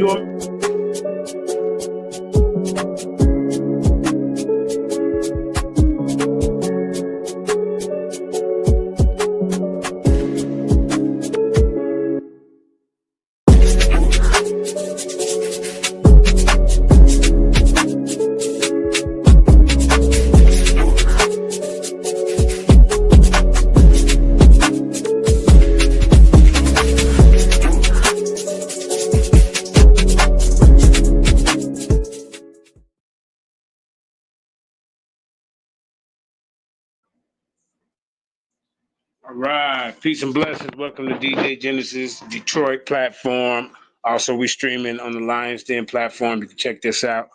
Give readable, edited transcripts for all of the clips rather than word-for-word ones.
doing? All right, peace and blessings. Welcome to DJ Genesis Detroit platform. Also, we're streaming on the Lions Den platform. You can check this out.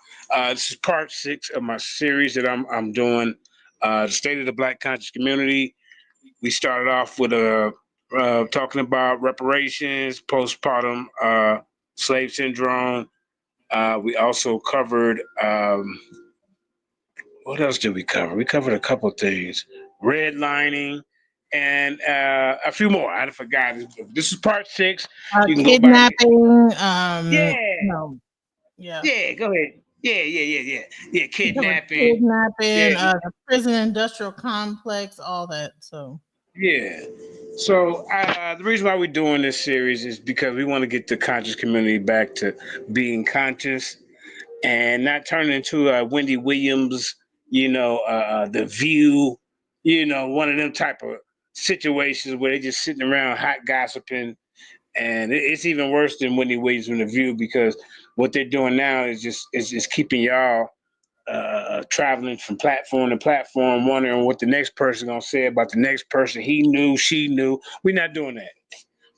This is part 6 of my series that I'm doing. The state of the Black conscious community. We started off with talking about reparations, postpartum slave syndrome. We also covered what else did we cover? We covered a couple things: redlining. And a few more. I forgot. This is part 6. You can kidnapping. Yeah. Go ahead. Yeah. Kidnapping. The prison industrial complex, all that. So. Yeah. So the reason why we're doing this series is because we want to get the conscious community back to being conscious and not turn into Wendy Williams. The View. One of them type of situations where they're just sitting around hot gossiping, and it's even worse than Wendy Williams from The View, because what they're doing now is just keeping y'all traveling from platform to platform, wondering what the next person gonna say about the next person. He knew, she knew. We're not doing that.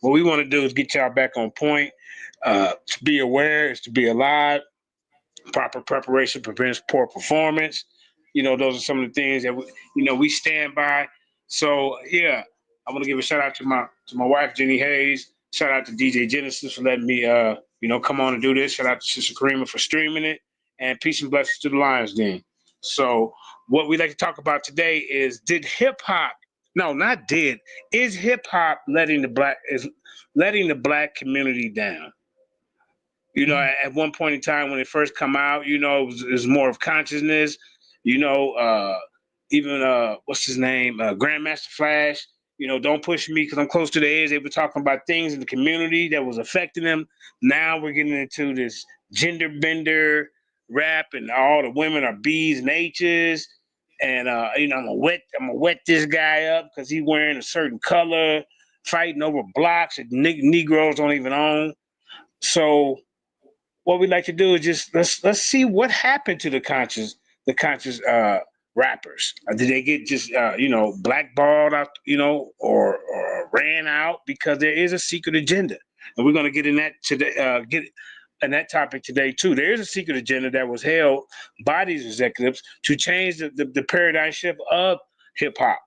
What we want to do is get y'all back on point. To be aware is to be alive. Proper preparation prevents poor performance. Those are some of the things that we stand by. So yeah, I want to give a shout out to my wife Jenny Hayes. Shout out to DJ Genesis for letting me come on and do this. Shout out to Sister Karima for streaming it, and peace and blessings to the Lions Den. So what we like to talk about today is is hip hop letting the black community down? At one point in time when it first come out, it was more of consciousness. Even what's his name, Grandmaster Flash. Don't push me because I'm close to the edge. They were talking about things in the community that was affecting them. Now we're getting into this gender bender rap, and all the women are B's and H's. And I'm gonna wet this guy up because he's wearing a certain color, fighting over blocks that Negroes don't even own. So what we like to do is just let's see what happened to the conscious rappers. Did they get just blackballed out, or ran out? Because there is a secret agenda, and we're going to get in that today. Get in that topic today too. There is a secret agenda that was held by these executives to change the paradigm shift of hip hop.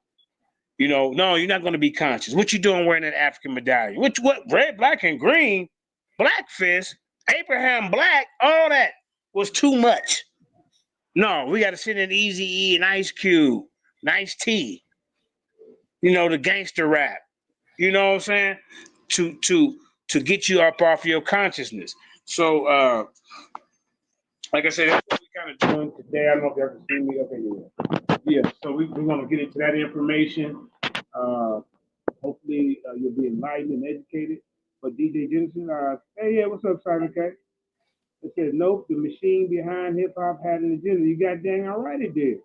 No, you're not going to be conscious. What you doing wearing that African medallion? What red, black, and green, Black Fist, Abraham Black, all that was too much. No, we got to send in Eazy-E and Ice Cube, Nice T. The gangster rap. You know what I'm saying? To get you up off your consciousness. So, like I said, that's what we kind of doing today. I don't know if y'all can see me. Okay, yeah. So we're gonna get into that information. Hopefully, you'll be enlightened and educated. But DJ Jensen, hey, yeah, what's up, Simon K? It says, nope, the machine behind hip-hop had an agenda. You got dang all right it did.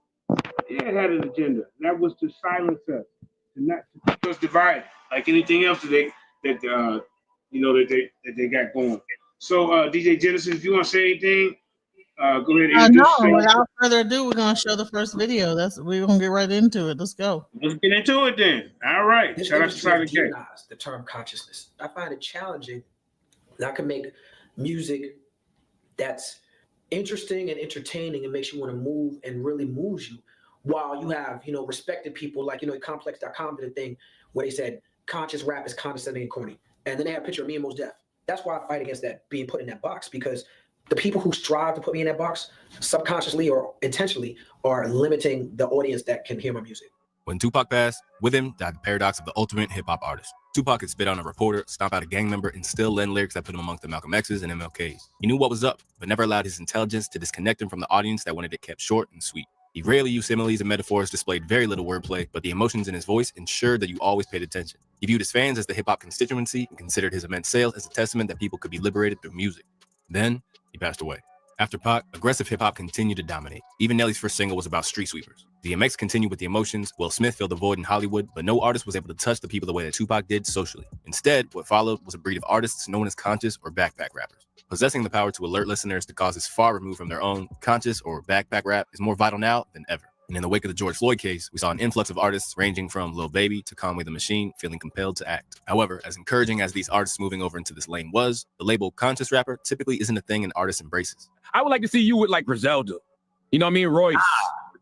Yeah, it had an agenda. That was to silence us, to keep us divided, like anything else that they got going. So, DJ Genesis, if you want to say anything, go ahead. Without further ado, we're going to show the first video. We're going to get right into it. Let's go. Let's get into it then. All right. Shout out to Simon K. The term consciousness. I find it challenging that I can make music that's interesting and entertaining and makes you want to move and really moves you, while you have, respected people like, Complex.com did a thing where they said conscious rap is condescending and corny. And then they have a picture of me and Mos Def. That's why I fight against that being put in that box, because the people who strive to put me in that box subconsciously or intentionally are limiting the audience that can hear my music. When Tupac passed, with him died the paradox of the ultimate hip hop artist. Tupac could spit on a reporter, stomp out a gang member, and still lend lyrics that put him amongst the Malcolm X's and MLKs. He knew what was up, but never allowed his intelligence to disconnect him from the audience that wanted it kept short and sweet. He rarely used similes and metaphors, displayed very little wordplay, but the emotions in his voice ensured that you always paid attention. He viewed his fans as the hip-hop constituency and considered his immense sales as a testament that people could be liberated through music. Then, he passed away. After Pac, aggressive hip-hop continued to dominate. Even Nelly's first single was about street sweepers. DMX continued with the emotions, Will Smith filled the void in Hollywood, but no artist was able to touch the people the way that Tupac did socially. Instead, what followed was a breed of artists known as conscious or backpack rappers. Possessing the power to alert listeners to causes far removed from their own, conscious or backpack rap is more vital now than ever. And in the wake of the George Floyd case, we saw an influx of artists ranging from Lil Baby to Conway the Machine feeling compelled to act. However, as encouraging as these artists moving over into this lane was, the label conscious rapper typically isn't a thing an artist embraces. I would like to see you with like Griselda. You know what I mean? Royce.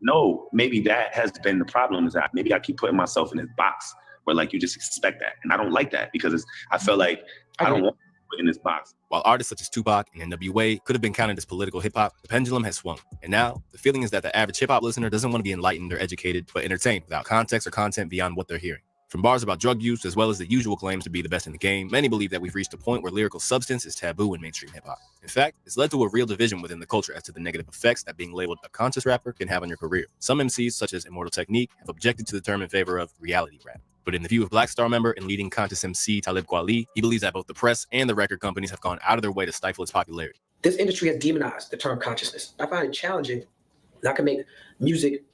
No, maybe that has been the problem, is that maybe I keep putting myself in this box where like you just expect that. And I don't like that because I feel like I don't want to put in this box. While artists such as Tupac and NWA could have been counted as political hip-hop, the pendulum has swung. And now, the feeling is that the average hip-hop listener doesn't want to be enlightened or educated, but entertained without context or content beyond what they're hearing. From bars about drug use, as well as the usual claims to be the best in the game, many believe that we've reached a point where lyrical substance is taboo in mainstream hip-hop. In fact, it's led to a real division within the culture as to the negative effects that being labeled a conscious rapper can have on your career. Some MCs, such as Immortal Technique, have objected to the term in favor of reality rap. But in the view of Black Star member and leading conscious MC Talib Kweli, he believes that both the press and the record companies have gone out of their way to stifle its popularity. This industry has demonized the term consciousness. I find it challenging that I can make music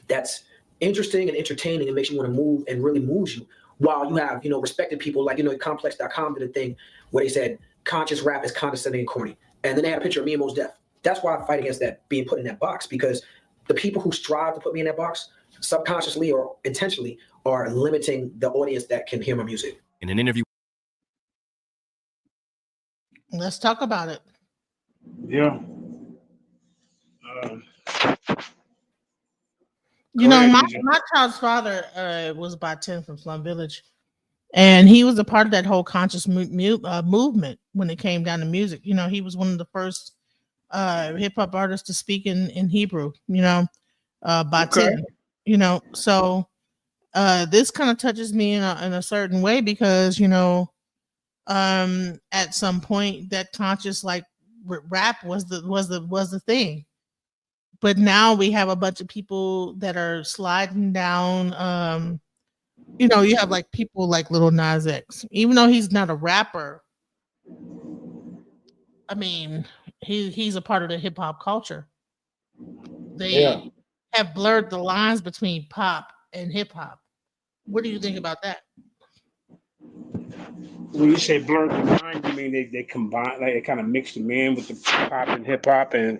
that's interesting and entertaining and makes you want to move and really moves you, while you have, respected people like, Complex.com did a thing where they said conscious rap is condescending and corny. And then they had a picture of me and Mos Def. That's why I fight against that being put in that box, because the people who strive to put me in that box subconsciously or intentionally are limiting the audience that can hear my music. In an interview, Let's talk about it. Yeah. My child's father was about 10 from Slum Village, and he was a part of that whole conscious movement when it came down to music. He was one of the first hip hop artists to speak in Hebrew, by 10, so this kind of touches me in a certain way because, at some point that conscious like rap was the thing. But now we have a bunch of people that are sliding down. You have like people like Lil Nas X, even though he's not a rapper. I mean, he's a part of the hip hop culture. They have blurred the lines between pop and hip hop. What do you think about that? When you say blurred the line, you mean they combine, like they kind of mix them in with the pop and hip hop, and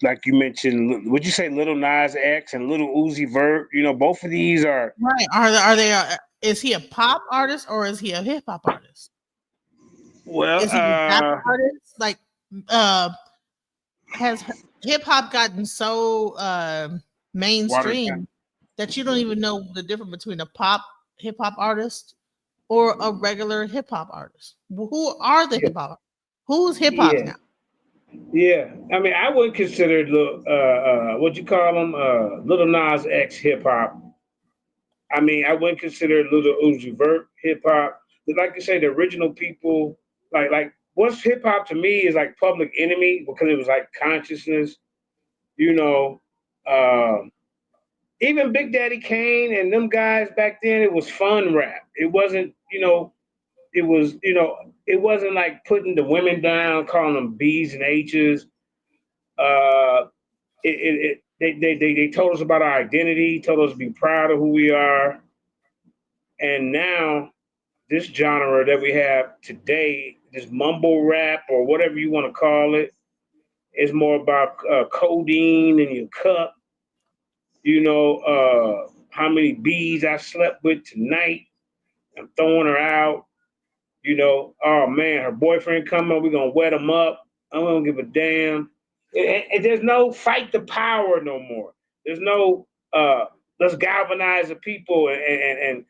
like you mentioned, would you say Lil Nas X and Lil Uzi Vert? Both of these are right. Are they? Is he a pop artist or is he a hip hop artist? Well, is he a rap artist? Like, has hip hop gotten so mainstream that you don't even know the difference between a pop hip hop artist or a regular hip hop artist? Who are the hip hop? Who's hip hop now? Yeah, I mean, I wouldn't consider what you call them, Lil Nas X hip hop. I mean, I wouldn't consider Lil Uzi Vert hip hop. Like you say, the original people, like what's hip hop to me is like Public Enemy, because it was like consciousness, even Big Daddy Kane and them guys back then, it was fun rap. It wasn't, it wasn't like putting the women down, calling them B's and H's. They told us about our identity, told us to be proud of who we are. And now this genre that we have today, this mumble rap or whatever you want to call it, is more about codeine in your cup. How many bees I slept with tonight. I'm throwing her out. Oh man, her boyfriend coming, we're going to wet him up. I don't give a damn. And there's no fight the power no more. There's no let's galvanize the people and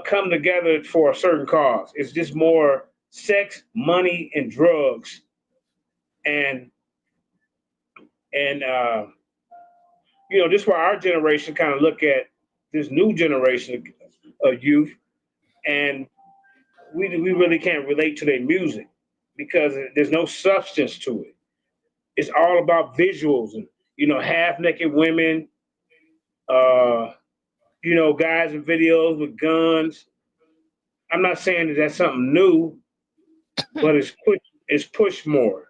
come together for a certain cause. It's just more sex, money, and drugs. And this is where our generation kind of look at this new generation of youth, and we really can't relate to their music because there's no substance to it. It's all about visuals and half naked women, uh, guys in videos with guns. I'm not saying that that's something new, but it's pushed more.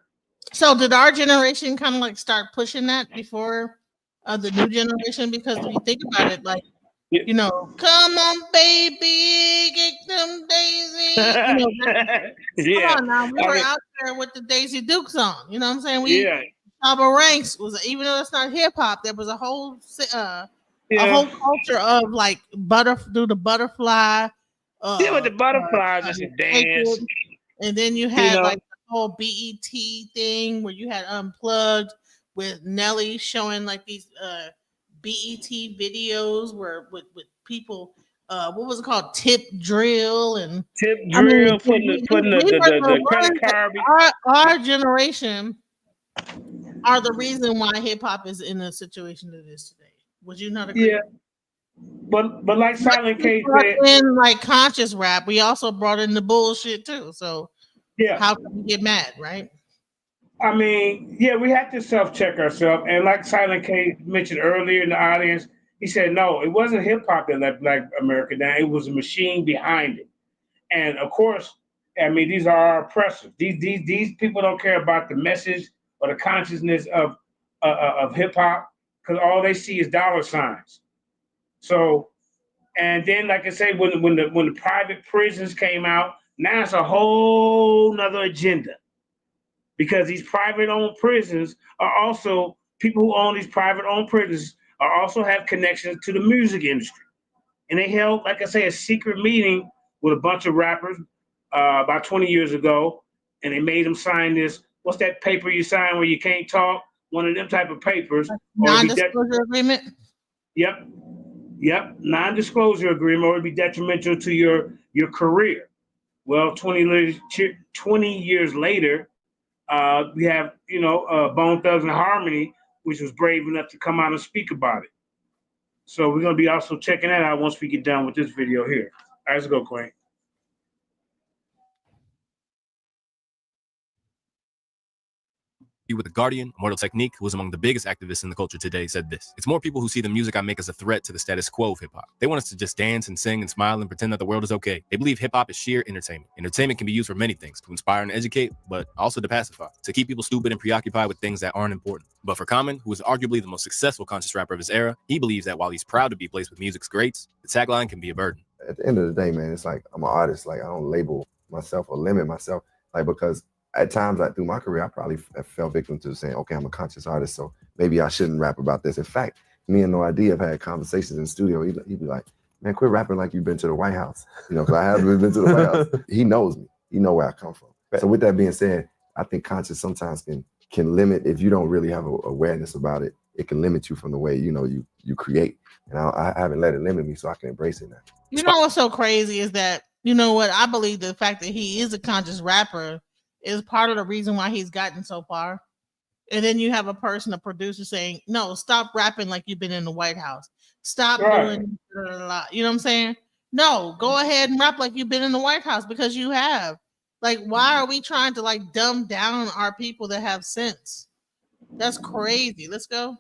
So did our generation kind of like start pushing that before the new generation? Because if you think about it, like, Yeah. come on, baby, get them Daisy. Yeah. Come on now, we were out there with the Daisy Dukes on. You know what I'm saying? Yeah. Shabba Ranks was, even though it's not hip hop, there was a whole Yeah. culture of like do the butterfly. With the butterflies, just a dance. And then you had like the whole BET thing where you had Unplugged with Nelly showing like these BET videos where with people, what was it called? Tip drill and putting the credit card. Our generation are the reason why hip hop is in the situation it is today. Would you not agree? Yeah. But like Silent K said, in like conscious rap, we also brought in the bullshit too. So yeah, how can we get mad, right? I mean, yeah, we have to self-check ourselves. And like Silent K mentioned earlier in the audience, he said, no, it wasn't hip hop that let Black America down. It was a machine behind it. And of course, I mean, these are our oppressors. These people don't care about the message or the consciousness of hip hop because all they see is dollar signs. So, and then, like I say, when the private prisons came out, now it's a whole nother agenda. Because these private-owned prisons are also, people who own these private-owned prisons are also have connections to the music industry. And they held, like I say, a secret meeting with a bunch of rappers about 20 years ago, and they made them sign this, what's that paper you sign where you can't talk? One of them type of papers. Non-disclosure agreement? Yep. Non-disclosure agreement, or it'd be detrimental to your career. Well, 20 years later, we have, Bone Thugs and Harmony, which was brave enough to come out and speak about it. So we're going to be also checking that out once we get done with this video here. All right, let's go, Queen. With The Guardian, Immortal Technique, who was among the biggest activists in the culture today, said this: "It's more people who see the music I make as a threat to the status quo of hip-hop. They want us to just dance and sing and smile and pretend that the world is okay. They believe hip-hop is sheer entertainment. Entertainment can be used for many things, to inspire and educate, but also to pacify, to keep people stupid and preoccupied with things that aren't important." But for Common, who is arguably the most successful conscious rapper of his era, he believes that while he's proud to be placed with music's greats, the tagline can be a burden. At the end of the day, man, it's like I'm an artist. Like I don't label myself or limit myself, like because at times, like through my career, I probably fell victim to saying, okay, I'm a conscious artist, so maybe I shouldn't rap about this. In fact, me and No Idea have had conversations in the studio. He'd be like, man, quit rapping like you've been to the White House. Because I haven't been to the White House. He knows me. He know where I come from. So with that being said, I think conscious sometimes can limit, if you don't really have awareness about it, it can limit you from the way, you create. And I haven't let it limit me, so I can embrace it now. You know what's so crazy is that, I believe the fact that he is a conscious rapper is part of the reason why he's gotten so far. And then you have a producer saying, no, stop rapping like you've been in the White House. Stop doing blah, blah, blah. You know what I'm saying? No, go ahead and rap like you've been in the White House because you have. Like, why are we trying to like dumb down our people that have sense? That's crazy. Let's go.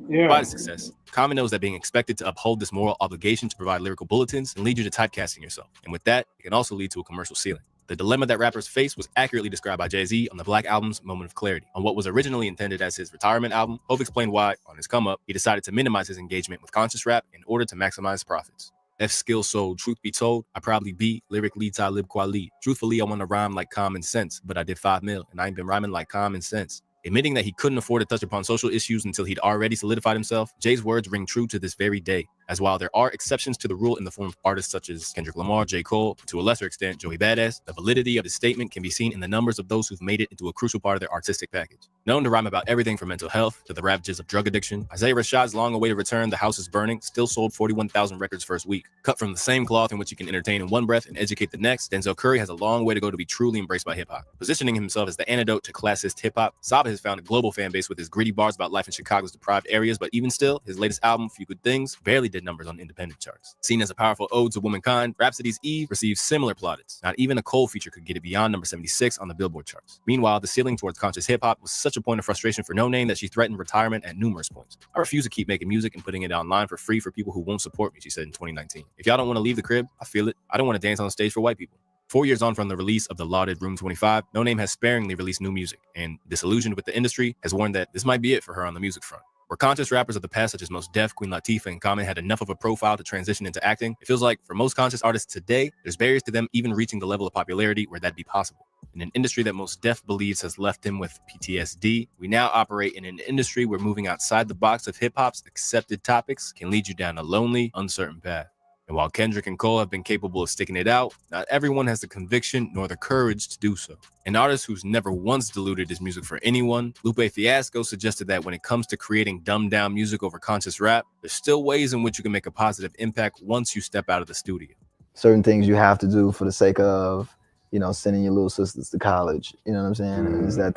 Yeah. By success, Common knows that being expected to uphold this moral obligation to provide lyrical bulletins can lead you to typecasting yourself. And with that, it can also lead to a commercial ceiling. The dilemma that rappers face was accurately described by Jay-Z on the Black Album's Moment of Clarity. On what was originally intended as his retirement album, Hov explained why, on his come-up, he decided to minimize his engagement with conscious rap in order to maximize profits. F skill sold, truth be told, I probably be lyrically talib kweli. Truthfully, I want to rhyme like common sense, but I did 5 mil and I ain't been rhyming like common sense. Admitting that he couldn't afford to touch upon social issues until he'd already solidified himself, Jay's words ring true to this very day. As while there are exceptions to the rule in the form of artists such as Kendrick Lamar, J. Cole, to a lesser extent, Joey Badass, the validity of his statement can be seen in the numbers of those who've made it into a crucial part of their artistic package. Known to rhyme about everything from mental health to the ravages of drug addiction, Isaiah Rashad's long-awaited return, The House is Burning, still sold 41,000 records first week. Cut from the same cloth in which you can entertain in one breath and educate the next, Denzel Curry has a long way to go to be truly embraced by hip-hop. Positioning himself as the antidote to classist hip-hop, Saba has found a global fan base with his gritty bars about life in Chicago's deprived areas, but even still, his latest album, Few Good Things, barely did numbers on independent charts. Seen as a powerful ode to womankind, Rhapsody's Eve received similar plaudits. Not even a Cole feature could get it beyond number 76 on the Billboard charts. Meanwhile, the ceiling towards conscious hip-hop was such a point of frustration for No Name that she threatened retirement at numerous points. I refuse to keep making music and putting it online for free for people who won't support me, she said in 2019. If y'all don't want to leave the crib, I feel it. I don't want to dance on stage for white people. 4 years on from the release of the lauded Room 25, No Name has sparingly released new music, and disillusioned with the industry, has warned that this might be it for her on the music front. Where conscious rappers of the past such as Mos Def, Queen Latifah, and Common had enough of a profile to transition into acting, it feels like for most conscious artists today, there's barriers to them even reaching the level of popularity where that'd be possible. In an industry that Mos Def believes has left him with PTSD, we now operate in an industry where moving outside the box of hip-hop's accepted topics can lead you down a lonely, uncertain path. And while Kendrick and Cole have been capable of sticking it out, not everyone has the conviction nor the courage to do so. An artist who's never once diluted his music for anyone, Lupe Fiasco suggested that when it comes to creating dumbed-down music over conscious rap, there's still ways in which you can make a positive impact once you step out of the studio. Certain things you have to do for the sake of, you know, sending your little sisters to college. You know what I'm saying? Mm-hmm. Is that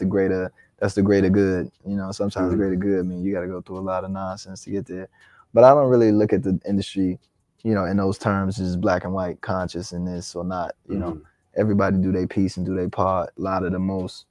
that's the greater good? You know, sometimes the greater good mean you got to go through a lot of nonsense to get there. But I don't really look at the industry, you know, in those terms, is black and white, conscious in this or not. You know, everybody do their piece and do their part. A lot of the most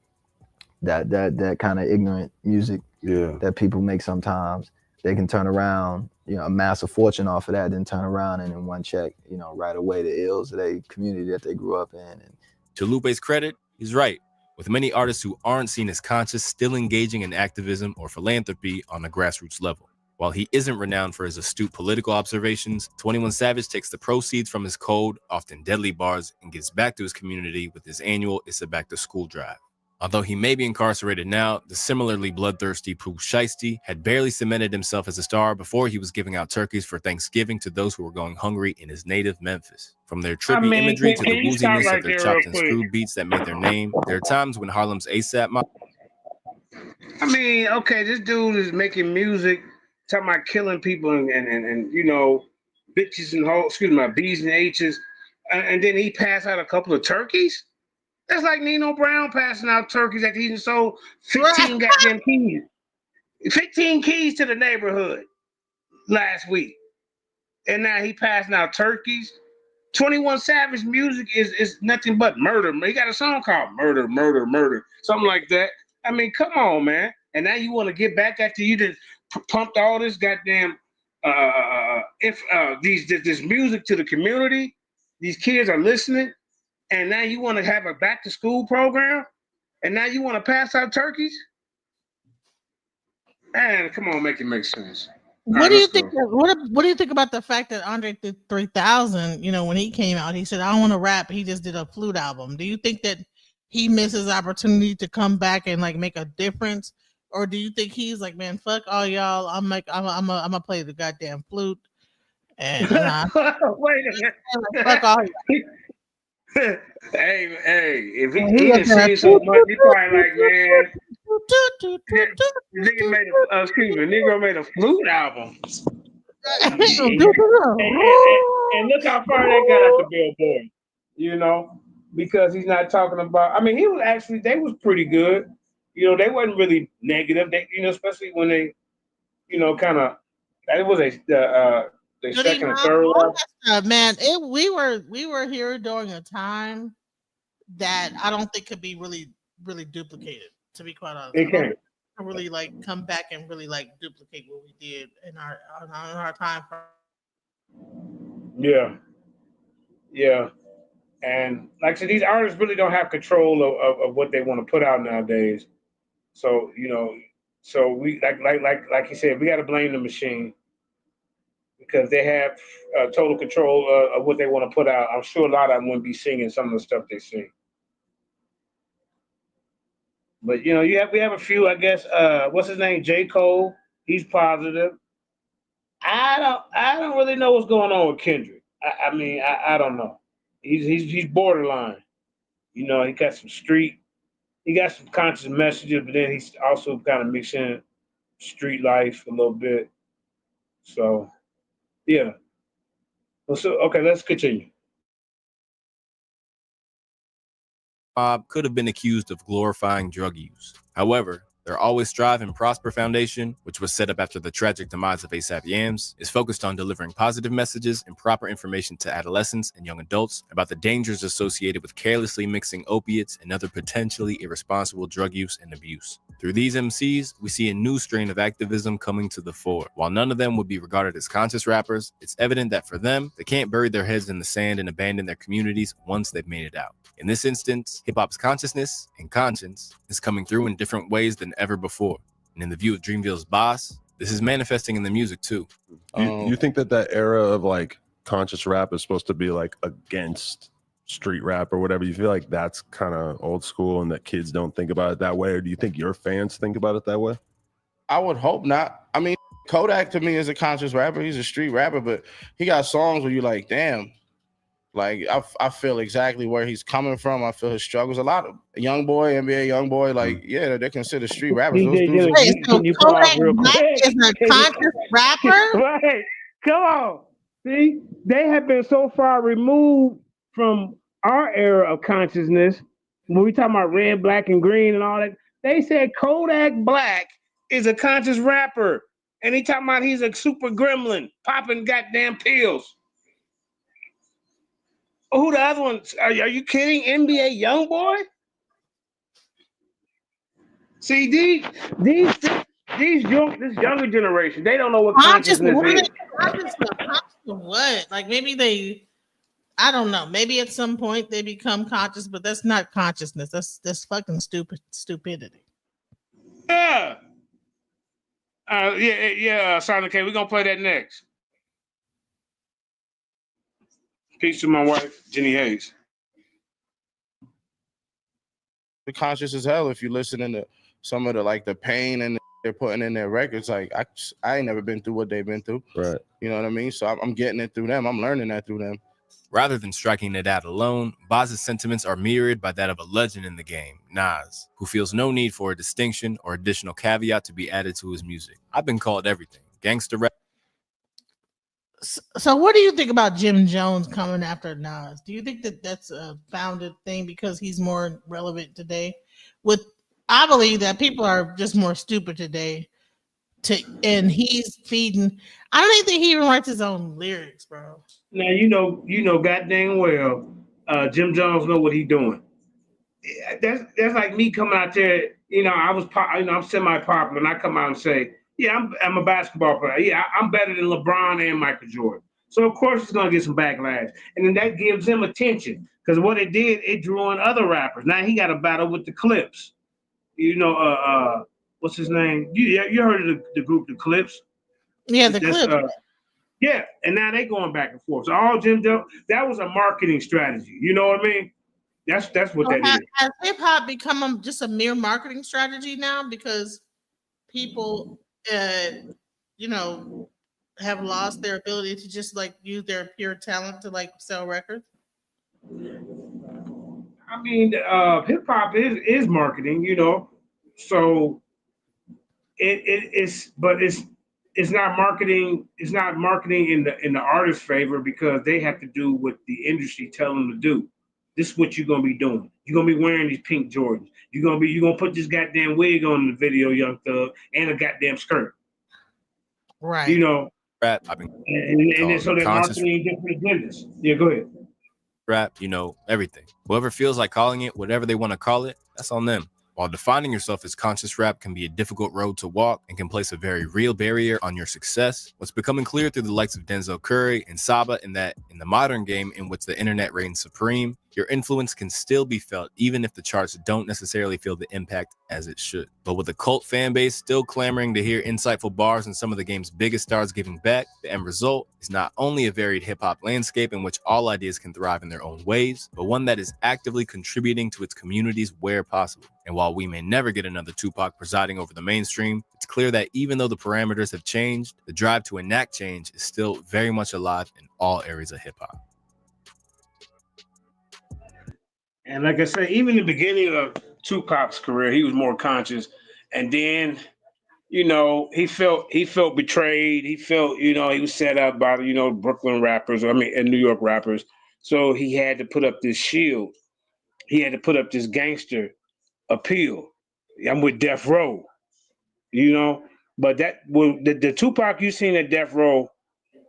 that kind of ignorant music that people make sometimes, they can turn around, you know, amass a fortune off of that, then turn around and in one check, you know, right away the ills of their community that they grew up in. And to Lupe's credit, he's right, with many artists who aren't seen as conscious still engaging in activism or philanthropy on a grassroots level. While he isn't renowned for his astute political observations, 21 Savage takes the proceeds from his cold, often deadly bars and gives back to his community with his annual It's a Back to School drive. Although he may be incarcerated now, the similarly bloodthirsty Pooh Shiesty had barely cemented himself as a star before he was giving out turkeys for Thanksgiving to those who were going hungry in his native Memphis. From their trippy imagery to the wooziness of their chopped and screwed beats that made their name, there are times when Harlem's ASAP mob. I mean, okay, this dude is making music, talking about killing people and you know, bitches and hoes, B's and H's, and then he passed out a couple of turkeys? That's like Nino Brown passing out turkeys after he sold 15 goddamn keys. 15 keys to the neighborhood last week. And now he passing out turkeys. 21 Savage music is nothing but murder. He got a song called Murder, Murder, Murder. Something like that. I mean, come on, man. And now you want to get back after you done pumped all this goddamn this music to the community. These kids are listening. And now you want to have a back to school program, and now you want to pass out turkeys? Man, come on, make it make sense. What do you think? What do you think about the fact that Andre 3000, you know, when he came out, he said, "I don't want to rap." He just did a flute album. Do you think that he misses opportunity to come back and like make a difference, or do you think he's like, "Man, fuck all y'all. I'm gonna play the goddamn flute." And wait a minute, fuck all y'all. hey, if he didn't see so much, he probably like, man, Negro made a flute album. and look how far that got at the Billboard, you know, because he's not talking about, I mean, they was pretty good. You know, they wasn't really negative, you know, especially when they, you know, kind of, that was the second and third one. Man, we were here during a time that I don't think could be really duplicated, to be quite honest. It can't really like come back and really like duplicate what we did in our time. Yeah. And like I said, these artists really don't have control of what they want to put out nowadays. So, you know, so we like you said, we got to blame the machine, because they have total control of what they want to put out. I'm sure a lot of them wouldn't be singing some of the stuff they sing. But, you know, we have a few, I guess, what's his name? J. Cole. He's positive. I don't really know what's going on with Kendrick. I mean, I don't know. He's borderline. You know, he got some conscious messages, but then he's also kind of mixing street life a little bit. So, yeah. So, okay, let's continue. Bob could have been accused of glorifying drug use. However, Their Always Strive and Prosper Foundation, which was set up after the tragic demise of ASAP Yams, is focused on delivering positive messages and proper information to adolescents and young adults about the dangers associated with carelessly mixing opiates and other potentially irresponsible drug use and abuse. Through these MCs, we see a new strain of activism coming to the fore. While none of them would be regarded as conscious rappers, it's evident that for them, they can't bury their heads in the sand and abandon their communities once they've made it out. In this instance, hip-hop's consciousness and conscience is coming through in different ways than ever before. And in the view of Dreamville's boss, this is manifesting in the music too. You think that era of like conscious rap is supposed to be like against street rap or whatever? You feel like that's kind of old school and that kids don't think about it that way? Or do you think your fans think about it that way? I would hope not. I mean, Kodak to me is a conscious rapper. He's a street rapper, but he got songs where you're like, damn, like I feel exactly where he's coming from. I feel his struggles. A lot of young boy, NBA young boy, like they're considered street rappers. Those dudes so Kodak Black is a conscious rapper? Right. Come on. See, they have been so far removed from our era of consciousness. When we talk about red, black, and green and all that, they said Kodak Black is a conscious rapper. And he talking about he's a super gremlin popping goddamn pills. Who the other ones? Are you kidding? NBA Youngboy? See, this younger generation, they don't know what consciousness is. Conscious of what? Like maybe I don't know. Maybe at some point they become conscious, but that's not consciousness. That's fucking stupidity. Yeah. Silent K, we're gonna play that next. Peace to my wife, Jenny Hayes. The conscious as hell. If you listen to some of the pain and they're putting in their records, like I ain't never been through what they've been through. Right. You know what I mean? So I'm getting it through them. I'm learning that through them. Rather than striking it out alone, Baz's sentiments are mirrored by that of a legend in the game, Nas, who feels no need for a distinction or additional caveat to be added to his music. I've been called everything. Gangster rap. So what do you think about Jim Jones coming after Nas? Do you think that that's a founded thing because he's more relevant today? I believe that people are just more stupid today. And he's feeding. I don't even think he even writes his own lyrics, bro. Now you know goddamn well, Jim Jones know what he's doing. That's like me coming out there. I'm semi-popular, and I come out and say, yeah, I'm a basketball player. Yeah, I'm better than LeBron and Michael Jordan. So of course he's gonna get some backlash, and then that gives him attention because what it did, it drew on other rappers. Now he got a battle with the Clips. What's his name? You heard of the group, the Clips? Yeah, the Clips. Yeah, and now they going back and forth. So all Jim Jones, that was a marketing strategy. You know what I mean? That's what that is. Has hip hop become just a mere marketing strategy now because people, have lost their ability to just like use their pure talent to like sell records? I mean, hip hop is marketing, so it's not marketing. It's not marketing in the artist's favor because they have to do what the industry tell them to do. This is what you're gonna be doing. You're gonna be wearing these pink Jordans. You're gonna put this goddamn wig on in the video, Young Thug, and a goddamn skirt. Right. Rap. And so they're marketing different agendas. Yeah, go ahead. Rap, everything. Whoever feels like calling it whatever they want to call it, that's on them. While defining yourself as conscious rap can be a difficult road to walk and can place a very real barrier on your success, what's becoming clear through the likes of Denzel Curry and Saba in that in the modern game in which the internet reigns supreme, your influence can still be felt even if the charts don't necessarily feel the impact as it should. But with a cult fan base still clamoring to hear insightful bars and some of the game's biggest stars giving back, the end result is not only a varied hip-hop landscape in which all ideas can thrive in their own ways, but one that is actively contributing to its communities where possible. And while we may never get another Tupac presiding over the mainstream, it's clear that even though the parameters have changed, the drive to enact change is still very much alive in all areas of hip-hop. And like I said, even in the beginning of Tupac's career, he was more conscious. And then, he felt betrayed. He felt, he was set up by, Brooklyn rappers, and New York rappers. So he had to put up this shield. He had to put up this gangster appeal. I'm with Death Row. you know. But that well, the Tupac you seen at Death Row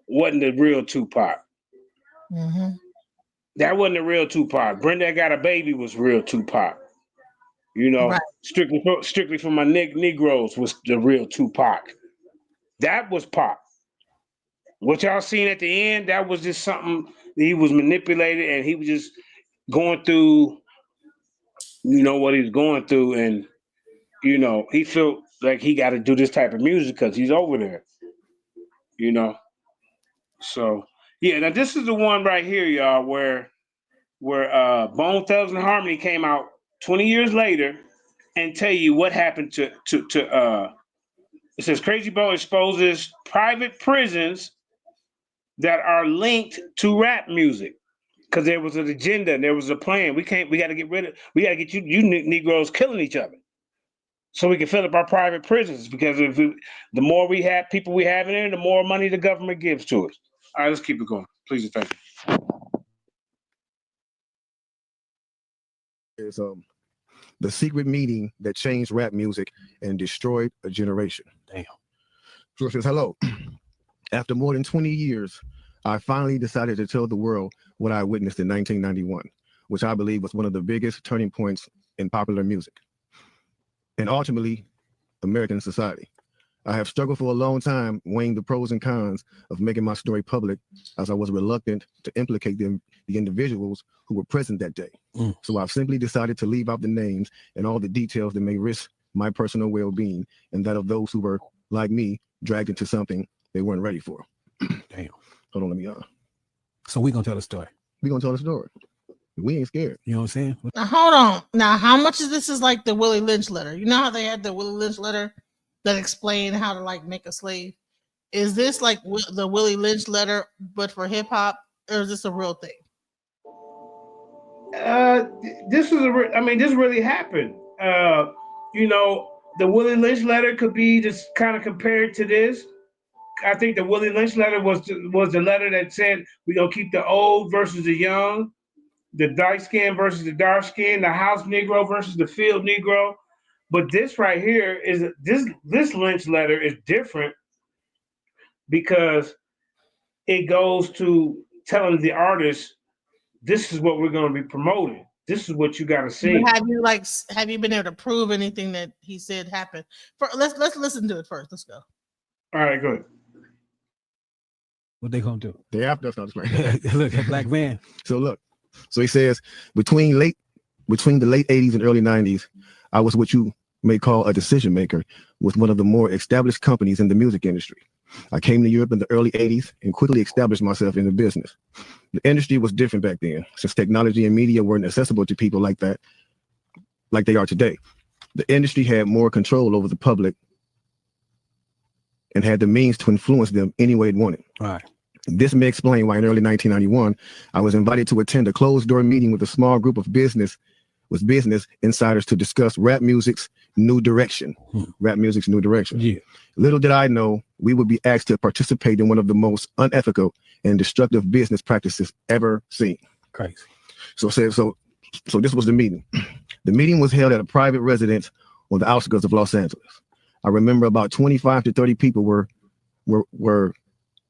wasn't the real Tupac. Mm-hmm. That wasn't the real Tupac. Brenda Got a Baby was real Tupac. You know, Right. strictly for my Negroes was the real Tupac. That was Pac. What y'all seen at the end, that was just something he was manipulated and he was just going through, you know, what he's going through. And, you know, he felt like he got to do this type of music because he's over there, you know. So, yeah, now this is the one right here, y'all, where Bone Thugs and Harmony came out 20 years later and tell you what happened to it says Crazy Bone exposes private prisons that are linked to rap music because there was an agenda and there was a plan. We got to get you Negroes killing each other so we can fill up our private prisons because the more we have people we have in there, the more money the government gives to us. All right, let's keep it going. Please and thank you. Is the secret meeting that changed rap music and destroyed a generation. Damn. So it says, hello. After more than 20 years, I finally decided to tell the world what I witnessed in 1991, which I believe was one of the biggest turning points in popular music and ultimately American society. I have struggled for a long time weighing the pros and cons of making my story public, as I was reluctant to implicate the individuals who were present that day. So I've simply decided to leave out the names and all the details that may risk my personal well-being and that of those who were, like me, dragged into something they weren't ready for. Damn. Hold on, let me So we gonna tell the story. We gonna tell the story. We ain't scared. You know what I'm saying? Now hold on. Now, how much of this is like the Willie Lynch letter? You know how they had the Willie Lynch letter that explained how to like make a slave? Is this like the Willie Lynch letter, but for hip hop, or is this a real thing? This really happened. You know, the Willie Lynch letter could be just kind of compared to this. I think the Willie Lynch letter was the letter that said we're gonna keep the old versus the young, the light skin versus the dark skin, the house Negro versus the field Negro. But this right here is this Lynch letter is different because it goes to telling the artist, this is what we're going to be promoting. This is what you got to see. Have you been able to prove anything that he said happened? Let's listen to it first. Let's go. All right, good. What they gonna do? They after us not explaining. Look, that black man. So he says between the late 80s and early 90s, I was what you may call a decision maker with one of the more established companies in the music industry. I came to Europe in the early 80s and quickly established myself in the business. The industry was different back then, since technology and media weren't accessible to people like that, like they are today. The industry had more control over the public and had the means to influence them any way it wanted. All right. This may explain why in early 1991, I was invited to attend a closed-door meeting with a small group of business insiders to discuss rap music's new direction. Rap music's new direction. Yeah. Little did I know we would be asked to participate in one of the most unethical and destructive business practices ever seen. Crazy. So this was the meeting. The meeting was held at a private residence on the outskirts of Los Angeles. I remember about 25 to 30 people were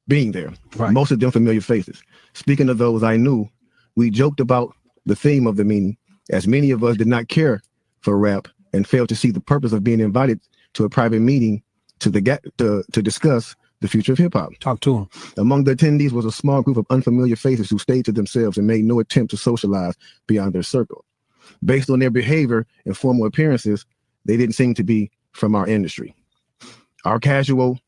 being there. Right. Most of them familiar faces. Speaking of those I knew, we joked about the theme of the meeting, as many of us did not care for rap and failed to see the purpose of being invited to a private meeting to discuss the future of hip hop. Talk to them. Among the attendees was a small group of unfamiliar faces who stayed to themselves and made no attempt to socialize beyond their circle. Based on their behavior and formal appearances, they didn't seem to be from our industry. Our casual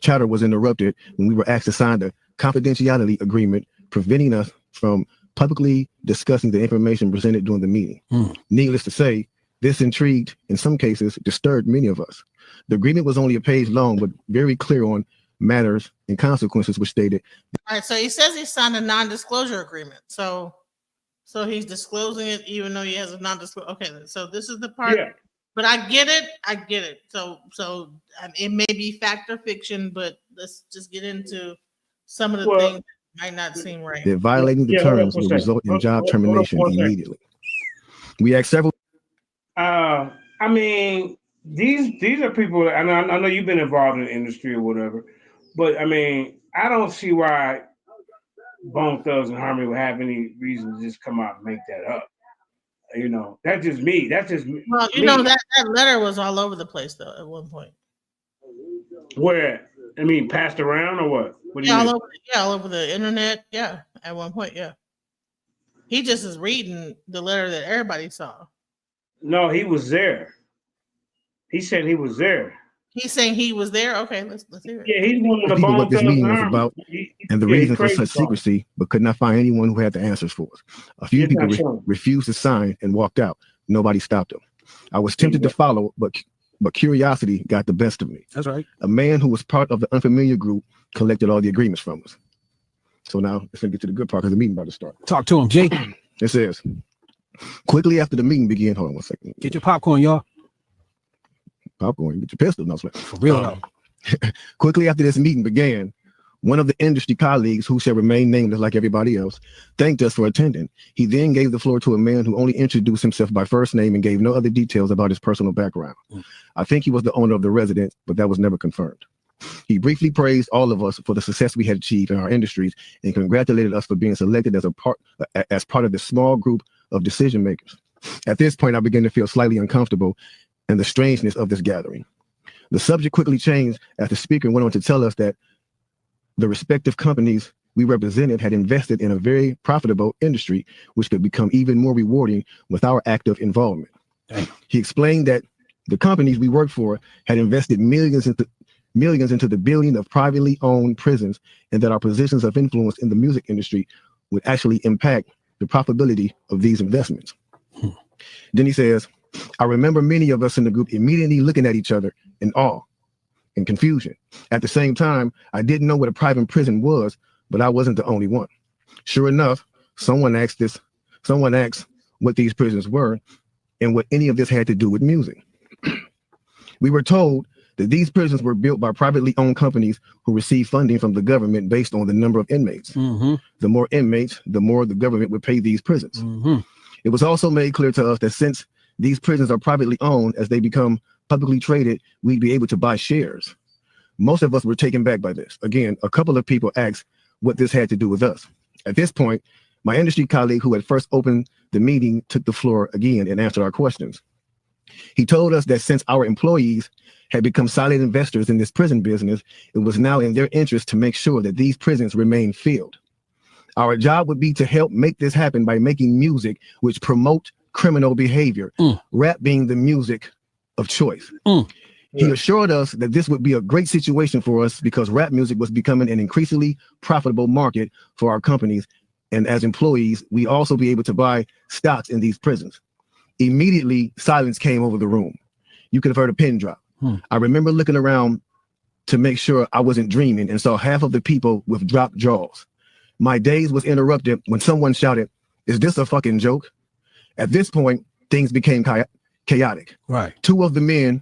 chatter was interrupted when we were asked to sign the confidentiality agreement, preventing us from publicly discussing the information presented during the meeting. Needless to say, this intrigued, in some cases, disturbed many of us. The agreement was only a page long, but very clear on matters and consequences, which stated. All right, so he says he signed a non-disclosure agreement. So he's disclosing it even though he has a non-disclosure. Okay, so this is the part. Yeah. But I get it. So it may be fact or fiction, but let's just get into some of the things that might not seem right. That violating the terms will result in job termination immediately. We asked several. I mean, these are people. I know you've been involved in the industry or whatever, but I mean, I don't see why Bone Thugs and Harmony would have any reason to just come out and make that up. You know, that's just me. That's just me. Well, you know that letter was all over the place though at one point. Where? I mean, passed around or what? What do you mean? All over the internet. Yeah, at one point, yeah. He just is reading the letter that everybody saw. No, he was there. He said he was there. He's saying he was there. Okay, let's hear it. Yeah, he's one of the people what this Bone meeting Thugs was about and the yeah, reason for crazy such about it. secrecy, but could not find anyone who had the answers for us. A few It's people not true. refused to sign and walked out. Nobody stopped them. I was tempted to follow, but curiosity got the best of me. That's right. A man who was part of the unfamiliar group collected all the agreements from us. So now let's get to the good part because the meeting about to start. Talk to him, Jay. It says, quickly after the meeting began, hold on 1 second. Get your popcorn, y'all. Popcorn, get your pistol. No, for real though. Quickly after this meeting began, one of the industry colleagues, who shall remain nameless like everybody else, thanked us for attending. He then gave the floor to a man who only introduced himself by first name and gave no other details about his personal background. I think he was the owner of the residence, but that was never confirmed. He briefly praised all of us for the success we had achieved in our industries and congratulated us for being selected as part of the small group of decision makers. At this point, I began to feel slightly uncomfortable and the strangeness of this gathering. The subject quickly changed as the speaker went on to tell us that the respective companies we represented had invested in a very profitable industry, which could become even more rewarding with our active involvement. Dang. He explained that the companies we worked for had invested millions into the building of privately owned prisons, and that our positions of influence in the music industry would actually impact the profitability of these investments. Then he says, I remember many of us in the group immediately looking at each other in awe and confusion. At the same time, I didn't know what a private prison was, but I wasn't the only one. Sure enough, someone asked what these prisons were and what any of this had to do with music. We were told that these prisons were built by privately owned companies who receive funding from the government based on the number of inmates. Mm-hmm. The more inmates, the more the government would pay these prisons. Mm-hmm. It was also made clear to us that since these prisons are privately owned, as they become publicly traded, we'd be able to buy shares. Most of us were taken back by this. Again, a couple of people asked what this had to do with us. At this point, my industry colleague who had first opened the meeting took the floor again and answered our questions. He told us that since our employees had become silent investors in this prison business, it was now in their interest to make sure that these prisons remain filled. Our job would be to help make this happen by making music which promote criminal behavior, rap being the music of choice. He assured us that this would be a great situation for us because rap music was becoming an increasingly profitable market for our companies. And as employees, we also be able to buy stocks in these prisons. Immediately, silence came over the room. You could have heard a pin drop. I remember looking around to make sure I wasn't dreaming and saw half of the people with dropped jaws. My daze was interrupted when someone shouted, "Is this a fucking joke?" At this point, things became chaotic. Right. Two of the men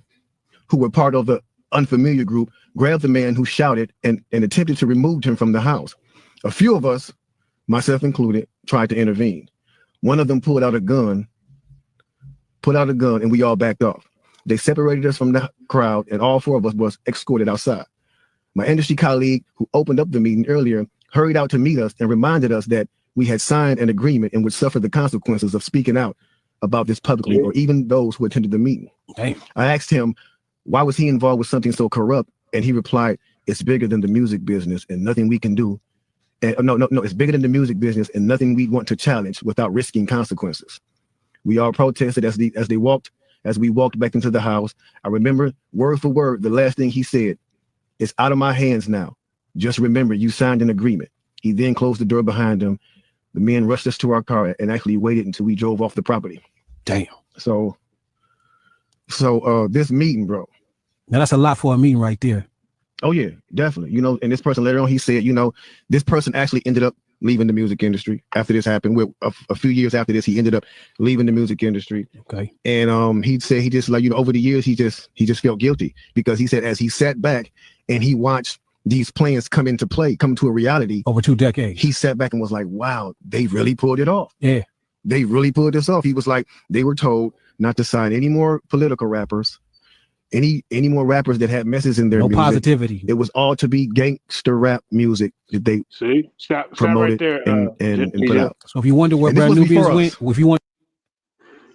who were part of the unfamiliar group grabbed the man who shouted and attempted to remove him from the house. A few of us, myself included, tried to intervene. One of them pulled out a gun, and we all backed off. They separated us from the crowd, and all four of us was escorted outside. My industry colleague, who opened up the meeting earlier, hurried out to meet us and reminded us that we had signed an agreement and would suffer the consequences of speaking out about this publicly, or even those who attended the meeting. Damn. I asked him, why was he involved with something so corrupt? And he replied, it's bigger than the music business and nothing we can do. And no, it's bigger than the music business and nothing we want to challenge without risking consequences. We all protested as we walked back into the house. I remember word for word, the last thing he said, it's out of my hands now. Just remember, you signed an agreement. He then closed the door behind him. The men rushed us to our car and actually waited until we drove off the property. Damn. So this meeting, bro. Now that's a lot for a meeting right there. Oh yeah, definitely. And this person later on, he said, this person actually ended up leaving the music industry after this happened. A few years after this, he ended up leaving the music industry. Okay. And he said he just over the years, he just felt guilty because he said as he sat back and he watched these plans come to a reality over 2 decades, he sat back and was like, wow, they really pulled it off. Yeah. They really pulled this off. He was like, they were told not to sign any more political rappers, any more rappers that had messages in their No music. positivity. It was all to be gangster rap music that they stop promoted right there, and put out. So if you wonder where And this Brand was Nubians before went, us. if you want,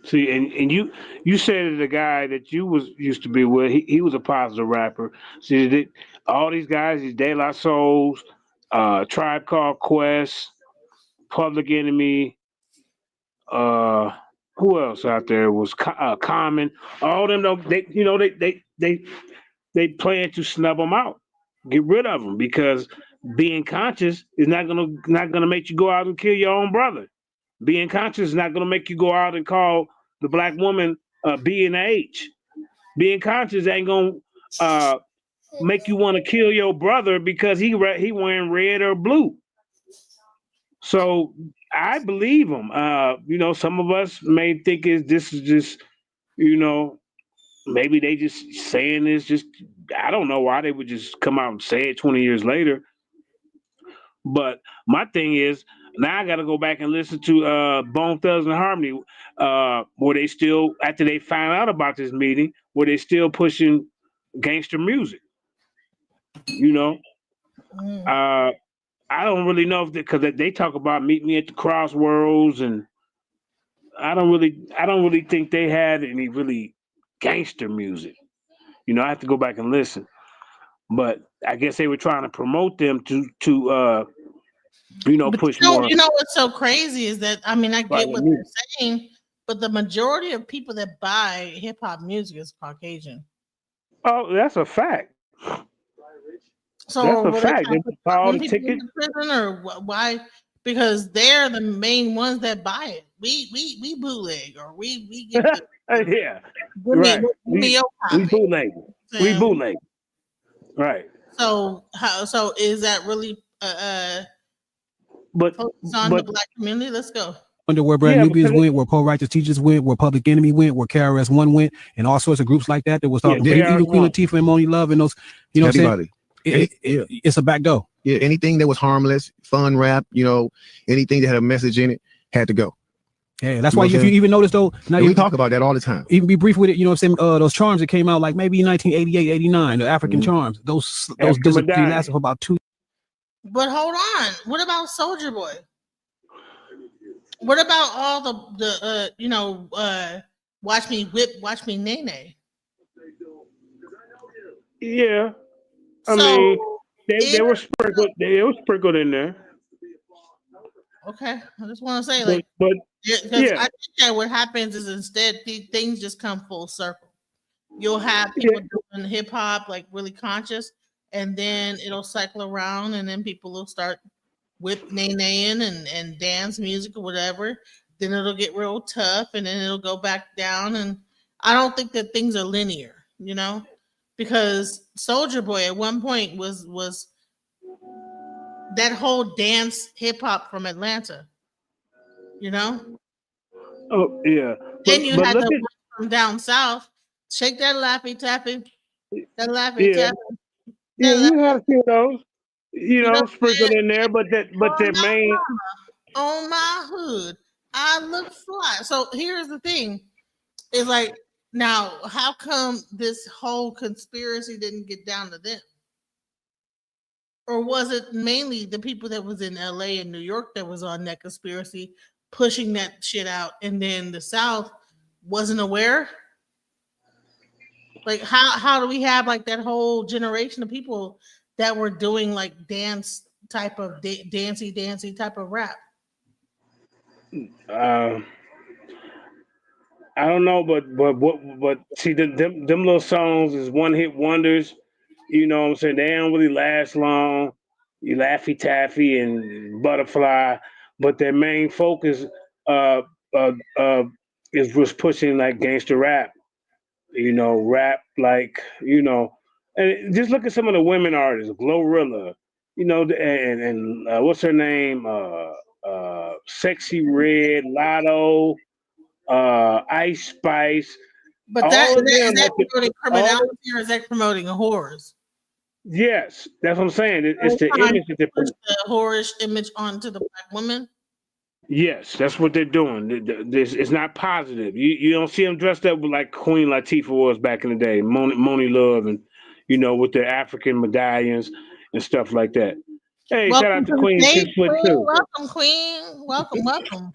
See, and you said the guy that you used to be with, he was a positive rapper. See, all these guys, these De La Souls, Tribe Called Quest, Public Enemy, who else out there was Common? All them, though, they plan to snub them out, get rid of them, because being conscious is not gonna make you go out and kill your own brother. Being conscious is not gonna make you go out and call the black woman B and H. Being conscious ain't gonna make you want to kill your brother because he wearing red or blue. So I believe him. Some of us may think this is just, maybe they just saying this. Just I don't know why they would just come out and say it 20 years later. But my thing is, now I got to go back and listen to Bone Thugs and Harmony, where they still, after they find out about this meeting, where they still pushing gangster music. I don't really know if because they talk about meet me at the crossroads, and I don't really think they had any really gangster music. I have to go back and listen. But I guess they were trying to promote them to But push more. What's so crazy is that, I mean, I get what they're saying, but the majority of people that buy hip hop music is Caucasian. Oh, that's a fact. So that's a fact. They put all the people tickets. in prison, or why? Because they're the main ones that buy it. We bootleg, or we get the, yeah, right. We bootleg. We bootleg. Right. So is that really but on the black community? Let's go. Wonder where Brand Nubians went, where Pro Righteous Teachers went, where Public Enemy went, where KRS-One went, and all sorts of groups like that was talking. Even Queen Latifah and Moni Love and those, everybody. It's a back door. Yeah, anything that was harmless, fun rap, anything that had a message in it had to go. Yeah, that's why if you even notice though, now we talk about that all the time. Even be brief with it, those charms that came out like maybe 1988, 89, the African charms, those lasted for about 2. But hold on, what about Soulja Boy? What about all the Watch Me Whip, Watch Me Nay Nay? Yeah, I mean they were sprinkled. They were sprinkled in there. Okay, I just want to say, I think that what happens is instead things just come full circle. You'll have people doing hip hop like really conscious, and then it'll cycle around, and then people will start whip nay-naying and dance music or whatever. Then it'll get real tough, and then it'll go back down. And I don't think that things are linear, because Soulja Boy at one point was that whole dance hip hop from Atlanta, Oh yeah. Then you had the one from down south. Shake that laffy taffy, that laffy taffy. Yeah, you have a few of those, sprinkled in there, but their main on my hood, I look fly. So here's the thing: is like, now, how come this whole conspiracy didn't get down to them? Or was it mainly the people that was in LA and New York that was on that conspiracy, pushing that shit out, and then the South wasn't aware? Like, how do we have like that whole generation of people that were doing like dance type of dancey type of rap? I don't know, but see, them little songs is one hit wonders. You know what I'm saying? They don't really last long. You Laffy Taffy and Butterfly, but their main focus was pushing like gangster rap. Rap like, and just look at some of the women artists, Glorilla, and what's her name? Sexy Red, Lotto, Ice Spice. But is that promoting criminality, or is that promoting horrors? Yes, that's what I'm saying. It's the image that they put the whorish image onto the black woman. Yes, that's what they're doing. This it's not positive. You don't see them dressed up with like Queen Latifah was back in the day, Moni Love, and with their African medallions and stuff like that. Hey, shout Welcome out to to the Queen stage, 6'2". Queen. Welcome, Queen. Welcome, welcome.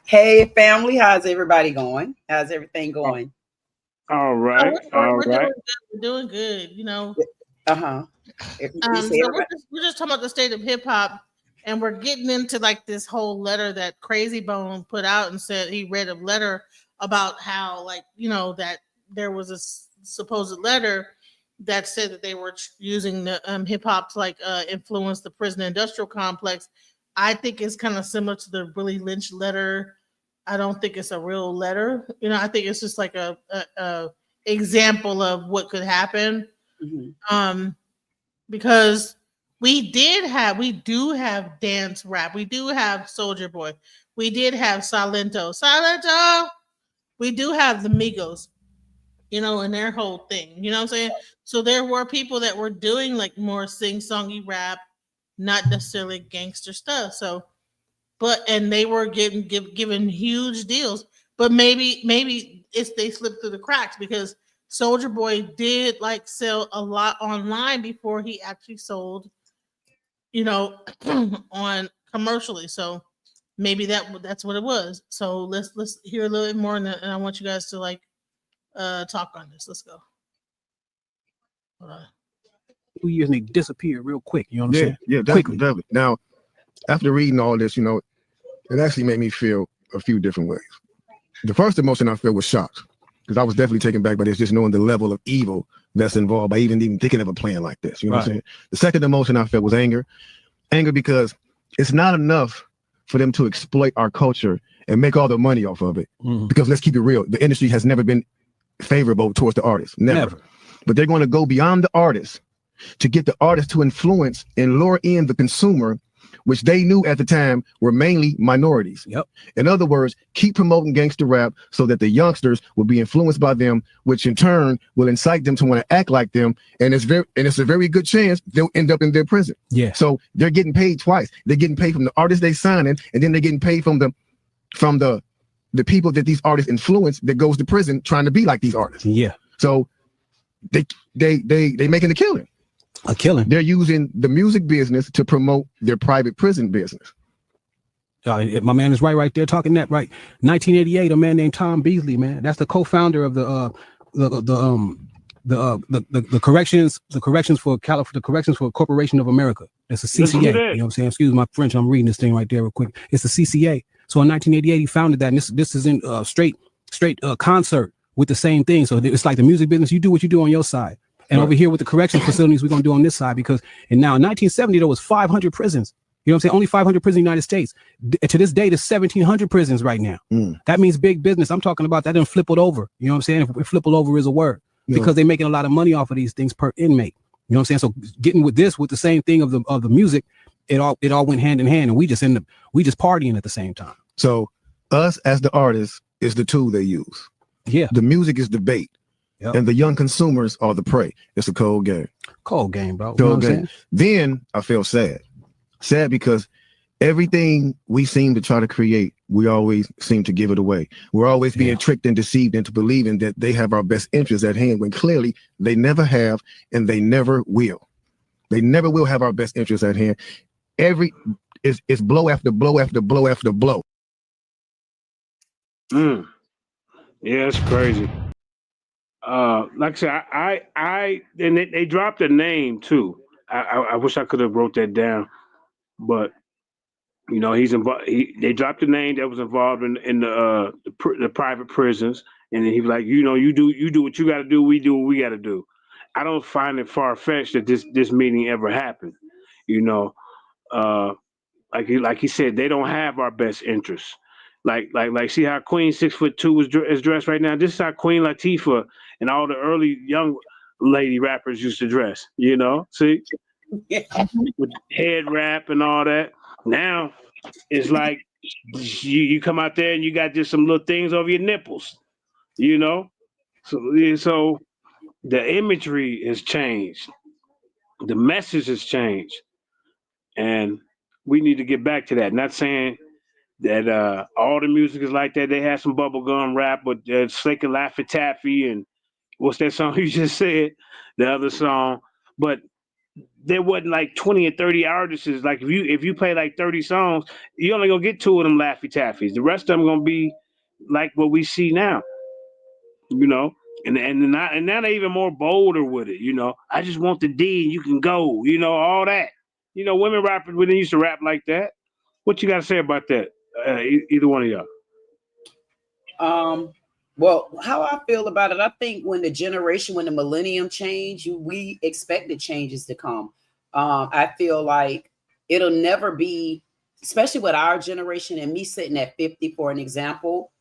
Hey, family. How's everybody going? How's everything going? All right, all right. We're doing good. Uh-huh. So we're just talking about the state of hip hop, and we're getting into like this whole letter that Crazy Bone put out and said he read a letter about how that there was a supposed letter that said that they were using the hip hop to influence the prison industrial complex. I think it's kind of similar to the Willie Lynch letter. I don't think it's a real letter. I think it's just like a example of what could happen. Mm-hmm. Because we do have dance rap. We do have Soldier Boy. We did have Silento. We do have the Migos, and their whole thing. You know what I'm saying? So there were people that were doing like more sing-songy rap, not necessarily gangster stuff. So, and they were given huge deals. But maybe they slipped through the cracks because Soldier Boy did sell a lot online before he actually sold, on commercially. So maybe that's what it was. So let's hear a little bit more, and I want you guys to talk on this. Let's go. 2 years and they disappear real quick. You know what I'm saying? Yeah, definitely. Now, after reading all this, it actually made me feel a few different ways. The first emotion I felt was shock, because I was definitely taken back by this, just knowing the level of evil that's involved by even thinking of a plan like this. You know what I'm saying? The second emotion I felt was anger because it's not enough for them to exploit our culture and make all the money off of it. Mm-hmm. Because let's keep it real, the industry has never been favorable towards the artists, never. But they're going to go beyond the artists to get the artists to influence and lure in the consumer, which they knew at the time were mainly minorities. Yep. In other words, keep promoting gangster rap so that the youngsters will be influenced by them, which in turn will incite them to want to act like them. And it's a very good chance they'll end up in their prison. Yeah. So they're getting paid twice. They're getting paid from the artists they signing, and then they're getting paid from the people that these artists influence that goes to prison trying to be like these artists. Yeah. So they making a killing. A killing. They're using the music business to promote their private prison business. My man is right there talking that right. 1988, a man named Tom Beasley, man. That's the co-founder of the corrections for Corporation of America. It's a CCA. You know what I'm saying? Excuse my French. I'm reading this thing right there real quick. It's the CCA. So in 1988, he founded that, and this is in straight concert with the same thing. So it's like the music business. You do what you do on your side. And over here with the correction facilities, we're going to do on this side because in 1970, there was 500 prisons. You know what I'm saying? Only 500 prisons in the United States. To this day, there's 1,700 prisons right now. That means big business. I'm talking about that didn't flip it over. You know what I'm saying? If flip it over is a word because they're making a lot of money off of these things per inmate. You know what I'm saying? So getting with the same thing of the music, it all went hand in hand, and we just partying at the same time. So us as the artists is the tool they use. Yeah. The music is the bait. Yep. And the young consumers are the prey. It's a cold game. Cold game, bro. Cold game. Then I feel sad. Sad because everything we seem to try to create, we always seem to give it away. We're always being tricked and deceived into believing that they have our best interests at hand when clearly they never have and they never will. They never will have our best interests at hand. It's blow after blow after blow after blow. Yeah, it's crazy. Like I said, and they dropped a name too. I wish I could have wrote that down, but he's involved. They dropped a name that was involved in the private prisons, and then he was like, you do what you got to do. We do what we got to do. I don't find it far fetched that this meeting ever happened. Like he said, they don't have our best interests. Like see how Queen 6'2" is dressed right now. This is how Queen Latifah and all the early young lady rappers used to dress. See, with head wrap and all that. Now it's like you come out there and you got just some little things over your nipples. So the imagery has changed, the message has changed, and we need to get back to that. Not saying that all the music is like that. They had some bubblegum rap, but Slick and Laffy Taffy and what's that song you just said? The other song, but there wasn't like 20 or 30 artists. Like if you play like 30 songs, you only gonna get two of them Laffy Taffies. The rest of them gonna be like what we see now, you know. And now they're even more bolder with it, you know. I just want the D and you can go, you know, all that. You know, women rappers when they used to rap like that. What you got to say about that? Either one of y'all. Well, how I feel about it, I think when the millennium change, we expected changes to come. I feel like it'll never be, especially with our generation and me sitting at 50 for an example.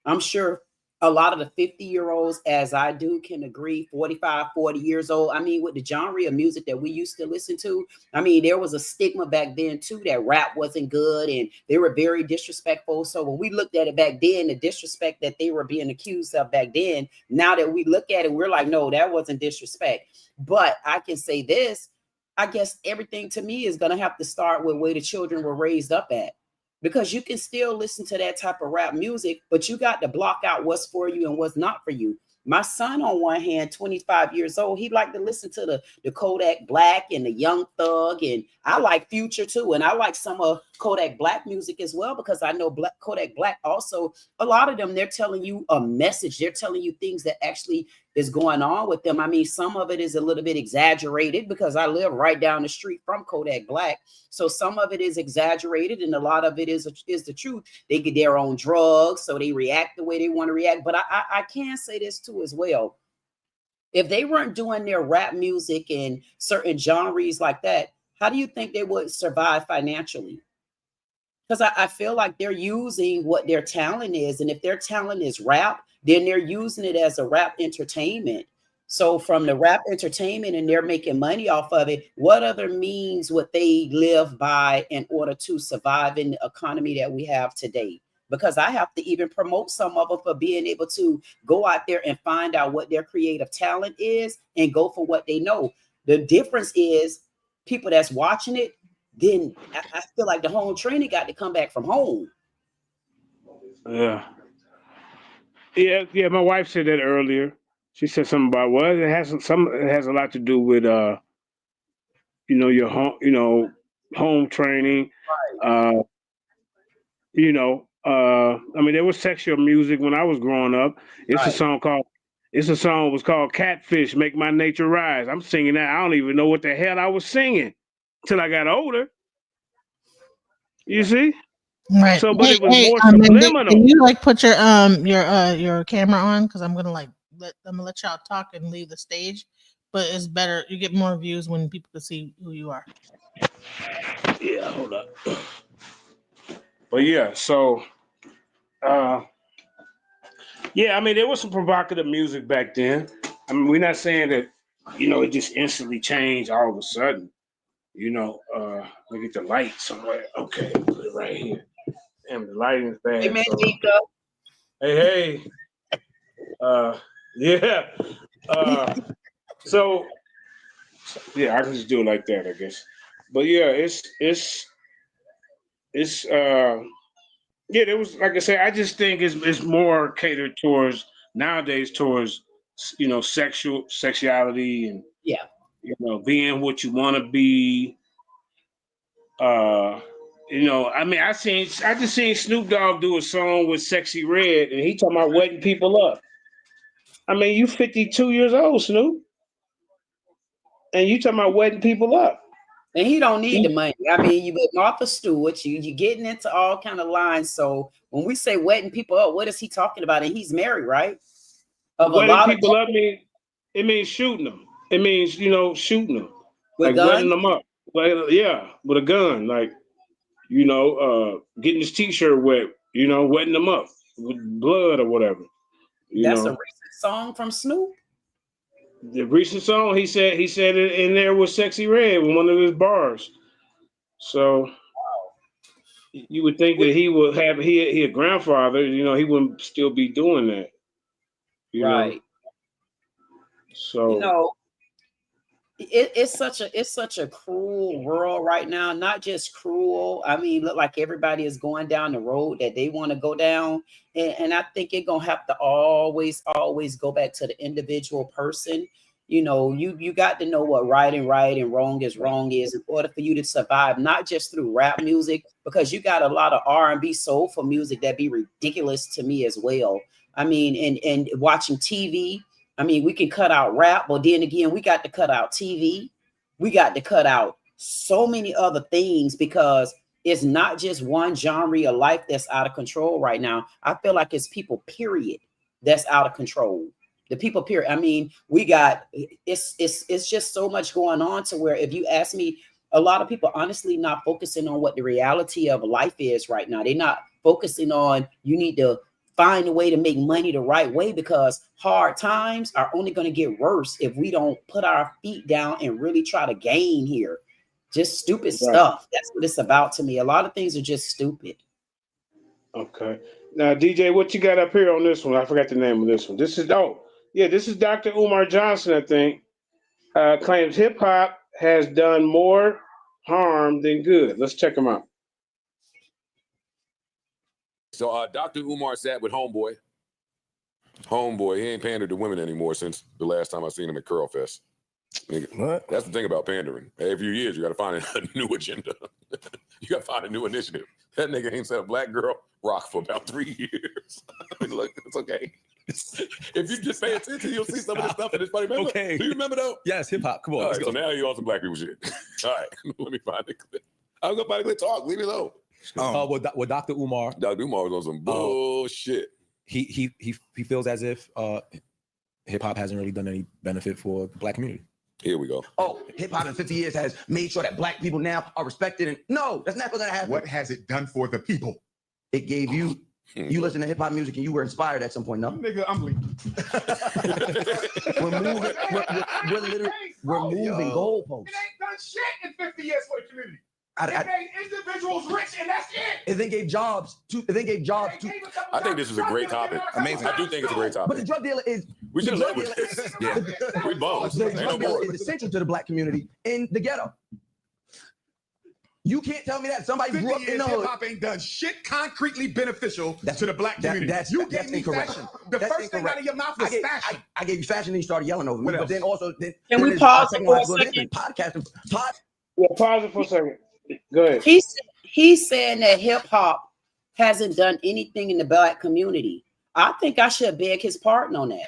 I'm sure a lot of the 50-year-olds, as I do, can agree, 45, 40 years old. I mean, with the genre of music that we used to listen to, I mean, there was a stigma back then, too, that rap wasn't good and they were very disrespectful. So when we looked at it back then, the disrespect that they were being accused of back then, now that we look at it, we're like, no, that wasn't disrespect. But I can say this, I guess everything to me is going to have to start with where the children were raised up at. Because you can still listen to that type of rap music, but you got to block out what's for you and what's not for you. My son, on one hand, 25 years old, he liked to listen to the Kodak Black and the Young Thug, and I like Future too, and I like some of Kodak Black music as well, because I know Kodak Black also, a lot of them, they're telling you a message. They're telling you things that actually is going on with them. I mean, some of it is a little bit exaggerated because I live right down the street from Kodak Black. So some of it is exaggerated and a lot of it is the truth. They get their own drugs, so they react the way they want to react. But I can say this too as well. If they weren't doing their rap music and certain genres like that, how do you think they would survive financially? Because I feel like they're using what their talent is. And if their talent is rap, then they're using it as a rap entertainment. So from the rap entertainment and they're making money off of it, what other means would they live by in order to survive in the economy that we have today? Because I have to even promote some of them for being able to go out there and find out what their creative talent is and go for what they know. The difference is people that's watching it, then I feel like the home training got to come back from home. Yeah. My wife said that earlier. She said something about it has a lot to do with your home training. Right. I mean, there was sexual music when I was growing up. Right. It's a song was called Catfish, Make My Nature Rise. I'm singing that. I don't even know what the hell I was singing till I got older. You see? Right. So, but it was more Mandy, subliminal. can you like put your camera on? Because I'm gonna let y'all talk and leave the stage. But it's better, you get more views when people can see who you are. Yeah, hold up. But yeah, so I mean, there was some provocative music back then. I mean, we're not saying that, it just instantly changed all of a sudden. Let me get the light somewhere. Okay, put it right here. Damn, the lighting is bad. Hey, so. Mandika. Hey. Yeah. So yeah, I can just do it like that, I guess. But yeah, there was, like I said, I just think it's more catered towards nowadays towards sexuality and yeah, being what you want to be. I mean, I just seen Snoop Dogg do a song with Sexy Red, and he talking about wetting people up. I mean, you 52 years old, Snoop, and you talking about wetting people up. And he don't need the money. I mean, you with Martha Stewart, you getting into all kind of lines. So when we say wetting people up, what is he talking about? And he's married, right? Wetting people up means shooting them. It means shooting them, with like wetting guns? them up. Like, yeah, with a gun, like getting his t-shirt wet, wetting them up with blood or whatever. That's a recent song from Snoop. The recent song, he said it in there with Sexy Red with one of his bars. So you would think that he would have he a grandfather, he wouldn't still be doing that. You right. know? So it's such a cruel world right now. Not just cruel. I mean, look like everybody is going down the road that they want to go down, and I think it's gonna have to always go back to the individual person. You know, you got to know what right and wrong is in order for you to survive, not just through rap music, because you got a lot of R&B soulful music that be ridiculous to me as well. I mean, and watching TV. I mean, we can cut out rap, but then again, we got to cut out TV. We got to cut out so many other things because it's not just one genre of life that's out of control right now. I feel like it's people, period, that's out of control. The people, period. I mean, we got it's just so much going on to where if you ask me, a lot of people honestly not focusing on what the reality of life is right now. They're not focusing on you need to find a way to make money the right way because hard times are only going to get worse if we don't put our feet down and really try to gain here. Just stupid stuff. That's what it's about to me. A lot of things are just stupid. Okay. Now, DJ, what you got up here on this one? I forgot the name of this one. This is Dr. Umar Johnson, I think. Claims hip hop has done more harm than good. Let's check him out. So Dr. Umar sat with Homeboy. Homeboy, he ain't pandered to women anymore since the last time I seen him at Curl Fest. What? That's the thing about pandering. Every few years, you got to find a new agenda. You got to find a new initiative. That nigga ain't said a black girl rock for about 3 years. I mean, look, it's okay. If you just pay attention, you'll see some of the stuff in this funny. Remember? Okay. Do you remember though? Yes, hip hop. Come on. All right, so now you're on some black people shit. All right, let me find the clip. I'm gonna find the clip. Talk. Leave me alone. Well, Dr. Umar. Dr. Umar was on some bullshit. He feels as if hip hop hasn't really done any benefit for the black community. Here we go. Oh, hip hop in 50 years has made sure that black people now are respected. And no, that's never gonna happen. What has it done for the people? It gave you. You listen to hip hop music and you were inspired at some point, no? Nigga, I'm leaving. we're moving goalposts. It ain't done shit in 50 years for the community. It made individuals rich, and that's it. It then gave jobs to. I think this is a great topic. Amazing. I do think it's a great topic. But the drug dealer is. We should have led with this. Yeah, we both. The drug dealer is essential to the black community in the ghetto. You can't tell me that somebody grew up in the hood. Hip hop ain't done shit concretely beneficial to the black community. You gave me fashion. The first thing out of your mouth was fashion. I gave you fashion, and you started yelling over me. But then also, can we pause for a second? Podcasting. Yeah, pause it for a second. Go ahead. He's saying that hip hop hasn't done anything in the black community. I think I should beg his pardon on that.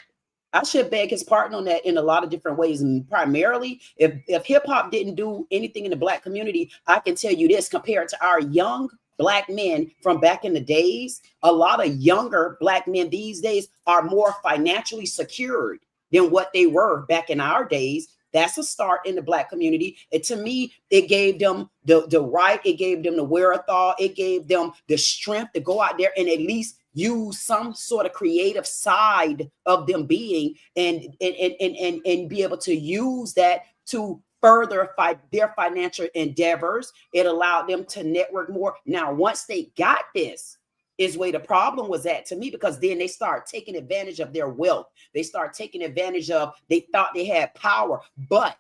I should beg his pardon on that in a lot of different ways. And primarily, if hip hop didn't do anything in the black community, I can tell you this, compared to our young black men from back in the days, a lot of younger black men these days are more financially secured than what they were back in our days. That's a start in the black community. And to me, it gave them the right, it gave them the wherewithal, it gave them the strength to go out there and at least use some sort of creative side of them being and be able to use that to further their financial endeavors. It allowed them to network more. Now, once they got this, is where the problem was at to me, because then they start taking advantage of their wealth. They start taking advantage of, they thought they had power, but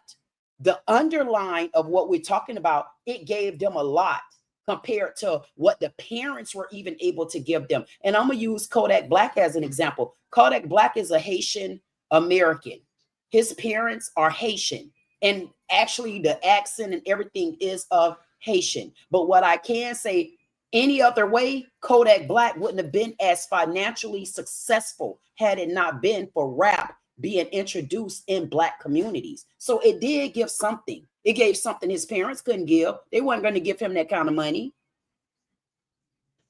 the underline of what we're talking about, it gave them a lot compared to what the parents were even able to give them. And I'm going to use Kodak Black as an example. Kodak Black is a Haitian American. His parents are Haitian. And actually the accent and everything is of Haitian. But what I can say, any other way, Kodak Black wouldn't have been as financially successful had it not been for rap being introduced in black communities. So it did give something. It gave something his parents couldn't give. They weren't going to give him that kind of money.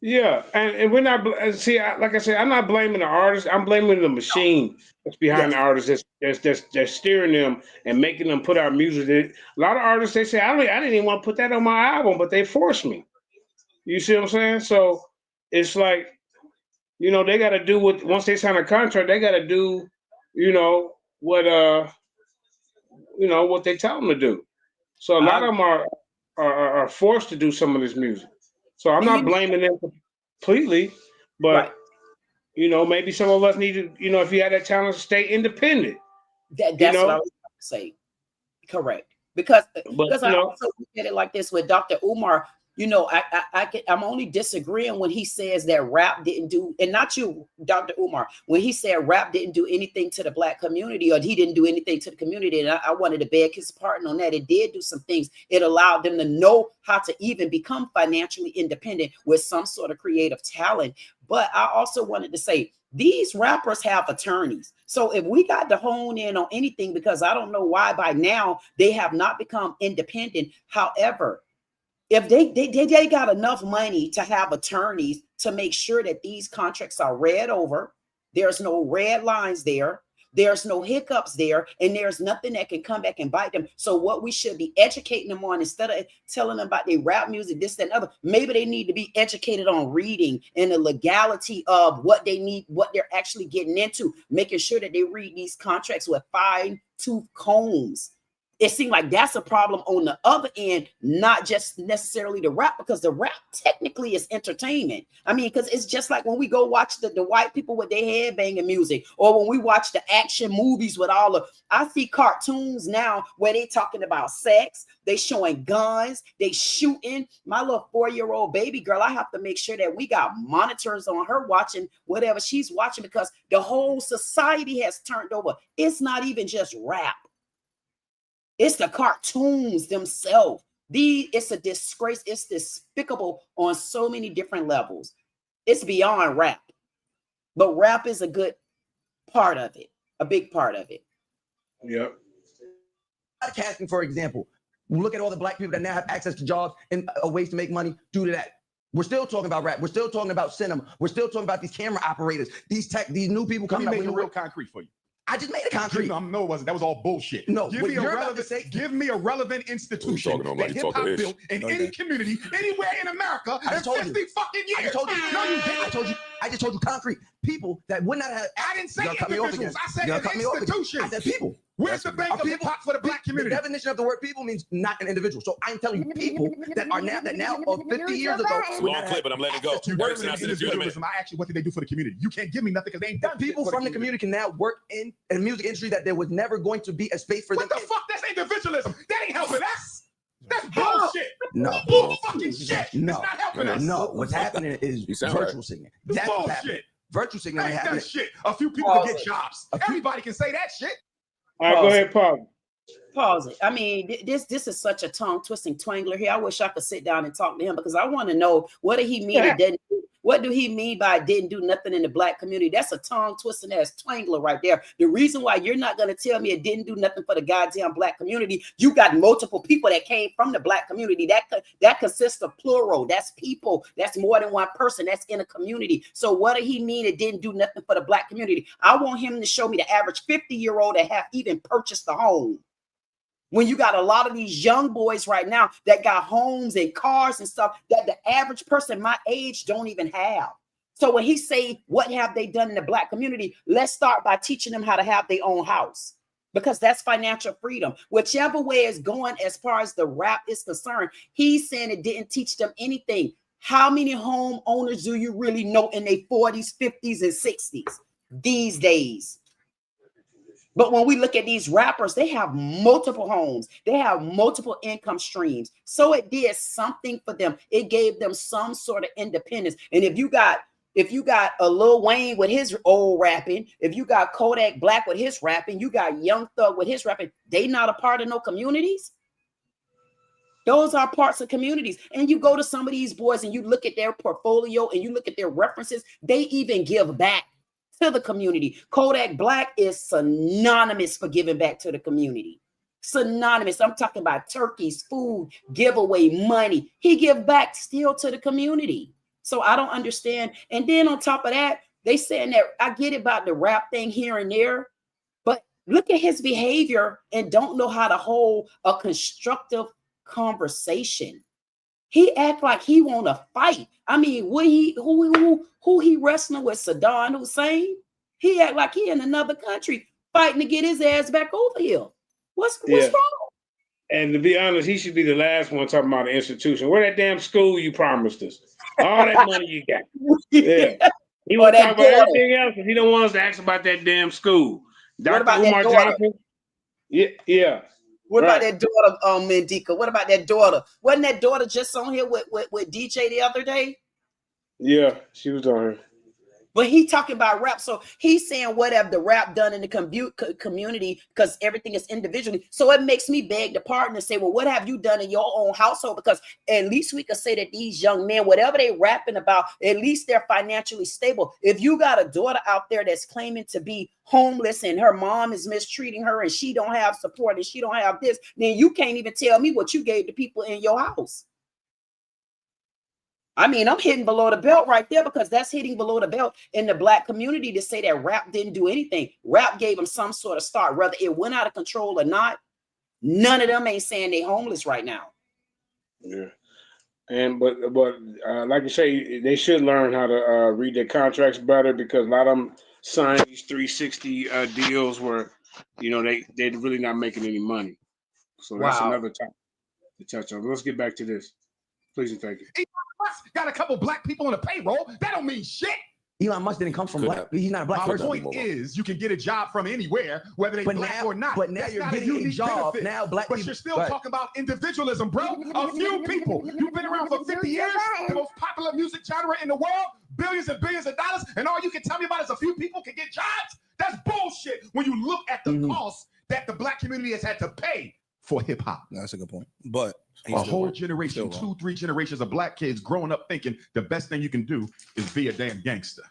Yeah, and we're not, like I said, I'm not blaming the artist. I'm blaming the machine that's behind the artists that's steering them and making them put out music. A lot of artists, they say, I didn't even want to put that on my album, but they forced me. You see what I'm saying? So it's like, they got to do what, once they sign a contract, they got to do, what they tell them to do. So a lot of them are forced to do some of this music. So I'm not blaming them completely, but maybe some of us need to, if you had that talent, stay independent. That's what I was going to say. Correct. Because But I also look at it like this with Dr. Umar. You know, I'm only disagreeing when he says that rap didn't do, and not you, Dr. Umar, when he said rap didn't do anything to the Black community, or he didn't do anything to the community. And I wanted to beg his pardon on that. It did do some things. It allowed them to know how to even become financially independent with some sort of creative talent. But I also wanted to say, these rappers have attorneys. So if we got to hone in on anything, because I don't know why by now they have not become independent. However, if they got enough money to have attorneys to make sure that these contracts are read over, there's no red lines there, there's no hiccups there, and there's nothing that can come back and bite them. So what we should be educating them on, instead of telling them about their rap music, this, that, and other, maybe they need to be educated on reading and the legality of what they need, what they're actually getting into, making sure that they read these contracts with fine-tooth combs. It seemed like that's a problem on the other end, not just necessarily the rap, because the rap technically is entertainment. I mean, because it's just like when we go watch the white people with their headbanging music, or when we watch the action movies with all of, I see cartoons now where they talking about sex, they showing guns, they shooting. My little 4-year-old baby girl, I have to make sure that we got monitors on her watching whatever she's watching, because the whole society has turned over. It's not even just rap. It's the cartoons themselves. It's a disgrace. It's despicable on so many different levels. It's beyond rap. But rap is a good part of it, a big part of it. Yep. Podcasting, for example. Look at all the Black people that now have access to jobs and ways to make money due to that. We're still talking about rap. We're still talking about cinema. We're still talking about these camera operators, these new people coming up. Let me make it real concrete for you. I just made a concrete. No, it wasn't. That was all bullshit. No, give me a relevant institution that hip hop built in any community, anywhere in America in 50 fucking years. I just told you. No, you didn't. I just told you concrete. People that would not have. I didn't say individuals. I said institutions. I said people. Where's the bank of hip hop for the Black community? The definition of the word people means not an individual. So I'm telling you, people that now or 50 years ago. It's a long clip, but I'm letting it go. I asked you, what did they do for the community? You can't give me nothing because they ain't done. People from the community can now work in a music industry that there was never going to be a space for them. What the fuck? That's individualism. That ain't helping us. That's bullshit. No. Bull fucking shit. No. It's not helping us. No. What's happening is virtual singing. That's bullshit. Virtual singing ain't happening. Shit. A few people can get jobs. Everybody can say that shit. All right, go ahead, Paul. Pause it. I mean, this is such a tongue twisting twangler here. I wish I could sit down and talk to him, because I want to know, what did he mean? What do he mean by didn't do nothing in the Black community? That's a tongue twisting ass twangler right there. The reason why you're not going to tell me it didn't do nothing for the goddamn Black community, you got multiple people that came from the Black community. That consists of plural. That's people. That's more than one person. That's in a community. So what did he mean it didn't do nothing for the Black community? I want him to show me the average 50-year-old that have even purchased a home. When you got a lot of these young boys right now that got homes and cars and stuff that the average person my age don't even have. So when he say, what have they done in the Black community? Let's start by teaching them how to have their own house, because that's financial freedom. Whichever way it's going as far as the rap is concerned, he's saying it didn't teach them anything. How many homeowners do you really know in their 40s, 50s, and 60s these days? But when we look at these rappers, they have multiple homes. They have multiple income streams. So it did something for them. It gave them some sort of independence. And if you got a Lil Wayne with his old rapping, if you got Kodak Black with his rapping, you got Young Thug with his rapping, they not a part of no communities. Those are parts of communities. And you go to some of these boys and you look at their portfolio and you look at their references, they even give back to the community. Kodak Black is synonymous for giving back to the community. Synonymous. I'm talking about turkeys, food, giveaway, money. He give back still to the community. So I don't understand. And then on top of that, they saying that I get about the rap thing here and there, but look at his behavior and don't know how to hold a constructive conversation. He act like he want to fight. I mean, who he wrestling with? Saddam Hussein? He act like he in another country fighting to get his ass back over here. What's wrong? And to be honest, he should be the last one talking about an institution. Where that damn school you promised us? All that money you got. Yeah. He want to talk about everything else, and he don't want us to ask about that damn school. Dr. Umar Johnson. Yeah. What about that daughter, Mendika? What about that daughter? Wasn't that daughter just on here with DJ the other day? Yeah, she was on here. But he talking about rap, so he's saying what have the rap done in the community, because everything is individually. So it makes me beg the pardon and say, well, what have you done in your own household? Because at least we could say that these young men, whatever they rapping about, at least they're financially stable. If you got a daughter out there that's claiming to be homeless and her mom is mistreating her and she don't have support and she don't have this, then you can't even tell me what you gave to people in your house. I mean, I'm hitting below the belt right there, because that's hitting below the belt in the Black community to say that rap didn't do anything. Rap gave them some sort of start, whether it went out of control or not. None of them ain't saying they homeless right now. Yeah, and but like you say, they should learn how to read their contracts better, because a lot of them sign these 360 deals where, you know, they're really not making any money. So that's another topic to touch on. Let's get back to this. Please and thank you. Elon Musk got a couple black people on the payroll. That don't mean shit. Elon Musk didn't come from black. He's not a black person. My point is, you can get a job from anywhere, whether they black or not. But now That's you're not getting a job. benefit. Now black but people, you're still talking about individualism, bro. A few people. You've been around for 50 years, the most popular music genre in the world, billions and billions of dollars, and all you can tell me about is a few people can get jobs? That's bullshit when you look at the cost that the black community has had to pay for hip hop. That's a good point. But a whole generation, 2-3 generations of black kids growing up thinking the best thing you can do is be a damn gangster.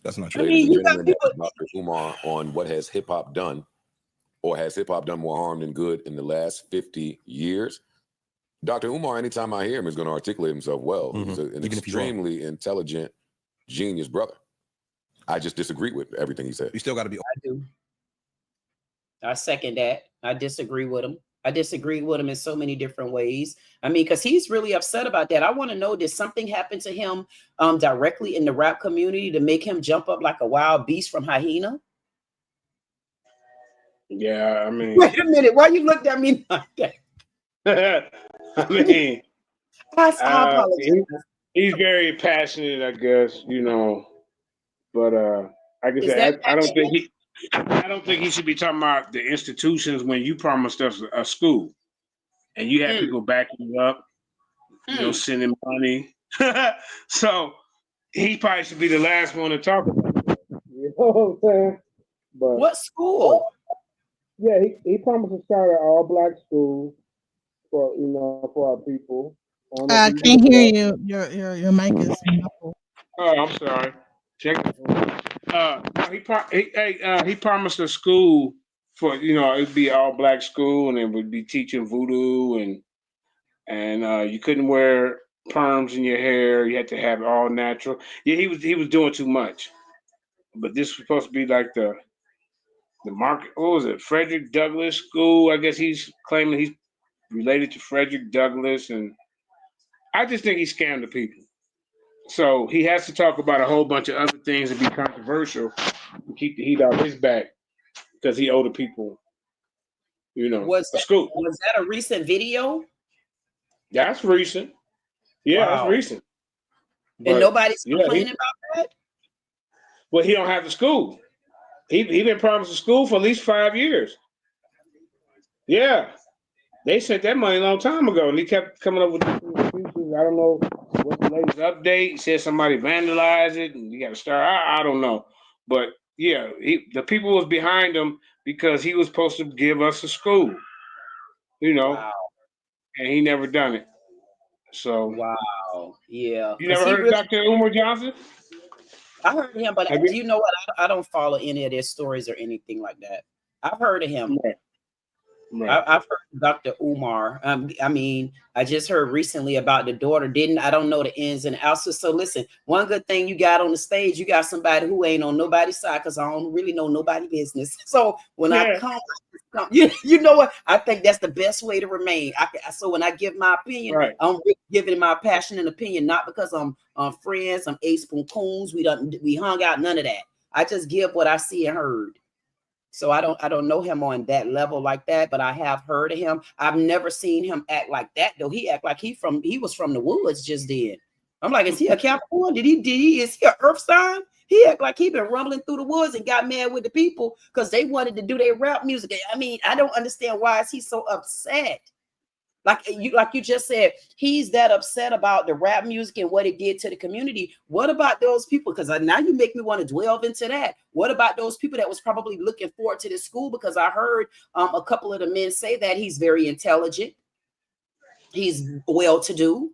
That's not true. Ladies and gentlemen, that's Dr. Umar on what has hip hop done, or has hip hop done more harm than good in the last 50 years. Dr. Umar, anytime I hear him, is going to articulate himself well. He's an extremely intelligent, genius brother. I just disagree with everything he said. You still got to be. I do. I second that. I disagree with him. I disagree with him in so many different ways. I mean, because he's really upset about that. I want to know, did something happen to him directly in the rap community to make him jump up like a wild beast from hyena? Yeah, I mean. Wait a minute. Why you looked at me like that? I mean, I apologize. He's very passionate, I guess, you know. But like I said, I don't think he should be talking about the institutions when you promised us a school and you have people backing you up, you know, sending money. So he probably should be the last one to talk about it. You know what I'm saying? But what school? Yeah, he promised to start an all-black school for, you know, for our people. I can't hear you. Your mic is muffled. Oh, I'm sorry. Check it. He promised a school for, you know, it'd be all black school, and it would be teaching voodoo, and you couldn't wear perms in your hair. You had to have it all natural. Yeah, he was doing too much. But this was supposed to be like the market. What was it? Frederick Douglass School. I guess he's claiming he's related to Frederick Douglass, and I just think he scammed the people. So he has to talk about a whole bunch of other things and be controversial to keep the heat off his back, because he owed the people, you know, Was a school. Was that a recent video? That's recent. Yeah, that's recent. And But, nobody's yeah, complaining about that? Well, he don't have the school. He been promised a school for at least 5 years. Yeah. They sent that money a long time ago, and he kept coming up with different excuses. I don't know what the latest update. He said somebody vandalized it, and you got to start. I don't know. But, yeah, the people was behind him because he was supposed to give us a school, you know, and he never done it. So. Wow. Yeah. You never heard of Dr. Umar Johnson? I heard of him, but you know what? I don't follow any of their stories or anything like that. I've heard of him. Right. I've heard of Dr. Umar. I mean, I just heard recently about the daughter. I don't know the ins and outs. So listen, one good thing you got on the stage, you got somebody who ain't on nobody's side, because I don't really know nobody's business. So when I come, you know what? I think that's the best way to remain. So when I give my opinion, I'm really giving my passion and opinion, not because I'm friends, I'm Ace Coons, we hung out, none of that. I just give what I see and heard. So I don't know him on that level like that, but I have heard of him. I've never seen him act like that though. He act like he was from the woods just then. I'm like, is he a Capricorn? Is he an Earth sign? He act like he been rumbling through the woods and got mad with the people because they wanted to do their rap music. I mean, I don't understand why is he so upset. Like you just said, he's that upset about the rap music and what it did to the community. What about those people? Because now you make me want to delve into that. What about those people that was probably looking forward to this school? Because I heard a couple of the men say that he's very intelligent. He's well-to-do.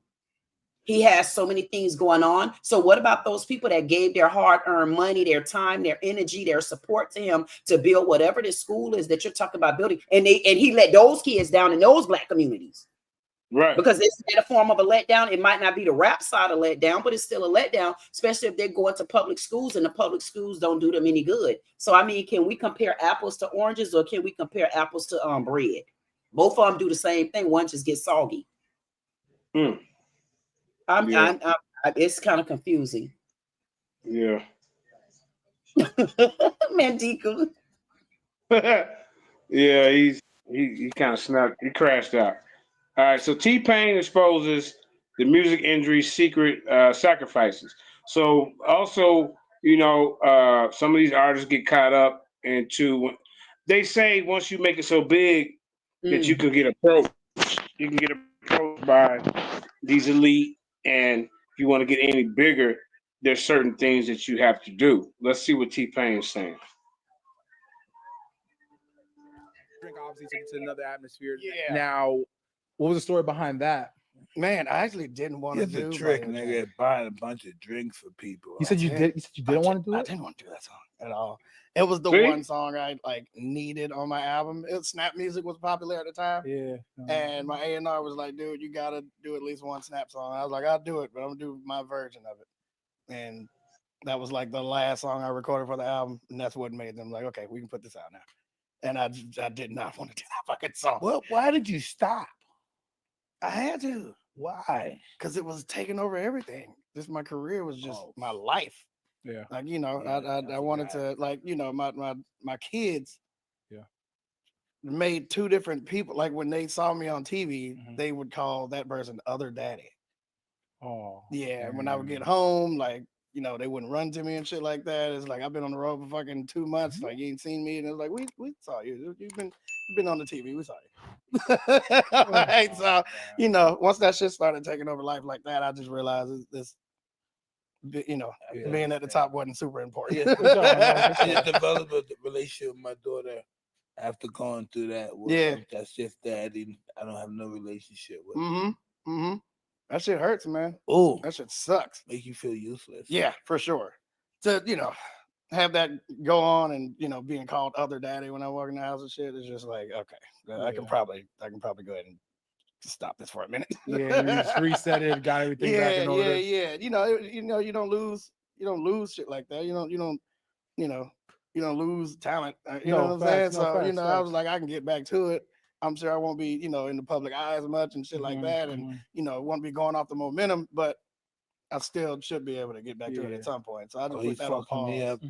He has so many things going on. So what about those people that gave their hard-earned money, their time, their energy, their support to him to build whatever this school is that you're talking about building? And he let those kids down in those Black communities. Right. Because it's in a form of a letdown. It might not be the rap side of letdown, but it's still a letdown, especially if they're going to public schools and the public schools don't do them any good. So, I mean, can we compare apples to oranges or can we compare apples to bread? Both of them do the same thing. One just gets soggy. It's kind of confusing. Yeah. Mandika. Yeah, he kind of snapped. He crashed out. All right, so T-Pain exposes the music industry's secret sacrifices. So also, some of these artists get caught up into. They say once you make it so big that you can get approached. You can get approached by these elite, and if you want to get any bigger, there's certain things that you have to do. Let's see what T-Pain is saying. Drink obviously took it to another atmosphere. Yeah. Now, what was the story behind that? Man, I actually didn't want to do It's a trick, nigga. Buying a bunch of drinks for people. You said you did. You said you didn't want to do it. I didn't want to do that song at all. It was the one song I needed on my album. Snap music was popular at the time. Yeah. And my A&R was like, dude, you gotta do at least one Snap song. I was like, I'll do it, but I'm gonna do my version of it. And that was like the last song I recorded for the album, and that's what made them like, okay, we can put this out now. And I did not want to do that fucking song. Well, why did you stop? I had to. Why? Because it was taking over everything. My career was just my life. Yeah. Like, I wanted to, like, my kids made two different people. Like when they saw me on TV, they would call that person other daddy. Oh. Yeah. When I would get home, like, they wouldn't run to me and shit like that. It's like, I've been on the road for fucking 2 months. Like, you ain't seen me. And it's like, we saw you. You've been on the TV. We saw you. Right. So, once that shit started taking over life like that, I just realized this, being at the top wasn't super important. I just developed a relationship with my daughter after going through that. That's just that I don't have no relationship with her. That shit hurts, man. Oh, that shit sucks. Make you feel useless. Yeah, for sure. To have that go on and being called other daddy when I walk in the house and shit is just like, okay, I can probably go ahead and stop this for a minute. Yeah, you just reset it, got everything back in order. Yeah. You don't lose shit like that. You don't lose talent. You know what I'm saying? So I was like, I can get back to it. I'm sure I won't be, in the public eye as much and shit like that. And, won't be going off the momentum, but I still should be able to get back to it at some point. So I just put that on pause. Me up.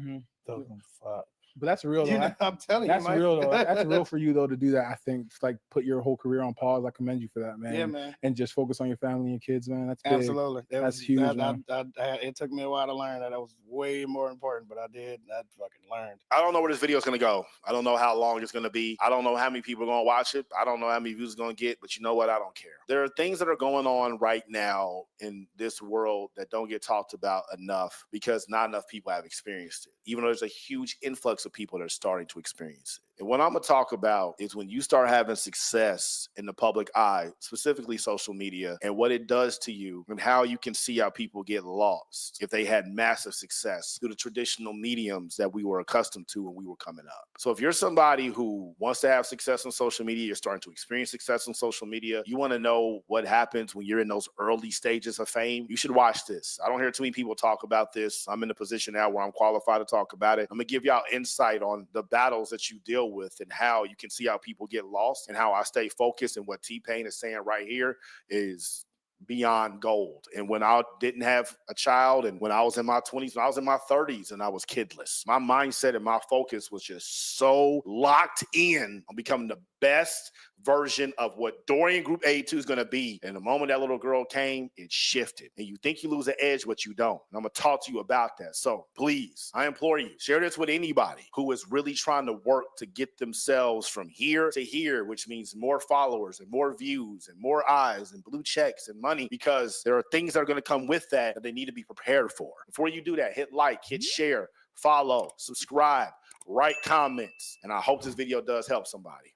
Fuck. But that's real, though. I'm telling that's you, Mike. real, though. That's real for you, though, to do that. I think it's like put your whole career on pause. I commend you for that, man. Yeah, man. And just focus on your family and kids, man. That's big. Absolutely. That's huge, man. It took me a while to learn that was way more important, but I did. I fucking learned. I don't know where this video is going to go. I don't know how long it's going to be. I don't know how many people are going to watch it. I don't know how many views it's going to get, but you know what? I don't care. There are things that are going on right now in this world that don't get talked about enough because not enough people have experienced it, even though there's a huge influx of people that are starting to experience it. And what I'm going to talk about is when you start having success in the public eye, specifically social media, and what it does to you and how you can see how people get lost if they had massive success through the traditional mediums that we were accustomed to when we were coming up. So if you're somebody who wants to have success on social media, you're starting to experience success on social media, you want to know what happens when you're in those early stages of fame, you should watch this. I don't hear too many people talk about this. I'm in a position now where I'm qualified to talk about it. I'm going to give y'all insight on the battles that you deal with and how you can see how people get lost and how I stay focused. And what T-Pain is saying right here is beyond gold. And when I didn't have a child and when I was in my 20s, when I was in my 30s and I was kidless, my mindset and my focus was just so locked in on becoming the best version of what Dorian Group 82 is going to be. And the moment that little girl came, it shifted. And you think you lose the edge, but you don't. And I'm going to talk to you about that. So please, I implore you, share this with anybody who is really trying to work to get themselves from here to here, which means more followers and more views and more eyes and blue checks and money, because there are things that are going to come with that they need to be prepared for. Before you do that, hit like, hit share, follow, subscribe, write comments. And I hope this video does help somebody.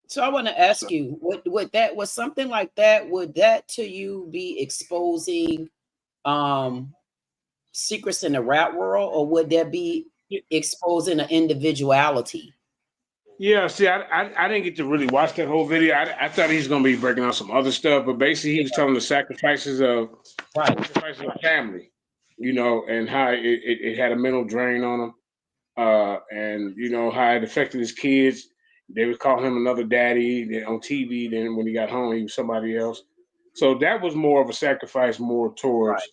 So I want to ask you, would that was something like that? Would that to you be exposing secrets in the rap world, or would that be exposing an individuality? Yeah, see, I didn't get to really watch that whole video. I thought he was gonna be breaking out some other stuff, but basically he was telling the sacrifices of family, you know, and how it had a mental drain on him, and you know how it affected his kids. They would call him another daddy on TV. Then when he got home, he was somebody else. So that was more of a sacrifice, more towards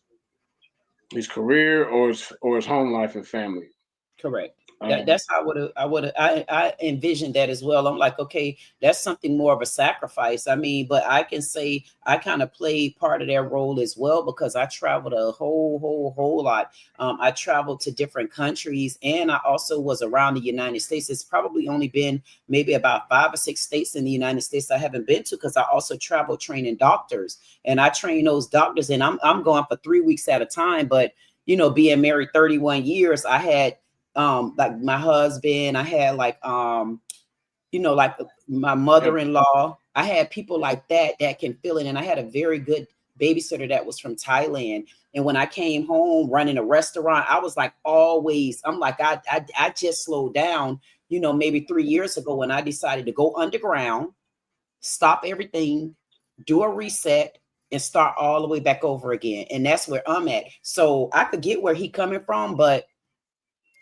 his career or his home life and family. Correct. That's how I envisioned that as well. I'm like, okay, that's something more of a sacrifice. I mean, but I can say I kind of played part of that role as well, because I traveled a whole lot. I traveled to different countries, and I also was around the United States. It's probably only been maybe about 5 or 6 states in the United States I haven't been to, because I also travel training doctors, and I train those doctors, and I'm going for 3 weeks at a time. But you know, being married 31 years, I had like my husband, I had like you know, like my mother-in-law, I had people like that can feel it. And I had a very good babysitter that was from Thailand. And when I came home running a restaurant, I was like always, I'm like, I just slowed down, you know, maybe 3 years ago when I decided to go underground, stop everything, do a reset, and start all the way back over again. And that's where I'm at. So I could get where he's coming from, but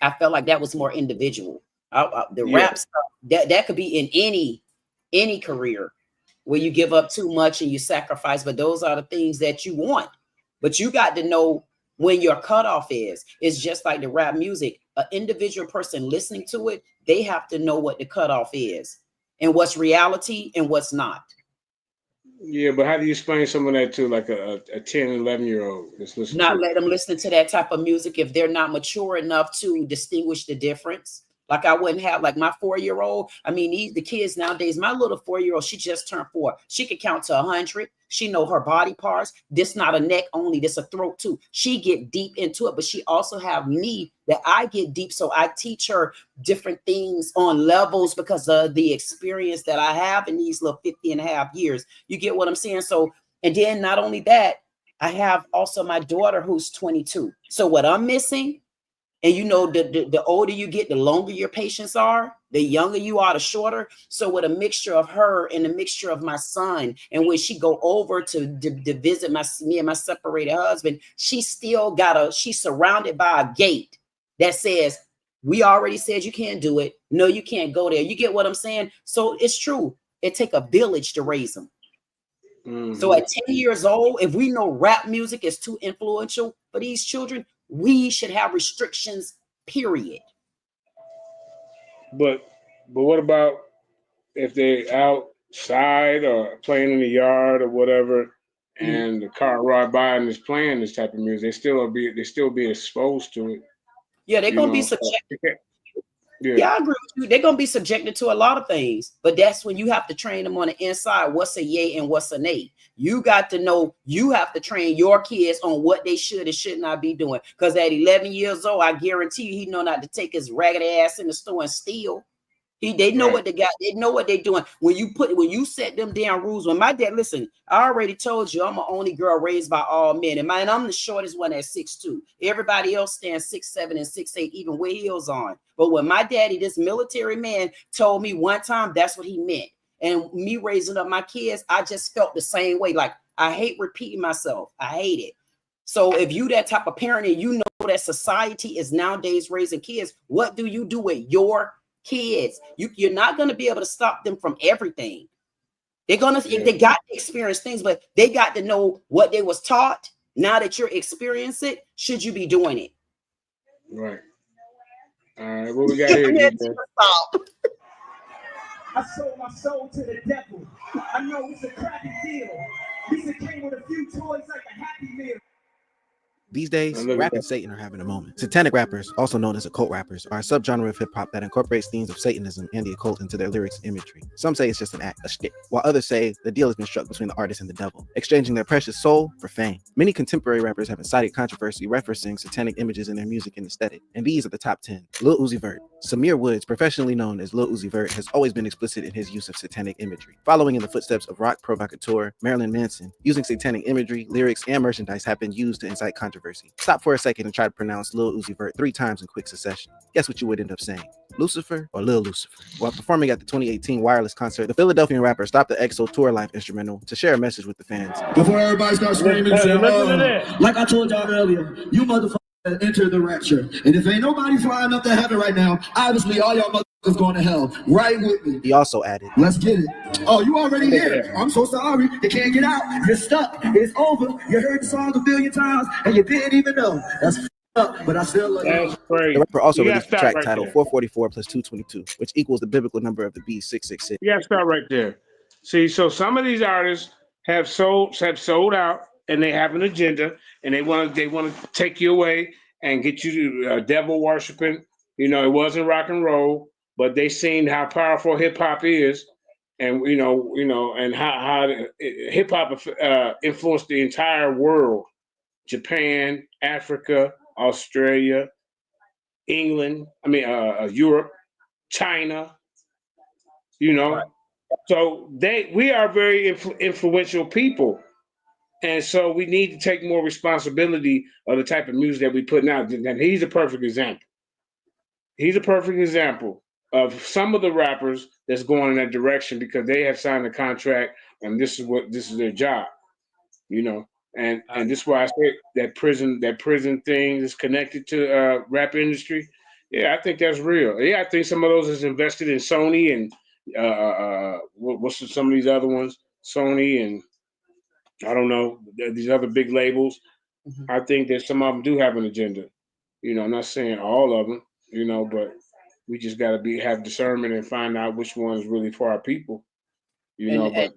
I felt like that was more individual. The rap stuff, that could be in any career where you give up too much and you sacrifice, but those are the things that you want. But you got to know when your cutoff is. It's just like the rap music. An individual person listening to it, they have to know what the cutoff is and what's reality and what's not. Yeah, but how do you explain some of that to like a 10, 11-year-old that's listening? Not let them listen to that type of music if they're not mature enough to distinguish the difference. Like I wouldn't have like my 4-year-old. I mean, the kids nowadays, my little 4-year-old, she just turned 4. She could count to 100. She know her body parts. This not a neck only, this a throat too. She get deep into it, but she also have me that I get deep. So I teach her different things on levels because of the experience that I have in these little 50 and a half years. You get what I'm saying? So, and then not only that, I have also my daughter who's 22. So what I'm missing, and you know, the older you get, the longer your patients are, the younger you are, the shorter. So with a mixture of her and a mixture of my son, and when she go over to visit me and my separated husband, she's surrounded by a gate that says, we already said you can't do it. No, you can't go there. You get what I'm saying? So it's true. It take a village to raise them. So at 10 years old, if we know rap music is too influential for these children, we should have restrictions, period. But what about if they're outside or playing in the yard or whatever, and the car ride by and is playing this type of music, they still be exposed to it. Yeah, they're gonna be subjected. Yeah, I agree with you. They're gonna be subjected to a lot of things, but that's when you have to train them on the inside. What's a yay and what's a nay? You got to know. You have to train your kids on what they should and should not be doing. Because at 11 years old, I guarantee you, he know not to take his ragged ass in the store and steal. They know what they got. They know what they're doing. When you set them down rules. When my dad, listen, I already told you I'm the only girl raised by all men, and I'm the shortest one at 6'2". Everybody else stands 6'7" and 6'8", even with heels on. But when my daddy, this military man, told me one time, that's what he meant. And me raising up my kids, I just felt the same way. Like I hate repeating myself. I hate it. So if you that type of parent and you know that society is nowadays raising kids, what do you do with your kids? You're not going to be able to stop them from everything. They got to experience things, but they got to know what they was taught. Now that you're experiencing it, should you be doing it? Right. All right, what we got here, DJ? Stop. I sold my soul to the devil. I know it's a crappy deal. Lisa came with a few toys like a Happy Meal. These days, rap and Satan are having a moment. Satanic rappers, also known as occult rappers, are a subgenre of hip-hop that incorporates themes of Satanism and the occult into their lyrics and imagery. Some say it's just an act, a shtick, while others say the deal has been struck between the artist and the devil, exchanging their precious soul for fame. Many contemporary rappers have incited controversy referencing satanic images in their music and aesthetic, and these are the top 10. Lil Uzi Vert. Samir Woods, professionally known as Lil Uzi Vert, has always been explicit in his use of satanic imagery. Following in the footsteps of rock provocateur Marilyn Manson, using satanic imagery, lyrics, and merchandise have been used to incite controversy. Stop for a second and try to pronounce Lil Uzi Vert 3 times in quick succession. Guess what you would end up saying? Lucifer or Lil Lucifer? While performing at the 2018 Wireless concert, the Philadelphian rapper stopped the EXO Tour Life instrumental to share a message with the fans. Before everybody starts screaming and saying, like I told y'all earlier, you motherfuckers enter the rapture. And if ain't nobody flying up to heaven right now, obviously all y'all motherfuckers going to hell. Right with me. He also added, let's get it. Oh, you already there. I'm so sorry. You can't get out. You're stuck. It's over. You heard the song a billion times and you didn't even know. That's up, but I still love you. The rapper also You released a gotta track stop right titled there. 444 plus 222, which equals the biblical number of the beast 666. You gotta start right there. See, so some of these artists have sold out, and they have an agenda, and they want to take you away and get you to devil worshiping. You know, it wasn't rock and roll, but they seen how powerful hip hop is, and and how hip hop influenced the entire world: Japan, Africa, Australia, England. Europe, China. You know. Right. So we are very influential people, and so we need to take more responsibility of the type of music that we putting out. And he's a perfect example. He's a perfect example of some of the rappers that's going in that direction because they have signed a contract, and this is their job, you know. And this is why I say that prison thing is connected to rap industry. Yeah, I think that's real. Yeah, I think some of those is invested in Sony and what's some of these other ones? Sony and I don't know these other big labels. Mm-hmm. I think that some of them do have an agenda. You know, I'm not saying all of them. You know, but we just got to have discernment and find out which one is really for our people. You know, but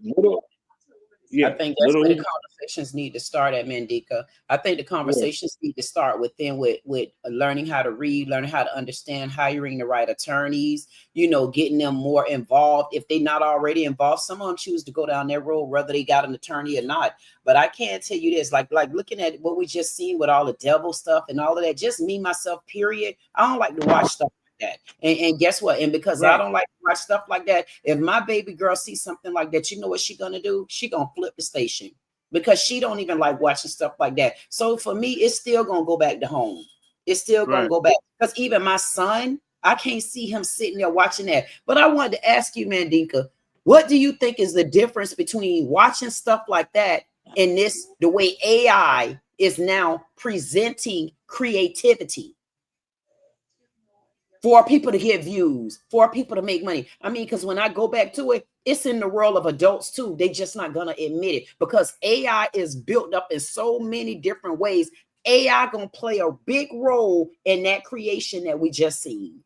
I think that's where the conversations need to start at, Mandika. I think the conversations need to start within with learning how to read, learning how to understand, hiring the right attorneys, you know, getting them more involved. If they're not already involved, some of them choose to go down their road, whether they got an attorney or not. But I can't tell you this, like looking at what we just seen with all the devil stuff and all of that, just me, myself, period. I don't like to watch stuff that. And guess what? And because I don't like to watch stuff like that, if my baby girl sees something like that, you know what she gonna do? She gonna flip the station because she don't even like watching stuff like that. So for me, it's still gonna go back to home. It's still gonna go back because even my son, I can't see him sitting there watching that. But I wanted to ask you, Mandinka, what do you think is the difference between watching stuff like that and the way AI is now presenting creativity? For people to get views, for people to make money. I mean, because when I go back to it, it's in the world of adults too. They just not gonna admit it because AI is built up in so many different ways. AI gonna play a big role in that creation that we just seen.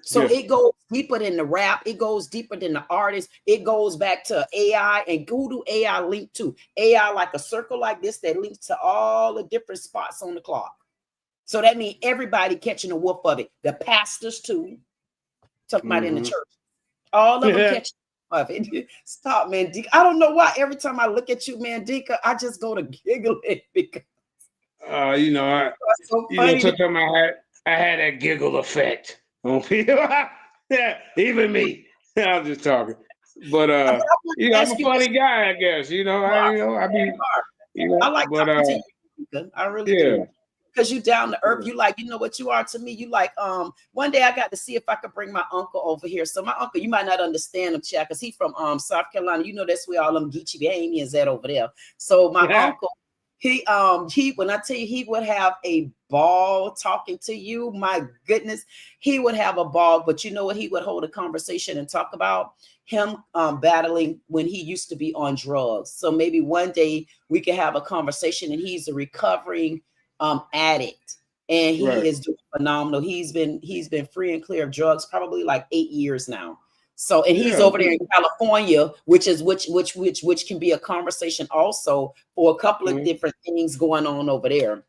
So it goes deeper than the rap. It goes deeper than the artist. It goes back to AI. And who do AI link to? AI like a circle like this that links to all the different spots on the clock. So that means everybody catching a whoop of it. The pastors too. Talking about in the church. All of them catching a whoop of it. Stop, Mandika. I don't know why every time I look at you, Mandika, I just go to giggling because you know, I had that giggle effect on people. Yeah, even me. I'm just talking. But you know, I'm a funny guy, I guess. You know, I mean, you know, I like talking to you. I really do. Because you down to earth, you like, you know what you are to me. You like, one day I got to see if I could bring my uncle over here. So my uncle, you might not understand him, Chad, because he's from South Carolina. You know, that's where all them Geechee Bahamians at over there. So my uncle, he when I tell you he would have a ball talking to you, my goodness, he would have a ball. But you know what? He would hold a conversation and talk about him battling when he used to be on drugs. So maybe one day we could have a conversation, and he's a recovering addict, and he is doing phenomenal. He's been free and clear of drugs probably like 8 years now. So, and he's over there in California, which can be a conversation also for a couple of different things going on over there.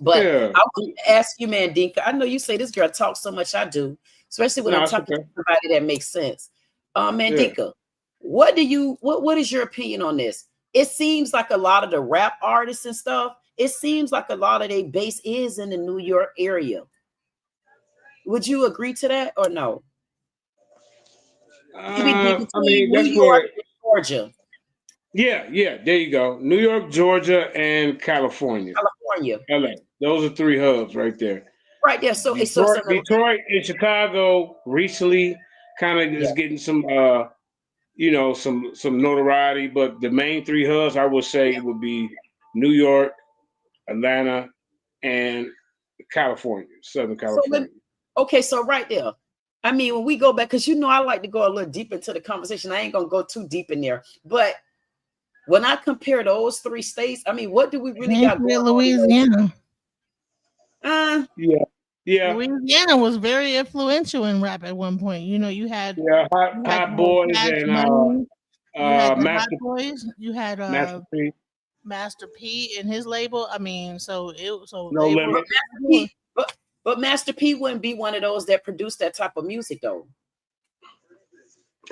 But I want to ask you, Mandinka, I know you say this girl talks so much, I do, especially when I'm talking to somebody that makes sense. Mandinka, what is your opinion on this? It seems like a lot of the rap artists and stuff, it seems like a lot of their base is in the New York area. Would you agree to that or no? I mean, that's where Georgia. Yeah, there you go. New York, Georgia, and California. LA. Those are 3 hubs right there. Right there. So Detroit and Chicago recently kind of is getting some some notoriety, but the main 3 hubs I would say would be New York, Atlanta, and California, Southern California. So right there. I mean, when we go back, because I like to go a little deep into the conversation. I ain't gonna go too deep in there, but when I compare those 3 states, I mean, what do we really got going Louisiana? Yeah. Louisiana was very influential in rap at one point. You had Hot Boys and Master Boys. You had Master P and his label. I mean, No Limit. But Master P wouldn't be one of those that produced that type of music, though.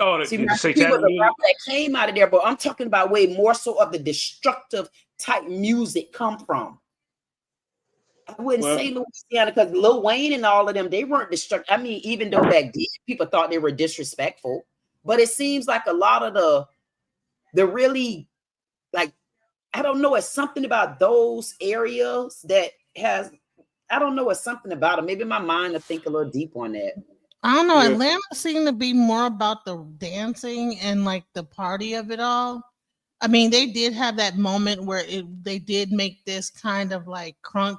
Oh, Master P was a rapper that came out of there, but I'm talking about way more so of the destructive type music come from. I wouldn't say Louisiana because Lil Wayne and all of them, they weren't destructive. I mean, even though back then people thought they were disrespectful, but it seems like a lot of the really, like, I don't know, it's something about those areas that has, I don't know, it's something about it. Maybe my mind to think a little deep on that. I don't know. Atlanta seemed to be more about the dancing and like the party of it all. I mean, they did have that moment where they did make this kind of like crunk.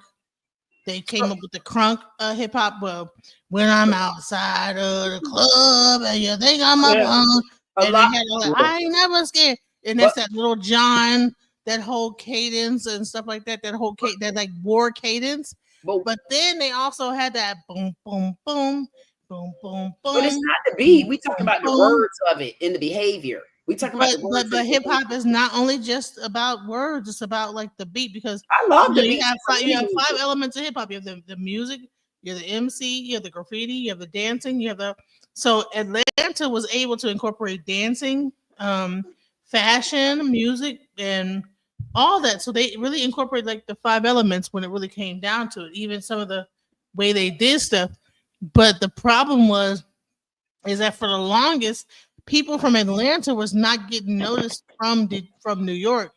They came up with the crunk hip hop. Well, when I'm outside of the club and you think I'm up on, and they had all that, I ain't never scared. And that's that Little John, that whole cadence and stuff like that. That whole that like war cadence. But then they also had that boom, boom, boom, boom, boom, boom. But it's not the beat. We talking about the words of it and the behavior. We talking about the words. But hip hop is not only just about words; it's about like the beat. Because I love the beat. You have 5 elements of hip hop. You have the music, you have the MC, you have the graffiti, you have the dancing, you have the. So Atlanta was able to incorporate dancing, fashion, music, and all that. So they really incorporate like the 5 elements when it really came down to it. Even some of the way they did stuff. But the problem is that for the longest, people from Atlanta was not getting noticed from New York.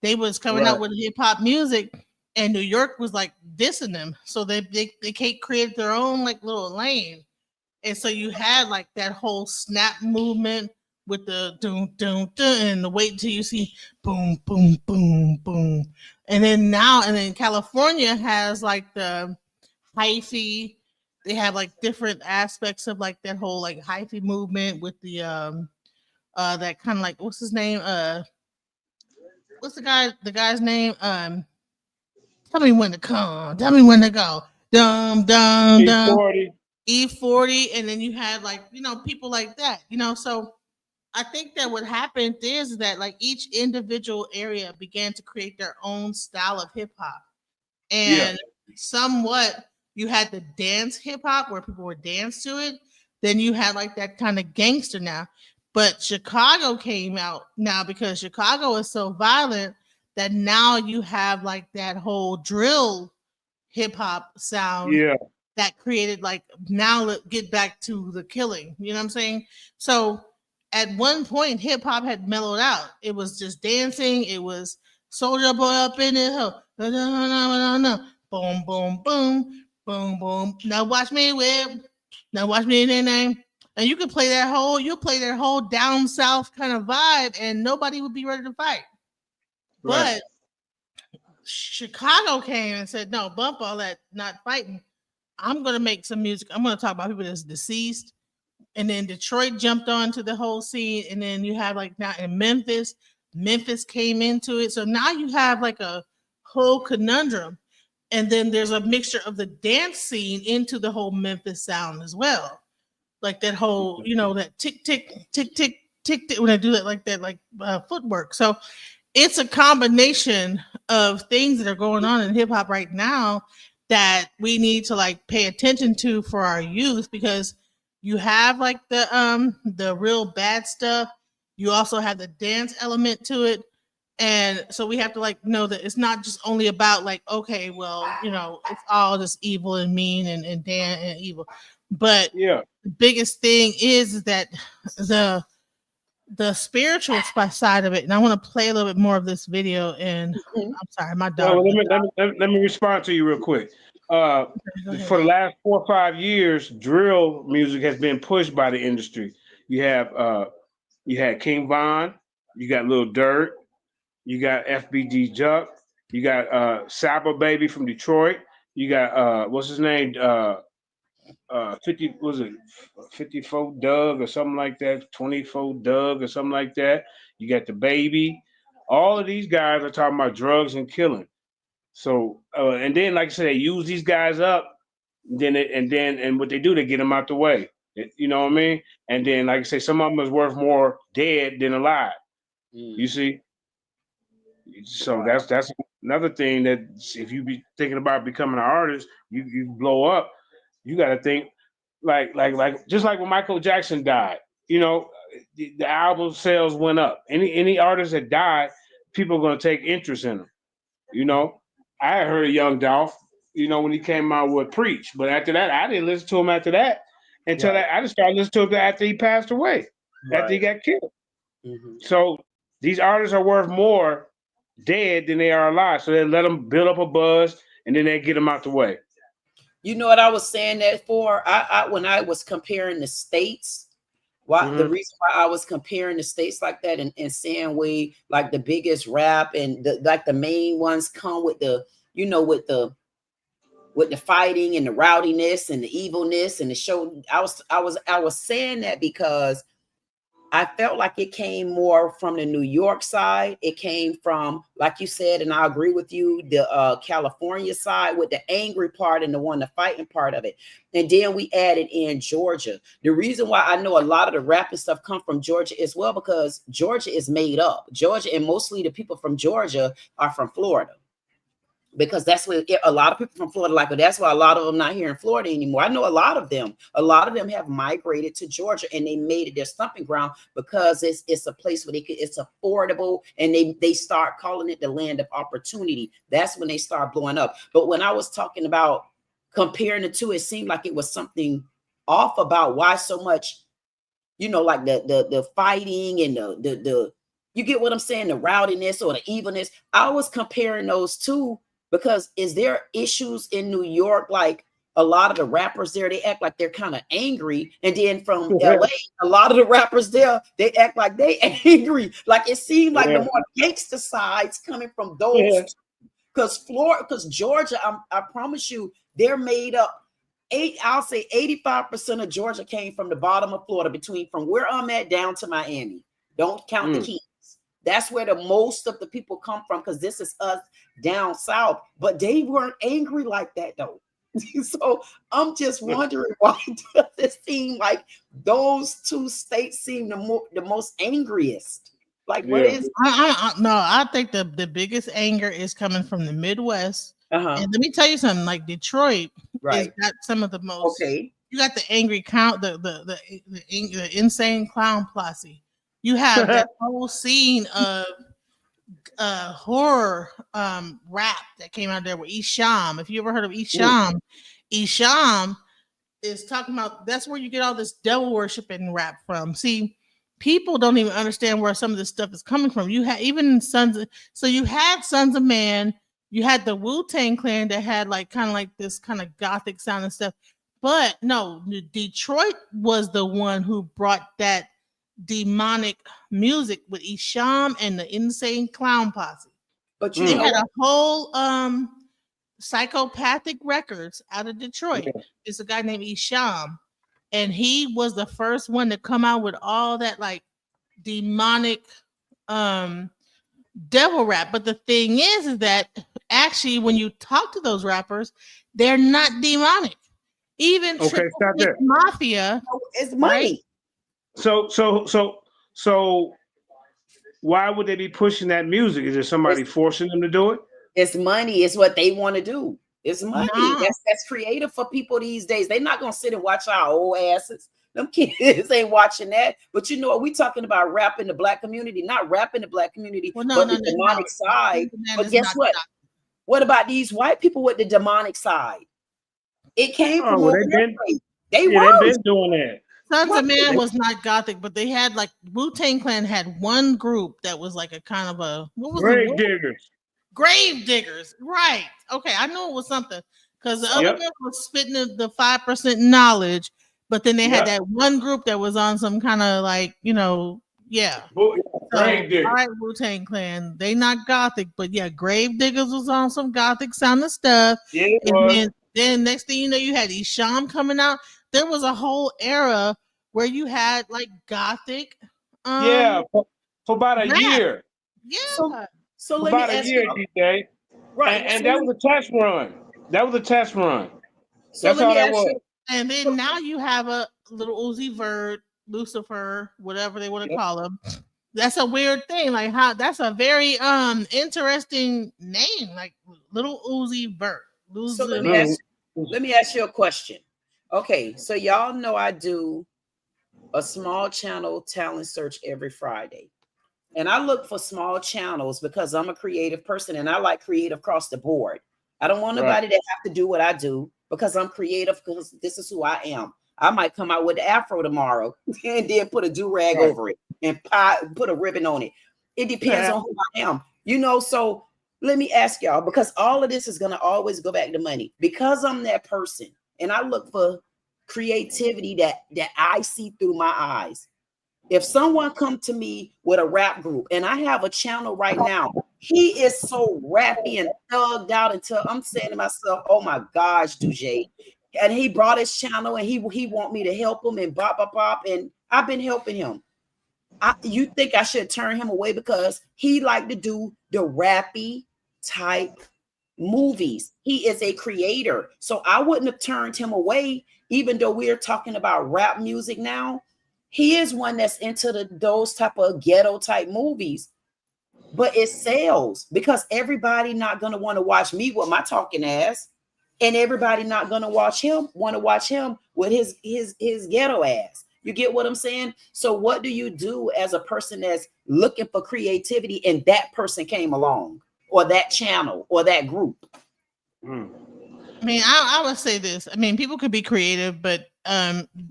They was coming out with hip hop music, and New York was like dissing them. So they can't create their own like little lane. And so you had like that whole snap movement with the doom doom doom and the wait until you see boom boom boom boom. And then California has like the hyphy. They have like different aspects of like that whole like hyphy movement with the that kind of like, what's his name? What's the guy's name? Tell me when to come. Tell me when to go. Dum dum dum. E40, and then you had like people like that. So I think that what happened is that like each individual area began to create their own style of hip hop, and somewhat. You had the dance hip hop where people would dance to it. Then you had like that kind of gangster now. But Chicago came out now because Chicago is so violent that now you have like that whole drill hip hop sound that created like, now let's get back to the killing. You know what I'm saying? So at one point, hip hop had mellowed out. It was just dancing. It was Soldier Boy up in the hill. Boom, boom, boom. Boom, boom. Now watch me whip. Now watch me in their name. And you can play that whole down south kind of vibe, and nobody would be ready to fight. Right. But Chicago came and said, no, bump all that, not fighting. I'm gonna make some music. I'm gonna talk about people that's deceased. And then Detroit jumped onto the whole scene, and then you have like now in Memphis came into it. So now you have like a whole conundrum. And then there's a mixture of the dance scene into the whole Memphis sound as well. Like that whole, that tick, tick, tick, tick, tick, tick, when I do that, like footwork. So it's a combination of things that are going on in hip hop right now that we need to like pay attention to for our youth, because you have like the real bad stuff. You also have the dance element to it. And so we have to like know that it's not just only about like, okay, well, it's all just evil and mean and Dan and evil. But the biggest thing is that the spiritual side of it. And I want to play a little bit more of this video. And I'm sorry, my dog. Let me respond to you real quick. For the last 4 or 5 years, drill music has been pushed by the industry. You had King Von, you got Lil Durk, you got FBG Juck, you got Saba Baby from Detroit, you got what's his name? 54 Doug or something like that, 24 Doug or something like that. You got the Baby. All of these guys are talking about drugs and killing. So and then like I said, they use these guys up. And what they do, they get them out the way. You know what I mean? And then like I say, some of them is worth more dead than alive. You see? So that's another thing that if you be thinking about becoming an artist, you blow up. You got to think like just like when Michael Jackson died. The album sales went up. Any artist that died, people are going to take interest in them. I heard of Young Dolph, when he came out with Preach, but after that, I didn't listen to him after that until I just started listening to him after he passed away, after he got killed. So these artists are worth more dead than they are alive. So they let them build up a buzz and then they get them out the way. You know what I was saying that for? I when I was comparing the states, the reason why I was comparing the states like that and saying we like the biggest rap and the main ones come with the with the fighting and the rowdiness and the evilness and the show. I was saying that because I felt like it came more from the New York side. It came from, like you said, and I agree with you, the California side with the angry part and the fighting part of it. And then we added in Georgia. The reason why I know a lot of the rap and stuff come from Georgia as well, because Georgia is made up. Georgia, and mostly the people from Georgia are from Florida. Because that's where a lot of people from Florida like, but that's why a lot of them not here in Florida anymore. I know a lot of them have migrated to Georgia and they made it their stomping ground because it's a place where it's affordable, and they start calling it the land of opportunity. That's when they start blowing up. But when I was talking about comparing the two, it seemed like it was something off about why so much, like the fighting and the you get what I'm saying, the rowdiness or the evilness. I was comparing those two. Because is there issues in New York? Like a lot of the rappers there, they act like they're kind of angry. And then from LA, a lot of the rappers there, they act like they angry. Like it seemed like the more gangster sides coming from those. Because Georgia, I promise you, they're made up. I'll say 85% of Georgia came from the bottom of Florida, from where I'm at down to Miami. Don't count the Keys. That's where the most of the people come from, because this is us down south. But they weren't angry like that, though. So I'm just wondering, why does it seem like those two states seem the most angriest? Like, what is? No, I think the biggest anger is coming from the Midwest. And let me tell you something. Like Detroit, has got some of the most. Okay. You got the angry count, the insane clown posse. You have that whole scene of horror rap that came out there with Isham. If you ever heard of Isham, Isham is talking about, that's where you get all this devil worshiping rap from. See, people don't even understand where some of this stuff is coming from. You had even you had Sons of Man, you had the Wu-Tang Clan that had kind of this kind of gothic sound and stuff. But no, Detroit was the one who brought that demonic music with Isham and the Insane Clown Posse. But they had a whole Psychopathic Records out of Detroit. It's a guy named Isham, and he was the first one to come out with all that demonic devil rap. But the thing is that actually, when you talk to those rappers, they're not demonic. Even Okay, Triple stop Six there. Mafia, it's money. So why would they be pushing that music? Is there somebody forcing them to do it? It's money. It's what they want to do. It's money. Nah. That's creative for people these days. They're not gonna sit and watch our old asses. Them kids ain't watching that. But you know what? We talking about rap in the black community, not rap in the black community, but the demonic side. But guess what? What about these white people with the demonic side? It came from over there. They've been doing that. Sons of Man was not gothic, but they had like Wu-Tang Clan had one group that was like a kind of a Grave diggers. Grave diggers, right? Okay, I knew it was something because the other one was spitting the 5% knowledge, but then they had that one group that was on some kind of like Grave diggers. All right, Wu-Tang Clan, they not gothic, but yeah, Grave Diggers was on some gothic sounding stuff. Yeah, it and was. then next thing you know, you had Isham coming out. There was a whole era where you had like gothic. For about a year. Yeah. So For let me about a ask year, you, DJ. right? And that was a test run. So That's all that was. And then now you have a little Uzi Vert, Lucifer, whatever they want to call him. That's a weird thing. Like how that's a very interesting name, like little Uzi Vert. So let me ask you a question. Okay, so y'all know I do a small channel talent search every Friday. And I look for small channels because I'm a creative person and I like creative across the board. I don't want nobody to have to do what I do because I'm creative, because this is who I am. I might come out with the afro tomorrow and then put a do-rag over it and put a ribbon on it. It depends on who I am. You know, so let me ask y'all, because all of this is going to always go back to money. Because I'm that person and I look for creativity that I see through my eyes. If someone come to me with a rap group and I have a channel right now, he is so rappy and thugged out until I'm saying to myself, oh my gosh, Dujay. And he brought his channel and he want me to help him and bop. And I've been helping him. You think I should turn him away because he like to do the rappy type movies. He is a creator. So I wouldn't have turned him away, even though we're talking about rap music now. He is one that's into those type of ghetto type movies, but it sells because everybody not going to want to watch me with my talking ass, and everybody not going to watch him with his ghetto ass. You get what I'm saying? So what do you do as a person that's looking for creativity and that person came along, or that channel or that group? I mean, I would say this. I mean, people could be creative, but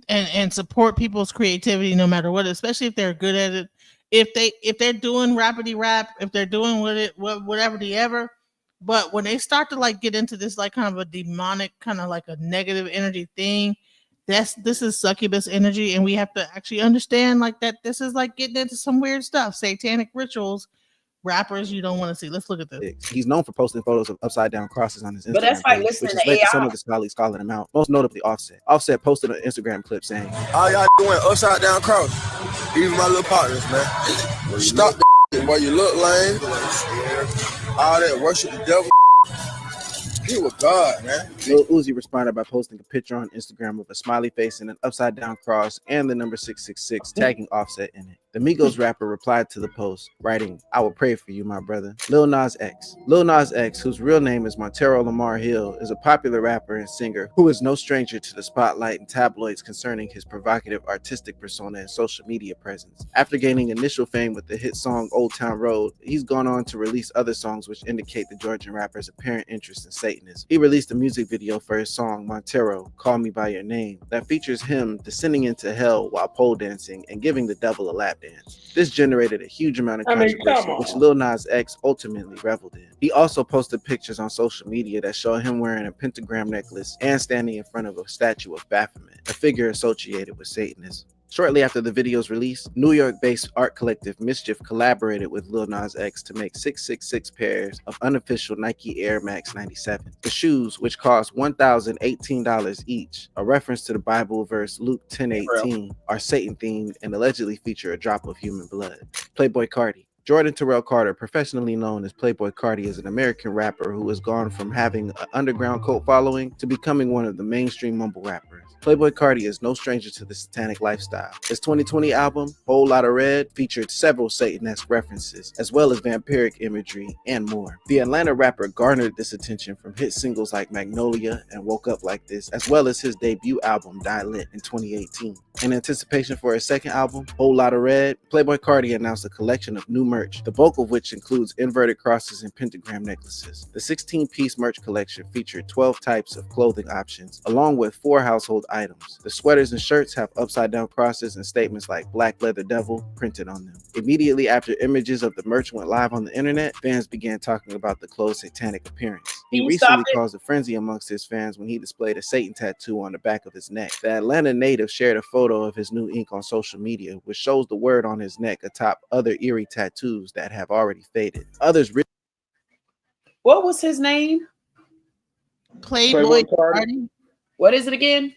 and support people's creativity no matter what, especially if they're good at it. If they're doing rapidy rap, if they're doing whatever the ever. But when they start to like get into this like kind of a demonic, kind of like a negative energy thing, this is succubus energy, and we have to actually understand like that this is like getting into some weird stuff, satanic rituals. Rappers you don't want to see. Let's look at this. He's known for posting photos of upside down crosses on his Instagram But that's like page, listening which has to led to AI. some of his colleagues calling him out. Most notably Offset. Offset posted an Instagram clip saying, all y'all doing upside down cross. Even my little partners, man. Stop the boy, you look lame. All that worship the devil. You with God, man. Lil Uzi responded by posting a picture on Instagram with a smiley face and an upside down cross and the number 666, tagging Offset in it. The Migos rapper replied to the post, writing, I will pray for you, my brother. Lil Nas X. Lil Nas X, whose real name is Montero Lamar Hill, is a popular rapper and singer who is no stranger to the spotlight and tabloids concerning his provocative artistic persona and social media presence. After gaining initial fame with the hit song Old Town Road, he's gone on to release other songs which indicate the Georgian rapper's apparent interest in Satanism. He released a music video for his song Montero, Call Me By Your Name, that features him descending into hell while pole dancing and giving the devil a lap dance. This generated a huge amount of controversy, which Lil Nas X ultimately reveled in. He also posted pictures on social media that show him wearing a pentagram necklace and standing in front of a statue of Baphomet, a figure associated with Satanism. Shortly after the video's release, New York-based art collective Mischief collaborated with Lil Nas X to make 666 pairs of unofficial Nike Air Max 97. The shoes, which cost $1,018 each, a reference to the Bible verse Luke 10:18, are Satan-themed and allegedly feature a drop of human blood. Playboi Carti. Jordan Terrell Carter, professionally known as Playboy Cardi, is an American rapper who has gone from having an underground cult following to becoming one of the mainstream mumble rappers. Playboy Cardi is no stranger to the satanic lifestyle. His 2020 album, Whole Lotta Red, featured several Satanesque references, as well as vampiric imagery and more. The Atlanta rapper garnered this attention from hit singles like Magnolia and Woke Up Like This, as well as his debut album, Die Lit, in 2018. In anticipation for his second album, Whole Lotta Red, Playboy Cardi announced a collection of new merch, the bulk of which includes inverted crosses and pentagram necklaces. The 16-piece merch collection featured 12 types of clothing options, along with 4 household items. The sweaters and shirts have upside-down crosses and statements like Black Leather Devil printed on them. Immediately after images of the merch went live on the internet, fans began talking about the clothes' satanic appearance. He recently caused a frenzy amongst his fans when he displayed a Satan tattoo on the back of his neck. The Atlanta native shared a photo of his new ink on social media, which shows the word on his neck atop other eerie tattoos that have already faded. What was his name? Playboy Cardi. What is it again?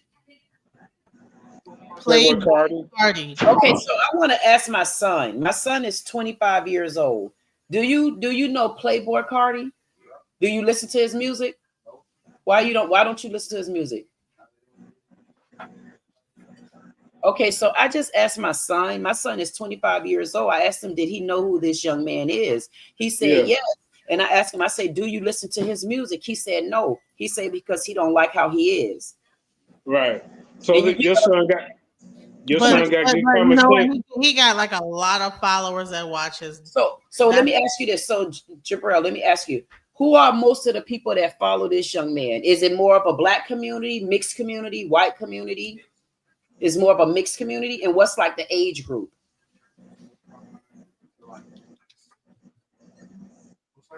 Playboy Cardi. Okay, so I want to ask my son. My son is 25 years old. Do you know Playboy Cardi? Do you listen to his music? Why don't you listen to his music? Okay, so I just asked my son. My son is 25 years old. I asked him, did he know who this young man is? He said, yes. And I asked him, I said, do you listen to his music? He said, no. He said, because he don't like how he is. Right. So your son got good conversation. He got like a lot of followers that watch his. So let me ask you this. So Jabril, let me ask you, who are most of the people that follow this young man? Is it more of a black community, mixed community, white community? Is more of a mixed community? And what's like the age group?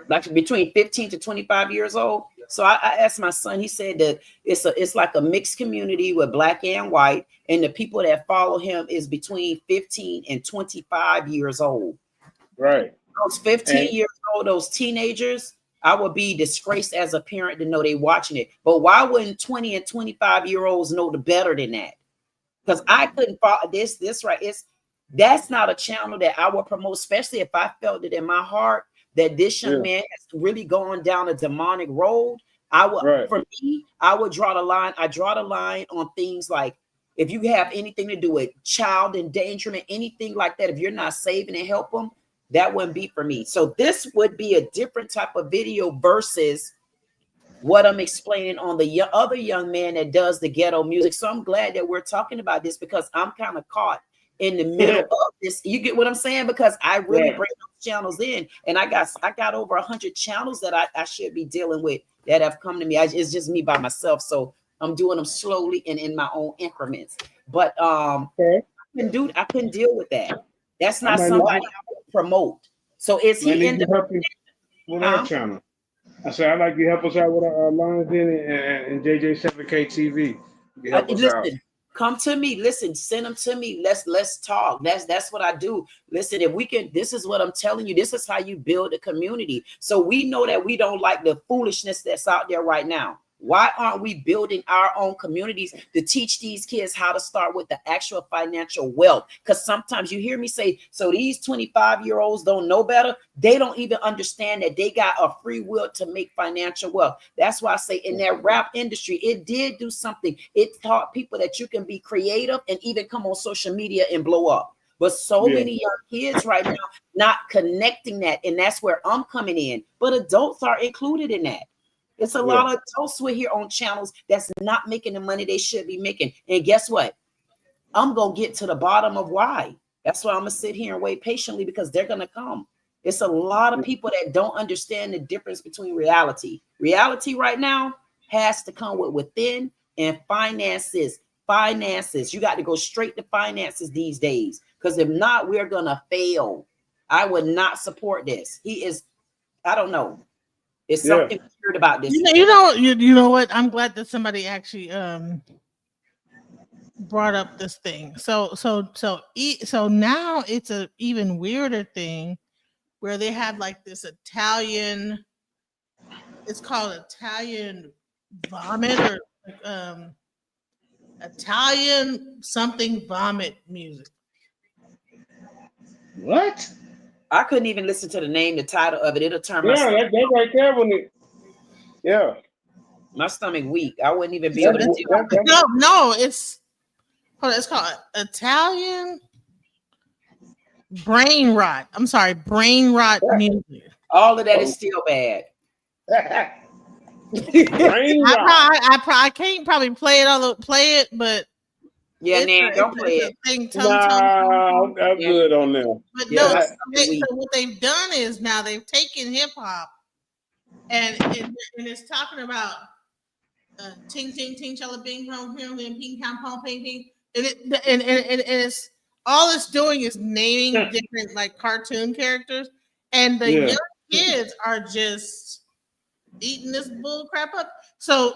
Like between 15 to 25 years old. So I asked my son, he said that it's like a mixed community with black and white, and the people that follow him is between 15 and 25 years old. Right. Those 15 years old, those teenagers, I would be disgraced as a parent to know they watching it. But why wouldn't 20 and 25-year-olds know the better than that? Because I couldn't follow this right. That's not a channel that I would promote, especially if I felt it in my heart that this young man has really gone down a demonic road. For me, I would draw the line. I draw the line on things like if you have anything to do with child endangerment, anything like that, if you're not saving and help them, that wouldn't be for me. So this would be a different type of video versus what I'm explaining on the other young man that does the ghetto music. So I'm glad that we're talking about this because I'm kind of caught in the middle of this. You get what I'm saying? Because I really bring those channels in, and I got over 100 channels that I should be dealing with that have come to me. It's just me by myself. So I'm doing them slowly and in my own increments. But I couldn't deal with that. That's not somebody I would promote. So is he in the with our channel? I said I'd like you to help us out with our Lions Den and JJ7K TV. Listen, come to me. Listen, send them to me. Let's talk. That's what I do. Listen, if we can, this is what I'm telling you. This is how you build a community. So we know that we don't like the foolishness that's out there right now. Why aren't we building our own communities to teach these kids how to start with the actual financial wealth? Because sometimes you hear me say, so these 25-year-olds don't know better. They don't even understand that they got a free will to make financial wealth. That's why I say in that rap industry, it did do something. It taught people that you can be creative and even come on social media and blow up. But so many young kids right now not connecting that. And that's where I'm coming in. But adults are included in that. It's a lot of adults who are here on channels that's not making the money they should be making. And guess what? I'm going to get to the bottom of why. That's why I'm going to sit here and wait patiently because they're going to come. It's a lot of people that don't understand the difference between reality. Reality right now has to come with within and finances. Finances. You got to go straight to finances these days because if not, we're going to fail. I would not support this. I don't know. It's something weird about this. You know what? I'm glad that somebody actually brought up this thing. So now it's a even weirder thing where they have like this Italian. It's called Italian vomit or Italian something vomit music. What? I couldn't even listen to the name, the title of it. It'll turn my Yeah, that right there when it. Yeah. my stomach weak. I wouldn't even be able to do it. No, it's called Italian brain rot. I'm sorry, brain rot music. All of that is still bad. I can't probably play it, but yeah, Nan, don't play it. I'm good on them. But Yeah, no, that's so what they've done is now they've taken hip hop and it's talking about ting ting ting chala bing pong ping ping pong pong ping ping, and it's all it's doing is naming different like cartoon characters, and the young kids are just eating this bull crap up. So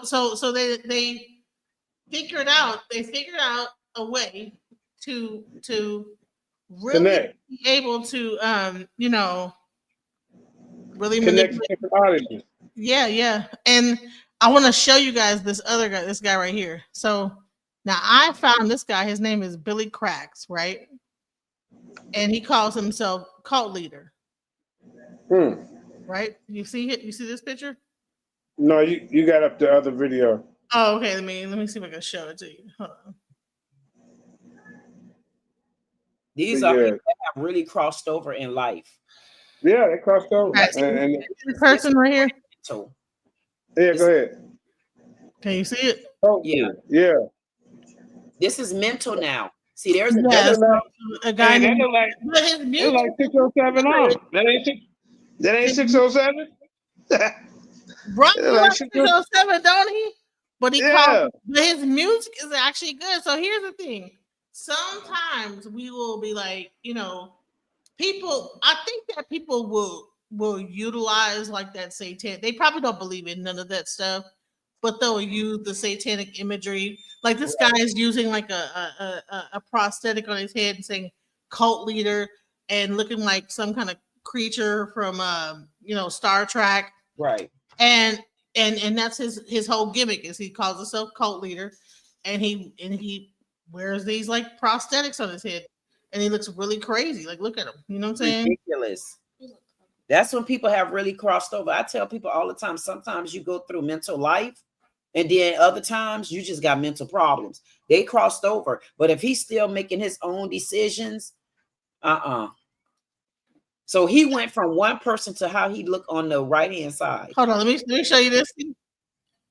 they figured out a way to really be able to really connect manipulate. different audiences. Yeah. And I want to show you guys this guy right here. So now I found this guy, his name is Billy Cracks, right? And he calls himself cult leader. Right? You see it? You see this picture? No, you got up the other video. Oh, okay. Let me see if I can show it to you. Hold on. These are people that have really crossed over in life. Yeah, they crossed over. Right, so and this person right here. Yeah, go ahead. Can you see it? Oh, yeah. This is mental now. See, there's a guy that named look like, but his music like 607 on. That ain't 607. Right, Yeah, like like 607, don't he? But Yeah. but his music is actually good. So here's the thing. Sometimes we will be like, people. I think that people will utilize like that satanic. They probably don't believe in none of that stuff, but they'll use the satanic imagery. Like this guy is using like a prosthetic on his head and saying cult leader and looking like some kind of creature from Star Trek. Right. And that's his whole gimmick is he calls himself cult leader, and he wears these like prosthetics on his head, and he looks really crazy. Like, look at him. You know what I'm saying? Ridiculous. That's when people have really crossed over. I tell people all the time, sometimes you go through mental life, and then other times you just got mental problems. They crossed over. But if he's still making his own decisions, So he went from one person to how he looked on the right hand side. Hold on, let me show you this.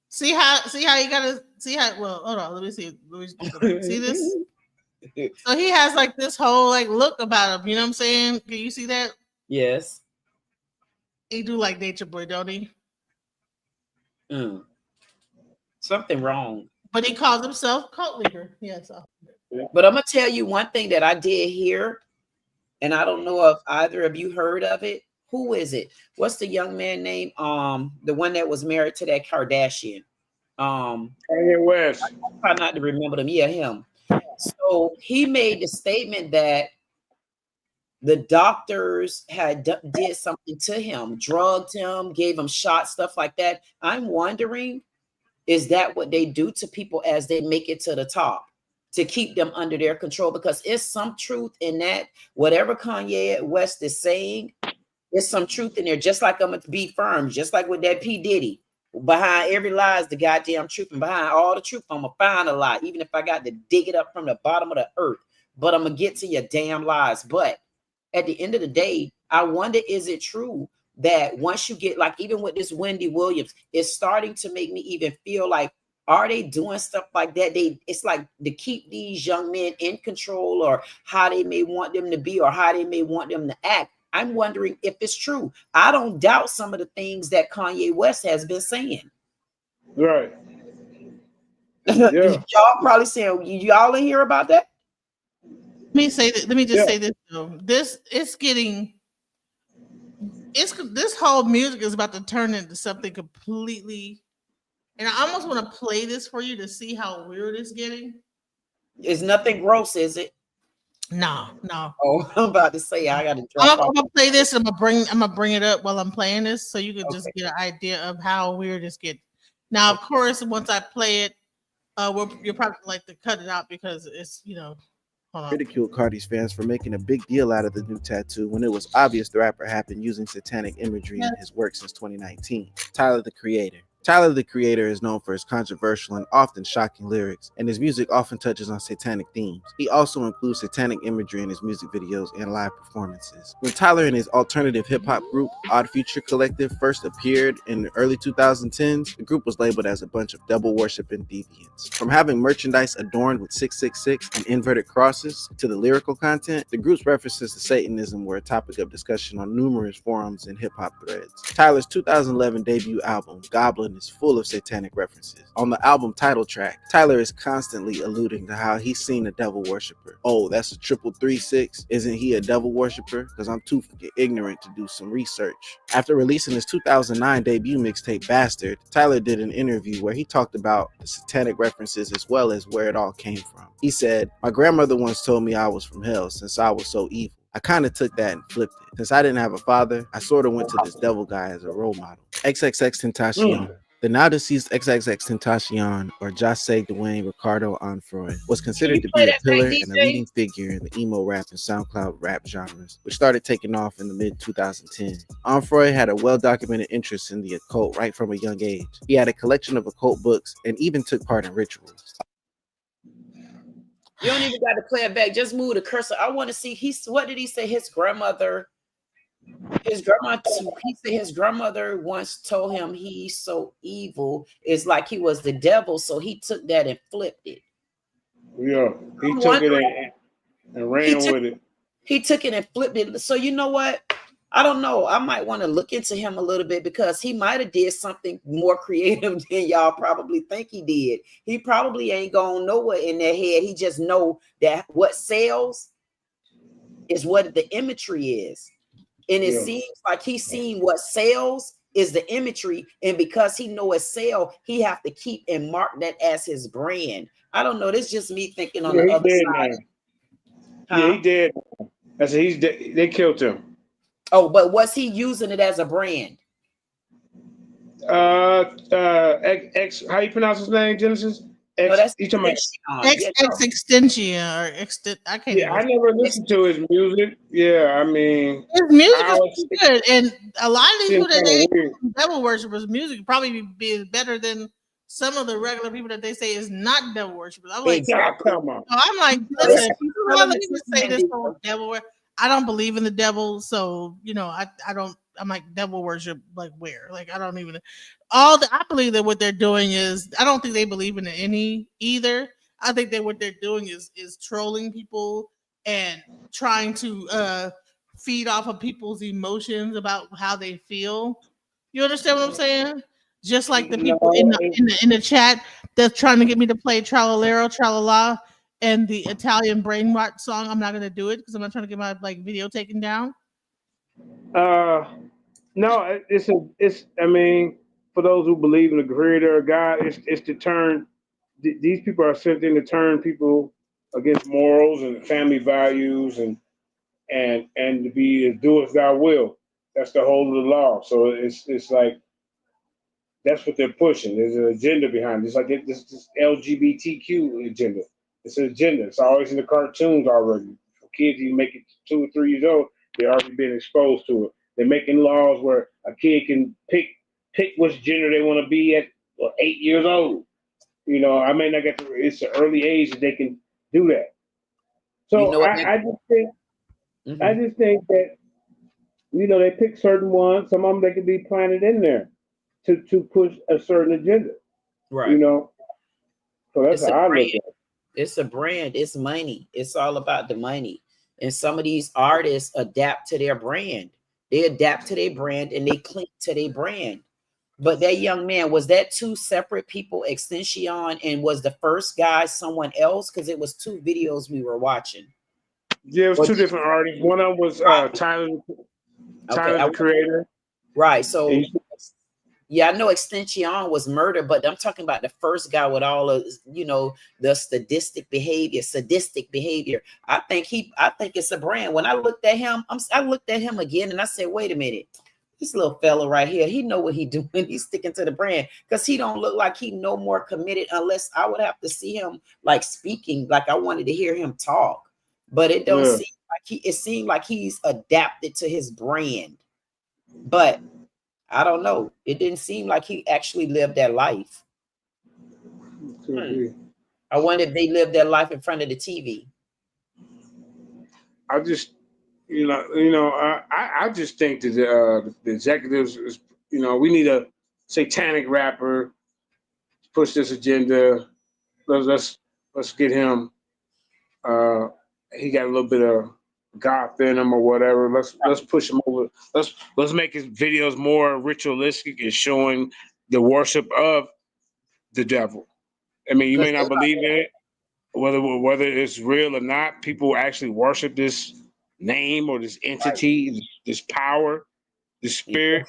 See how you gotta see how. Well, hold on, let me see. See this? So he has like this whole like look about him. You know what I'm saying? Can you see that? Yes. He do like Nature Boy, don't he? Something wrong. But he calls himself cult leader. Yes. But I'm gonna tell you one thing that I did hear, and I don't know if either of you heard of it. Who is it? What's the young man name? The one that was married to that Kardashian. Kanye West. I try not to remember them. Yeah, him. So he made the statement that the doctors had did something to him, drugged him, gave him shots, stuff like that. I'm wondering, is that what they do to people as they make it to the top to keep them under their control? Because it's some truth in that. Whatever Kanye West is saying, there's some truth in there. Just like I'm going to be firm, just like with that P. Diddy. Behind every lie is the goddamn truth. And behind all the truth, I'm going to find a lie, even if I got to dig it up from the bottom of the earth. But I'm going to get to your damn lies. But at the end of the day, I wonder, is it true that once you get, like, even with this Wendy Williams, it's starting to make me even feel like, are they doing stuff like that? It's like to keep these young men in control, or how they may want them to be, or how they may want them to act. I'm wondering if it's true. I don't doubt some of the things that Kanye West has been saying. Right. Yeah. Y'all probably saying, y'all didn't hear about that? Let me say that. Let me just say this though. This whole music is about to turn into something completely. And I almost want to play this for you to see how weird it's getting. It's nothing gross, is it? No. Oh, I'm about to say I got to drop. I'm gonna play this. I'm gonna bring it up while I'm playing this, so you can just get an idea of how weird it's getting. Now, of course, once I play it, you're probably like to cut it out because it's Hold ridiculed Cardi's fans for making a big deal out of the new tattoo when it was obvious the rapper had been using satanic imagery in his work since 2019. Tyler, the Creator. Tyler, the Creator, is known for his controversial and often shocking lyrics, and his music often touches on satanic themes. He also includes satanic imagery in his music videos and live performances. When Tyler and his alternative hip-hop group, Odd Future Collective, first appeared in the early 2010s, the group was labeled as a bunch of devil-worshipping deviants. From having merchandise adorned with 666 and inverted crosses to the lyrical content, the group's references to Satanism were a topic of discussion on numerous forums and hip-hop threads. Tyler's 2011 debut album, Goblin, is full of satanic references. On the album title track, Tyler is constantly alluding to how he's seen a devil worshiper. Oh, that's a 3336. Isn't he a devil worshiper? Because I'm too ignorant to do some research. After releasing his 2009 debut mixtape Bastard, Tyler did an interview where he talked about the satanic references as well as where it all came from. He said, "My grandmother once told me I was from hell since I was so evil. I kind of took that and flipped it. Since I didn't have a father, I sort of went to this devil guy as a role model." XXXTentacion. The now deceased XXXTentacion, or Jase Dwayne Ricardo Onfroy, was considered to be a pillar and a leading figure in the emo rap and SoundCloud rap genres, which started taking off in the mid-2010s. Onfroy had a well-documented interest in the occult right from a young age. He had a collection of occult books and even took part in rituals. You don't even got to play it back. Just move the cursor. I want to see. What did he say? His grandmother. He said his grandmother once told him he's so evil. It's like he was the devil. So he took that and flipped it. Yeah, he took it and ran with it. He took it and flipped it. So you know what? I don't know. I might want to look into him a little bit because he might have did something more creative than y'all probably think he did. He probably ain't going nowhere in their head. He just know that what sells is what the imagery is. And it seems like he's seen what sells is the imagery. And because he know it sell, he have to keep and mark that as his brand. I don't know. This is just me thinking on the other side. Yeah, he did. I said he's dead. They killed him. Oh, but was he using it as a brand? X. How you pronounce his name, Genesis? X. You talking about Extension or extent? I can't. Yeah, I never listened to his music. Yeah, I mean, his music is good, and a lot of these people that they devil worshippers' music probably be better than some of the regular people that they say is not devil worshippers. I'm like, come on. I'm like, listen, let me just say this whole devil worship. I don't believe in the devil, so you know, I don't. I'm like devil worship, like where? Like I don't even. I believe that what they're doing is. I don't think they believe in any either. I think that what they're doing is trolling people and trying to feed off of people's emotions about how they feel. You understand what I'm saying? Just like the people in the chat that's trying to get me to play Tralalero, Tralala, and the Italian brain rot song. I'm not gonna do it because I'm not trying to get my video taken down. No, it's. I mean, for those who believe in the creator of God, it's to turn. These people are sent in to turn people against morals and family values and to be do as thou will. That's the whole of the law. So it's like that's what they're pushing. There's an agenda behind it. It's like this LGBTQ agenda. It's an agenda. It's always in the cartoons already. For kids, you make it 2 or 3 years old, they're already been exposed to it. They're making laws where a kid can pick which gender they want to be at 8 years old. You know, I may not get to. It's an early age that they can do that. So you know I just think that they pick certain ones. Some of them they could be planted in there to push a certain agenda. Right. You know. So that's how I look at it. It's a brand. It's money. It's all about the money. And some of these artists adapt to their brand. They adapt to their brand and they cling to their brand. But that young man, was that 2 separate people, Extension, and was the first guy someone else? Because it was 2 videos we were watching. Yeah, it was 2 different artists. One of them was Tyler the Creator. Right. So, yeah, I know Extension was murdered, but I'm talking about the first guy with all of, the sadistic behavior. I think it's a brand. When I looked at him, I looked at him again and I said, wait a minute. This little fella right here, he know what he doing. He's sticking to the brand because he don't look like he no more committed unless I would have to see him like speaking, like I wanted to hear him talk. but it don't seem like it seemed like he's adapted to his brand. But I don't know. It didn't seem like he actually lived that life. I wonder if they lived their life in front of the TV. I just, I just think that the executives, we need a satanic rapper to push this agenda. Let's get him. He got a little bit of goth in him or whatever. Let's push him over. Let's make his videos more ritualistic and showing the worship of the devil. I mean, you may not believe in it, whether it's real or not. People actually worship this name or this entity, this power, this spirit.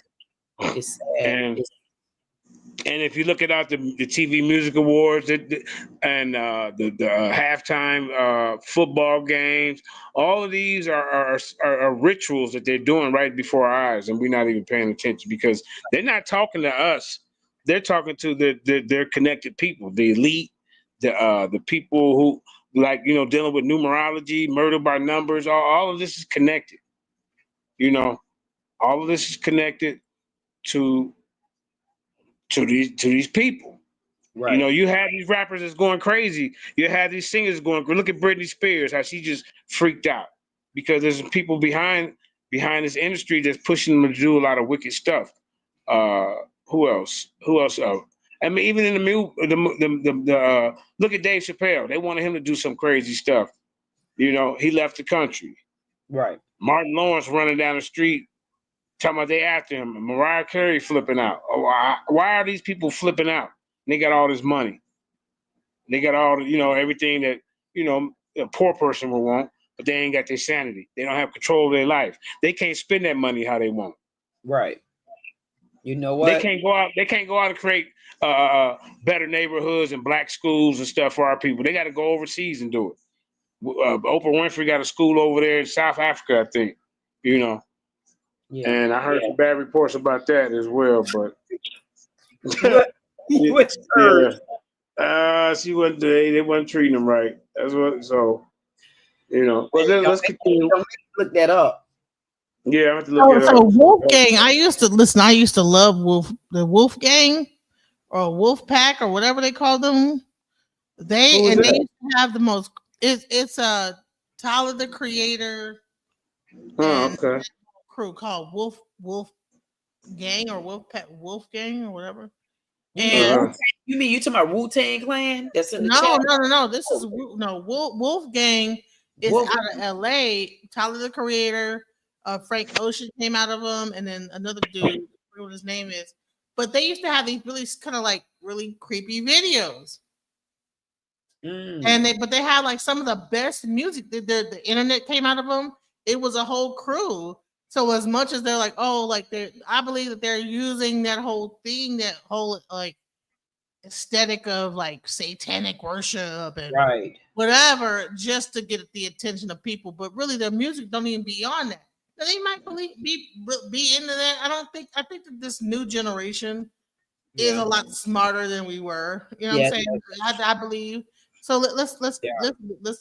It's sad. And if you look at the TV Music Awards and the halftime football games, all of these are rituals that they're doing right before our eyes, and we're not even paying attention because they're not talking to us. They're talking to their connected people, the elite, the people who dealing with numerology, murder by numbers. All of this is connected. All of this is connected to these people. Right. You have these rappers that's going crazy. You have these singers going. Look at Britney Spears, how she just freaked out because there's people behind this industry that's pushing them to do a lot of wicked stuff. Who else? I mean, even in the look at Dave Chappelle. They wanted him to do some crazy stuff. He left the country. Right. Martin Lawrence running down the street, talking about they after him. Mariah Carey flipping out. Why are these people flipping out? They got all this money. They got all everything that a poor person would want, but they ain't got their sanity. They don't have control of their life. They can't spend that money how they want. Right. You know what? They can't go out and create better neighborhoods and black schools and stuff for our people. They got to go overseas and do it. Oprah Winfrey got a school over there in South Africa, I think. Yeah. And I heard some bad reports about that as well, but Which church? She wasn't. They wasn't treating them right. That's what. So, But let's continue. Look that up. Yeah, I have to look it up. So Wolfgang, I used to listen. I used to love the Wolfgang or Wolf Pack or whatever they call them. They used to have the most. It's a Tyler the Creator. Okay. Crew called Wolf Gang or Wolf Gang or whatever. And you mean you talking about Wu-Tang Clan? That's in the no, chat? This is Wolf Gang is out of LA. Tyler the Creator, Frank Ocean came out of them, and then another dude, I forget what his name is. But they used to have these really kind of like really creepy videos. And they had like some of the best music. The internet came out of them. It was a whole crew. So as much as they're like, I believe that they're using that whole thing, that whole like aesthetic of like satanic worship and whatever, just to get the attention of people. But really, their music don't even be on that. Now, they might be into that. I think that this new generation is a lot smarter than we were. You know what I'm saying? I believe. So let's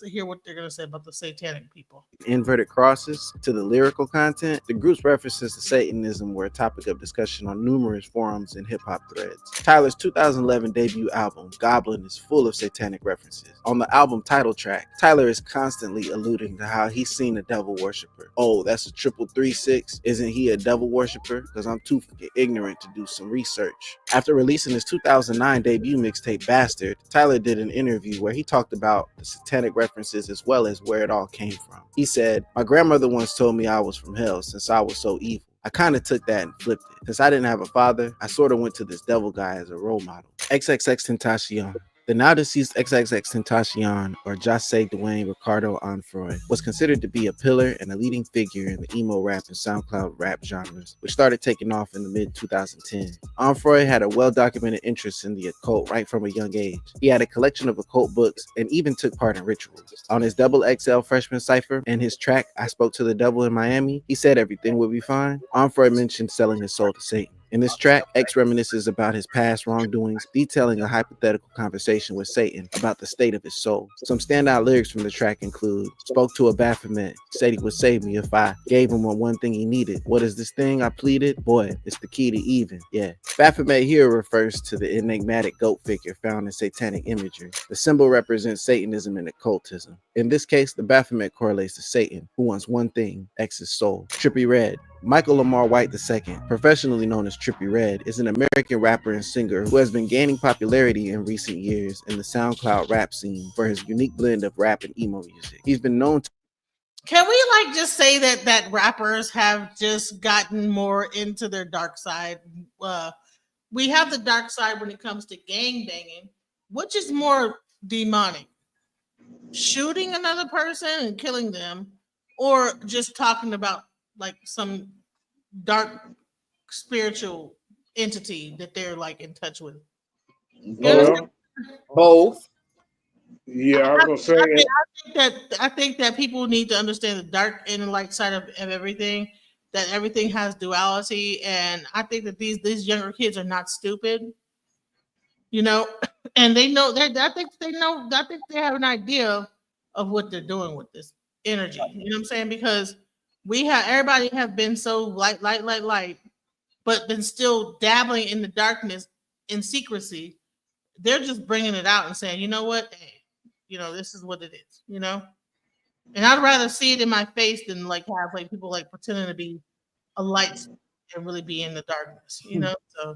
hear what they're gonna say about the satanic people. Inverted crosses to the lyrical content. The group's references to Satanism were a topic of discussion on numerous forums and hip-hop threads. Tyler's 2011 debut album, Goblin, is full of satanic references. On the album title track, Tyler is constantly alluding to how he's seen a devil worshiper. Oh, that's a 336. Isn't he a devil worshiper? Because I'm too ignorant to do some research. After releasing his 2009 debut mixtape, Bastard, Tyler did an interview where he talked about the satanic references as well as where it all came from. He said, "My grandmother once told me I was from hell since I was so evil. I kind of took that and flipped it. Since I didn't have a father, I sort of went to this devil guy as a role model." XXXTentacion. The now deceased XXXTentacion, or Jose Dwayne Ricardo Onfroy, was considered to be a pillar and a leading figure in the emo rap and SoundCloud rap genres, which started taking off in the mid-2010s. Onfroy had a well-documented interest in the occult right from a young age. He had a collection of occult books and even took part in rituals. On his XXL freshman cipher and his track, I Spoke to the Devil in Miami, he said everything would be fine. Onfroy mentioned selling his soul to Satan. In this track, X reminisces about his past wrongdoings, detailing a hypothetical conversation with Satan about the state of his soul. Some standout lyrics from the track include, spoke to a Baphomet, said he would save me if I gave him one thing he needed. What is this thing I pleaded? Boy, it's the key to even. Yeah. Baphomet here refers to the enigmatic goat figure found in satanic imagery. The symbol represents Satanism and occultism. In this case, the Baphomet correlates to Satan, who wants one thing, X's soul. Trippie Redd. Michael Lamar White II, professionally known as Trippie Redd, is an American rapper and singer who has been gaining popularity in recent years in the SoundCloud rap scene for his unique blend of rap and emo music. He's been known to... Can we like just say that rappers have just gotten more into their dark side? We have the dark side when it comes to gang banging. Which is more demonic? Shooting another person and killing them, or just talking about like some dark spiritual entity that they're like in touch with? Both. Yeah, I was gonna say I think that people need to understand the dark and the light side of everything. That everything has duality, and I think that these younger kids are not stupid, you know, and they know that. I think they know. I think they have an idea of what they're doing with this energy. You know what I'm saying? Because everybody have been so light, but been still dabbling in the darkness in secrecy. They're just bringing it out and saying, you know what, hey, you know, this is what it is, you know. And I'd rather see it in my face than like have like people like pretending to be a light and really be in the darkness, you know. So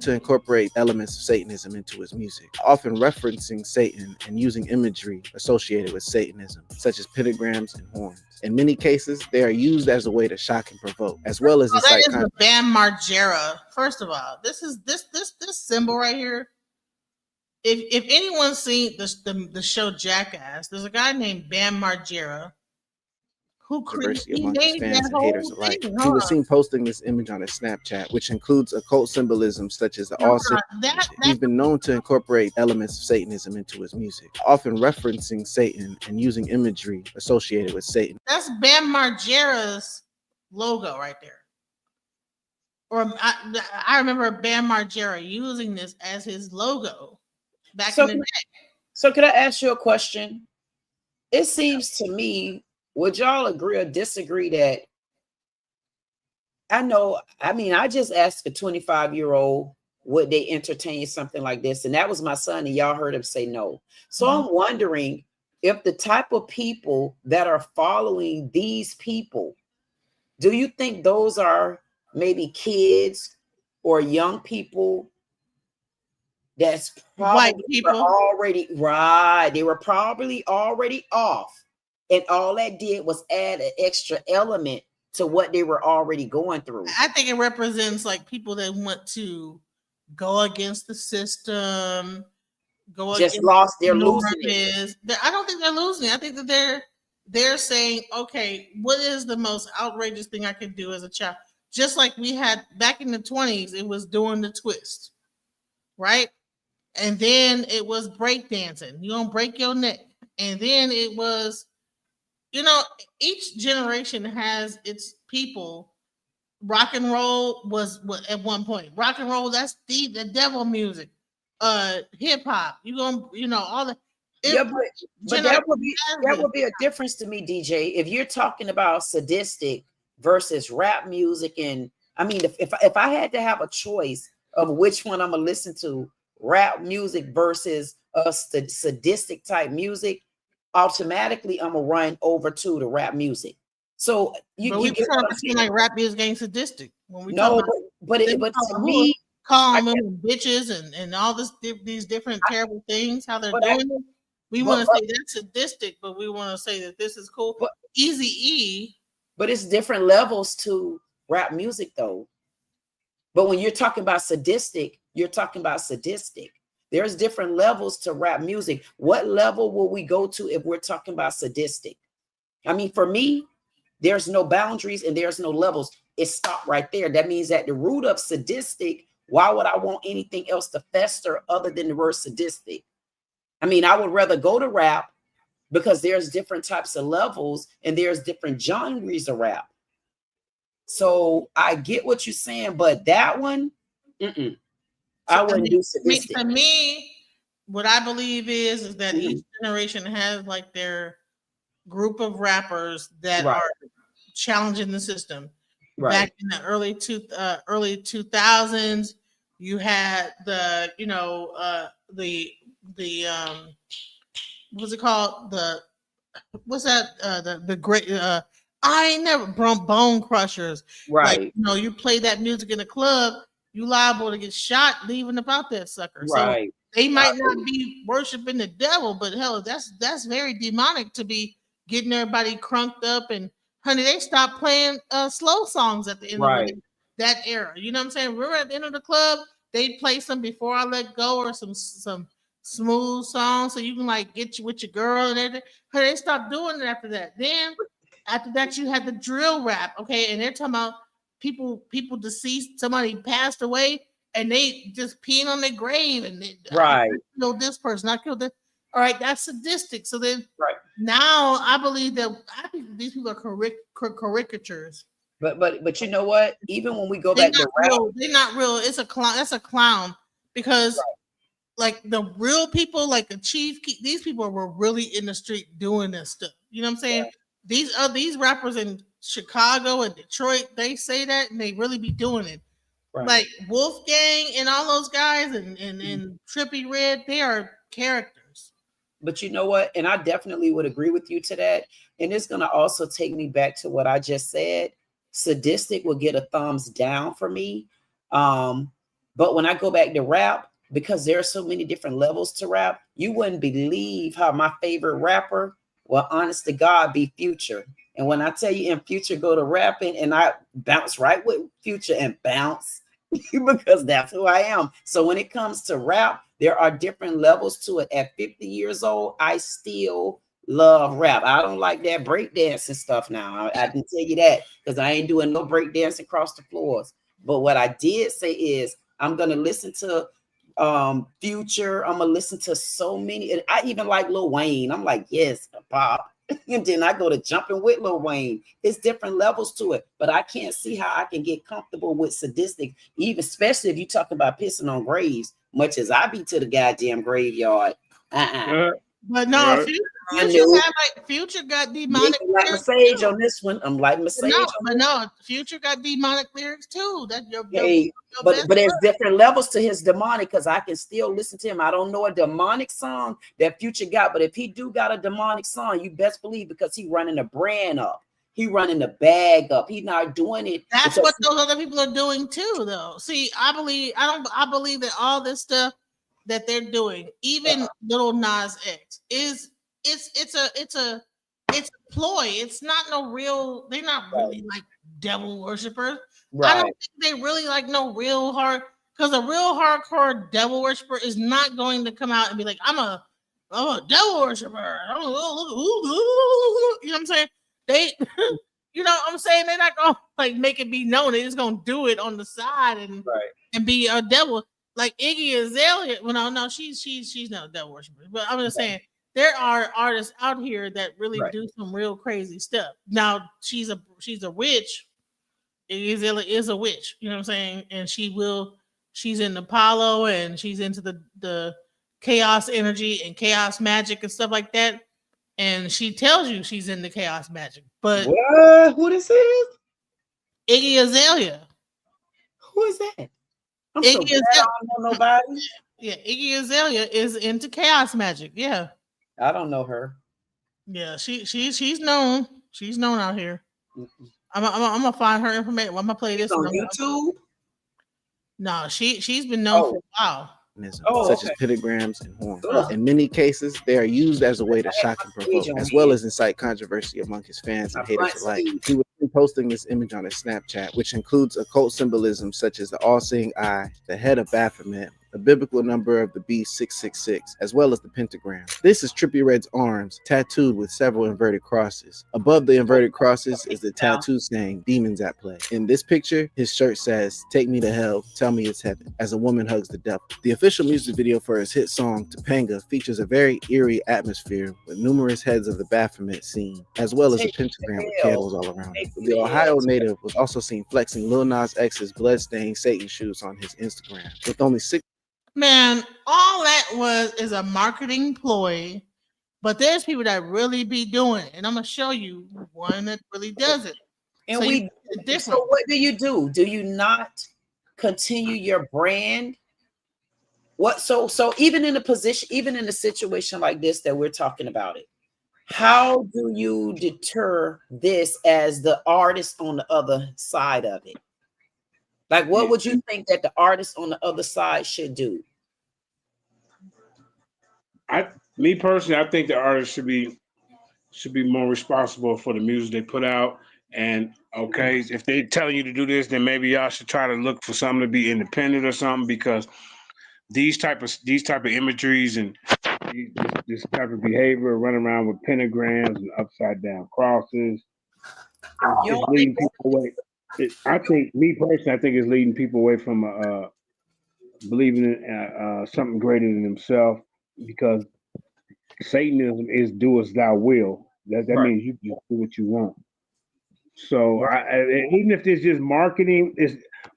to incorporate elements of Satanism into his music, often referencing Satan and using imagery associated with Satanism, such as pentagrams and horns. In many cases, they are used as a way to shock and provoke, as well as that is the Bam Margera. First of all, this symbol right here. If anyone's seen the show Jackass, there's a guy named Bam Margera who diversity among his fans and haters alike. He was seen posting this image on his Snapchat, which includes occult symbolism such as the all Satan. He's been known to incorporate elements of Satanism into his music, often referencing Satan and using imagery associated with Satan. That's Bam Margera's logo right there. Or I remember Bam Margera using this as his logo back in the day. So could I ask you a question? It seems to me, would y'all agree or disagree that I just asked a 25-year-old would they entertain something like this, and that was my son, and y'all heard him say no. So I'm wondering if the type of people that are following these people, do you think those are maybe kids or young people that's probably white people already right? They were probably already off. And all that did was add an extra element to what they were already going through. I think it represents like people that want to go against the system, just lost their losing it. I don't think they're losing it. I think that they're saying, okay, what is the most outrageous thing I could do as a child? Just like we had back in the 20s, it was doing the twist, right? And then it was breakdancing. You're gonna break your neck. And then it was, you know, each generation has its people. Rock and roll was at one point. Rock and roll, that's the devil music. Hip hop, all the. But that would be a difference to me, DJ. If you're talking about sadistic versus rap music, and I mean, if I had to have a choice of which one I'm gonna listen to, rap music versus sadistic type music, automatically I'm gonna run over to the rap music. So you get like rap music ain't sadistic. When we but to me, calling them bitches and all these different terrible things, how they're doing it. We want to say that's sadistic, but we want to say that this is cool. But Eazy-E. But it's different levels to rap music, though. But when you're talking about sadistic, you're talking about sadistic. There's different levels to rap music. What level will we go to if we're talking about sadistic? I mean, for me, there's no boundaries and there's no levels. It stopped right there. That means at the root of sadistic, why would I want anything else to fester other than the word sadistic? I mean, I would rather go to rap because there's different types of levels and there's different genres of rap. So I get what you're saying, but that one, I wouldn't do sadistic. To me, what I believe is that each generation has like their group of rappers that are challenging the system. Back in the early 2000s, you had the what's it called? The great I ain't never Bone Crushers. Like, you play that music in the club, you liable to get shot leaving about that sucker. So they might not be worshiping the devil, but hell, that's very demonic to be getting everybody crunked up. And honey, they stopped playing slow songs at the end of that era. You know what I'm saying? We're at the end of the club, they'd play some Before I Let Go or some smooth songs so you can like get you with your girl and everything. Honey, they stopped doing it after that. Then after that, you had the drill rap, okay, and they're talking about people deceased, somebody passed away, and they just peeing on their grave, and they killed this person, I killed this. All right, that's sadistic. So then, now I think these people are caricatures. But you know what? Even when we go back to rap, they're not real. It's a clown. That's a clown because. Like the real people, like the Chief, these people were really in the street doing this stuff. You know what I'm saying? These rappers in Chicago and Detroit, they say that and they really be doing it. Like Wolfgang and all those guys and Trippie Redd, they are characters. But you know what? And I definitely would agree with you to that. And it's gonna also take me back to what I just said. Sadistic will get a thumbs down for me. But when I go back to rap, because there are so many different levels to rap, you wouldn't believe how my favorite rapper, well, honest to God, be Future. And when I tell you in Future go to rapping, and I bounce right with Future and bounce because that's who I am. So when it comes to rap, there are different levels to it. At 50 years old, I still love rap. I don't like that breakdancing stuff now. I can tell you that because I ain't doing no breakdancing across the floors. But what I did say is I'm going to listen to Future. I'm gonna listen to so many, and I even like Lil Wayne. I'm like, yes, pop. And then I go to jumping with Lil Wayne. It's different levels to it, but I can't see how I can get comfortable with sadistic, even especially if you talk about pissing on graves, much as I be to the goddamn graveyard. But no, Future got demonic. I'm like Sage on this one. I'm like Sage. No, Future got demonic lyrics too. That but there's different levels to his demonic because I can still listen to him. I don't know a demonic song that Future got, but if he do got a demonic song, you best believe because he running the brand up. He running the bag up. He not doing it. That's what those other people are doing too, though. See, I believe that all this stuff that they're doing, even Little Nas X, it's a ploy. It's not no real. They're not really like devil worshippers. I don't think they really like no real hard, because a real hardcore devil worshiper is not going to come out and be like, I'm a devil worshiper. You know what I'm saying? They, you know what I'm saying? They're not gonna like make it be known. They're just gonna do it on the side and be a devil. Like Iggy Azalea. Well, no, she's not a devil worshiper. But I'm just saying there are artists out here that really do some real crazy stuff. Now she's a witch. Iggy Azalea is a witch. You know what I'm saying? And she's in Apollo and she's into the chaos energy and chaos magic and stuff like that. And she tells you she's into chaos magic. But who this is? Iggy Azalea. Who is that? I'm so glad I don't know nobody. Yeah, Iggy Azalea is into chaos magic. Yeah. I don't know her. Yeah, she's known. She's known out here. I'm gonna find her information. I'm gonna play this on YouTube. No, she's been known for a while. Such as pentagrams and horns. In many cases, they are used as a way to shock and provoke, as well as incite controversy among his fans and haters alike. He was posting this image on his Snapchat, which includes occult symbolism such as the all-seeing eye, the head of Baphomet, the the biblical number of the beast 666, as well as the pentagram. This is Trippie Redd's arms, tattooed with several inverted crosses. Above the inverted crosses is the tattoo saying demons at play. In this picture, his shirt says, "Take me to hell, tell me it's heaven," as a woman hugs the devil. The official music video for his hit song Topanga features a very eerie atmosphere with numerous heads of the Baphomet seen, as well as a pentagram with candles all around it. The Ohio native was also seen flexing Lil Nas X's bloodstained Satan shoes on his Instagram. With only 6 Man, all that is a marketing ploy, but there's people that really be doing it, and I'm gonna show you one that really does it. And so so what do you do? Do you not continue your brand? What so even in a position, even in a situation like this that we're talking about it, how do you deter this as the artist on the other side of it? Like, what would you think that the artist on the other side should do? Me personally, I think the artists should be more responsible for the music they put out. And okay, if they're telling you to do this, then maybe y'all should try to look for something to be independent or something, because these type of imageries and this type of behavior, running around with pentagrams and upside down crosses, is leading people away. I think it's leading people away from believing in something greater than themselves, because Satanism is do as thou will. That means you just do what you want. So even if it's just marketing,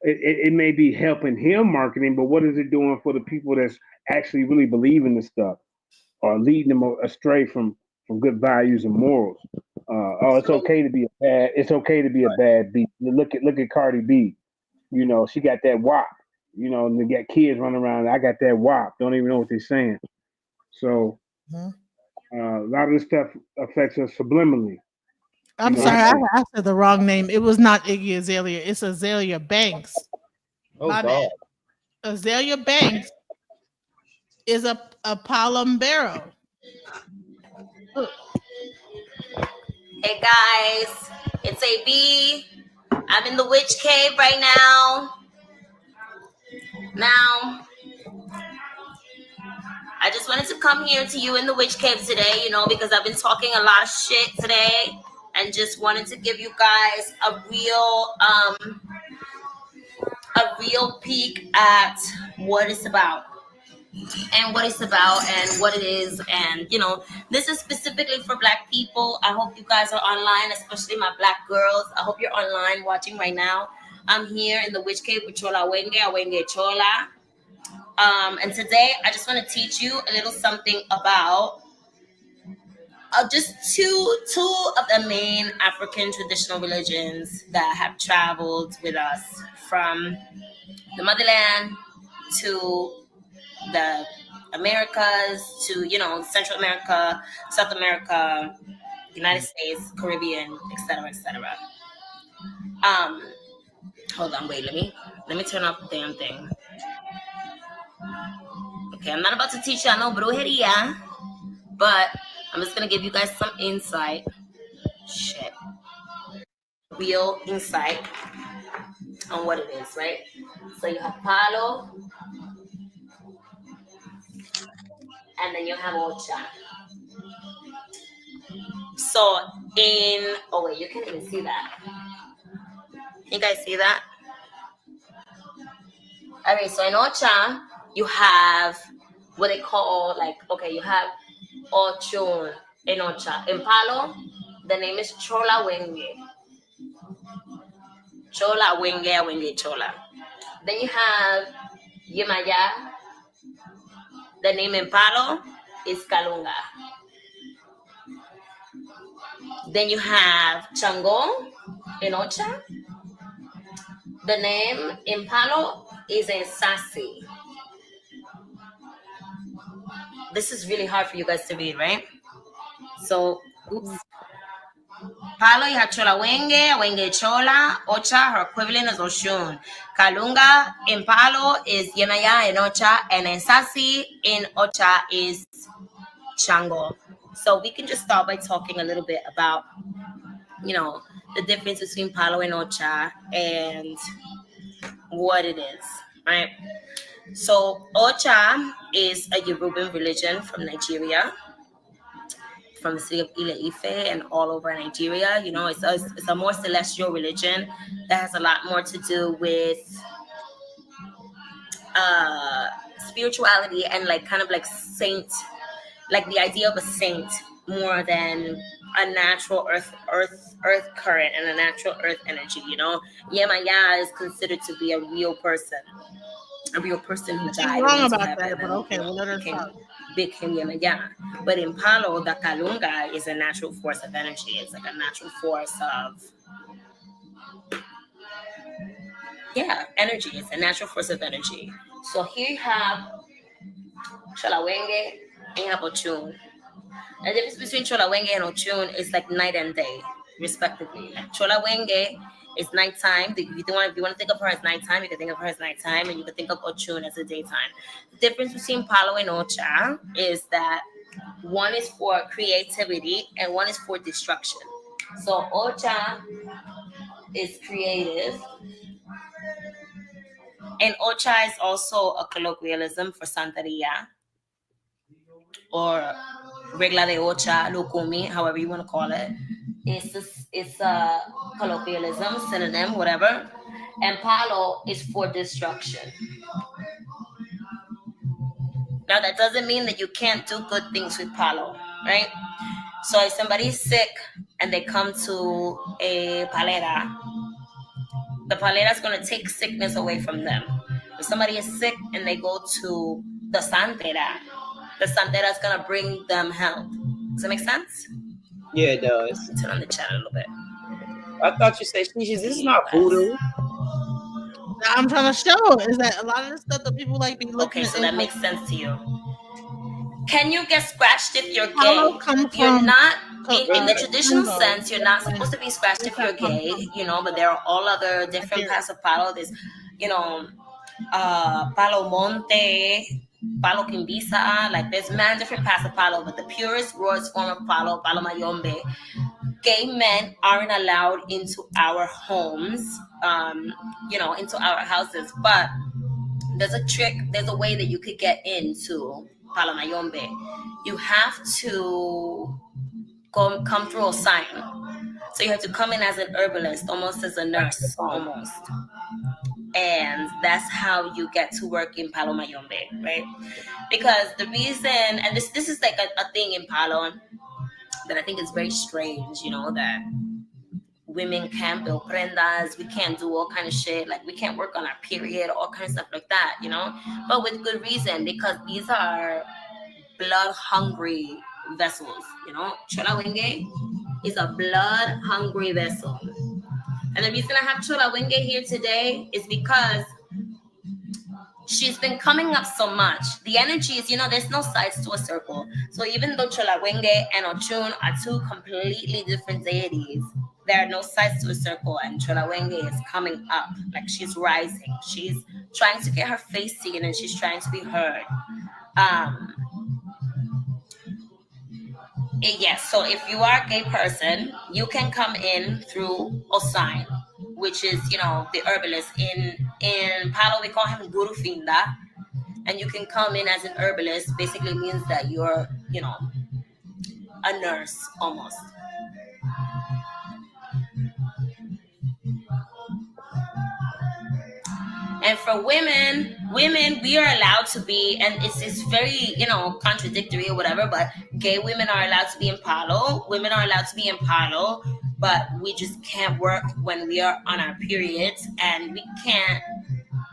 it may be helping him marketing, but what is it doing for the people that's actually really believing this stuff, or leading them astray from good values and morals? It's okay to be a bad beat. Look at Cardi B. You know, she got that WAP. You know, and they got kids running around. I got that WAP. Don't even know what they're saying. So a lot of this stuff affects us subliminally. I'm sorry, I said the wrong name. It was not Iggy Azalea. It's Azalea Banks. My bad. Azalea Banks is a Palombero. Hey guys, it's AB. I'm in the witch cave right now. Now, I just wanted to come here to you in the witch cave today, because I've been talking a lot of shit today, and just wanted to give you guys a real peek at what it's about. And what it's about and what it is. And, this is specifically for Black people. I hope you guys are online, especially my Black girls. I hope you're online watching right now. I'm here in the Witch Cave with Chola Wenge Chola. And today I just want to teach you a little something about just two of the main African traditional religions that have traveled with us from the motherland to the Americas to, Central America, South America, United States, Caribbean, etc., etc. Hold on, wait, let me turn off the damn thing. Okay, I'm not about to teach y'all no brujeria, but I'm just gonna give you guys some insight. Shit. Real insight on what it is, right? So you have palo, and then you have ocha. So wait, you can't even see that. You guys see that? All right, so in ocha, you have what they call, you have ochun in ocha. In palo, the name is Chola Wenge. Chola Wenge Chola. Then you have Yemaya. The name in palo is Kalunga. Then you have Chango in ocha. The name in palo is Ensasi. This is really hard for you guys to read, right? So, oops. Palo, you have Chola Wenge Chola. Ocha, her equivalent is Oshun. Kalunga in Palo is Yemaya in Ocha. And Ensasi in Ocha is Chango. So we can just start by talking a little bit about, the difference between Palo and Ocha and what it is, right? So Ocha is a Yoruba religion from Nigeria, from the city of Ile-Ife and all over Nigeria. You know, it's a more celestial religion that has a lot more to do with spirituality and like kind of like saint, like the idea of a saint more than a natural earth current and a natural earth energy. You know, Yemaya is considered to be a real person who She's died. wrong about that, but okay, we'll let her became Yemaya. But in Palo, the Kalunga is a natural force of energy. It's like a natural force of energy. It's a natural force of energy. So here you have Cholawenge and you have Ochun. The difference between Cholawenge and Ochun is like night and day, respectively. Like Cholawenge is nighttime. If you want to think of her as nighttime, you can think of her as nighttime, and you can think of Ochun as a daytime. The difference between Palo and Ocha is that one is for creativity and one is for destruction. So Ocha is creative, and Ocha is also a colloquialism for Santeria, or regla de Ocha, Lukumi, however you want to call it. It's a colloquialism, synonym, whatever. And Palo is for destruction. Now, that doesn't mean that you can't do good things with Palo, right? So if somebody's sick and they come to a palera, the palera is going to take sickness away from them. If somebody is sick and they go to the santera is going to bring them health. Does that make sense? Yeah, it does. Turn on the chat a little bit. I thought you said this is not voodoo. I'm trying to show is that a lot of the stuff that people like be looking at. Okay, so that makes sense to you. Can you get scratched if you're gay? You're not, in the traditional sense, you're not supposed to be scratched if you're gay, you know, but there are all other different kinds of palo. There's, you know, palo monte, palo quimbisa, like there's many different kinds of palo, but the purest, rawest form of palo mayombe. Gay men aren't allowed into our homes, you know, into our houses, but there's a trick, there's a way that you could get into Palo Mayombe. You have to come through a sign. So you have to come in as an herbalist, almost as a nurse, almost. And that's how you get to work in Palo Mayombe, right? Because the reason, and this is like a thing in Palo that I think is very strange, you know, that women can't build prendas, we can't do all kind of shit, like we can't work on our period, all kind of stuff like that, you know, but with good reason, because these are blood-hungry vessels, you know. Cholawenge is a blood-hungry vessel. And the reason I have Cholawenge here today is because she's been coming up so much. The energy is, you know, there's no sides to a circle. So even though Cholawenge and Ochun are two completely different deities, there are no sides to a circle, and Cholawenge is coming up, like she's rising. She's trying to get her face seen, and she's trying to be heard. Yes, so if you are a gay person, you can come in through Osain, which is, you know, the herbalist. In Palo, we call him Guru Finda, and you can come in as an herbalist. Basically means that you're, you know, a nurse almost. And for women, we are allowed to be, and it's very, you know, contradictory or whatever, but gay women are allowed to be in Palo. Women are allowed to be in Palo, but we just can't work when we are on our periods, and we can't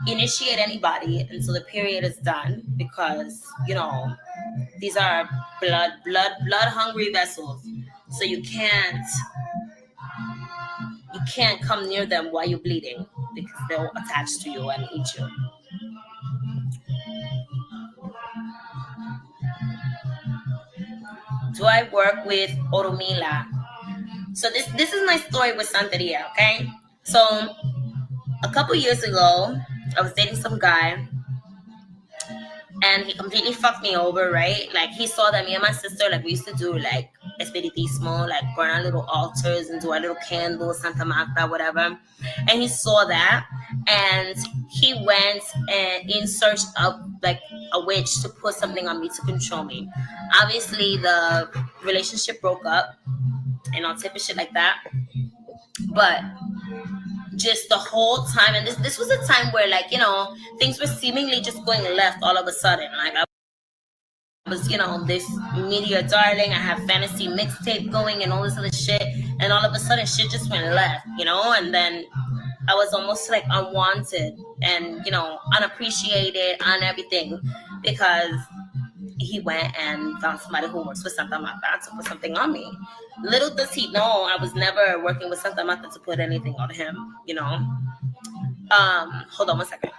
initiate anybody until the period is done, because, you know, these are blood hungry vessels. So you can't come near them while you're bleeding, because they'll attach to you and eat you. Do I work with Orumila? So this is my story with Santeria, okay? So a couple years ago, I was dating some guy, and he completely fucked me over, right? Like he saw that me and my sister, like we used to do like espiritismo, like burn our little altars and do our little candles, Santa Marta, whatever. And he saw that, and he went and in search of like a witch to put something on me to control me. Obviously, the relationship broke up and all type of shit like that. But just the whole time, and this was a time where, like, you know, things were seemingly just going left all of a sudden. Like I was, you know, this media darling, I have fantasy mixtape going and all this other shit, and all of a sudden shit just went left, you know. And then I was almost like unwanted and, you know, unappreciated on everything, because he went and found somebody who works with Santa Marta to put something on me. Little does he know, I was never working with Santa Marta to put anything on him, you know. Hold on one second.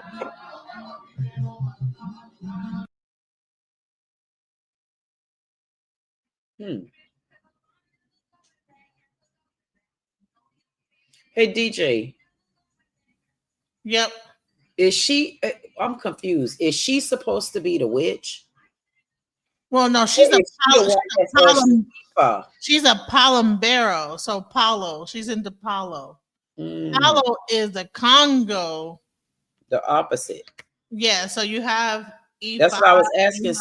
Hey, DJ. Yep. Is she? I'm confused. Is she supposed to be the witch? Well, no, she's a Palombero. So Palo, she's into Palo. Palo is the Congo. The opposite. Yeah, so you have E5. That's what I was asking.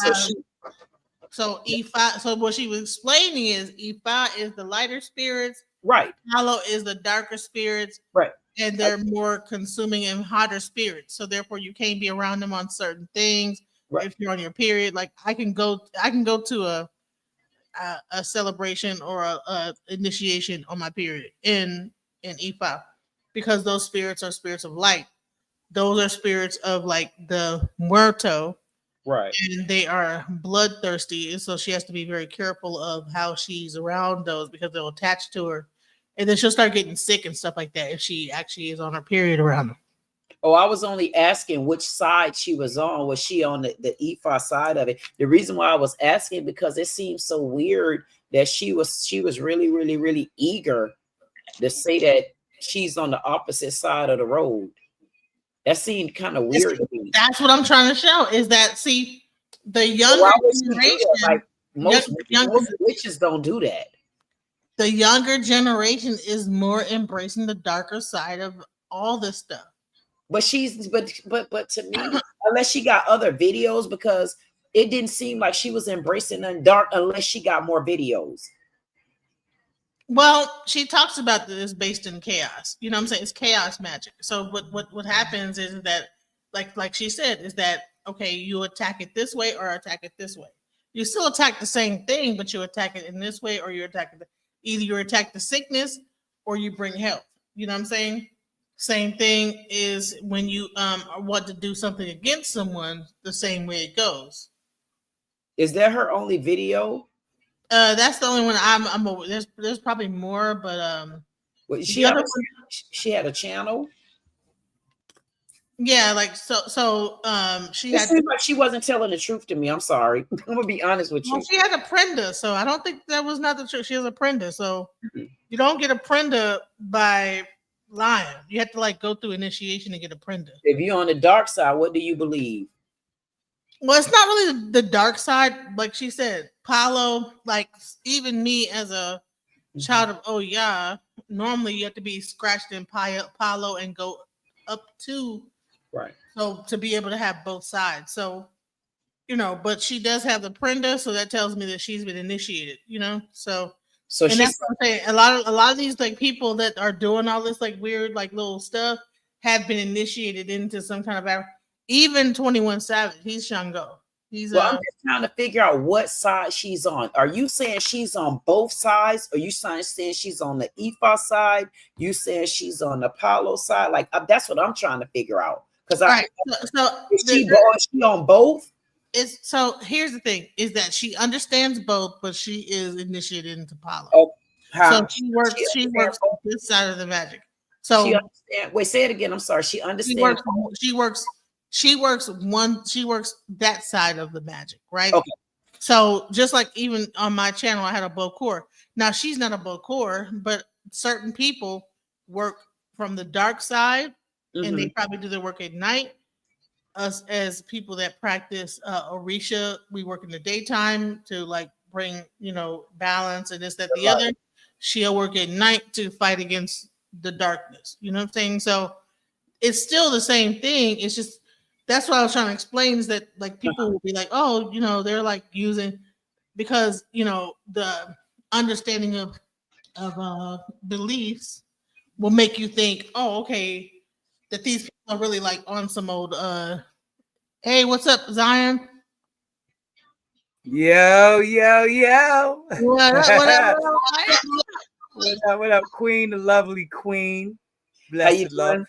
So E5. So what she was explaining is E5 is the lighter spirits. Right. Palo is the darker spirits. Right. And they're more consuming and hotter spirits. So therefore you can't be around them on certain things. Right. If you're on your period, like I can go to a celebration or a initiation on my period in E5, because those spirits are spirits of light. Those are spirits of like the muerto, right? And they are bloodthirsty, and so she has to be very careful of how she's around those, because they'll attach to her, and then she'll start getting sick and stuff like that if she actually is on her period around them. Oh, I was only asking which side she was on. Was she on the Ifa side of it? The reason why I was asking, because it seems so weird that she was really, really, really eager to say that she's on the opposite side of the road. That seemed kind of weird to me. That's what I'm trying to show, is that, see, the younger generation, like most witches don't do that. The younger generation is more embracing the darker side of all this stuff. But but to me, unless she got other videos, because it didn't seem like she was embracing the dark unless she got more videos. Well, she talks about this based in chaos. You know what I'm saying? It's chaos magic. So what happens is that, like she said, is that, okay, you attack it this way or attack it this way. You still attack the same thing, but you attack it in this way, or you attack it, either you attack the sickness or you bring health. You know what I'm saying? Same thing is when you want to do something against someone, the same way it goes. Is that her only video? That's the only one I'm aware. There's probably more, but she had a channel. Yeah, like so she it had seemed like she wasn't telling the truth to me. I'm sorry. I'm gonna be honest with you. Well, she had a prenda, so I don't think that was not the truth. She has a prenda, so you don't get a prenda by lying. You have to like go through initiation to get a prenda. If you're on the dark side, what do you believe? Well, it's not really the dark side, like she said. Palo, like even me as a child of Oya, normally you have to be scratched in Palo and go up to right. So to be able to have both sides. So, you know, but she does have the prenda, so that tells me that she's been initiated, you know. So and that's what I'm saying. A lot of these like people that are doing all this like weird like little stuff have been initiated into some kind of even 21 Savage. He's Shango. He's I'm just trying to figure out what side she's on. Are you saying she's on both sides? Or you saying she's on the Ifa side? You saying she's on the Palo side? Like that's what I'm trying to figure out. Because is she on both? So here's the thing: is that she understands both, but she is initiated into Palo. Oh, so she works on this side of the magic. So she understand. Wait, say it again. I'm sorry. She understands. She works that side of the magic, right? Okay. So just like even on my channel, I had a Bokor. Now she's not a Bokor, but certain people work from the dark side, and they probably do their work at night. us as people that practice Orisha, we work in the daytime to like bring, balance and this, that, the other. She'll work at night to fight against the darkness. You know what I'm saying? So it's still the same thing. It's just, that's what I was trying to explain, is that like people will be like, oh, they're like using, because, the understanding of beliefs will make you think, oh, okay, that these people are really like on some old, hey, what's up, Zion? Yo. What up? What up, Queen, the lovely Queen. Blessed love,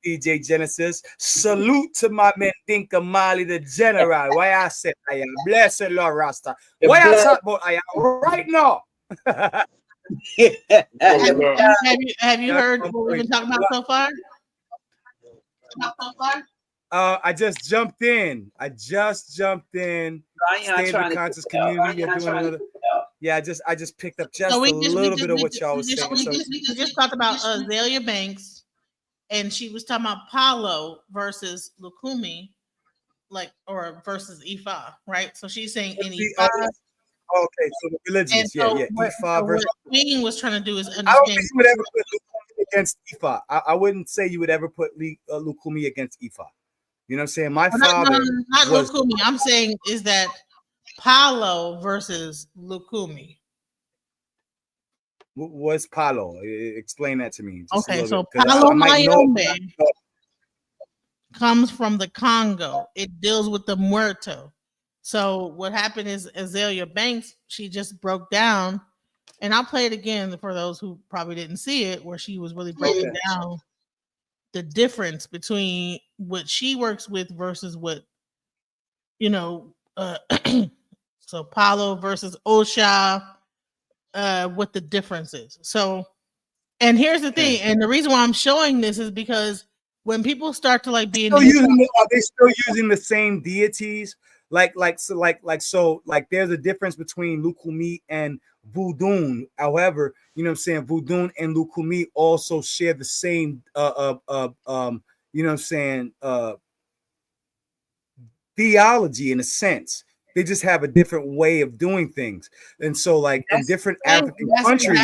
DJ Genesis. Salute to my man Dinka Mali, the general. Why I said I am blessed Lord Rasta. Why I talk about I am right now. Have you heard what we've been talking about so far? I just jumped in. State of the conscious community. I just picked up just a little bit of what y'all was saying. We just talked about Azalea Banks, and she was talking about Paulo versus Lukumi, versus Ifa, right? So she's saying in Ifa. Okay, so the religions, Ifa versus. What Queen was trying to do is understand. I don't think you would ever put Lukumi against Ifa. I wouldn't say you would ever put Lukumi against Ifa. You know what I'm saying? My father not Lukumi. I'm saying is that Paulo versus Lukumi. What's Paulo? Explain that to me. Okay, so Paulo Mayombe comes from the Congo. It deals with the muerto. So what happened is Azalea Banks, she just broke down, and I'll play it again for those who probably didn't see it, where she was really breaking down the difference between what she works with versus what, so Paulo versus Osha, what the difference is. So, and here's the thing, and the reason why I'm showing this is because when people start to like be in are they still using the same deities? Like there's a difference between Lukumi and Voodoo. However, you know what I'm saying, Voodoo and Lukumi also share the same theology in a sense. They just have a different way of doing things. And so in different African countries,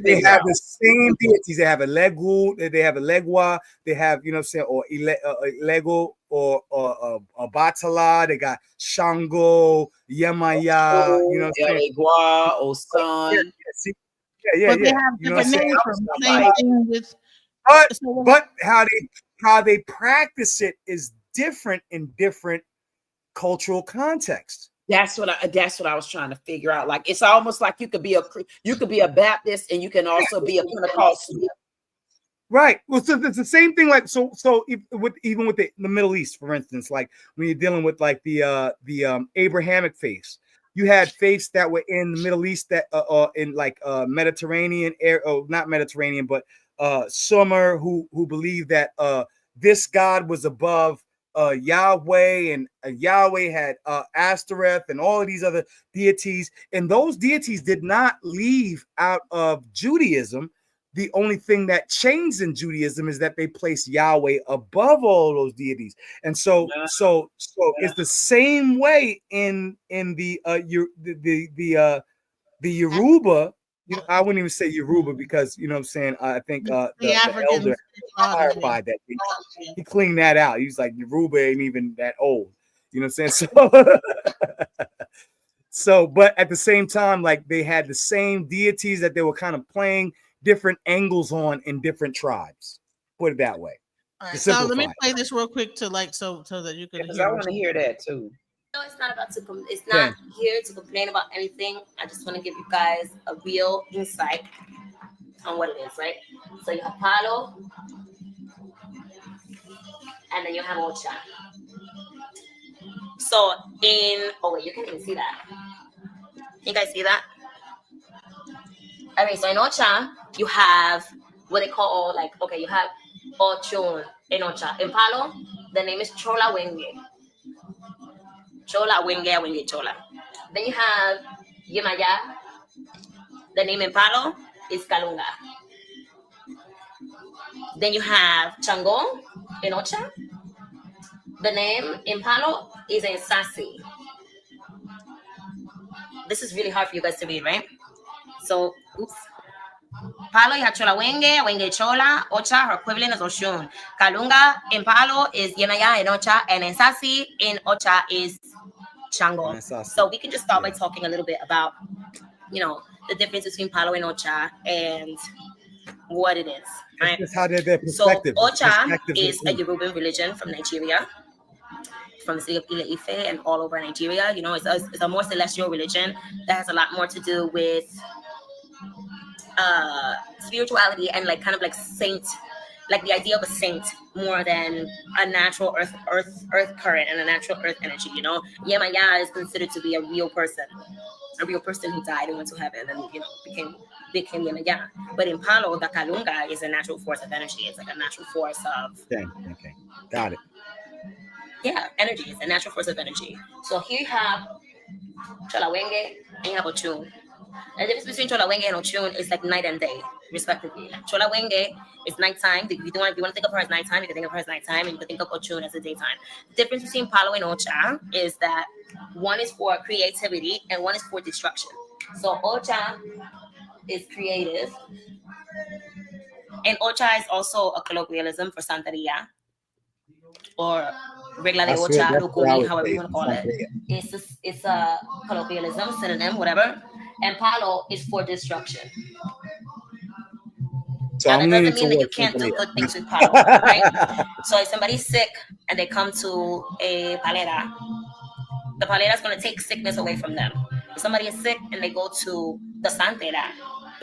they have the same deities. They have a Legu, they have a Legua, they have, or Lego or Batala, they got Shango, Yamaya, Legua, Osan. But they have different names for them. Same thing with, but how they practice it is different in different cultural context. That's what I was trying to figure out. Like it's almost like you could be a Baptist and you can also be a Pentecostal. Right. Well, so it's the same thing. Like even with the Middle East, for instance, like when you're dealing with like the Abrahamic faiths, you had faiths that were in the Middle East that in like Mediterranean not Mediterranean, but Sumer who believed that this God was above Yahweh, and Yahweh had Ashtoreth and all of these other deities, and those deities did not leave out of Judaism. The only thing that changed in Judaism is that they placed Yahweh above all those deities, and so it's the same way in the Yoruba. I wouldn't even say Yoruba because you know what I'm saying. I think the elder clarified that he cleaned that out. He's like Yoruba ain't even that old. You know what I'm saying? So, but at the same time, like they had the same deities that they were kind of playing different angles on in different tribes. Put it that way. All right, so let me play this real quick to like so that you can. Because I want to hear that too. No, it's not about it's not here to complain about anything. I just want to give you guys a real insight on what it is, right? So you have Palo, and then you have Ocha. So you can't even see that. You guys see that? Okay, so in Ocha, you have what they call you have Ochun in Ocha. In Palo, the name is Chola Wenge. Chola Wenge Chola. Then you have Yemaya. The name in Palo is Kalunga. Then you have Chango in Ocha. The name Impalo is a sassy. This is really hard for you guys to read, right? So, oops. Palo ya chola wenge chola, ocha, her equivalent is Oshun. Kalunga in Palo is Yenaya in Ocha, and in Sasi in Ocha is Shango. So we can just start by talking a little bit about, you know, the difference between Palo and Ocha and what it is. Right? It's how their perspective. So Ocha is a Yoruban religion from Nigeria, from the city of Ile-Ife and all over Nigeria. You know, it's a more celestial religion that has a lot more to do with spirituality and like kind of like saint, like the idea of a saint more than a natural earth current and a natural earth energy. You know, Yemaya is considered to be a real person who died and went to heaven and, you know, became Yemaya. But in Palo, the Kalunga is a natural force of energy. It's like a natural force of okay, got it. Yeah, energy is a natural force of energy. So here you have Cholawenge and you have Ochun. The difference between Cholawenge and Ochun is like night and day, respectively. Cholawenge is nighttime. If you want to think of her as nighttime, you can think of her as nighttime, and you can think of Ochun as the daytime. The difference between Palo and Ocha is that one is for creativity and one is for destruction. So Ocha is creative, and Ocha is also a colloquialism for Santeria, or regla de Ocha, Lukumi, however you want to call it. It's a colloquialism, synonym, whatever. And Palo is for destruction. So and that doesn't mean that you can't do good things with Palo, right? So if somebody's sick and they come to a palera, the palera is going to take sickness away from them. If somebody is sick and they go to the santera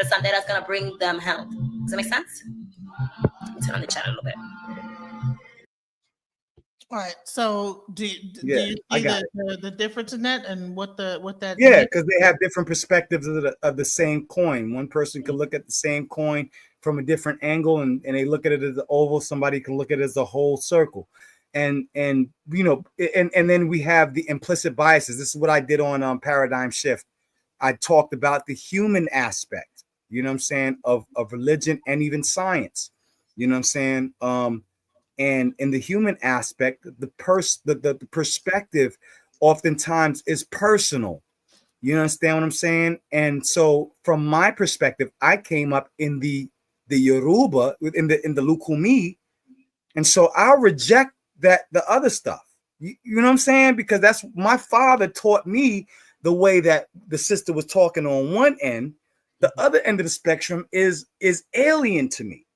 is going to bring them health. Does that make sense? Let me turn on the chat a little bit. All right. So do you see the difference in that and what that? Yeah, because they have different perspectives of the same coin. One person can look at the same coin from a different angle, and they look at it as an oval. Somebody can look at it as a whole circle, and you know, and then we have the implicit biases. This is what I did on Paradigm Shift. I talked about the human aspect, you know what I'm saying, of religion and even science. You know what I'm saying? And in the human aspect, the perspective oftentimes is personal. You understand what I'm saying? And so from my perspective, I came up in the Yoruba, in the Lukumi, and so I'll reject the other stuff. You know what I'm saying? Because that's my father taught me the way that the sister was talking on one end. The other end of the spectrum is alien to me.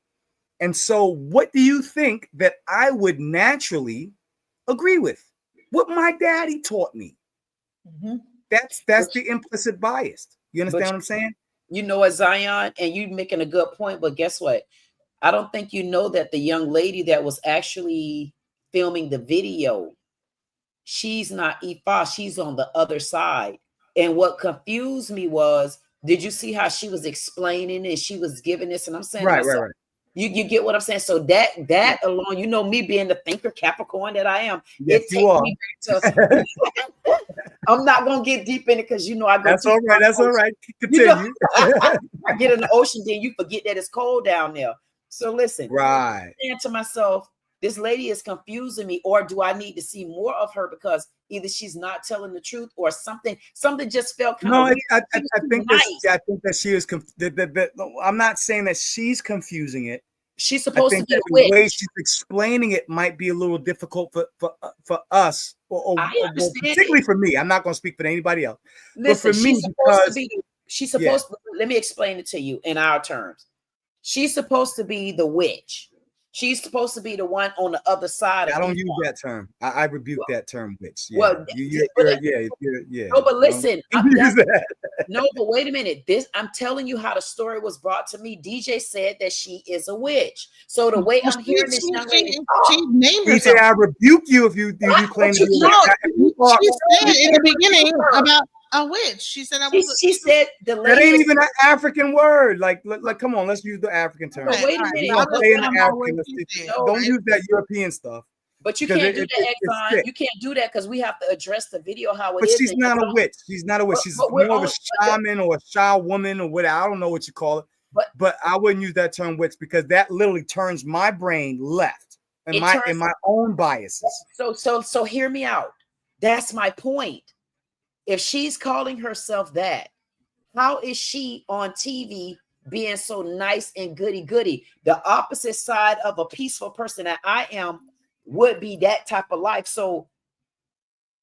And so what do you think that I would naturally agree with? What my daddy taught me. Mm-hmm. That's the implicit bias. You understand what I'm saying? You know what, Zion, and you're making a good point, but guess what? I don't think you know that the young lady that was actually filming the video, she's not Ifa, she's on the other side. And what confused me was, did you see how she was explaining and she was giving this? And I'm saying, right. You get what I'm saying? So that alone, you know, me being the thinker Capricorn that I am, yes, it takes me back to. I'm not gonna get deep in it because you know I go. That's all right. That's all right. Continue. You know, I get in the ocean, then you forget that it's cold down there. So listen, right. I'm saying to myself, this lady is confusing me, or do I need to see more of her because either she's not telling the truth or something just felt kind of weird. I think that she is. I'm not saying that she's confusing it. She's supposed to be a the witch. way she's explaining it might be a little difficult for us, or particularly for me. I'm not going to speak for anybody else. Listen, but for me, she's supposed to. Let me explain it to you in our terms. She's supposed to be the witch. She's supposed to be the one on the other side. I don't use that term. I rebuke that term, witch. Yeah. Well, yeah. No, but listen. No, but wait a minute. I'm telling you how the story was brought to me. DJ said that she is a witch. So the way I'm hearing this young lady, she named herself. DJ, I rebuke you if you claim to be. She said in the beginning about a witch. She said she said the lady. That ain't even an African word. Like, come on, let's use the African term. No, wait a minute. Don't use that European stuff. But you can't do that, Exxon. You can't do that because we have to address the video how it is. But she's not a witch. She's not a witch. She's more of a shaman or a sha woman or whatever. I don't know what you call it. But I wouldn't use that term witch because that literally turns my brain left. in my own biases. So hear me out. That's my point. If she's calling herself that, how is she on TV being so nice and goody? The opposite side of a peaceful person that I am would be that type of life. So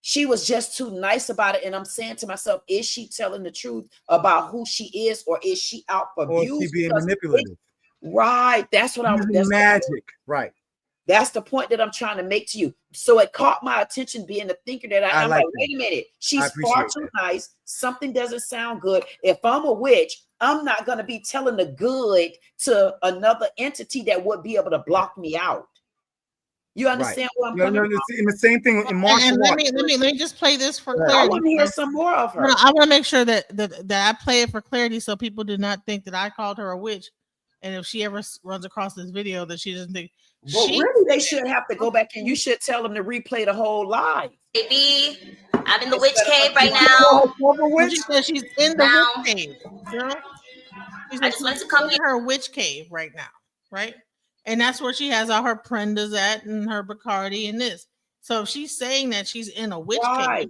she was just too nice about it. And I'm saying to myself, is she telling the truth about who she is, or is she out for views? Or is she being manipulative? Right. That's what I was. That's magic. Right. That's the point that I'm trying to make to you. So it caught my attention, being the thinker that I'm like, wait a minute, she's far too nice. Something doesn't sound good. If I'm a witch, I'm not going to be telling the good to another entity that would be able to block me out. You understand what I'm coming from? And the same thing in martial and arts. let me just play this for clarity. I want to hear some more of her. I want to make sure that I play it for clarity, so people do not think that I called her a witch. And if she ever runs across this video, that she doesn't think. Well, really, they should have to go back, and you should tell them to replay the whole live. Baby, I'm in the witch cave right now. She says she's in the witch cave, girl. I just went to come in her witch cave right now, right? And that's where she has all her prendas at, and her Bacardi and this. So if she's saying that she's in a witch cave.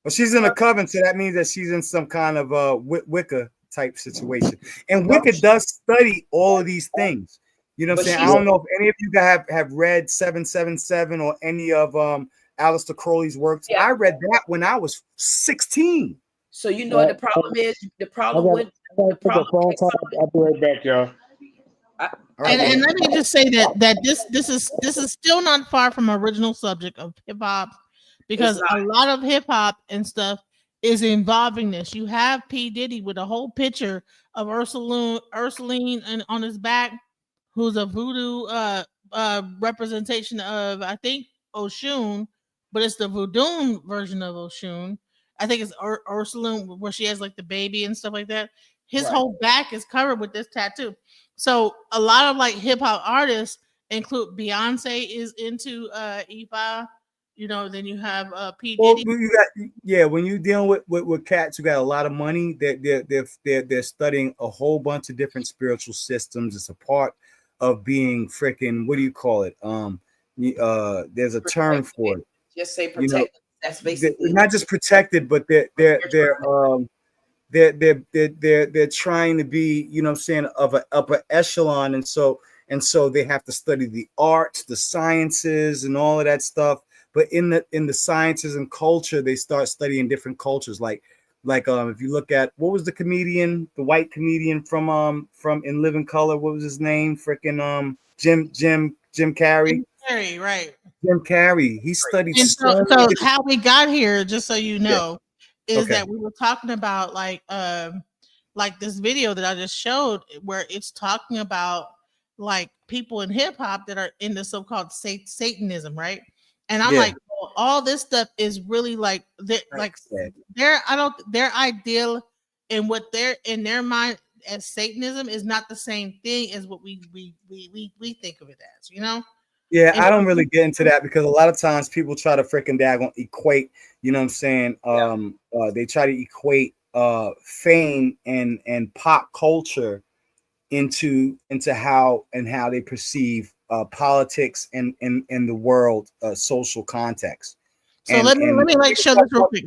Well, she's in a coven, so that means that she's in some kind of Wicca type situation. And Wicca does study all of these things. You know what I'm saying? I don't know if any of you guys have read 777 or any of Aleister Crowley's works. I read that when I was 16. So you know what the problem is? The problem with I'll be right back, y'all. And let me just say that this is still not far from original subject of hip hop, because a lot of hip hop and stuff is involving this. You have P. Diddy with a whole picture of Ursuline and on his back, who's a voodoo representation of, I think, Oshun, but it's the voodoo version of Oshun. I think it's Ursuline, where she has like the baby and stuff like that. His whole back is covered with this tattoo. So a lot of like hip hop artists include Beyonce is into Ifa. You know, then you have P. Diddy. Well, when you're dealing with cats who got a lot of money, they're studying a whole bunch of different spiritual systems. It's a part of being freaking, what do you call it? There's a term for it. Just say protected. You know, that's basically not just protected, but they're trying to be, you know what I'm saying, of an upper echelon, and so they have to study the arts, the sciences, and all of that stuff. But in the sciences and culture, they start studying different cultures. Like if you look at, what was the white comedian from In Living Color? What was his name? Freaking Jim Carrey. Jim Carrey, right? Jim Carrey. He studied. And so how we got here, just so you know, is that we were talking about like this video that I just showed, where it's talking about like people in hip hop that are in the so-called Satanism, right? And I'm like, well, all this stuff is really like their ideal and what they're in their mind as Satanism is not the same thing as what we think of it as, you know? Yeah, and I don't really get into that, because a lot of times people try to freaking daggone equate, you know what I'm saying? They try to equate fame and pop culture into how they perceive politics and the world social context. So let me like show this real quick.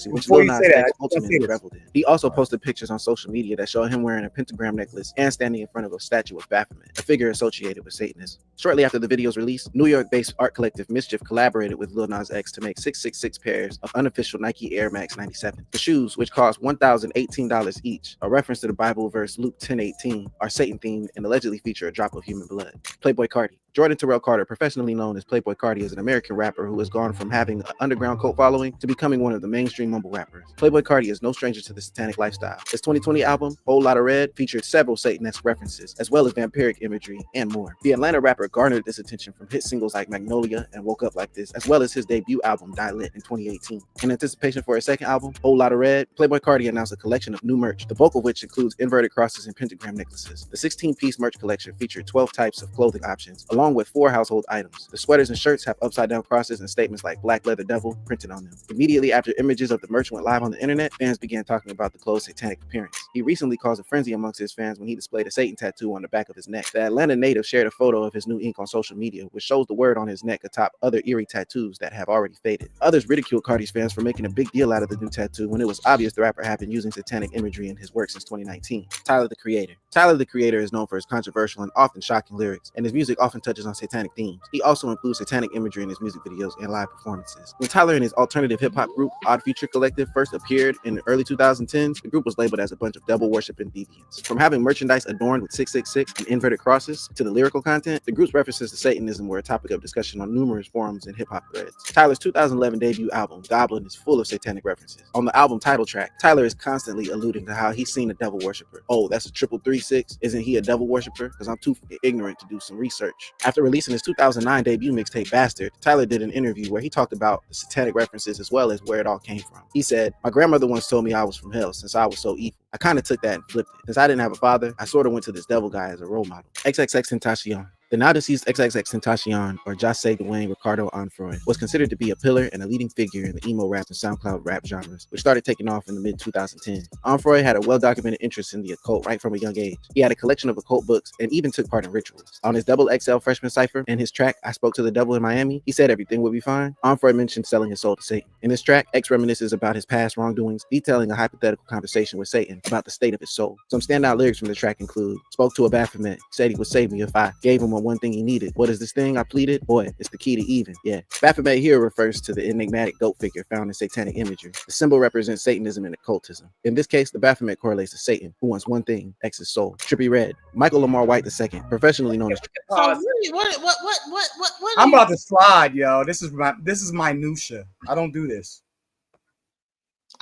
Which Lil Nas X ultimately reveled in. He also posted pictures on social media that show him wearing a pentagram necklace and standing in front of a statue of Baphomet, a figure associated with Satanism. Shortly after the video's release, New York-based art collective Mischief collaborated with Lil Nas X to make 666 pairs of unofficial Nike Air Max 97. The shoes, which cost $1,018 each, a reference to the Bible verse Luke 10:18, are Satan-themed and allegedly feature a drop of human blood. Playboi Carti. Jordan Terrell Carter, professionally known as Playboi Carti, is an American rapper who has gone from having an underground cult following to becoming one of the mainstream mumble rappers. Playboi Carti is no stranger to the satanic lifestyle. His 2020 album, Whole Lotta Red, featured several Satanesque references, as well as vampiric imagery and more. The Atlanta rapper garnered this attention from hit singles like Magnolia and Woke Up Like This, as well as his debut album, Die Lit, in 2018. In anticipation for his second album, Whole Lotta Red, Playboi Carti announced a collection of new merch, the bulk of which includes inverted crosses and pentagram necklaces. The 16-piece merch collection featured 12 types of clothing options, along with 4 household items. The sweaters and shirts have upside-down crosses and statements like Black Leather Devil printed on them. Immediately after images of the merch went live on the internet, fans began talking about the clothes' satanic appearance. He recently caused a frenzy amongst his fans when he displayed a Satan tattoo on the back of his neck. The Atlanta native shared a photo of his new ink on social media, which shows the word on his neck atop other eerie tattoos that have already faded. Others ridiculed Cardi's fans for making a big deal out of the new tattoo when it was obvious the rapper had been using satanic imagery in his work since 2019. Tyler, the Creator. Tyler, the Creator is known for his controversial and often shocking lyrics, and his music often touches on satanic themes. He also includes satanic imagery in his music videos and live performances. When Tyler and his alternative hip-hop group, Odd Future Collective, first appeared in the early 2010s, the group was labeled as a bunch of devil-worshipping deviants. From having merchandise adorned with 666 and inverted crosses to the lyrical content, the group's references to Satanism were a topic of discussion on numerous forums and hip-hop threads. Tyler's 2011 debut album, Goblin, is full of satanic references. On the album title track, Tyler is constantly alluding to how he's seen a devil worshiper. Oh, that's a 3336. Isn't he a devil worshiper? Because I'm too ignorant to do some research. After releasing his 2009 debut mixtape, Bastard, Tyler did an interview where he talked about the satanic references as well as where it all came from. He said, "My grandmother once told me I was from hell since I was so evil. I kind of took that and flipped it. Since I didn't have a father, I sort of went to this devil guy as a role model." XXXTentacion. The now deceased XXXTentacion, or Jase Dwayne Ricardo Onfroy, was considered to be a pillar and a leading figure in the emo rap and SoundCloud rap genres, which started taking off in the mid-2010s. Onfroy had a well-documented interest in the occult right from a young age. He had a collection of occult books and even took part in rituals. On his Double XL freshman cipher and his track, I Spoke to the Devil in Miami, he said everything would be fine. Onfroy mentioned selling his soul to Satan. In this track, X reminisces about his past wrongdoings, detailing a hypothetical conversation with Satan about the state of his soul. Some standout lyrics from the track include, "Spoke to a Baphomet, said he would save me if I gave him one thing he needed. What is this thing I pleaded? Boy, it's the key to even." Yeah. Baphomet here refers to the enigmatic goat figure found in satanic imagery. The symbol represents Satanism and occultism. In this case, the Baphomet correlates to Satan, who wants one thing, X's soul. Trippy Red. Michael Lamar White II, professionally known as... So really, what I'm about to slide, yo. This is minutia. I don't do this.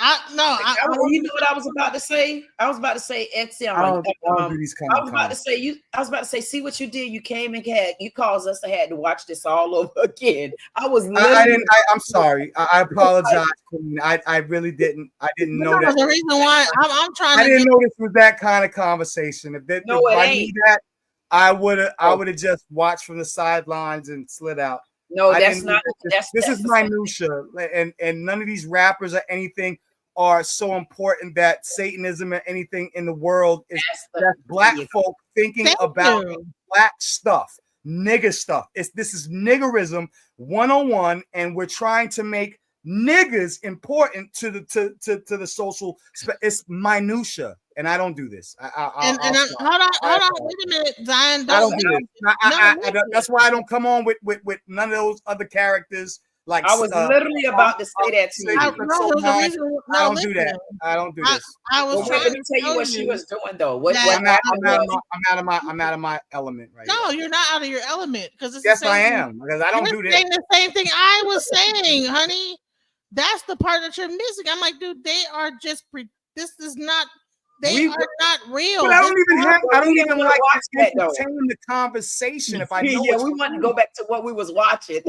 You know what I was about to say? I was about to say, Exion. I don't do these kind I was about to say, see what you did. You came and you caused us to have to watch this all over again. I'm sorry. I apologize, Queen. I really didn't. I didn't know that. The reason why I'm trying. I didn't know this was that kind of conversation. If I knew that, I would have just watched from the sidelines and slid out. No, that's not. This is minutia, and none of these rappers or anything are so important that Satanism or anything in the world is that black folk thinking about black stuff, nigger stuff. This is niggerism 101, and we're trying to make niggers important to the social. It's minutia, and I don't do this. Hold on, wait a minute, Zion. I don't do this. That's why I don't come on with none of those other characters. Like I was literally about to say that to you. I don't do that. I don't do this. I was trying to tell you what she was doing though. I'm out of my element right now. No, you're not out of your element because yes, I am, because I don't do this. The same thing I was saying, honey. That's the part that you're missing. I'm like, dude, they are just this is not. They are not real. But I don't even like to entertain the conversation if I know. Yeah, we want to go back to what we was watching.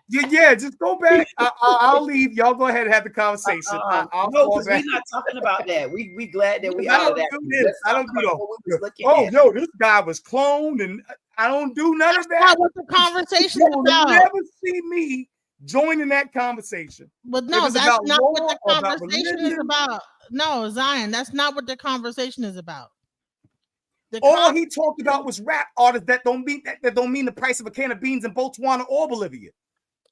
yeah, just go back. I'll leave. Y'all go ahead and have the conversation. No, because we're not talking about that. We glad that we out of that. I don't do that. Oh, yo, this guy was cloned, and I don't do none of that. That's not what the conversation is about. You'll never see me join in that conversation. But no, that's not what the conversation is about. No, Zion, that's not what the conversation is about. All he talked about was rap artists that don't mean the price of a can of beans in Botswana or Bolivia.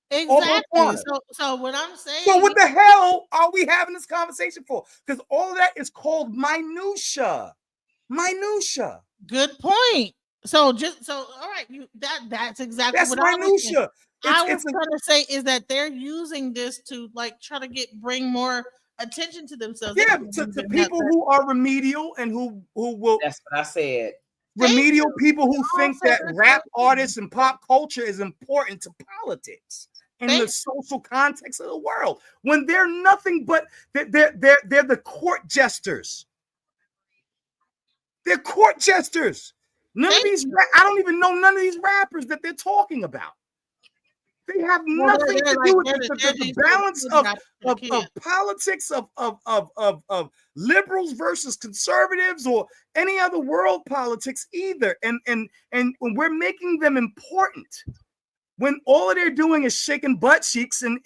Exactly. So what I'm saying. So what the hell are we having this conversation for? Because all of that is called minutia. Minutia. Good point. So all right, that's exactly that's what minutia. I was trying to say is that they're using this to like try to bring more attention to themselves. Yeah, to people who are remedial and who will. That's what I said. Remedial people who think that rap artists and pop culture is important to politics in the social context of the world, when they're nothing but they're the court jesters. They're court jesters. None of these. I don't even know none of these rappers that they're talking about. They have nothing to do with the balance of politics of liberals versus conservatives or any other world politics either. And we're making them important when all they're doing is shaking butt cheeks and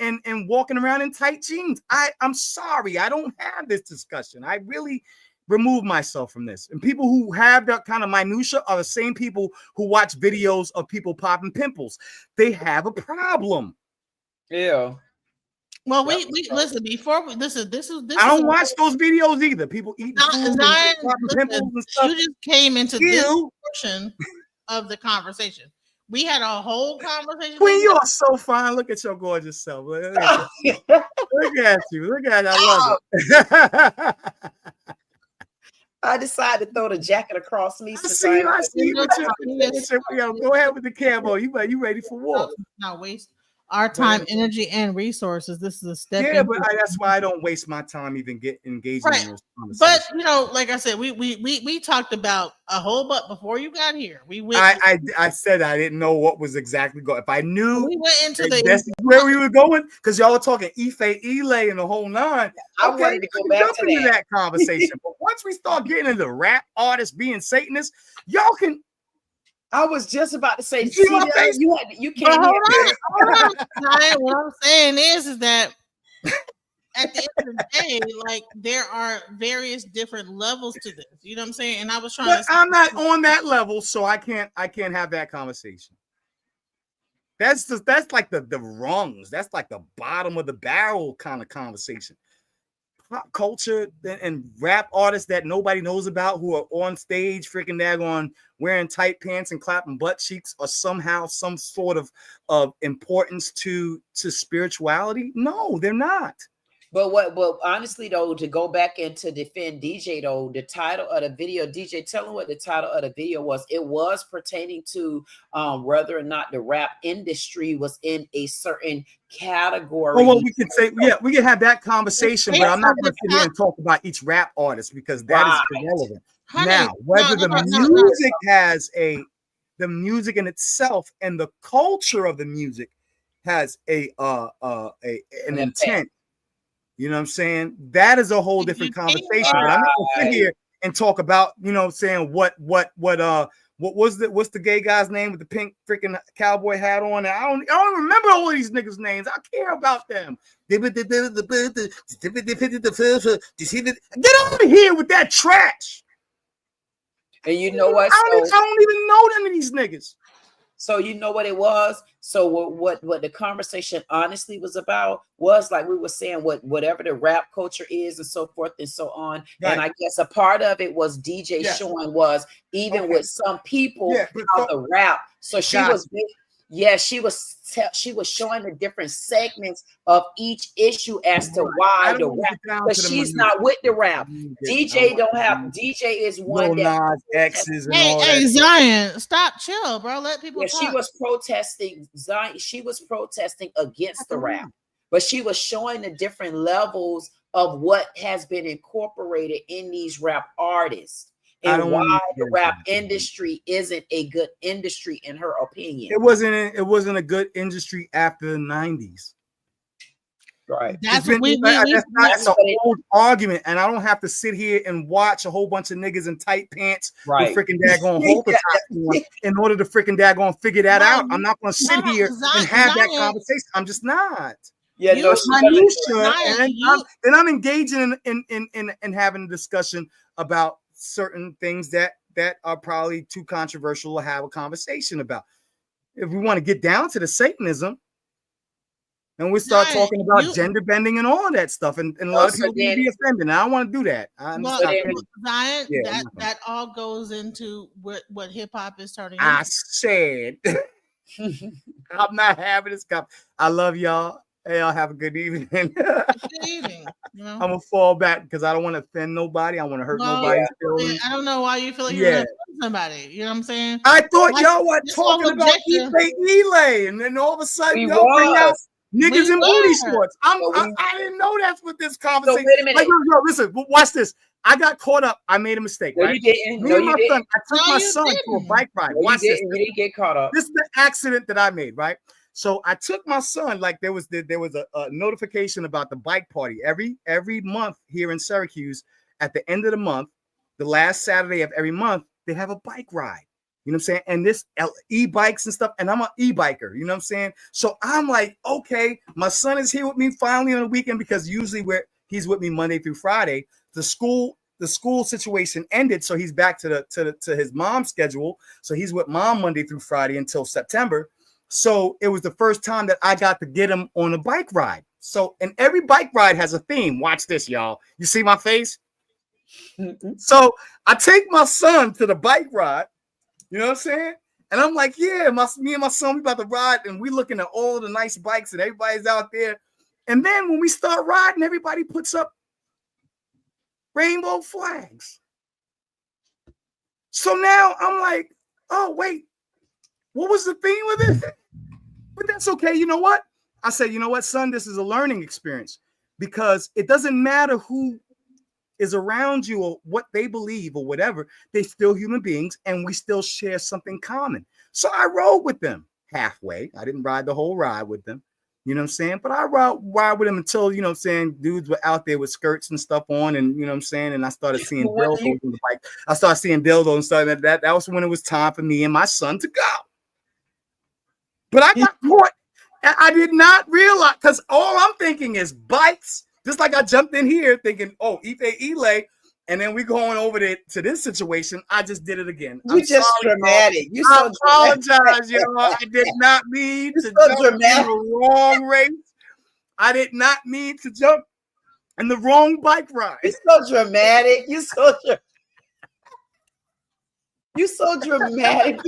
walking around in tight jeans. I'm sorry, I don't have this discussion. I really, remove myself from this. And people who have that kind of minutia are the same people who watch videos of people popping pimples. They have a problem. Yeah. Well, we listen before we this is I don't watch those videos either. People eating food Zion, and popping pimples and stuff. you just came into this portion of the conversation. We had a whole conversation. Queen, you are so fine. Look at your gorgeous self. Look at you. Look at you. Look at it. I love it. I decided to throw the jacket across me. I see you with your, go ahead with the camo. You ready for war. Not waste our time, energy, and resources. This is a step. Yeah, but that's why I don't waste my time even engaging in those conversations. But you know, like I said, we talked about a whole bunch before you got here. We went. I said I didn't know what was exactly going. If I knew, we went into that's where we were going, because y'all were talking Ife, Ele, and the whole nine. I wanted to go back to that conversation. But once we start getting into rap artists being Satanists, y'all can. I was just about to say, you can't. Hold on. What I'm saying is that at the end of the day, like there are various different levels to this. You know what I'm saying? And I was trying to. I'm not on that level, so I can't have that conversation. That's like the rungs. That's like the bottom of the barrel kind of conversation. Pop culture and rap artists that nobody knows about who are on stage freaking daggone wearing tight pants and clapping butt cheeks are somehow some sort of importance to spirituality. No, they're not. But honestly though, to go back and to defend DJ though, the title of the video, DJ, tell them what the title of the video was. It was pertaining to whether or not the rap industry was in a certain category. Well, we can say, yeah, we can have that conversation, but I'm not going to sit here and talk about each rap artist because that is irrelevant. Now, whether the music has the music in itself and the culture of the music has an intent. You know what I'm saying? That is a whole different conversation. But I'm not gonna sit here and talk about, you know what I'm saying, what's the gay guy's name with the pink freaking cowboy hat on? I don't remember all of these niggas' names. I care about them. Get out of here with that trash. And you know what? I don't even know none of these niggas. So you know what it was? So what the conversation honestly was about was, like we were saying, whatever the rap culture is and so forth and so on. Right. And I guess a part of it was DJ showing was even with some people how the rap. So she was she was showing the different segments of each issue as to why the rap, but she's not with the rap. DJ don't have. DJ is one that X's and all that. Hey, Zion, stop, chill, bro. Let people. She was protesting. Zion, she was protesting against the rap, but she was showing the different levels of what has been incorporated in these rap artists. And why the rap industry isn't a good industry in her opinion. It wasn't a good industry after the 90s. Right. That's an old argument, and I don't have to sit here and watch a whole bunch of niggas in tight pants with freaking daggone halter tops in order to freaking daggone figure that out. I'm not going to sit here and have that conversation. I'm just not. Yeah, and I'm engaging in having a discussion about certain things that are probably too controversial to have a conversation about. If we want to get down to the Satanism, and we start talking about gender bending and all of that stuff, and a lot of people will be offended. And I don't want to do that. Zion, that all goes into what hip hop is turning into. I said, I'm not having this cup. I love y'all. Hey, y'all have a good evening. I'm gonna fall back because I don't want to offend nobody. I want to hurt nobody's feelings. I don't know why you feel like you're gonna offend somebody. You know what I'm saying? I thought y'all were talking about Ife Ele, and then all of a sudden y'all bring out niggas in booty shorts. I didn't know that's what this conversation. So wait a minute. Listen, watch this. I got caught up. I made a mistake. No, right? You didn't. Me and my son. I took my son for a bike ride. No, watch this. You didn't get caught up. This is the accident that I made, right? So I took my son, like there was a notification about the bike party every month here in Syracuse. At the end of the month, the last Saturday of every month, they have a bike ride. You know what I'm saying? And this e-bikes and stuff, and I'm an e-biker. You know what I'm saying? So I'm like, okay, my son is here with me finally on the weekend because usually he's with me Monday through Friday. The school the school situation ended, so he's back to his mom's schedule. So he's with mom Monday through Friday until September. So it was the first time that I got to get him on a bike ride. So, and every bike ride has a theme. Watch this, y'all. You see my face? So I take my son to the bike ride. You know what I'm saying? And I'm like, yeah, me and my son, we about to ride, and we looking at all the nice bikes, and everybody's out there. And then when we start riding, everybody puts up rainbow flags. So now I'm like, oh, wait, what was the theme with it? But that's okay. You know what? I said, you know what, son, this is a learning experience, because it doesn't matter who is around you or what they believe or whatever. They're still human beings, and we still share something common. So I rode with them halfway. I didn't ride the whole ride with them. You know what I'm saying? But I ride with them until, you know what I'm saying, dudes were out there with skirts and stuff on, and you know what I'm saying, and I started seeing dildos on the bike. I started seeing dildos and stuff. That was when it was time for me and my son to go. But I got caught. I did not realize, because all I'm thinking is bikes. Just like I jumped in here thinking, oh, Ife Ile, and then we going over to this situation. I just did it again. You just dramatic. You I so apologize, y'all. I did not mean to jump in the wrong race. I did not mean to jump in the wrong bike ride. You're so dramatic. You so dramatic.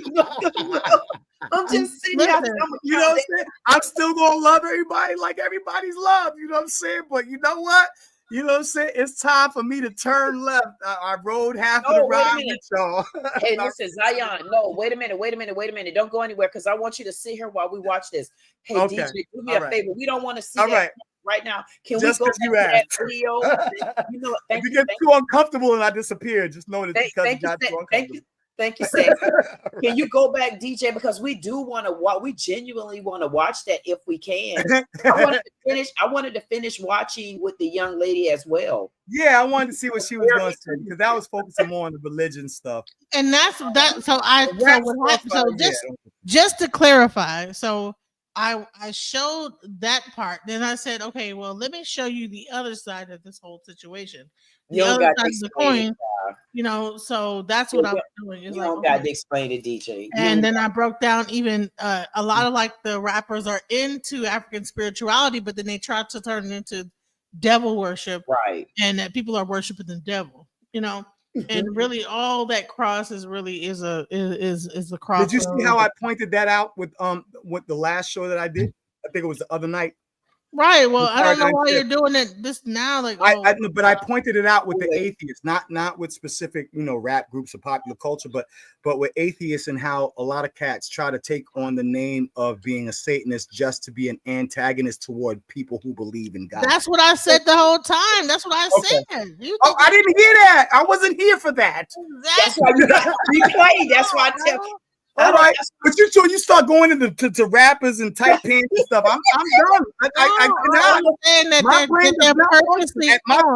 I'm just sitting here. You know what I'm saying? I'm still gonna love everybody like everybody's loved. You know what I'm saying? But you know what? You know what I'm saying? It's time for me to turn left. I rode half of the ride with y'all. Hey, listen, Zion. No, wait a minute. Don't go anywhere, because I want you to sit here while we watch this. Hey, okay. DJ, do me a favor. We don't want to see that right now. Can just we go back to that video? You know, if you get too uncomfortable and I disappear, just know that because you got too uncomfortable. Thank you, Seth. Can you go back, DJ? Because we do want to watch. We genuinely want to watch that if we can. I wanted to finish watching with the young lady as well. Yeah, I wanted to see what she was going to say, because I was focusing more on the religion stuff. And that's that. So what happened? So just to clarify, so I showed that part. Then I said, okay, well, let me show you the other side of this whole situation. The other side of the coin, you know, so that's what I was doing. You don't got to explain it, DJ. And then I broke down even a lot of like the rappers are into African spirituality, but then they try to turn it into devil worship, right? And that people are worshiping the devil, you know. And really, all that cross is really is the cross. Did you see how I pointed that out with the last show that I did? I think it was the other night. Right. Well, I don't know why you're doing it this now. Like, but I pointed it out with the atheists, not with specific, you know, rap groups or popular culture, but with atheists, and how a lot of cats try to take on the name of being a Satanist just to be an antagonist toward people who believe in God. That's what I said the whole time. That's what I said. I didn't hear that. I wasn't here for that. That's why you got replay. That's why I tell. All right, but you start going into rappers and tight pants and stuff. I'm done. My brain does not function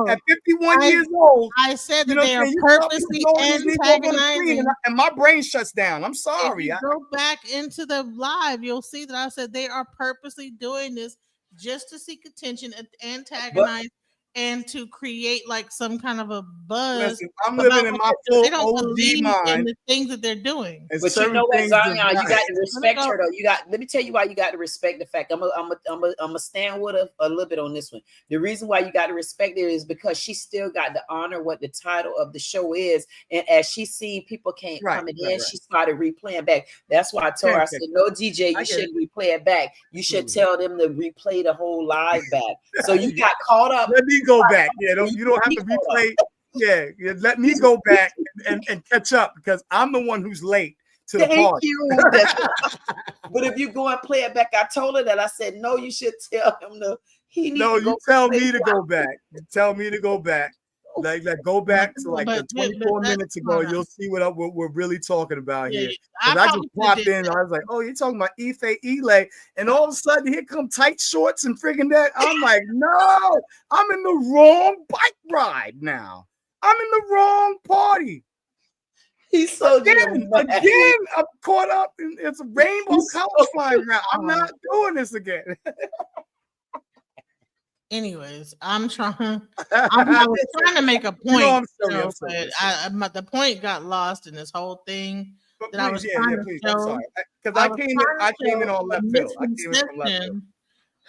at 51 years old. I said that they are purposely antagonizing, and my brain shuts down. I'm sorry. If you go back into the live, you'll see that I said they are purposely doing this just to seek attention, antagonize, and to create like some kind of a buzz. Listen, I'm living in my full they don't OG believe mind. in the things that they're doing. But you know what, Zion, you got to respect her though. Let me tell you why you got to respect the fact. I'm a stand with her a little bit on this one. The reason why you got to respect it is because she still got to honor what the title of the show is. And as she seen people coming in, she started replaying back. That's why I told her, I said, no, DJ, you shouldn't replay it back. You should tell them to replay the whole live back. So you got caught up. Let me go back. Yeah, you don't have to replay. Yeah, let me go back and catch up, because I'm the one who's late to the party. Thank you. But if you go and play it back, I told her that. I said, no, you should tell him you tell me to go back. You tell me to go back. Like go back to like the 24 minutes ago. You'll see what we're really talking about here. I just popped in. I was like, oh, you're talking about Ife Ile, and all of a sudden here come tight shorts and friggin' that. I'm like, no, I'm in the wrong bike ride now. I'm in the wrong party. He's so again. I'm caught up in it's a rainbow colors flying around. I'm not doing this again. Anyways, I was trying to make a point, I'm sorry. but the point got lost in this whole thing But that I was please, trying to please. show. I'm sorry, because I came in on left field. I came in from left field.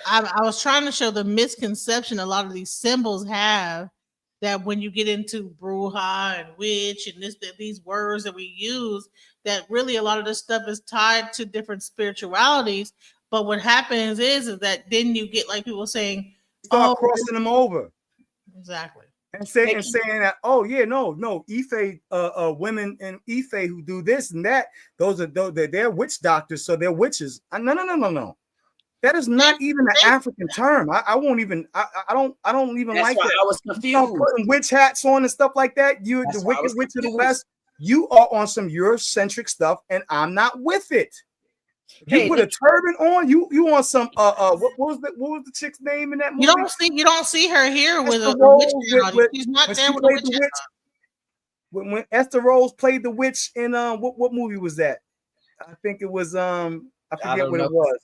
I was trying to show the misconception a lot of these symbols have, that when you get into bruja and witch and these words that we use, that really a lot of this stuff is tied to different spiritualities. But what happens is that then you get like people saying, start crossing them over. Exactly. And saying that, oh yeah, no, Ife, women in Ife who do this and that, they're witch doctors, so they're witches. No. That is not even an African term. I won't even. I don't even like why that. I was confused. Putting witch hats on and stuff like that. You're the wicked witch of the West. You are on some Eurocentric stuff, and I'm not with it. If you put a turban on, you on some what was the chick's name in that movie? You don't see her here with a witch. She's not there with a witch. When Esther Rose played the witch in what movie was that? I think it was I forget what it was.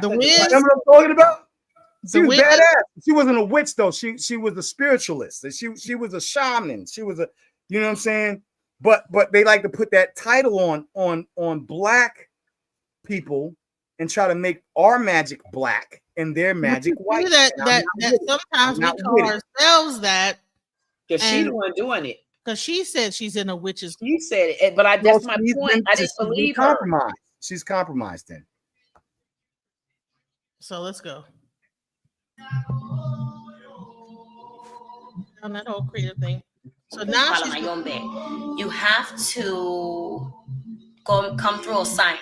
The Wiz. Remember what I'm talking about? She was badass. She wasn't a witch though. She was a spiritualist. She was a shaman. She was a, you know what I'm saying? But they like to put that title on black people and try to make our magic black and their magic white. That sometimes we call ourselves that because she's the one doing it. Because she said she's in a witch's. You said it, but that's my point. I didn't believe her. She's compromised then. So let's go on that whole creative thing. So now you have to come through a sign.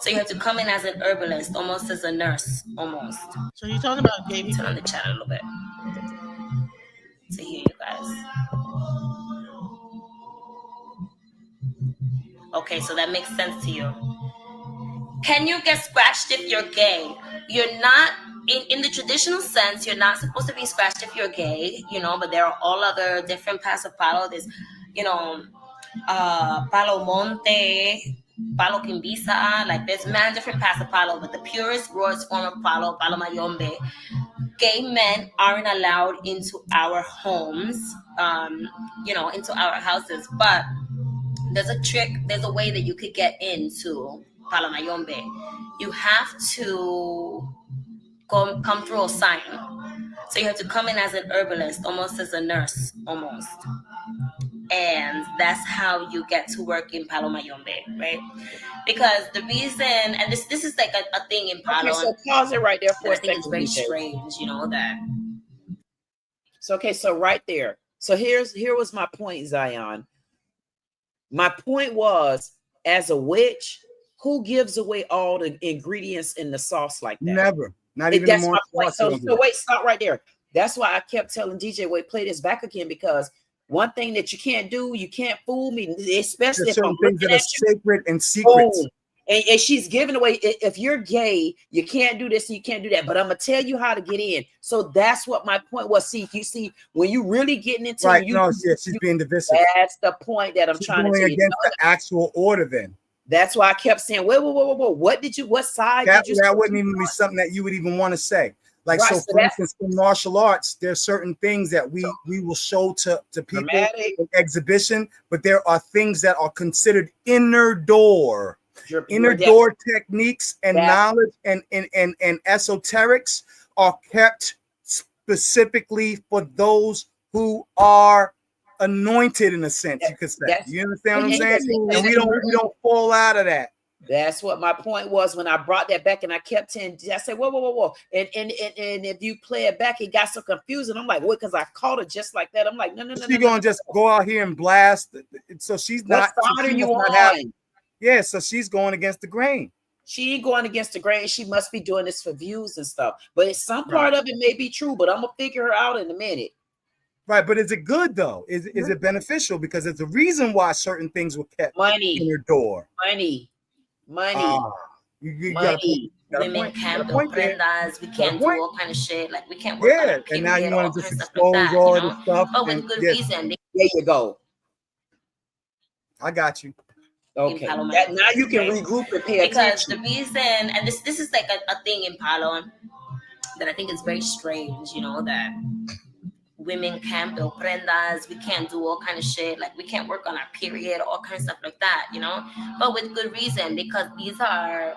So you have to come in as an herbalist, almost as a nurse, almost. So you're talking about gay people. Turn on the chat a little bit to hear you guys. Okay, so that makes sense to you. Can you get scratched if you're gay? You're not, in the traditional sense, you're not supposed to be scratched if you're gay, but there are all other different paths of palo. There's, palo monte, palo quimbisa, like there's many different paths of palo, but the purest, rawest form of palo mayombe, gay men aren't allowed into our homes, into our houses, but there's a trick, there's a way that you could get into Palo Mayombe. You have to come through a sign. So you have to come in as an herbalist, almost as a nurse, almost. And that's how you get to work in Palo Mayombe, right? Because the reason, and this is like a thing in Palo. Okay, so pause it right there for a second. It's very strange, that. So right there. So here was my point, Zion. My point was, as a witch, who gives away all the ingredients in the sauce like that? Never. Not even that's my point. So wait, stop right there. That's why I kept telling DJ, wait, play this back again, because one thing that you can't do, you can't fool me, especially if I'm things that are sacred and secrets. And she's giving away, if you're gay, you can't do this and you can't do that. But I'm gonna tell you how to get in. So that's what my point was. See, you see, when you really getting into she's being divisive. That's the point that I'm trying to tell you. Against the actual order, then. That's why I kept saying, whoa. What side did you? That wouldn't even be something that you would even want to say. Like, right, so for instance, in martial arts, there's certain things that we will show to people in exhibition, but there are things that are considered inner door techniques and knowledge and esoterics are kept specifically for those who are anointed, in a sense, you could say. You understand what I'm saying? And we don't fall out of that. That's what my point was when I brought that back, and I kept saying, I said, whoa. And if you play it back, it got so confusing. I'm like, what? Because I caught it just like that. I'm like, no. She's gonna just go out here and blast. So she's not. What side are you on? Yeah, so she's going against the grain. She ain't going against the grain. She must be doing this for views and stuff. But some part of it may be true, but I'm gonna figure her out in a minute. Right, but is it good though? Is it beneficial? Because there's a reason why certain things were kept in your door. Money. You gotta women can't do prendas, we can't do all kind of shit. Like we can't work on and now you want to just expose all of this stuff. But with good reason. There you go. I got you. Okay. Now you can regroup and pay attention. Because the reason, and this is like a thing in Palo, that I think is very strange, that women can't build prendas, we can't do all kind of shit, like we can't work on our period, all kind of stuff like that, but with good reason, because these are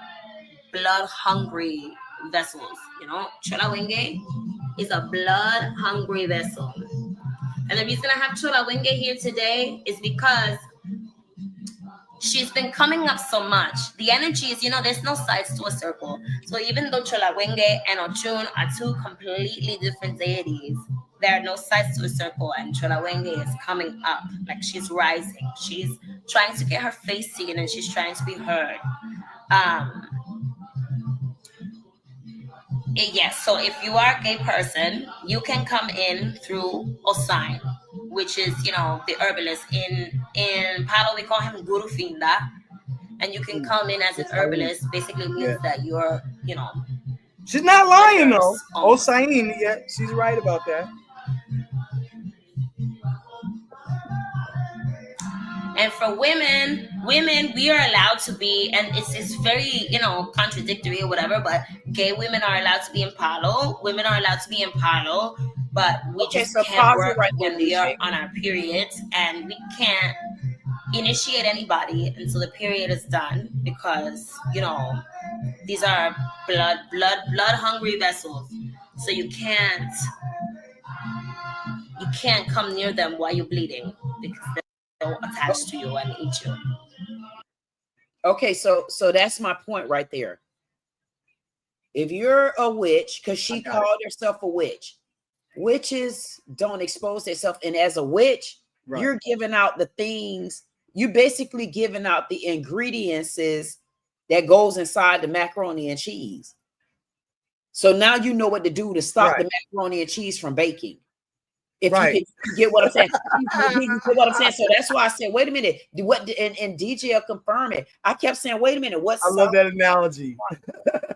blood hungry vessels, Chola Wenge is a blood hungry vessel. And the reason I have Chola Wenge here today is because she's been coming up so much. The energy is, there's no sides to a circle. So even though Chola Wenge and Ochun are two completely different deities, there are no sides to a circle, and Chola Wenge is coming up, like she's rising. She's trying to get her face seen, and she's trying to be heard. Yes, so if you are a gay person, you can come in through Osain, which is, the herbalist. In Palo, we call him Guru Finda. And you can come in as an herbalist, basically means that you're, She's not lying, though. Osain, yeah, she's right about that. And for women, we are allowed to be, and it's very, contradictory or whatever, but gay women are allowed to be in Palo. Women are allowed to be in Palo, but we just can't work when we are on our periods, and we can't initiate anybody until the period is done, because, these are blood hungry vessels. So you can't come near them while you're bleeding, because they'll attach to you and eat you. Okay, so that's my point right there. If you're a witch, because she called herself a witch, witches don't expose themselves, and as a witch, you're giving out the things. You basically giving out the ingredients that goes inside the macaroni and cheese. So now you know what to do to stop the macaroni and cheese from baking. If you get what I'm saying. You get what I'm saying. So that's why I said, wait a minute. And DJ will confirm it. I kept saying, wait a minute. I love that analogy.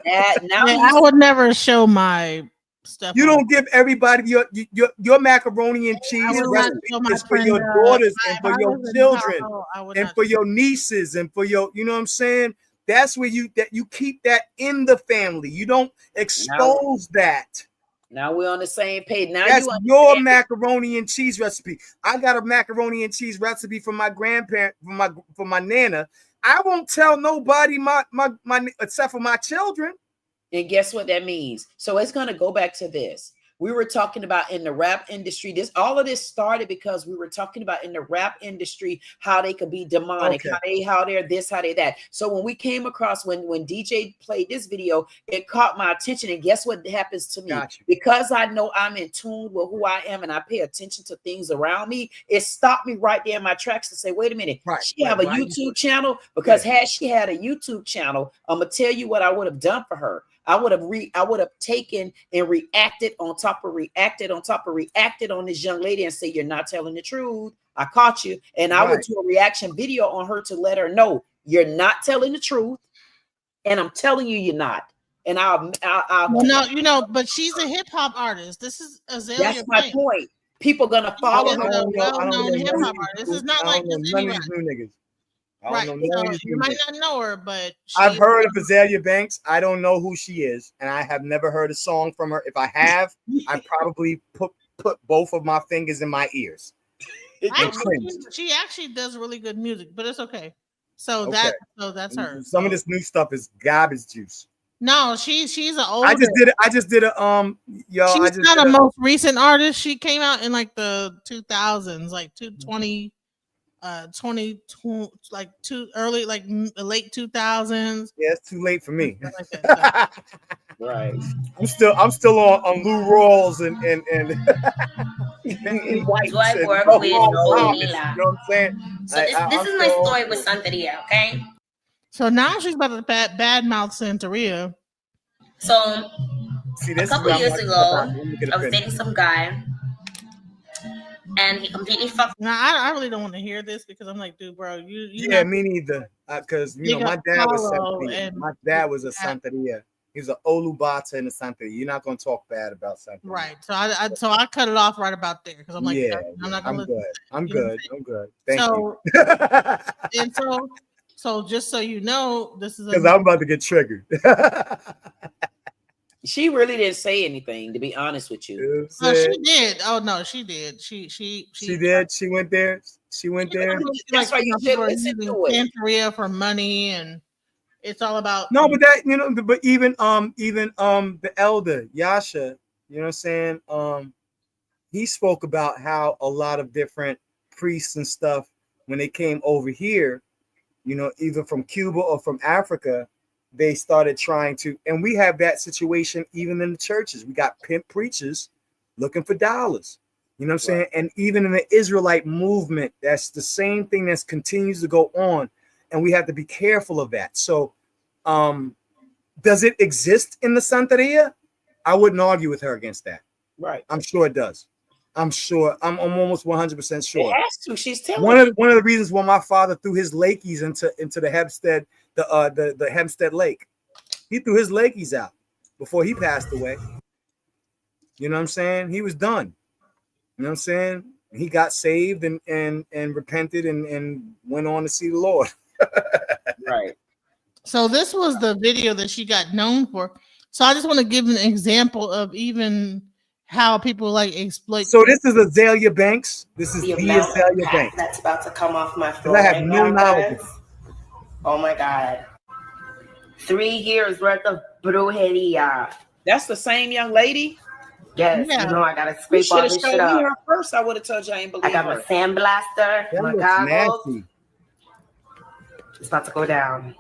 I would never show my stuff. You don't give everybody your macaroni and cheese recipe is for your daughters and for your children and for your nieces and for your, you know what I'm saying? That's where you keep that in the family. You don't expose that. Now we're on the same page. Now that's your macaroni and cheese recipe. I got a macaroni and cheese recipe from my grandparent, from my nana. I won't tell nobody my except for my children. And guess what that means? So it's going to go back to this. We were talking about in the rap industry. All of this started because we were talking about in the rap industry how they could be demonic, how they're this, how they that. So when we came across when DJ played this video, it caught my attention. And guess what happens to me? Because I know I'm in tune with who I am and I pay attention to things around me, it stopped me right there in my tracks to say, wait a minute, she have a YouTube channel? Because had she had a YouTube channel, I'm gonna tell you what I would have done for her. I would have taken and reacted on top of reacted on this young lady and say, you're not telling the truth. I caught you. And I would do a reaction video on her to let her know you're not telling the truth. And I'm telling you, you're not. And I'll no, but she's a hip hop artist. This is Azalea. That's my point. People gonna follow her. Well-known hip hop artist. This is not like this none of these new niggas. Right, you might not know her, but I've heard of Azalea Banks. I don't know who she is, and I have never heard a song from her. If I have, I probably put both of my fingers in my ears. She actually does really good music, but it's okay. So that's her. Some of this new stuff is garbage juice. No, she's an older. I just did a She's not a most recent artist. She came out in like the 2000s, like 2020. 22 like early like late 2000s. Yeah, it's too late for me. Right. I'm still on Lou Rawls and Do I work with Bonilla? You know what I'm saying? So this is my story with Santeria, okay? So now she's about to badmouth Santeria. So a couple years ago, I was dating some guy. And he completely fucked. No, I really don't want to hear this because I'm like, dude, bro, you yeah, me neither. Because my dad was Santeria. My dad was a Santeria. He's an Olubata and a Santeria. You're not gonna talk bad about Santeria, right? So I cut it off right about there because I'm like, yeah, I'm not gonna. I'm good. Thank you. And so just so you know, this is because I'm about to get triggered. She really didn't say anything, to be honest with you. Oh, she did. Oh no, she did. She did. She went there. She went there. That's why you should people are listen using to it. Santeria for money, and it's all about No, but that, you know, but even the elder Yasha, you know what I'm saying? He spoke about how a lot of different priests and stuff, when they came over here, you know, either from Cuba or from Africa, they started trying to, and we have that situation even in the churches. We got pimp preachers looking for dollars. You know what I'm saying? And even in the Israelite movement, that's the same thing that continues to go on. And we have to be careful of that. So does it exist in the Santeria? I wouldn't argue with her against that. Right. I'm sure it does. I'm sure. I'm almost 100% sure. It has to. She's telling one of the reasons why my father threw his lakeys into the Hempstead, the Hempstead Lake. He threw his lakeys out before he passed away. You know what I'm saying? He was done. You know what I'm saying? He got saved and repented and went on to see the Lord. Right. So this was the video that she got known for. So I just want to give an example of even how people like exploit. So this is Azalea Banks. This is the amount of Azalea crap Banks. that's about to come off my throat. I have right no now, knowledge. guys. Oh my God. 3 years worth of brujeria. That's the same young lady? Yes, Yeah. you know I gotta You scrape should all have this showed shit me up. her first. I would have told you I ain't believe I got her. my sandblaster, That my looks goggles. nasty. It's about to go down.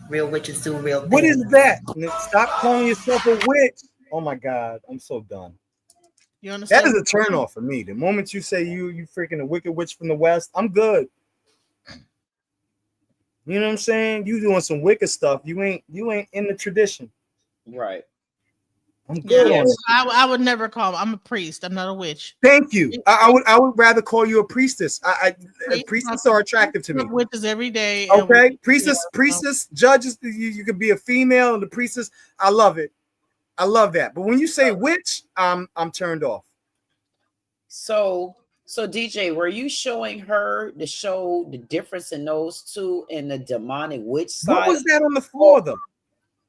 Real witches do real things. What is that? Stop calling yourself a witch. Oh my God, I'm so done. You understand? That is a turnoff for me. The moment you say you freaking a wicked witch from the West, I'm good. You know what I'm saying? You doing some wicked stuff. You ain't in the tradition. Right. I'm good on it. I would never call. I'm a priest. I'm not a witch. Thank you. I would rather call you a priestess. Priestess are attractive to me. Witches every day. Okay, priestess, judges. You could be a female and the priestess. I love it. I love that. But when you say witch, I'm turned off. So DJ, were you showing her to show the difference in those two and the demonic witch side? What was that on the floor though?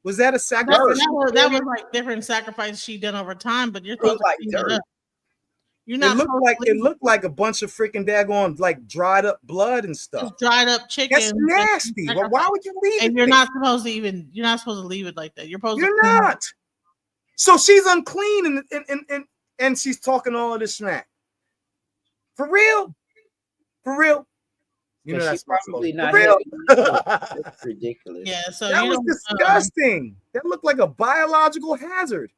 Was that a sacrifice? That was like different sacrifices she done over time, but you're supposed to clean it up. You're not. It looked like a bunch of freaking daggone like dried up blood and stuff. Just dried up chicken. That's nasty. Well, why would you leave it? And you're not supposed to even. You're not supposed to leave it like that. You're supposed. You're not. So she's unclean and she's talking all of this smack. For real? For real? You know that's probably not. for real. That's ridiculous. Yeah. So that was disgusting. That looked like a biological hazard.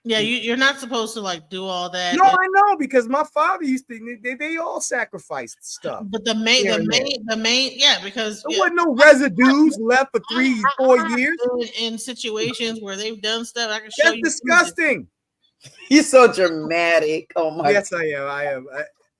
Yeah, you're not supposed to like do all that. No, I know because my father used to. They all sacrificed stuff. But the main, yeah, because there wasn't no residues left for 3-4 years. In situations where they've done stuff, I can show you. That's disgusting. You're so dramatic. Oh my. Yes, I am.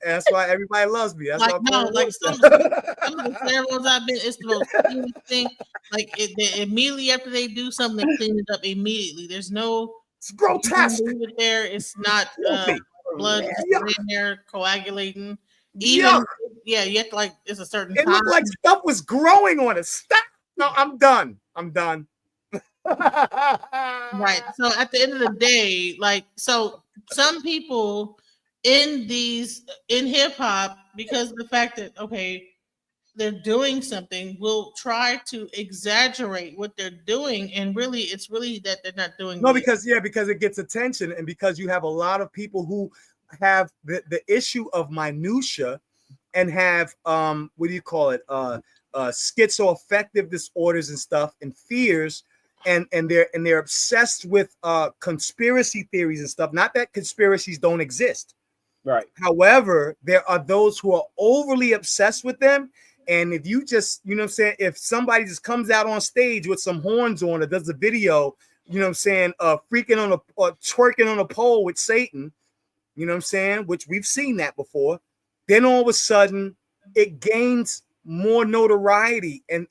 That's why everybody loves me. That's like why no, like some of the ceremonies I've been, it's the most cleanest thing. Like immediately after they do something, they clean it up immediately. There's no. It's grotesque. There, it's not blood in there coagulating. Even yeah, you have to like. It's a certain. It looked like stuff was growing on it. Stop. No, I'm done. Right. So at the end of the day, like, so some people in hip hop, because of the fact that they're doing something, will try to exaggerate what they're doing, and really it's really that they're not doing because it gets attention, and because you have a lot of people who have the issue of minutia and have schizoaffective disorders and stuff and fears, and they're obsessed with conspiracy theories and stuff. Not that conspiracies don't exist. Right. However, there are those who are overly obsessed with them. And if you just, you know what I'm saying, if somebody just comes out on stage with some horns on or does a video, you know what I'm saying, freaking on or twerking on a pole with Satan, you know what I'm saying, which we've seen that before, then all of a sudden it gains more notoriety and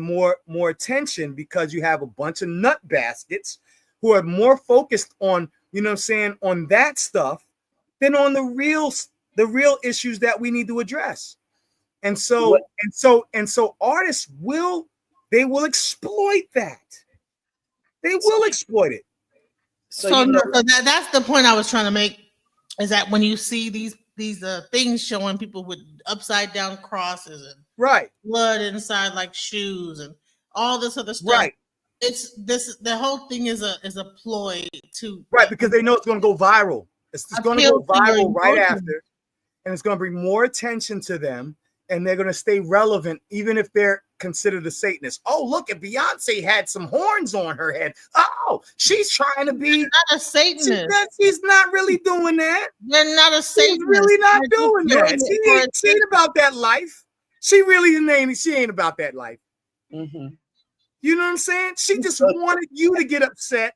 more attention because you have a bunch of nut baskets who are more focused on, you know what I'm saying, on that stuff than on the real issues that we need to address. And so artists will exploit that. They will exploit it. So, that's the point I was trying to make, is that when you see these things showing people with upside down crosses and blood inside like shoes and all this other stuff, it's the whole thing is a ploy to because they know it's going to go viral. It's going to go viral right after, and it's going to bring more attention to them, and they're going to stay relevant even if they're considered a Satanist. Oh, look, at Beyonce had some horns on her head. Oh, she's trying to be not a Satanist. She's not really doing that. They're not a Satanist. She's really not doing that. She ain't about that life. She really ain't. She ain't about that life. Mm-hmm. You know what I'm saying? She just wanted you to get upset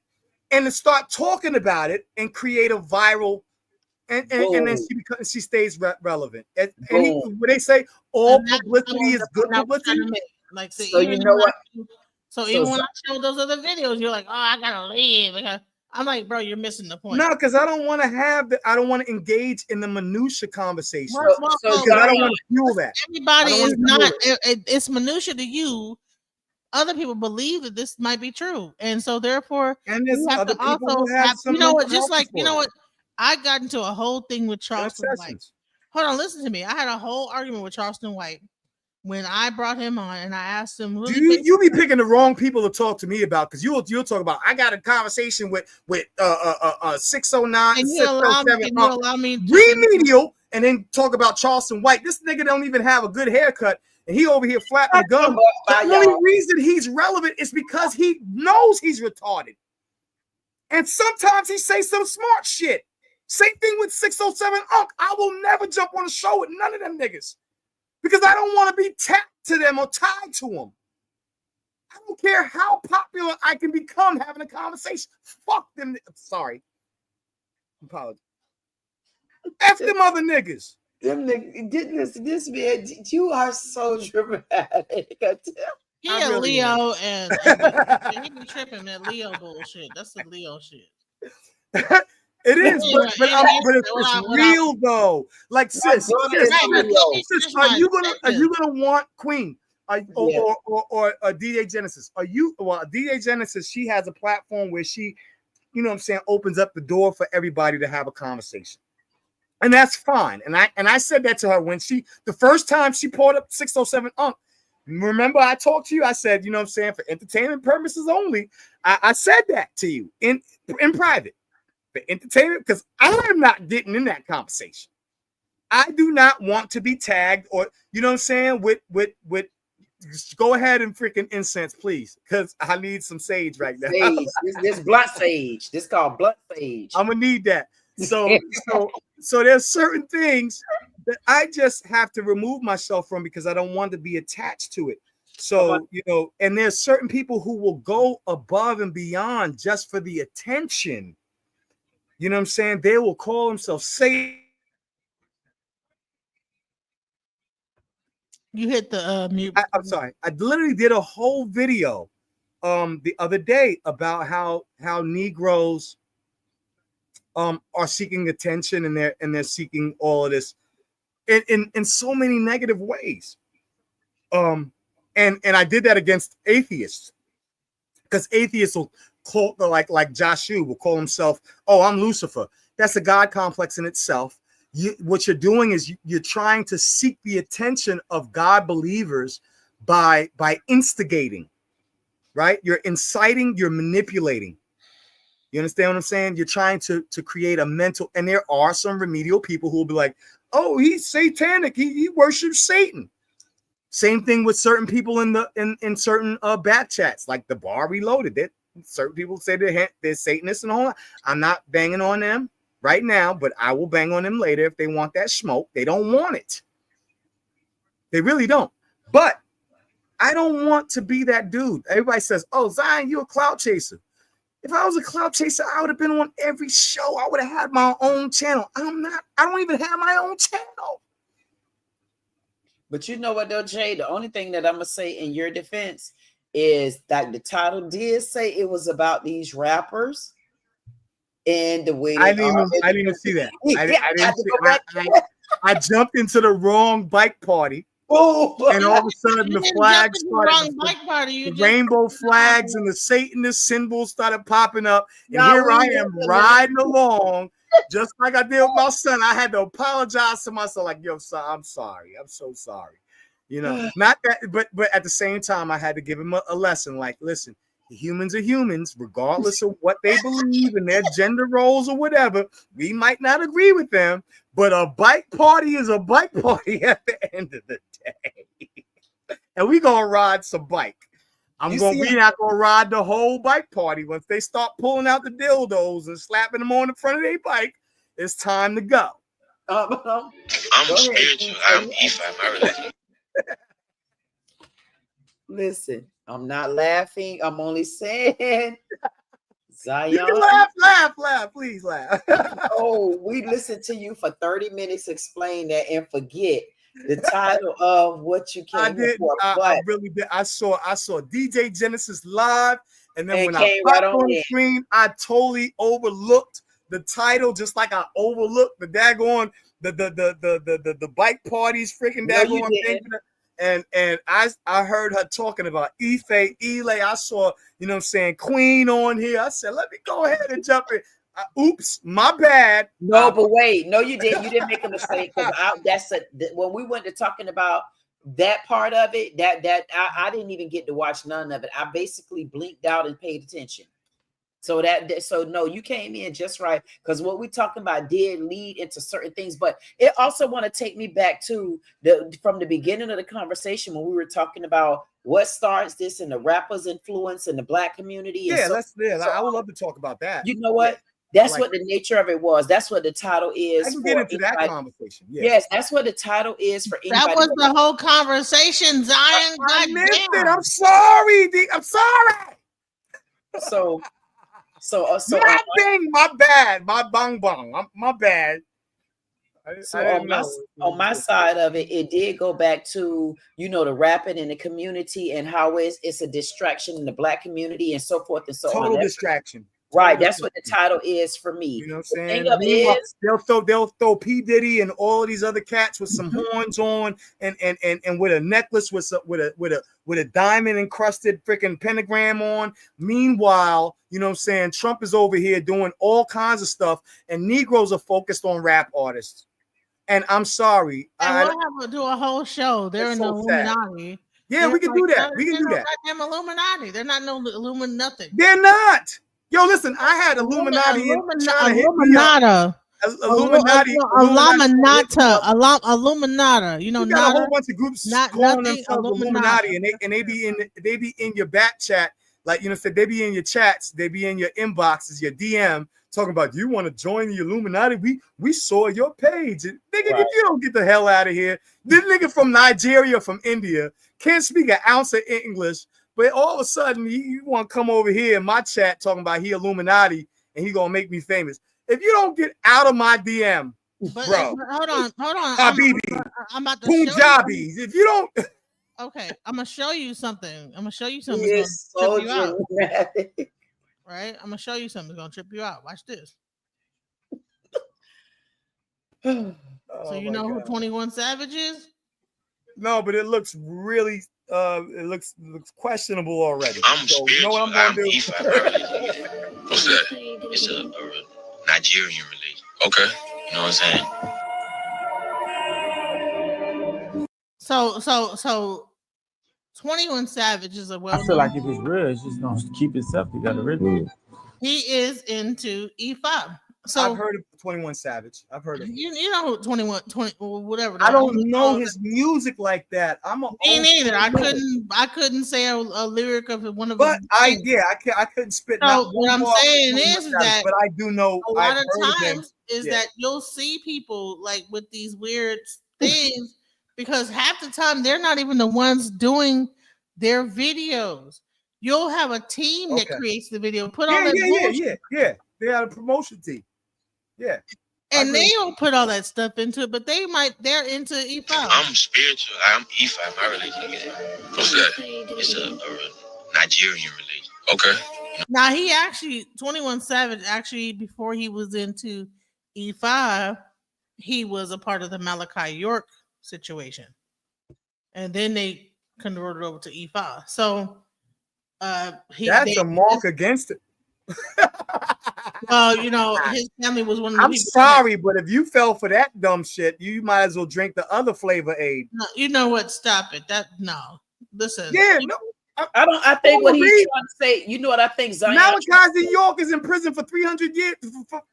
and to start talking about it and create a viral. And then she stays relevant. And when they say all publicity is good publicity, like so you know what? So even when I show those other videos, you're like, oh, I gotta leave. I'm like, bro, you're missing the point. No, because I don't want to I don't want to engage in the minutia conversation. Because I don't want to fuel that. Everybody is not. It's minutia to you. Other people believe that this might be true, and so therefore, you have to also have. You know what? Just like you know what. I got into a whole thing with Charleston White. Hold on, listen to me. I had a whole argument with Charleston White when I brought him on, and I asked him, you be picking the wrong people to talk to me about, because you'll talk about, I got a conversation with 609 and you allow me remedial, and then talk about Charleston White. This nigga don't even have a good haircut, and he over here flapping the gum. The only reason he's relevant is because he knows he's retarded, and sometimes he say some smart shit. Same thing with 607 Unk. I will never jump on a show with none of them niggas because I don't want to be tapped to them or tied to them. I don't care how popular I can become having a conversation. Fuck them. Sorry. Apologies. F them other niggas. Them niggas, this man, you are so dramatic. He a Leo and he be tripping that Leo bullshit. That's the Leo shit. It is, but it's real though. Like sis, are you gonna want Queen or DJ Genesis? DJ Genesis? She has a platform where she, you know what I'm saying, opens up the door for everybody to have a conversation, and that's fine. And I said that to her when the first time she pulled up 607 Unk. Remember, I talked to you. I said, you know what I'm saying, for entertainment purposes only. I said that to you in private. For entertainment, because I'm not getting in that conversation. I do not want to be tagged, or you know what I'm saying, with just go ahead and freaking incense, please, because I need some sage right now. Sage. This blood sage. This called blood sage. I'm gonna need that. So there's certain things that I just have to remove myself from because I don't want to be attached to it. So, you know, and there's certain people who will go above and beyond just for the attention. You know what I'm saying? They will call themselves Satan. You hit the mute. I'm sorry. I literally did a whole video the other day about how Negroes are seeking attention, and they're seeking all of this in so many negative ways. And I did that against atheists, because atheists will call, like Joshua will call himself, oh, I'm Lucifer. That's a God complex in itself. What you're doing is you're trying to seek the attention of God believers by instigating, right? You're inciting, you're manipulating. You understand what I'm saying? You're trying to create a mental, and there are some remedial people who will be like, oh, he's satanic. He worships Satan. Same thing with certain people in certain back chats, like the Bar Reloaded. Certain people say they're Satanists and all that. I'm not banging on them right now, but I will bang on them later if they want that smoke. They don't want it. They really don't. But I don't want to be that dude. Everybody says, oh, Zion, you're a clout chaser. If I was a clout chaser, I would have been on every show. I would have had my own channel. I don't even have my own channel. But you know what, though, Jay? The only thing that I'm going to say in your defense is that the title did say it was about these rappers and the way I didn't even see that. I jumped into the wrong bike party And all of a sudden, You the didn't jump flags in the started. wrong bike party. You The just rainbow flags and the Satanist symbols started popping up. And Now here we I am listening. riding along, just like I did with my son. I had to apologize to myself, like, yo, son, I'm sorry. I'm so sorry. You know, not that, but at the same time, I had to give him a lesson. Like, listen, humans are humans, regardless of what they believe in their gender roles or whatever. We might not agree with them, but a bike party is a bike party at the end of the day. And we gonna ride some bike. We not gonna ride the whole bike party. Once they start pulling out the dildos and slapping them on the front of their bike, it's time to go. I'm spiritual. I'm E5. My religion. Listen, I'm not laughing. I'm only saying, Zion. You can laugh, please laugh. Oh, we listened to you for 30 minutes explain that and forget the title of what you came for. I really did. I saw DJ Genesis live, and then when I came popped right on on the in. screen, I totally overlooked the title, just like I overlooked the daggone the bike parties, freaking daggone thing. And I heard her talking about Ife, Ile. I saw, you know what I'm saying, Queen on here. I said, let me go ahead and jump in. Oops, my bad. No, but wait, no, you didn't. You didn't make a mistake because when we went to talking about that part of it, I didn't even get to watch none of it. I basically blinked out and paid attention. So no, you came in just right because what we talking about did lead into certain things, but it also want to take me back to from the beginning of the conversation when we were talking about what starts this and the rappers' influence in the Black community. Yeah, I would love to talk about that. You know what? That's what the nature of it was. That's what the title is. I can get into that conversation. Yes, that's what the title is for anybody. That was the whole conversation, Zion. I missed it. I'm sorry. I'm sorry. My bad. My bong bong. My bad. On my side of it, it did go back to, you know, the rapping in the community and how it's a distraction in the Black community and so forth and so on. Total distraction. Right, that's what the title is for me. You know what I'm saying? They'll throw P. Diddy and all of these other cats with some horns on and with a necklace with a diamond encrusted freaking pentagram on. Meanwhile, you know what I'm saying, Trump is over here doing all kinds of stuff, and Negroes are focused on rap artists. And I'm sorry, and we'll have to do a whole show. They're in the Illuminati. Yeah, we can do that. We can do that. They're Illuminati. They're not no Illuminati nothing. They're not. Yo, listen, I had Illuminati Illuminata. You know, you got a whole bunch of groups calling themselves Illuminati, and they be in your back chat, like, you know, said they be in your chats, they be in your inboxes, your DM, talking about, you want to join the Illuminati? We saw your page, and nigga, if you don't get the hell out of here, this nigga from Nigeria, from India, can't speak an ounce of English. But all of a sudden, you want to come over here in my chat talking about he Illuminati and he gonna make me famous. If you don't get out of my DM, bro. Hold on. Habibi, I'm about to Punjabis. If you don't, okay, I'm gonna show you something. Yes, so trip you out. Right? I'm gonna show you something. It's gonna trip you out. Watch this. So you know who 21 Savage is? No, but it looks really. It looks questionable already. I'm so spiritual. You know what I'm gonna I'm do? E5. What's that? It's a Nigerian religion. Okay. You know what I'm saying? So 21 Savage is a I feel like if it's real, it's just gonna keep itself together, really. He is into E5. So I've heard of 21 Savage. I've heard of you know 21 whatever. I don't know his music like that. Me neither. I couldn't say a lyric of one of but his I couldn't spit. So what I'm saying is that, but I do know a lot of times is that you'll see people like with these weird things because half the time they're not even the ones doing their videos. You'll have a team that creates the video. Put all that bullshit. Yeah. They had a promotion team. Yeah. And they don't put all that stuff into it, but they're into E5. I'm spiritual. I'm E5. My religion. What's that? It's a Nigerian religion. Okay. Now 21 Savage actually, before he was into E5, he was a part of the Malachi York situation. and then they converted over to Ifa. So that's a mark against it. Well, you know, his family was one of the I'm people. sorry, but if you fell for that dumb shit, you might as well drink the other flavor aid. No, you know what? Stop it. Listen. Yeah, no. I think what he's trying to say, you know what I think, Zion? Malachi York is in prison for 300 years,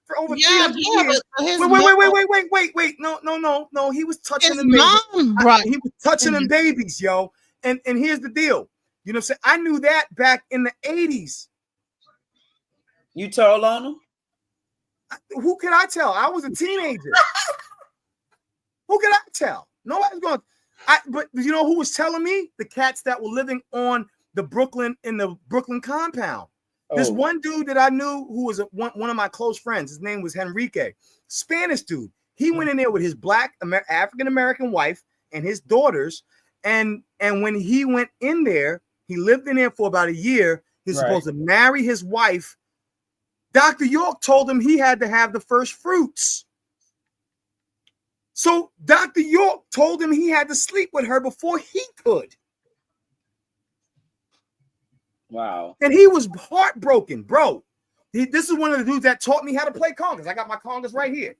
for over 300 years. Wait. No. He was touching them babies. He was touching them babies, yo. And here's the deal. You know what I'm saying? I knew that back in the 80s. You told on him? Who could I tell? I was a teenager. Who could I tell? Nobody's going. But you know who was telling me? The cats that were living in the Brooklyn compound. This one dude that I knew who was one of my close friends. His name was Henrique, Spanish dude. He went in there with his black African American wife and his daughters. And when he went in there, he lived in there for about a year. He's supposed to marry his wife. Dr. York told him he had to have the first fruits. So Dr. York told him he had to sleep with her before he could. Wow. And he was heartbroken, bro. This is one of the dudes that taught me how to play congas. I got my congas right here.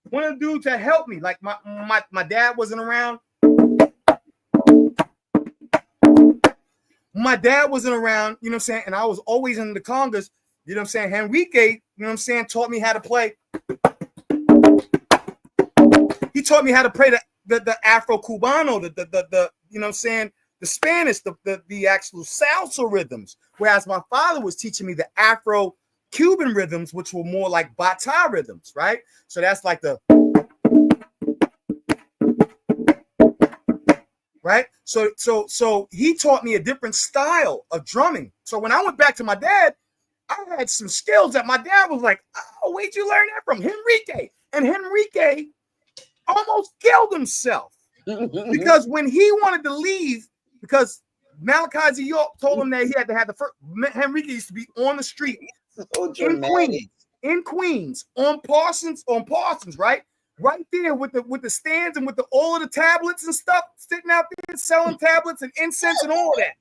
One of the dudes that helped me. Like my dad wasn't around. My dad wasn't around, you know what I'm saying? And I was always in the congas. You know what I'm saying? Henrique, you know what I'm saying, taught me how to play. He taught me how to play the Afro Cubano, the you know what I'm saying, the Spanish, the actual salsa rhythms. Whereas my father was teaching me the Afro Cuban rhythms, which were more like bata rhythms, right? So that's like the right. So he taught me a different style of drumming. So when I went back to my dad, I had some skills that my dad was like, oh, where'd you learn that from? Henrique. And Henrique almost killed himself because when he wanted to leave, because Malachi York told him that he had to have the first. Henrique used to be on the street in Queens, on Parsons, right? Right there with the stands and with all of the tablets and stuff, sitting out there selling tablets and incense and all that.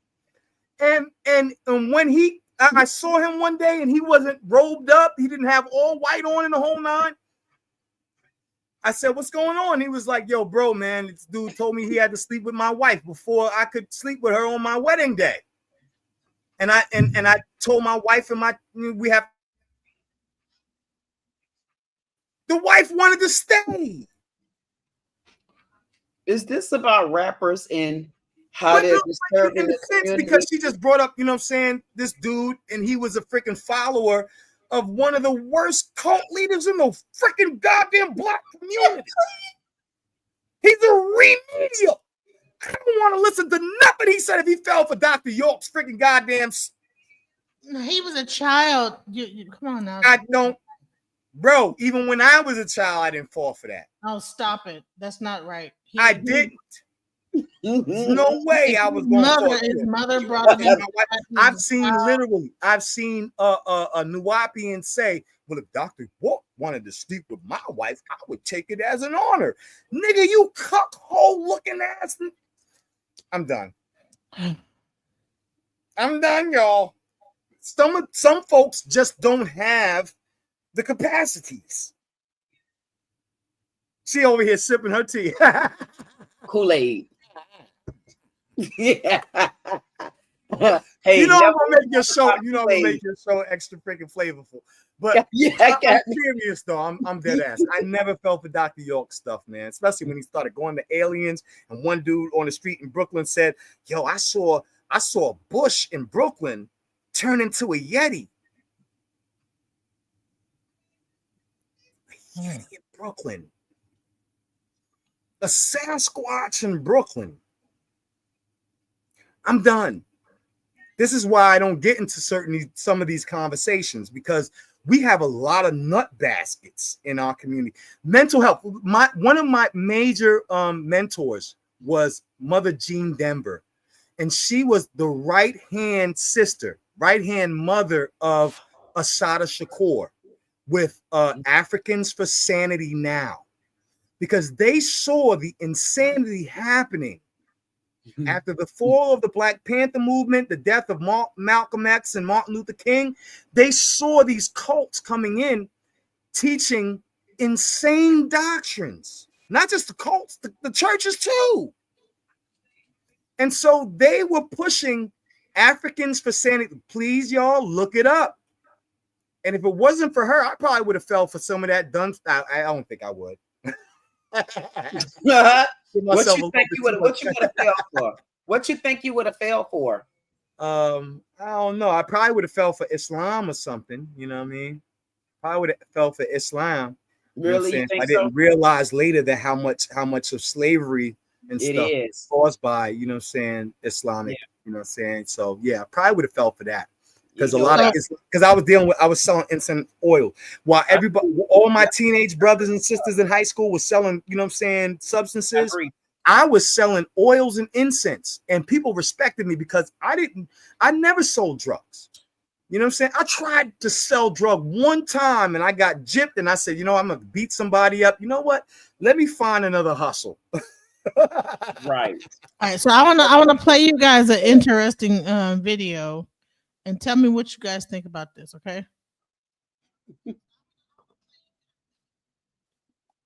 And when I saw him one day and he wasn't robed up. He didn't have all white on in the whole nine. I said, what's going on? He was like, yo, bro, man, this dude told me he had to sleep with my wife before I could sleep with her on my wedding day. And I told my wife we have. The wife wanted to stay. Is this about rappers and how they're disturbing the community? Because she just brought up, you know what I'm saying, this dude, and he was a freaking follower of one of the worst cult leaders in the freaking goddamn black community. He's a remedial. I don't want to listen to nothing he said if he fell for Dr. York's freaking goddamn. He was a child. Come on now. I don't. Bro, even when I was a child, I didn't fall for that. Oh, stop it. That's not right. I didn't. No way I was going to. His mother brought him. I've seen a Nuwapian say, well, if Dr. York wanted to sleep with my wife, I would take it as an honor. Nigga, you cuckhole looking ass. I'm done. I'm done, y'all. Some folks just don't have the capacities. She over here sipping her tea. Kool-Aid. Yeah. Hey, you know I'm gonna make your show. You know I'm gonna make your show extra freaking flavorful. But I'm serious though. I'm dead ass. I never fell for Dr. York stuff, man. Especially when he started going to aliens. And one dude on the street in Brooklyn said, "Yo, I saw a bush in Brooklyn turn into a Yeti." A Yeti in Brooklyn. A Sasquatch in Brooklyn. I'm done. This is why I don't get into some of these conversations, because we have a lot of nut baskets in our community. Mental health. One of my major mentors was Mother Jean Denver, and she was the right-hand mother of Assata Shakur with Africans for Sanity Now, because they saw the insanity happening After the fall of the Black Panther movement, the death of Malcolm X and Martin Luther King, they saw these cults coming in teaching insane doctrines. Not just the cults, the churches too. And so they were pushing Africans for sanity. Please, y'all, look it up. And if it wasn't for her, I probably would have fell for some of that done. I don't think I would. What you think you would have failed for? What you think you would have failed for? I don't know. I probably would have fell for Islam or something. You know what I mean? Probably would have fell for Islam. Really? You think I didn't realize later that how much of slavery and It stuff is. caused by, you know what I'm saying, Islamic, you know what I'm saying? So yeah, I probably would have fell for that. Because because I was selling incense oil while all my teenage brothers and sisters in high school was selling, you know what I'm saying, substances. I was selling oils and incense, and people respected me because I never sold drugs. You know what I'm saying? I tried to sell drug one time and I got gypped, and I said, you know, I'm gonna beat somebody up. You know what? Let me find another hustle. Right. All right. So I wanna play you guys an interesting video. And tell me what you guys think about this, okay?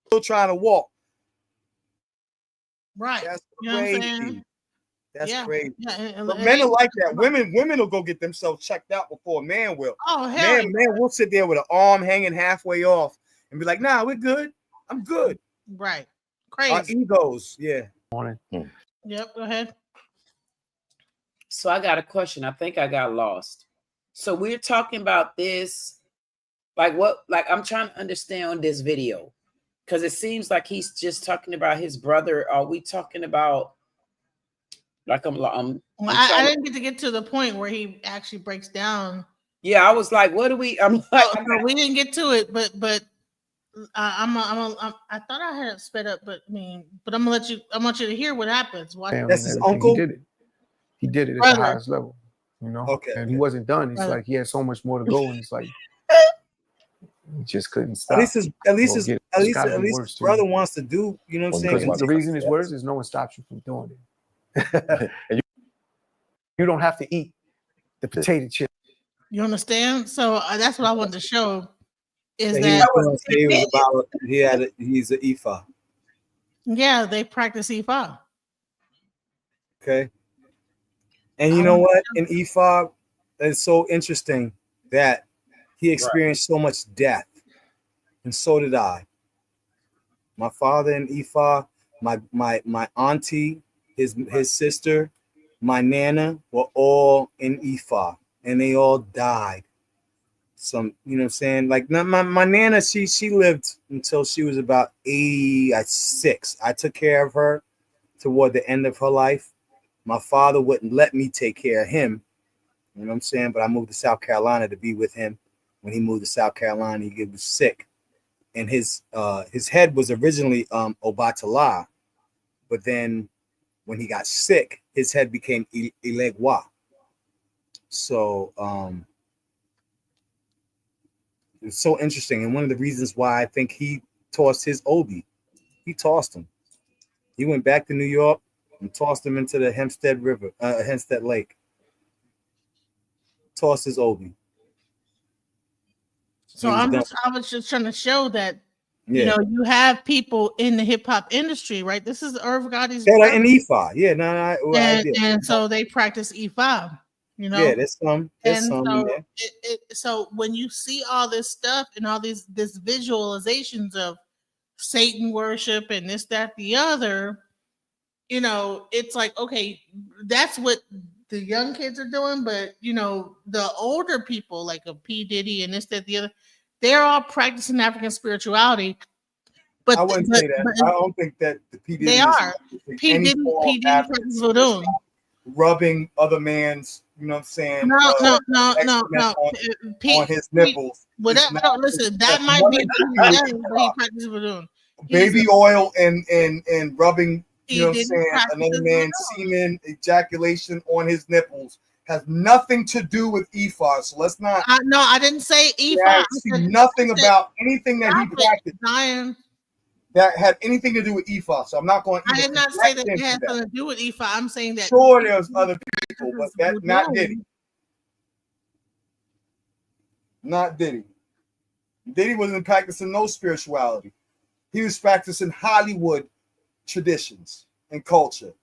Still trying to walk. Right. That's You know crazy. what I'm saying? That's crazy. Yeah, But men are like that. Women will go get themselves checked out before a man will. Oh, hell man will sit there with an arm hanging halfway off and be like, nah, we're good. I'm good. Right. Crazy. Our egos, yeah. Yep, go ahead. So I got a question. I think I got lost. So we're talking about this, like I'm trying to understand this video because it seems like he's just talking about his brother. Are we talking about like Well, I didn't get to the point where he actually breaks down. Yeah, I was like, what do we? We didn't get to it, but I thought I had it sped up, but I want you to hear what happens. That's his uncle. He did it at Brother. the highest level, you know. Okay. And he wasn't done. It's Brother. like he had so much more to go, and it's like he just couldn't stop. At least his brother wants to do, you know what I'm saying? The reason it's worse is no one stops you from doing it. And you don't have to eat the potato chip. You understand? So that's what I wanted to show. Is He's an Ifa. Yeah, they practice Ifa. Okay. And you know what? In Ifa, it's so interesting that he experienced so much death. And so did I. My father in Ifa, my auntie, his sister, my nana were all in Ifa, and they all died. Some, you know what I'm saying? Like my nana, she lived until she was about 86. I took care of her toward the end of her life. My father wouldn't let me take care of him. You know what I'm saying? But I moved to South Carolina to be with him. When he moved to South Carolina, he was sick. And his head was originally Obatala. But then when he got sick, his head became Ilegwa. So it's so interesting. And one of the reasons why I think he tossed his Obi, he tossed him. He went back to New York and tossed him into the Hempstead Lake. Tossed his Obi. So I was just trying to show that, you know, you have people in the hip hop industry, right? This is Irv Gotti's in Ifa. Yeah, and so they practice Ifa, you know. Yeah, there's some so in there. So when you see all this stuff and all this visualizations of Satan worship and this, that, the other, you know, it's like, okay, that's what the young kids are doing, but you know, the older people like a P. Diddy and this, that, the other, they're all practicing African spirituality. But I wouldn't say that. I don't think that the P. Diddy they are. P. Diddy practices voodoo. Rubbing other man's, you know what I'm saying? No. On his nipples. Whatever. No, listen, that might be but he practices voodoo. Baby oil and rubbing, you know what I'm saying, another man's semen ejaculation on his nipples has nothing to do with Ifa. So let's not. No, I didn't say Ifa. I see nothing about anything that he practiced. that had anything to do with Ifa. So I'm not going to. I did not say that it had something to do with Ifa. I'm saying that. Sure, there's other people, but that not Diddy. Not Diddy. Diddy wasn't practicing no spirituality. He was practicing Hollywood traditions and culture,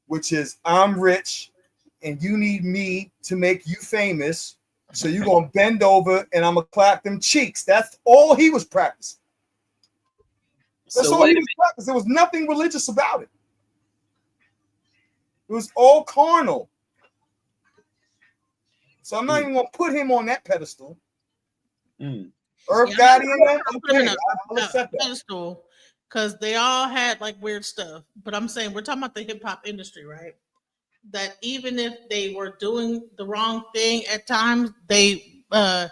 which is I'm rich and you need me to make you famous. So you're going to bend over and I'm going to clap them cheeks. That's all he was practicing. That's all he was practicing. There was nothing religious about it. It was all carnal. So I'm not even going to put him on that pedestal. Earth Guardian, okay, I'll accept that. Pedestal, because they all had like weird stuff. But I'm saying we're talking about the hip hop industry, right? That even if they were doing the wrong thing at times, they were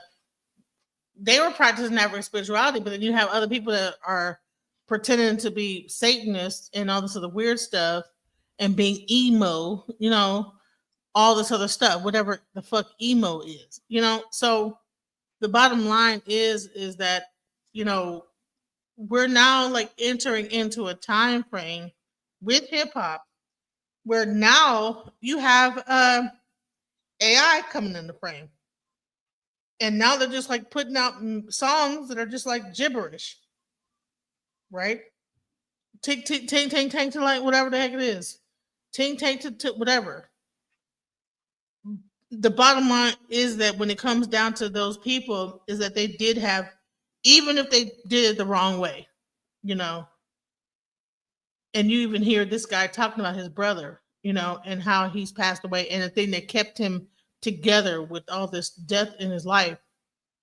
practicing average spirituality. But then you have other people that are pretending to be Satanists and all this other weird stuff and being emo, you know, all this other stuff, whatever the fuck emo is, you know. So the bottom line is that, you know, we're now like entering into a time frame with hip hop where now you have AI coming in the frame. And now they're just like putting out songs that are just like gibberish. Right? Tick, tick, ting, ting, ting, to like whatever the heck it is. Ting, ting, to whatever. The bottom line is that when it comes down to those people, is that they did have, even if they did it the wrong way, you know. And you even hear this guy talking about his brother, you know, and how he's passed away. And the thing that kept him together with all this death in his life,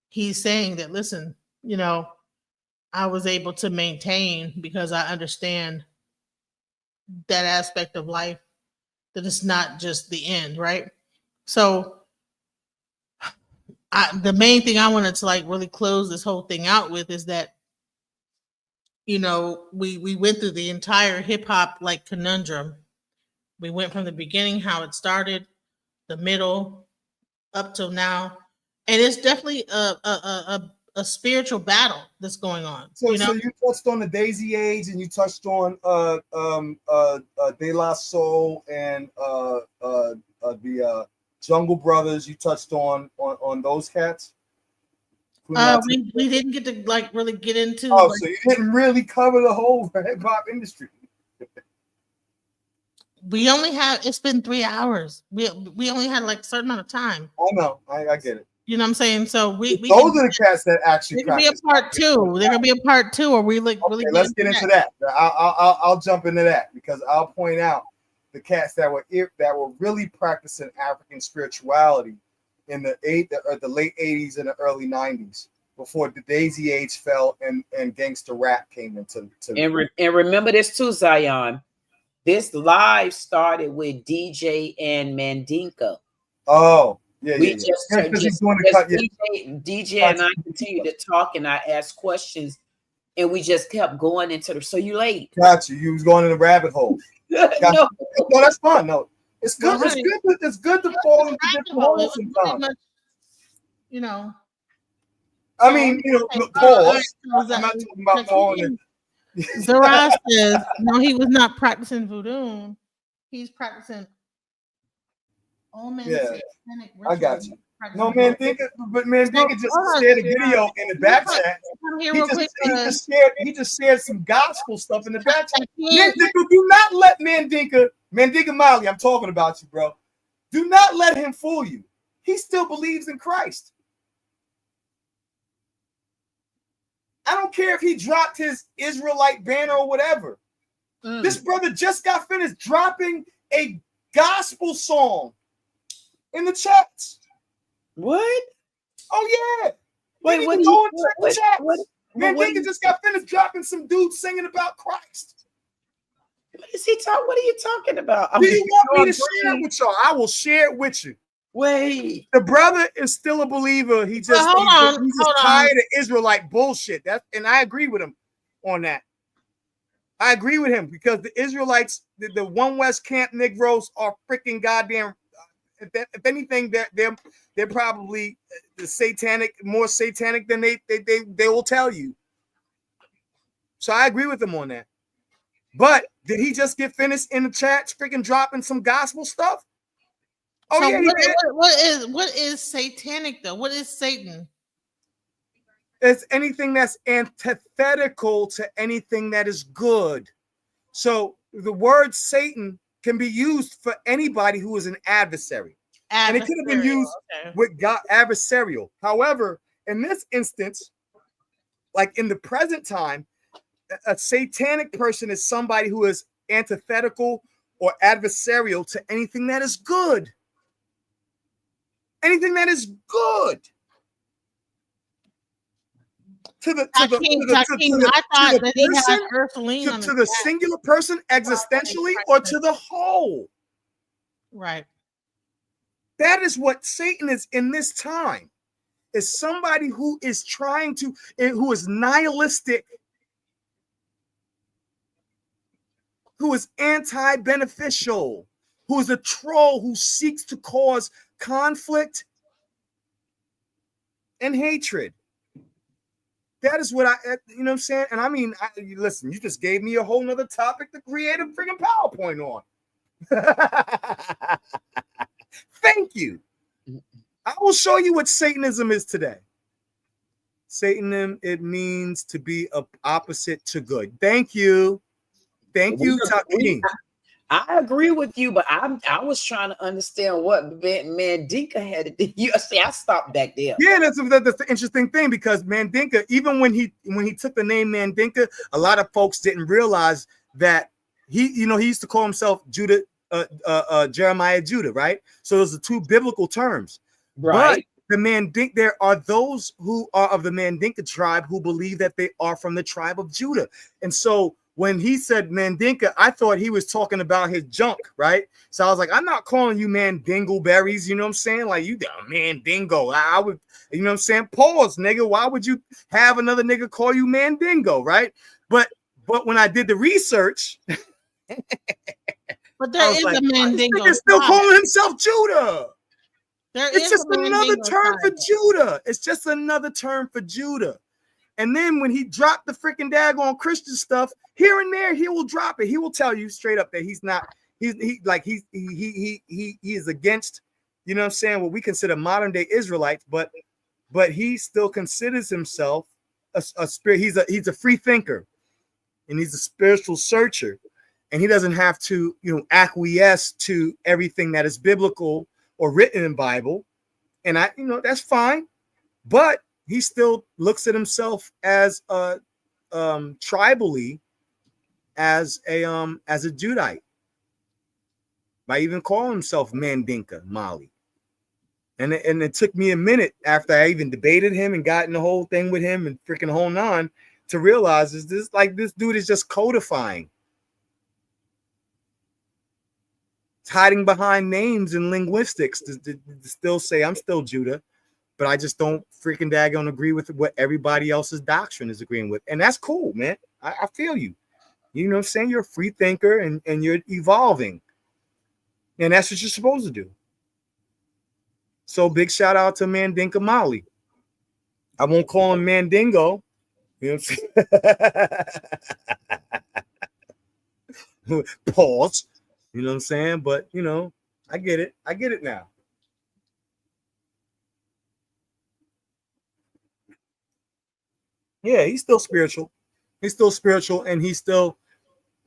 he's saying that, listen, you know, I was able to maintain because I understand that aspect of life, that it's not just the end, right? So the main thing I wanted to like really close this whole thing out with is that, you know, we went through the entire hip hop like conundrum. We went from the beginning, how it started, the middle, up till now, and it's definitely a spiritual battle that's going on. So you know? So you touched on the Daisy Age, and you touched on De La Soul and the Jungle Brothers. You touched on those cats. We didn't get to like really get into. Oh, like, so you didn't really cover the whole hip hop industry. We only have. It's been 3 hours. We only had like a certain amount of time. I know. I get it. You know what I'm saying? So we those are the cats that actually. There could be a part two. There could be a part two, or we like really. Let's get into that. I'll jump into that because I'll point out the cats that were really practicing African spirituality in the late 80s and the early 90s before the Daisy Age fell and gangster rap came into. And remember this too, Zion. This live started with DJ and Mandinka. Oh. Yeah, we just DJ and I continued to talk, and I asked questions, and we just kept going into the. So you late? Got you. You was going in the rabbit hole. No, that's fine. No, it's good. Right. It's good to fall into different holes sometimes. You know. I mean, you know, pause. I'm not talking about falling. Zara says no, he was not practicing voodoo. He's practicing. Yeah, I got you. No, Mandinka just shared a video in the back chat. He just shared some gospel stuff in the back chat. Mandinka, do not let Mandinka Molly, I'm talking about you, bro. Do not let him fool you. He still believes in Christ. I don't care if he dropped his Israelite banner or whatever. This brother just got finished dropping a gospel song in the chats. What? Oh yeah. Wait, what? Mandinka just got finished dropping some dude singing about Christ. What is he talking? What are you talking about? Do you want me to share it with y'all? I will share it with you. Wait. The brother is still a believer. He's just tired of Israelite bullshit. And I agree with him on that. I agree with him because the Israelites, the One West Camp Negroes are freaking goddamn. If anything, they're probably more satanic than they will tell you. So I agree with him on that. But did he just get finished in the chat freaking dropping some gospel stuff? Oh, so yeah, he did. What is satanic though? What is Satan? It's anything that's antithetical to anything that is good. So the word Satan can be used for anybody who is an adversary. And it could have been used with God, adversarial. However, in this instance, like in the present time, a satanic person is somebody who is antithetical or adversarial to anything that is good. Anything that is good. To the singular person existentially or to the whole. Right. That is what Satan is in this time. Is somebody who is who is nihilistic, who is anti-beneficial, who is a troll who seeks to cause conflict and hatred. That is what you know what I'm saying? And I mean, listen, you just gave me a whole nother topic to create a freaking PowerPoint on. Thank you. I will show you what Satanism is today. Satanism, it means to be opposite to good. Thank you. Thank you, Taki. I agree with you, but I was trying to understand what Mandinka had to do. You see, I stopped back there. Yeah, that's the interesting thing, because Mandinka, even when he took the name Mandinka, a lot of folks didn't realize that he used to call himself Judah, Jeremiah Judah, right? So those are two biblical terms, right? But the Mandinka, there are those who are of the Mandinka tribe who believe that they are from the tribe of Judah, and so when he said Mandinka, I thought he was talking about his junk, right? So I was like, I'm not calling you Mandingleberries, you know what I'm saying? Like, you Mandingo. I would, you know what I'm saying? Pause, nigga. Why would you have another nigga call you Mandingo, right? But when I did the research, but there is like, a Mandingo. He's still calling himself Judah. It's just another term for Judah. It's just another term for Judah. And then when he dropped the freaking daggone Christian stuff, here and there, he will drop it. He will tell you straight up that he's not, he is against, you know what I'm saying, what we consider modern day Israelites, but he still considers himself a spirit. He's a free thinker, and he's a spiritual searcher, and he doesn't have to, acquiesce to everything that is biblical or written in Bible. And that's fine, but he still looks at himself as tribally as a Judite, by even calling himself Mandinka Mali. And it took me a minute after I even debated him and got in the whole thing with him and freaking whole nine to realize this dude is just codifying. It's hiding behind names and linguistics to still say I'm still Judah. But I just don't freaking daggone agree with what everybody else's doctrine is agreeing with. And that's cool, man. I feel you. You know what I'm saying? You're a free thinker and you're evolving. And that's what you're supposed to do. So big shout out to Mandinka Mali. I won't call him Mandingo. You know what I'm saying? Pause. You know what I'm saying? But, I get it. I get it now. Yeah, he's still spiritual. He's still spiritual, and he's still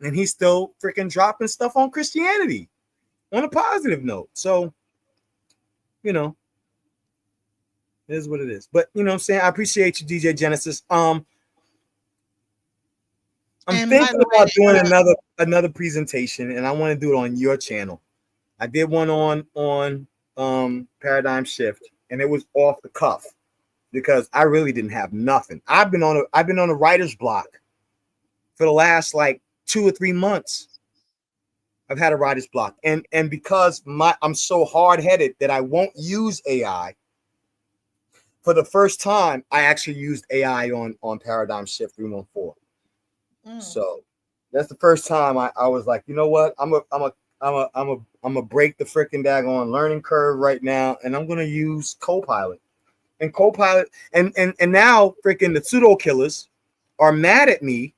freaking dropping stuff on Christianity on a positive note. So, it is what it is. But you know what I'm saying? I appreciate you, DJ Genesis. I'm thinking about doing another presentation, and I want to do it on your channel. I did one on Paradigm Shift, and it was off the cuff, because I really didn't have nothing. I've been on a writer's block for the last 2 or 3 months. I've had a writer's block, and because I'm so hard-headed that I won't use AI. For the first time, I actually used AI on Paradigm Shift 314. So that's the first time I was like, you know what? I'm a break the freaking daggone learning curve right now, and I'm gonna use Copilot. And Copilot and now freaking the pseudo killers are mad at me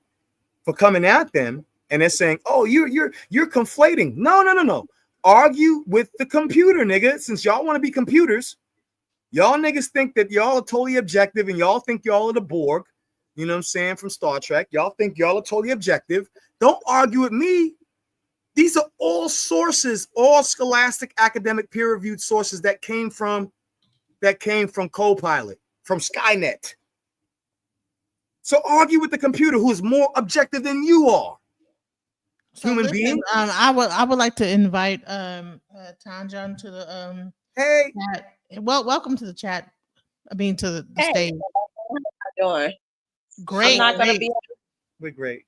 for coming at them, and they're saying, "Oh, you're conflating." No. Argue with the computer, nigga. Since y'all want to be computers, y'all niggas think that y'all are totally objective, and y'all think y'all are the Borg. You know what I'm saying, from Star Trek. Y'all think y'all are totally objective. Don't argue with me. These are all sources, all scholastic, academic, peer-reviewed sources that came from Copilot, from Skynet. So argue with the computer, who is more objective than you are. So Human listen, being. I would like to invite Tanjan to the hey. chat. Well, welcome to the chat. I mean, to the stage. How you doing? Great. I'm not gonna be. We're great.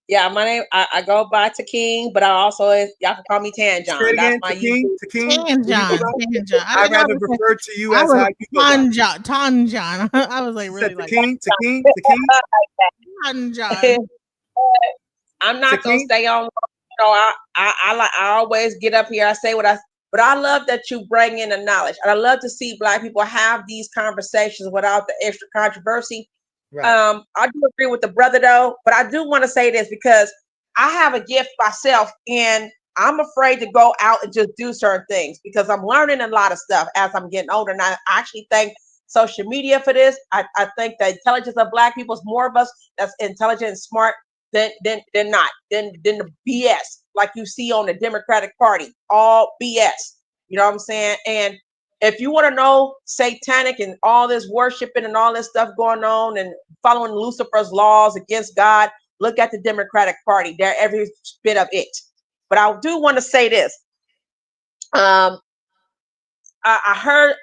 Yeah, my name. I go by Taking, but I also y'all can call me Tanjan. Say it again, That's my Tanjan. Tanjan. I'd rather refer to you as how you go by. Tanjan. I was like really like Taking. Tanjan. I'm not gonna stay on. You know, I always get up here. I say what I. But I love that you bring in the knowledge, and I love to see Black people have these conversations without the extra controversy. Right. I do agree with the brother though, but I do want to say this because I have a gift myself, and I'm afraid to go out and just do certain things because I'm learning a lot of stuff as I'm getting older. And I actually thank social media for this. I think the intelligence of Black people is more of us that's intelligent and smart than the BS like you see on the Democratic Party, all BS. You know what I'm saying? And if you want to know satanic and all this worshiping and all this stuff going on and following Lucifer's laws against God, look at the Democratic Party. They're every bit of it. But I do want to say this. I heard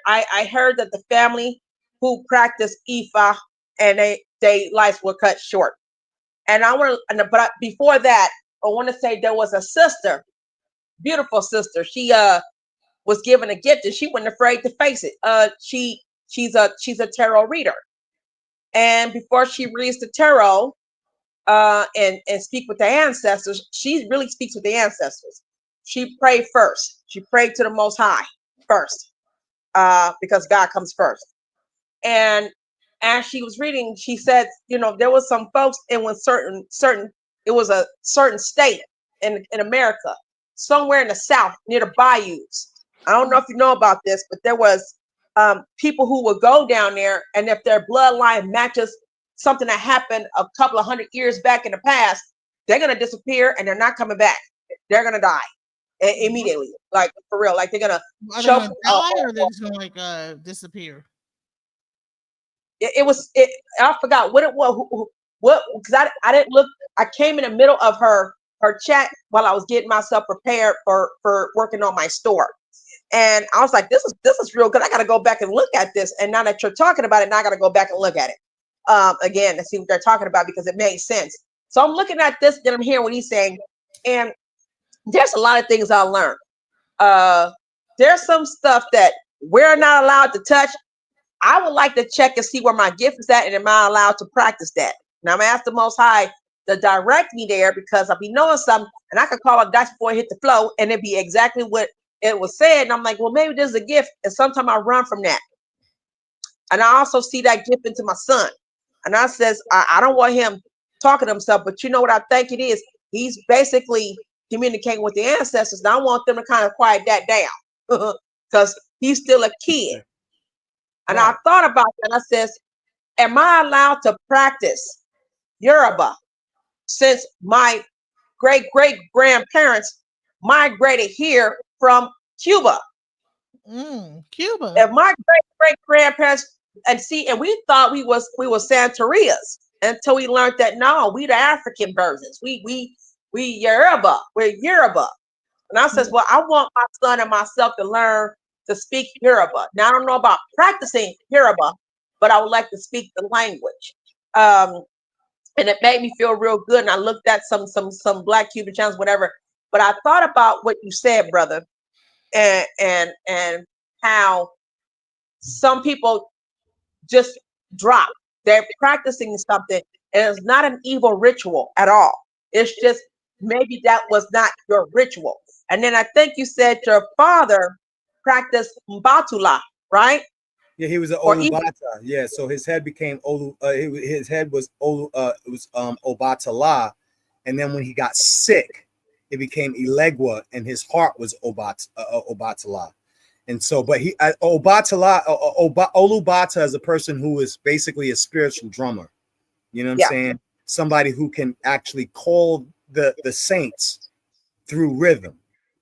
that the family who practiced Ifa and they lives were cut short. And but before that, I want to say there was a sister, beautiful sister. She was given a gift and she wasn't afraid to face it. She's a tarot reader, and before she reads the tarot and speak with the ancestors, she really speaks with the ancestors. She prayed first. She prayed to the Most High first, because God comes first. And as she was reading, she said, you know, there was some folks in one certain it was a certain state in America, somewhere in the South near the bayous. I don't know if you know about this, but there was people who would go down there, and if their bloodline matches something that happened a couple of 100 years back in the past, they're gonna disappear and they're not coming back. They're gonna die immediately, like for real. Like they're gonna choke. Die or they're just gonna like disappear. I forgot what it was. Because I didn't look. I came in the middle of her chat while I was getting myself prepared for working on my store. And I was like, this is real good. I got to go back and look at this. And now that you're talking about it, now I got to go back and look at it again to see what they're talking about because it made sense. So I'm looking at this, then I'm hearing what he's saying. And there's a lot of things I learned. There's some stuff that we're not allowed to touch. I would like to check and see where my gift is at, and am I allowed to practice that? Now I'm gonna ask the Most High to direct me there because I'll be knowing something, and I could call a dice before I hit the flow, and it'd be exactly what it was said. And I'm like, well, maybe this is a gift, and sometimes I run from that. And I also see that gift into my son, and I says, I don't want him talking to himself, but you know what I think it is? He's basically communicating with the ancestors, and I want them to kind of quiet that down because he's still a kid. And I thought about that, and I says, am I allowed to practice Yoruba since my great-great-grandparents migrated here from Cuba? Cuba. If my great-great-grandparents, and we thought we were Santerias until we learned that no, we the African versions. We Yoruba. We're Yoruba. And I says, well, I want my son and myself to learn to speak Yoruba. Now I don't know about practicing Yoruba, but I would like to speak the language. And it made me feel real good. And I looked at some Black Cuban channels, whatever. But I thought about what you said, brother, and how some people just drop. They're practicing something, and it's not an evil ritual at all. It's just maybe that was not your ritual. And then I think you said your father practiced Mbatula, right? Yeah, he was an Or even Olubata. Yeah, so his head became Olu. His head was Obatala, and then when he got sick, it became Elegua, and his heart was Obatala. And so, but he Olubata is a person who is basically a spiritual drummer. You know what I'm saying? Somebody who can actually call the saints through rhythm.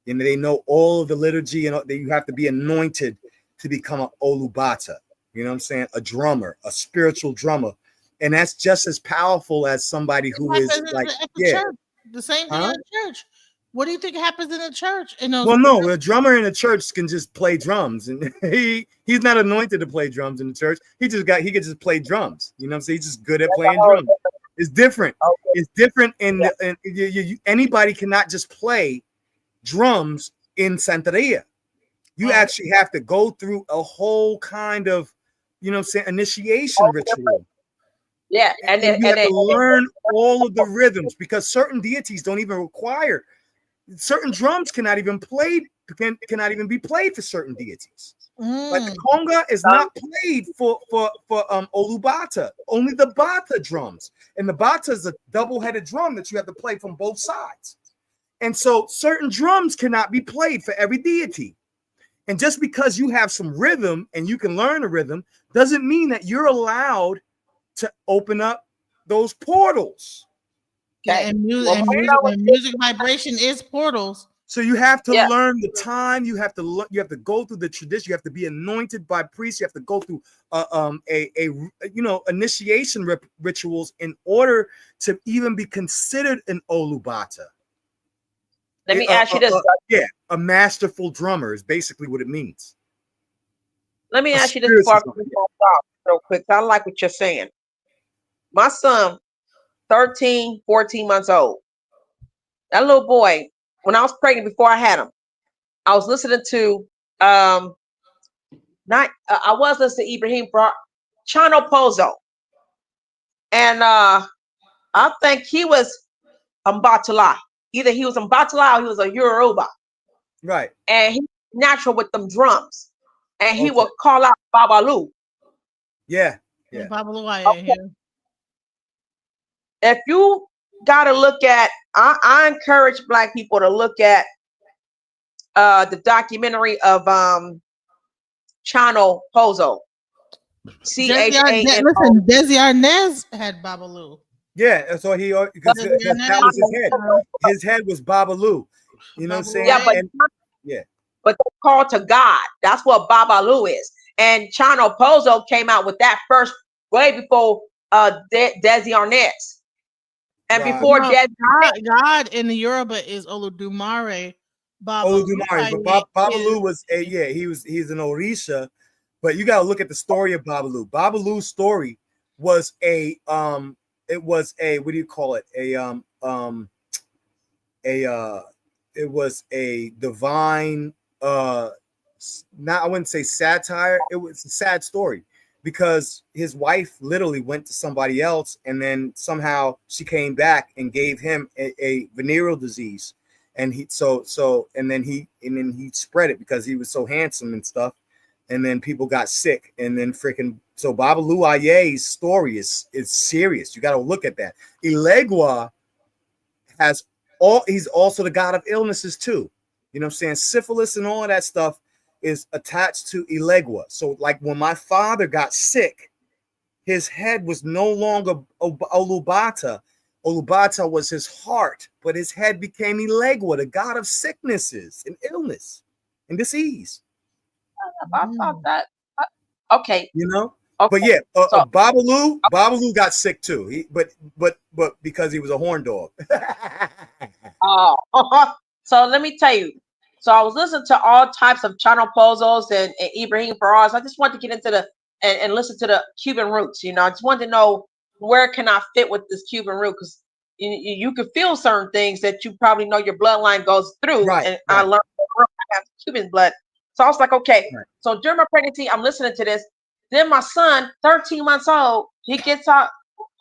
You know, they know all of the liturgy, and you have to be anointed to become an Olubata. You know what I'm saying? A drummer, a spiritual drummer. And that's just as powerful as somebody who is like, church. The same thing in the church. What do you think happens in the church? Well, no, a drummer in the church can just play drums, and he's not anointed to play drums in the church. He can just play drums. You know what I'm saying? He's just good at playing drums. It's different. It's different anybody cannot just play drums in Santeria. You actually have to go through a whole kind of, you know what I'm saying, initiation ritual. Yeah, and you have to learn all of the rhythms, because certain deities don't even require. Certain drums cannot even be played for certain deities. Like the conga is not played for Olubata. Only the bata drums, and the bata is a double-headed drum that you have to play from both sides. And so certain drums cannot be played for every deity. And just because you have some rhythm and you can learn a rhythm doesn't mean that you're allowed to open up those portals. Yeah, and music vibration is portals. So you have to learn the time. You have to go through the tradition. You have to be anointed by priests. You have to go through initiation rituals in order to even be considered an Olubata. Let me ask you this. A masterful drummer is basically what it means. Let me ask you this before I stop real quick. I like what you're saying. My son, 13, 14 months old. That little boy, when I was pregnant before I had him, I was listening to I was listening to Ibrahim Chano Pozo. And I think he was Mbatala. Either he was Mbatala or he was a Yoruba. Right. And he's natural with them drums. And he would call out Babalu. Yeah. Babalu, if you got to look at, I encourage Black people to look at the documentary of Chano Pozo. Listen, Desi Arnaz had Babalu. Yeah, so because that was his head. His head was Babalu. You know what I'm saying? Yeah, but they're called to God. That's what Babalu is. And Chano Pozo came out with that first way before Desi Arnaz. And before God in the Yoruba is Oludumare. Oludumare, but Babalu was he's an Orisha, but you got to look at the story of Babalu. Babalu's story was what do you call it? It was a divine I wouldn't say satire. It was a sad story, because his wife literally went to somebody else, and then somehow she came back and gave him a venereal disease, and he spread it because he was so handsome and stuff, and then people got sick, and then so Babalu Aye's story is serious. You got to look at that. Elegua he's also the god of illnesses too. You know what I'm saying? Syphilis and all of that stuff is attached to Elegua. So like when my father got sick, his head was no longer Olubata. Olubata was his heart, but his head became Elegua, the god of sicknesses and illness and disease. I thought that. Okay. You know? Okay. But yeah, Babalu got sick too. But because he was a horn dog. So let me tell you. So I was listening to all types of Chano Pozos and Ibrahim Faraz. I just wanted to get into and listen to the Cuban roots. You know, I just wanted to know where can I fit with this Cuban root, because you could feel certain things that you probably know your bloodline goes through. Right. I learned I have Cuban blood. So I was like, okay. Right. So during my pregnancy, I'm listening to this. Then my son, 13 months old, he gets out.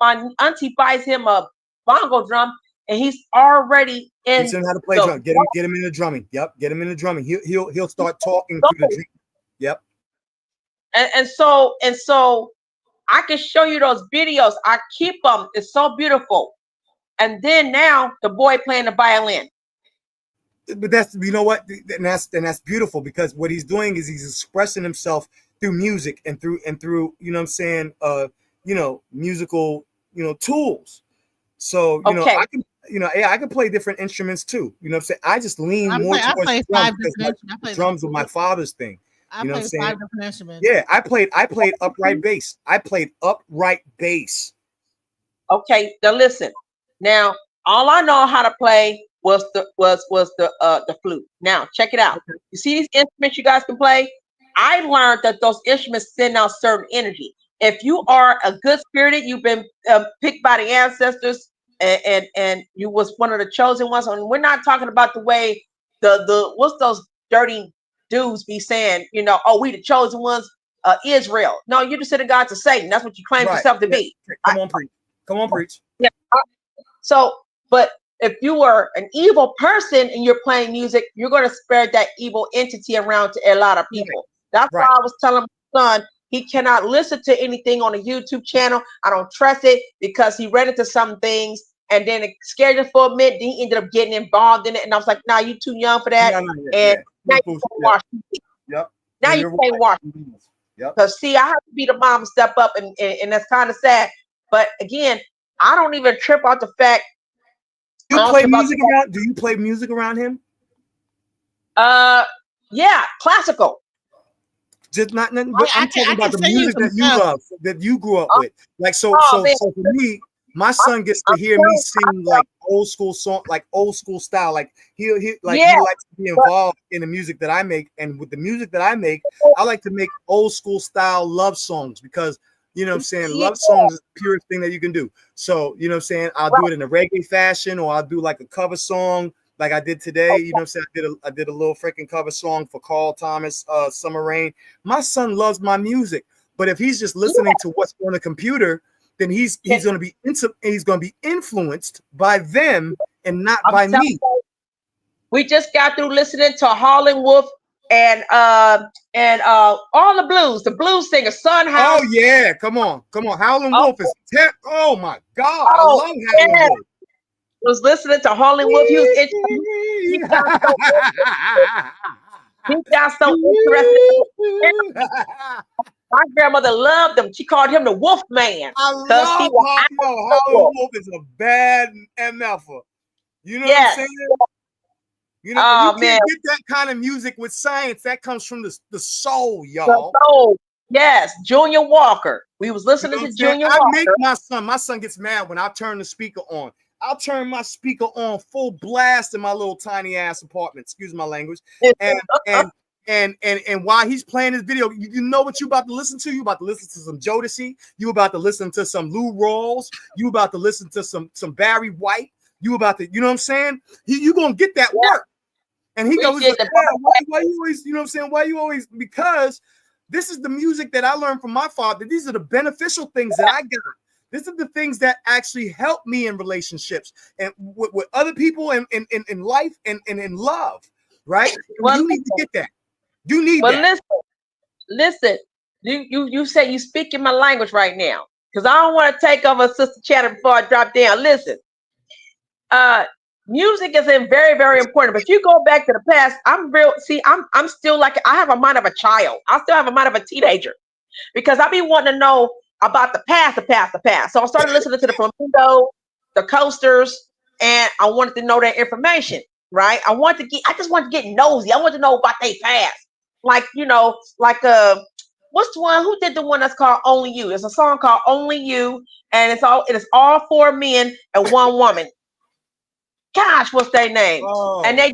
My auntie buys him a bongo drum, and he's already in. Teach him how to play drum. Get him into drumming. Yep, get him into drumming. He'll start talking through the drum. Yep. and so I can show you those videos. I keep them. It's so beautiful. And then now the boy playing the violin. But that's, you know what, and that's beautiful, because what he's doing is he's expressing himself through music and through you know what I'm saying, you know, musical, you know, tools. So you know, I can, you know, I can play different instruments too. You know what I'm saying? I just lean more towards drums because drums were my father's thing. You know what I'm saying? 5 different instruments. Yeah, I played upright bass. I played upright bass. Okay, now listen. Now all I know how to play was the flute. Now check it out. You see these instruments you guys can play? I learned that those instruments send out certain energy. If you are a good spirited, you've been picked by the ancestors, and you was one of the chosen ones. And we're not talking about the way the what's those dirty dudes be saying, you know, oh, we the chosen ones, Israel. No, you're just sitting God to Satan. That's what you claim yourself to be. Come on, preach. Come on, preach. Yeah. So, but if you were an evil person and you're playing music, you're going to spread that evil entity around to a lot of people. That's why I was telling my son he cannot listen to anything on a YouTube channel. I don't trust it, because he read into some things and then it scared him for a minute. Then he ended up getting involved in it, and I was like, "Nah, you too young for that." And now you can't watch TV. Yep. Now you can't watch. Yep. Because see, I have to be the mom and step up, and that's kind of sad. But again, I don't even trip out the fact. Do you play music around? Do you play music around him? Yeah, classical. Just not nothing. But I'm talking about the music that you love, that you grew up with. Like so for me, my son gets to hear me sing like old school song, like old school style. Like he likes to be involved in the music that I make, and with the music that I make, I like to make old school style love songs, because you know what I'm saying, love songs is the purest thing that you can do. So you know what I'm saying, I'll do it in a reggae fashion, or I'll do like a cover song like I did today. You know what I'm saying, I did a little freaking cover song for Carl Thomas, Summer Rain. My son loves my music, but if he's just listening to what's on the computer, then he's going to be influenced by them and not by me. We just got through listening to Harlan Wolf and all the blues singer, Son House. Oh yeah, come on. Howlin' Wolf is oh my God, I love Howlin' Wolf. Was listening to Harlan Wolf. He got so interested. My grandmother loved him. She called him the Wolf Man. I love Howlin' Wolf is a bad MFer. You know what I'm saying? You know, you can't get that kind of music with science. That comes from the soul, y'all. The soul. Yes, Junior Walker. We was listening to Junior Walker. I make my son gets mad when I turn the speaker on. I'll turn my speaker on full blast in my little tiny ass apartment. Excuse my language. And while he's playing this video, you know what you about to listen to? You about to listen to some Jodeci. You about to listen to some Lou Rawls. You about to listen to some Barry White. You about to, you know what I'm saying? You gonna get that work. And he goes, why you always, you know what I'm saying? Why you always? Because this is the music that I learned from my father. These are the beneficial things that I got. These are the things that actually help me in relationships and with other people and in life and in love, right? Well, you need to get that. You need that. Listen. You say you speaking my language right now, because I don't want to take over Sister Chatter before I drop down. Listen, music is very, very important. But if you go back to the past, I'm still like, I have a mind of a child. I still have a mind of a teenager, because I be wanting to know about the past. So I started listening to the Flamingo, the Coasters, and I wanted to know that information, right? I just want to get nosy. I want to know about their past. Like, you know, like what's the one? Who did the one that's called Only You? There's a song called Only You, and it is all 4 men and 1 woman. Gosh, what's their name? Oh, and they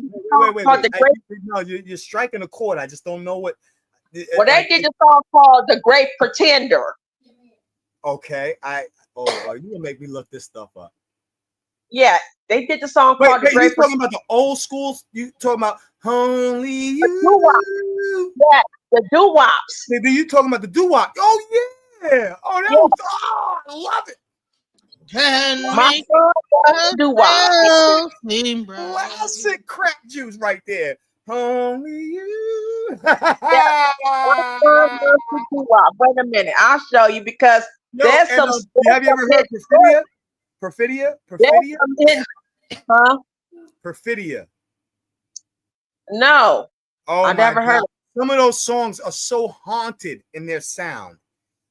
wait. No, you're striking a chord. I just don't know what. Well, they did the song called The Great Pretender. Okay, you gonna make me look this stuff up. Yeah, they did the song called The Great Pretender. You talking about the old schools? You talking about Only You? Yeah, the doo-wops. Maybe you talking about the doo-wop? Oh yeah. Oh, I love it. Classic crap juice right there. Only you. Wait a minute, I'll show you because there's some. Have you ever heard Perfidia? Perfidia? Perfidia? Huh? Perfidia. No. Oh, I never heard. Some of those songs are so haunted in their sound.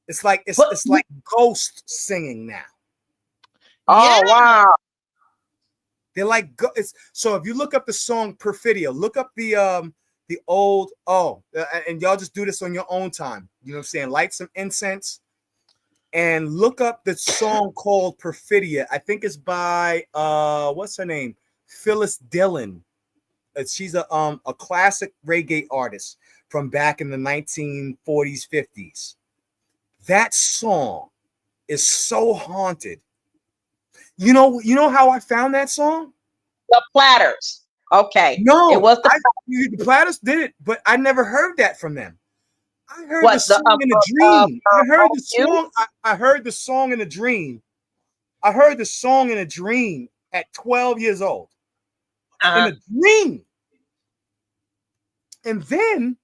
It's like it's like ghost singing now. Oh wow! They're like so. If you look up the song Perfidia, look up the old and y'all just do this on your own time. You know what I'm saying? Light some incense and look up the song called Perfidia. I think it's by what's her name? Phyllis Dillon. She's a classic reggae artist from back in the 1940s, 50s. That song is so haunted. You know how I found that song? The Platters. Okay. No, it was the Platters did it, but I never heard that from them. I heard the song in a dream. I heard the song. I heard the song in a dream. I heard the song in a dream at 12 years old. In a dream. And then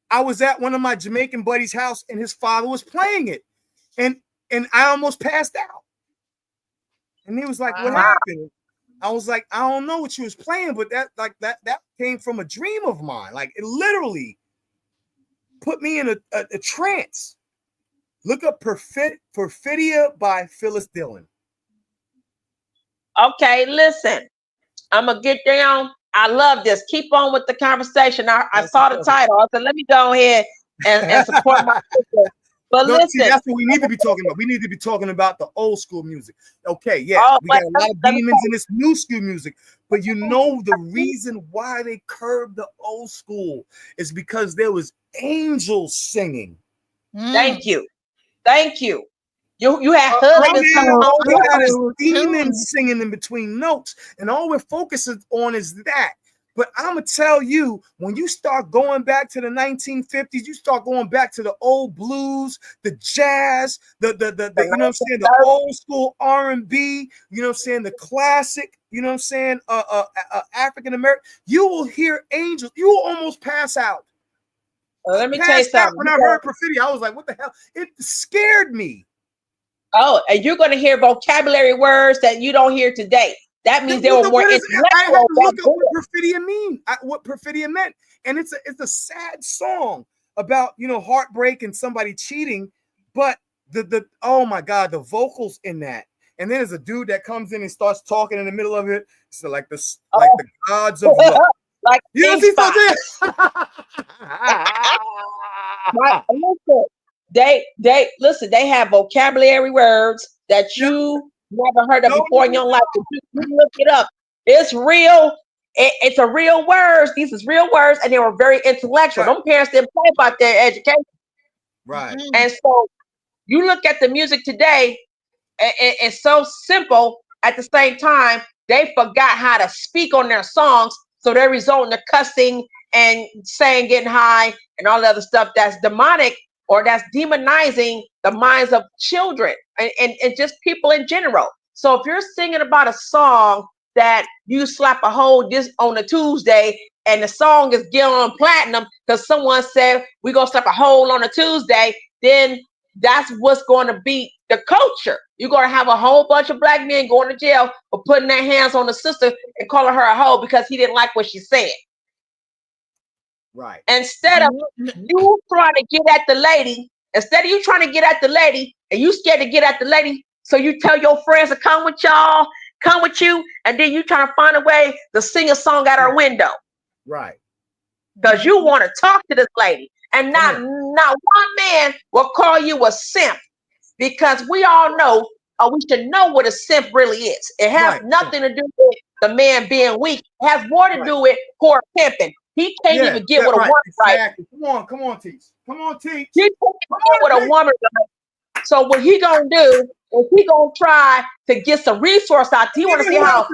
I was at one of my Jamaican buddies' house and his father was playing it. And I almost passed out. And he was like, "What happened?" I was like, "I don't know what you was playing, but that came from a dream of mine. Like it literally put me in a trance." Look up Perfidia by Phyllis Dillon. Okay, listen. I'm gonna get down. I love this. Keep on with the conversation. I saw the title. I said, let me go ahead and support my sister. But listen, see, that's what we need to be talking about. We need to be talking about the old school music. Okay, yeah, we got a lot of demons in this new school music, but you know the reason why they curbed the old school is because there was angels singing. Thank you. You had husbands got demons singing in between notes, and all we're focusing on is that. But I'm gonna tell you, when you start going back to the 1950s, you start going back to the old blues, the jazz, the you know what I'm saying, the old school R&B, you know what I'm saying, the classic, you know what I'm saying, African American. You will hear angels. You will almost pass out. Let me tell you something. When I heard Perfidia, I was like, "What the hell?" It scared me. Oh, and you're going to hear vocabulary words that you don't hear today. That means they were more intellectual. I had to look up what Perfidia mean, what Perfidia meant, and it's a sad song about heartbreak and somebody cheating, but the oh my God, the vocals in that, and then there's a dude that comes in and starts talking in the middle of it, so like the gods of love. Like you know listen, they have vocabulary words that you never heard of before in your life. You look it up. It's real. It's a real words. These is real words, and they were very intellectual. Them parents didn't play about their education. Right. And so you look at the music today, it's so simple. At the same time, they forgot how to speak on their songs, so they result in the cussing and saying, getting high, and all the other stuff that's demonic or that's demonizing the minds of children and just people in general. So if you're singing about a song that you slap a hole this on a Tuesday and the song is getting on platinum because someone said we're gonna slap a hole on a Tuesday, then that's what's going to be the culture. You're going to have a whole bunch of black men going to jail for putting their hands on the sister and calling her a hoe because he didn't like what she said. Right. Instead of you trying to get at the lady, and you scared to get at the lady, so you tell your friends to come with you, and then you trying to find a way to sing a song at her window. Right. Because you want to talk to this lady. And not one man will call you a simp, because we all know, or we should know what a simp really is. It has nothing to do with the man being weak. It has more to do with poor pimping. He can't even get with a woman right. Come on, Teach. He can't get with a woman right. So what he gonna do is he gonna try to get some resource out. He want to see how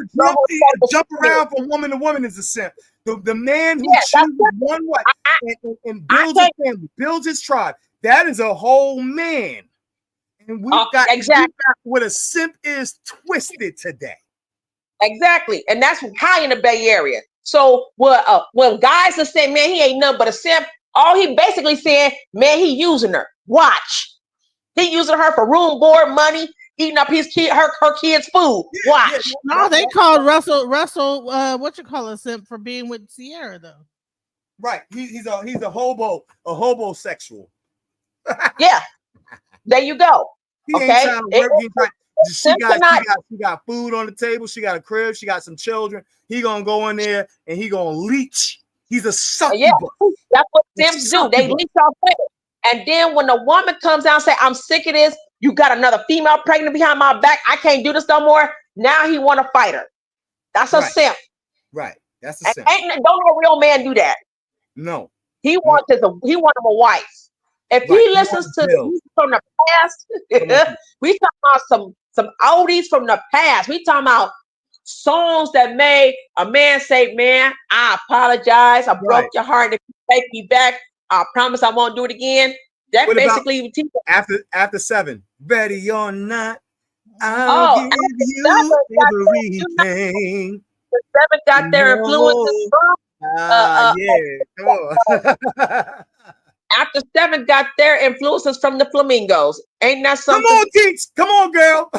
jump around from woman to woman is a simp. The man who chooses one wife and builds a family, builds his tribe, that is a whole man. And we've got what a simp is twisted today. Exactly. And that's high in the Bay Area. So when guys are saying, man, he ain't nothing but a simp, all he basically saying, man, he using her. Watch. He using her for room, board, money, eating up her kids' food. Watch. No, they called Russell, what you call a simp for being with Sierra though. Right. He's a hobosexual. Yeah. There you go. He ain't trying to work. She got food on the table. She got a crib. She got some children. He gonna go in there and he gonna leech. He's a succubus. Yeah, that's what simps do. They leech off women. And then when the woman comes out and say, I'm sick of this, you got another female pregnant behind my back, I can't do this no more. Now he want to fight her. That's a simp. Right. That's a simp. Don't no real man do that. No. He wants him a wife. If he listens to the music from the past, we talking about some oldies from the past. We talking about songs that made a man say, man, I apologize. I broke your heart. If you take me back, I promise I won't do it again. That what basically after 7. Ready or not, I'll give you everything. The 7 got their influences from after 7 got their influences from the Flamingos. Ain't that something? Come on, Keats. Come on, girl.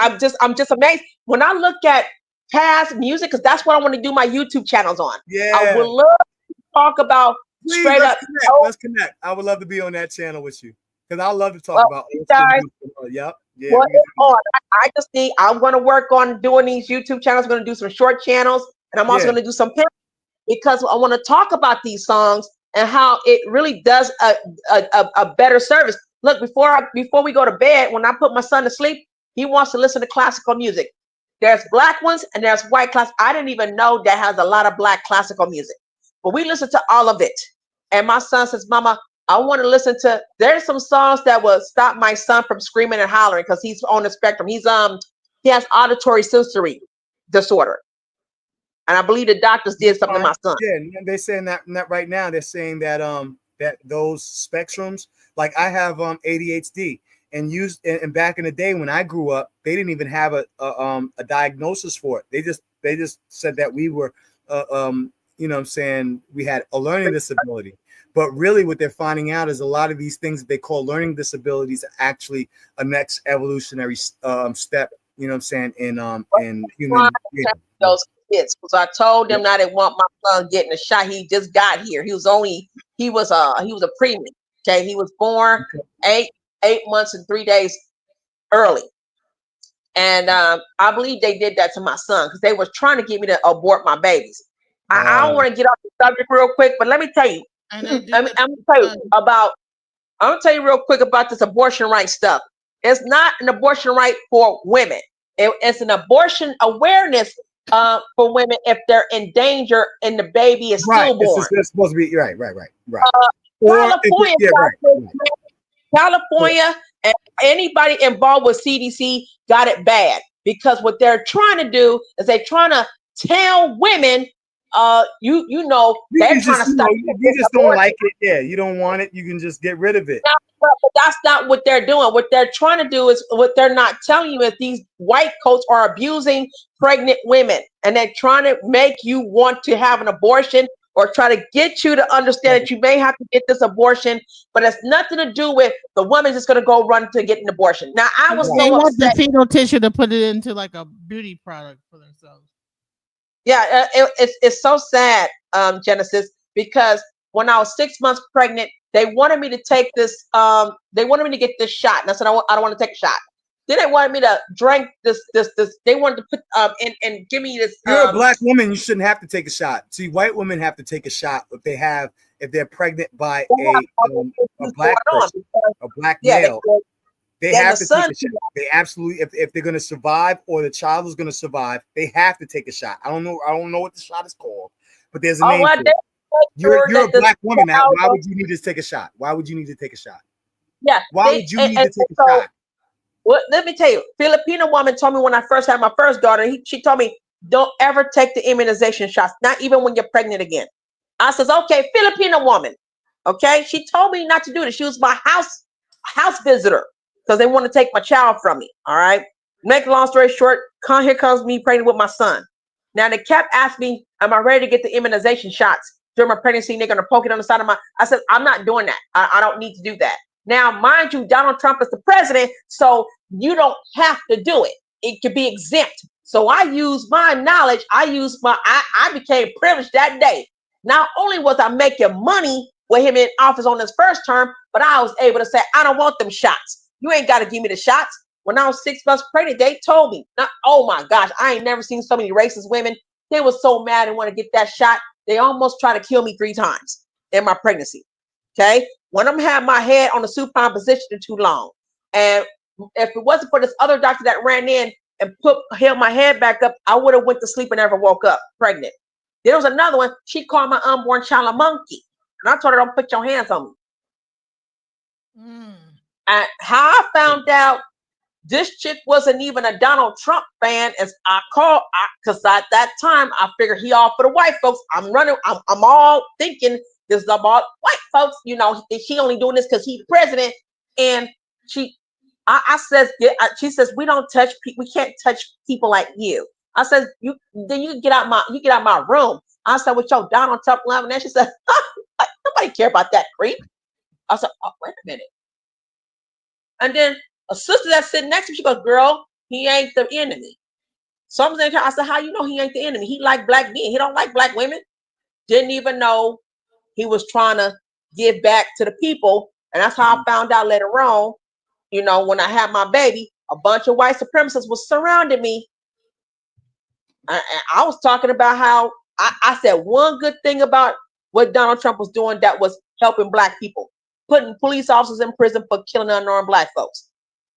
I'm just amazed when I look at past music, because that's what I want to do my YouTube channels on. Yeah. I would love to talk about straight up. Let's connect. I would love to be on that channel with you because I love to talk about guys. Yep. Yeah. What is on? I'm going to work on doing these YouTube channels. I'm going to do some short channels, and I'm also going to do some pimp because I want to talk about these songs and how it really does a better service. Look, before we go to bed, when I put my son to sleep, he wants to listen to classical music. There's black ones and there's white class. I didn't even know that has a lot of black classical music, but we listen to all of it. And my son says, Mama, I want to listen to, there's some songs that will stop my son from screaming and hollering because he's on the spectrum. He has auditory sensory disorder. And I believe the doctors did something to my son. Yeah, they're saying that right now. They're saying that that those spectrums, like I have ADHD, and back in the day when I grew up, they didn't even have a diagnosis for it. They just said that we were you know what I'm saying, we had a learning disability. But really what they're finding out is a lot of these things that they call learning disabilities are actually a next evolutionary step, you know what I'm saying, in human those kids, because I told them I didn't want my son getting a shot. He just got here. He was a preemie. Okay, he was born 8 months and 3 days early. And I believe they did that to my son because they was trying to get me to abort my babies. I don't want to get off the subject real quick, but let me tell you. I'm gonna tell you real quick about this abortion rights stuff. It's not an abortion right for women. It's an abortion awareness for women if they're in danger and the baby is stillborn. It's supposed to be right. California and anybody involved with CDC got it bad because what they're trying to do is they're trying to tell women, you know, they're trying to stop. You just don't like it. Yeah, you don't want it. You can just get rid of it. But that's not what they're doing. What they're trying to do is what they're not telling you is these white coats are abusing pregnant women, and they're trying to make you want to have an abortion or try to get you to understand that you may have to get this abortion, but it's nothing to do with the woman just going to go run to get an abortion. Now, I was they want the fetal tissue to put it into like a beauty product for themselves. Yeah, it's so sad, Genesis, because when I was 6 months pregnant, they wanted me to take this. They wanted me to get this shot, and I said I don't want to take a shot. Then they wanted me to drink this. They wanted to put and give me this. You're a black woman. You shouldn't have to take a shot. See, white women have to take a shot if they're pregnant by a black person, a black male. They have to take a shot. They absolutely, if they're going to survive or the child is going to survive, they have to take a shot. I don't know what the shot is called, but there's a name for it. You're a black woman now. Why would you need to take a shot? Why would you need to take a shot? Yeah. Why would you need to take a shot? Well, let me tell you, Filipino woman told me when I first had my first daughter, she told me, don't ever take the immunization shots, not even when you're pregnant again. I says, okay, Filipino woman. Okay. She told me not to do this. She was my house visitor because they want to take my child from me. All right. Make a long story short, here comes me pregnant with my son. Now they kept asking me, am I ready to get the immunization shots during my pregnancy? They're going to poke it on the side of I said, I'm not doing that. I don't need to do that. Now, mind you, Donald Trump is the president, so you don't have to do it. It could be exempt. So I used my knowledge. I became privileged that day. Not only was I making money with him in office on his first term, but I was able to say, I don't want them shots. You ain't got to give me the shots. When I was 6 months pregnant, they told me, oh my gosh, I ain't never seen so many racist women. They were so mad and want to get that shot. They almost tried to kill me 3 times in my pregnancy. Okay. One of them had my head on the supine position too long. And if it wasn't for this other doctor that ran in and held my head back up, I would have went to sleep and never woke up pregnant. There was another one. She called my unborn child a monkey. And I told her, don't put your hands on me. And how I found out this chick wasn't even a Donald Trump fan, as I called, because at that time I figured he all for the white folks. I'm all thinking this is about white folks. You know, she only doing this because he's the president. And she says, we don't touch people. We can't touch people like you. I said, you get out my room. I said, with your Donald Trump love, and then she said, nobody care about that creep. I said, oh, wait a minute. And then a sister that's sitting next to me, she goes, girl, he ain't the enemy. So I'm saying, I said, how you know he ain't the enemy? He like black men. He don't like black women. Didn't even know he was trying to give back to the people. And that's how I found out later on, you know, when I had my baby, a bunch of white supremacists was surrounding me. And I was talking about how I said one good thing about what Donald Trump was doing that was helping black people, putting police officers in prison for killing unarmed black folks.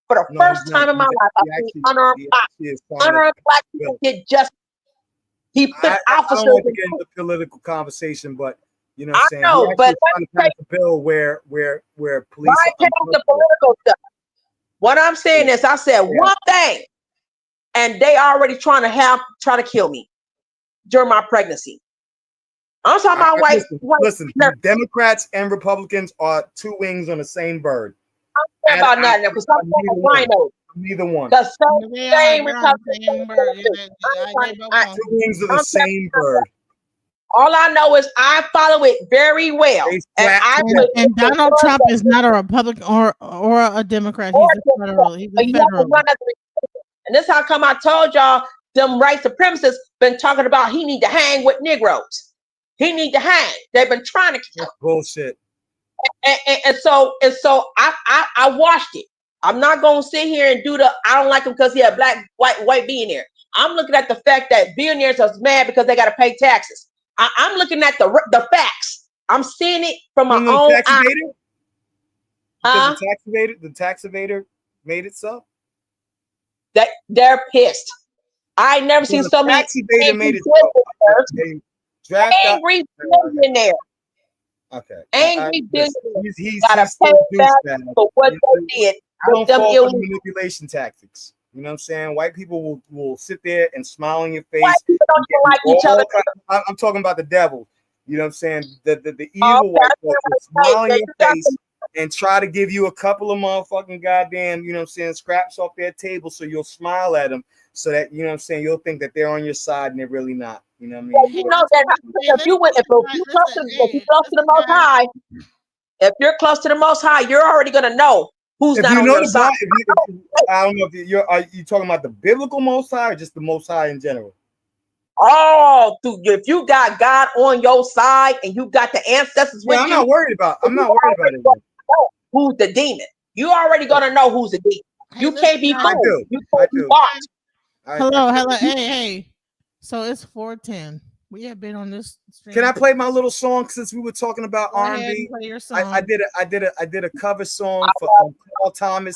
For the first time in my life, I've seen unarmed black people get justice. He put officers. I don't want to get into political conversation, but you know what I'm saying? I know, but trying to pass a bill where police. The political stuff. What I'm saying is, I said one thing, and they already try to kill me during my pregnancy. I'm talking about white. Listen, Democrats and Republicans are 2 wings on the same bird. I don't care about nothing. Because I'm rhino. Neither one. The same Republican. 2 wings of the same bird. All I know is I follow it very well. And Donald Trump is not a Republican or a Democrat. He's a federal. He's a federal. And this is how come I told y'all them white supremacists been talking about he need to hang with Negroes. He need to hang. They've been trying to kill. Bullshit. And so I watched it. I'm not gonna sit here and do I don't like him because he had white billionaire. I'm looking at the fact that billionaires are mad because they got to pay taxes. I'm looking at the facts. I'm seeing it from my own eyes. The tax evader made it so. That they're pissed. I ain't never seen so many angry billionaire. Okay. Angry billionaire. He's gotta pay back for what they did. I don't fall for manipulation tactics. You know what I'm saying? White people will sit there and smile in your face. White people don't like each other. I'm talking about the devil. You know what I'm saying? The evil white folks will smile in your face and try to give you a couple of motherfucking goddamn, you know what I'm saying, scraps off their table so you'll smile at them so that, you know what I'm saying, you'll think that they're on your side and they're really not. You know what I mean? You know that if you're close to the Most High, if you're close to the Most High, you're already gonna know who's not on your side. I don't know if are you talking about the biblical Most High or just the Most High in general? Oh, if you got God on your side and you got the ancestors with you, I'm not worried about it. Who's the demon? You already gonna know who's the demon. You can't be fooled. You can't be bought. Hello. Hey. So it's 4:10. We have been on this stream. Can I play my little song since we were talking about R&B? Play your song. I did a cover song for Paul Thomas.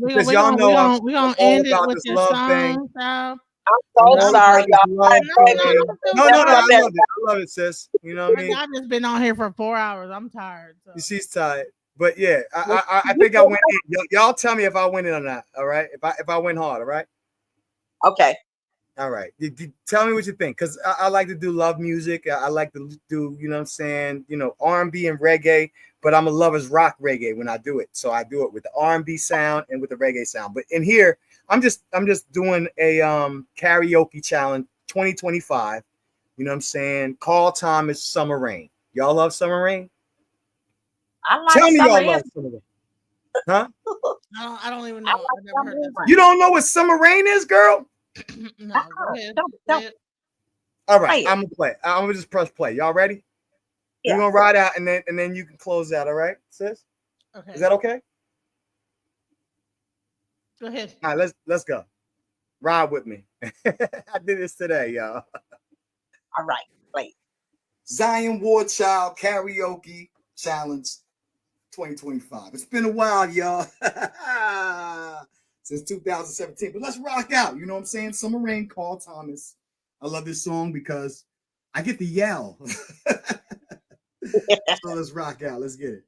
Because y'all know we're gonna end it with your song. I'm so sorry, y'all. No, I love it, sis. You know what I mean? I've just been on here for 4 hours. I'm tired. So. She's tired. But yeah, I think I went in. Y'all tell me if I went in or not. All right. If I went hard, all right. Okay. All right. Tell me what you think, because I like to do love music. I like to do, you know what I'm saying, R&B and reggae, but I'm a lover's rock reggae when I do it. So I do it with the R&B sound and with the reggae sound. But in here, I'm just doing a karaoke challenge 2025. You know what I'm saying? Carl Thomas, Summer Rain. Y'all love Summer Rain? I like Tell me Summer y'all Rain. love Summer Rain. Huh? I don't even know. I've never heard that. You don't know what Summer Rain is, girl? No, go ahead. Don't. All right, I'm gonna play. I'm gonna just press play. Y'all ready? Yeah. We're gonna ride out and then you can close out. All right, sis? Okay. Is that okay? Go ahead. All right, let's go. Ride with me. I did this today, y'all. All right, play. Zion Ward Child Karaoke Challenge 2025. It's been a while, y'all. Since 2017. But let's rock out. You know what I'm saying? Summer Rain, Carl Thomas. I love this song because I get to yell. So let's rock out. Let's get it.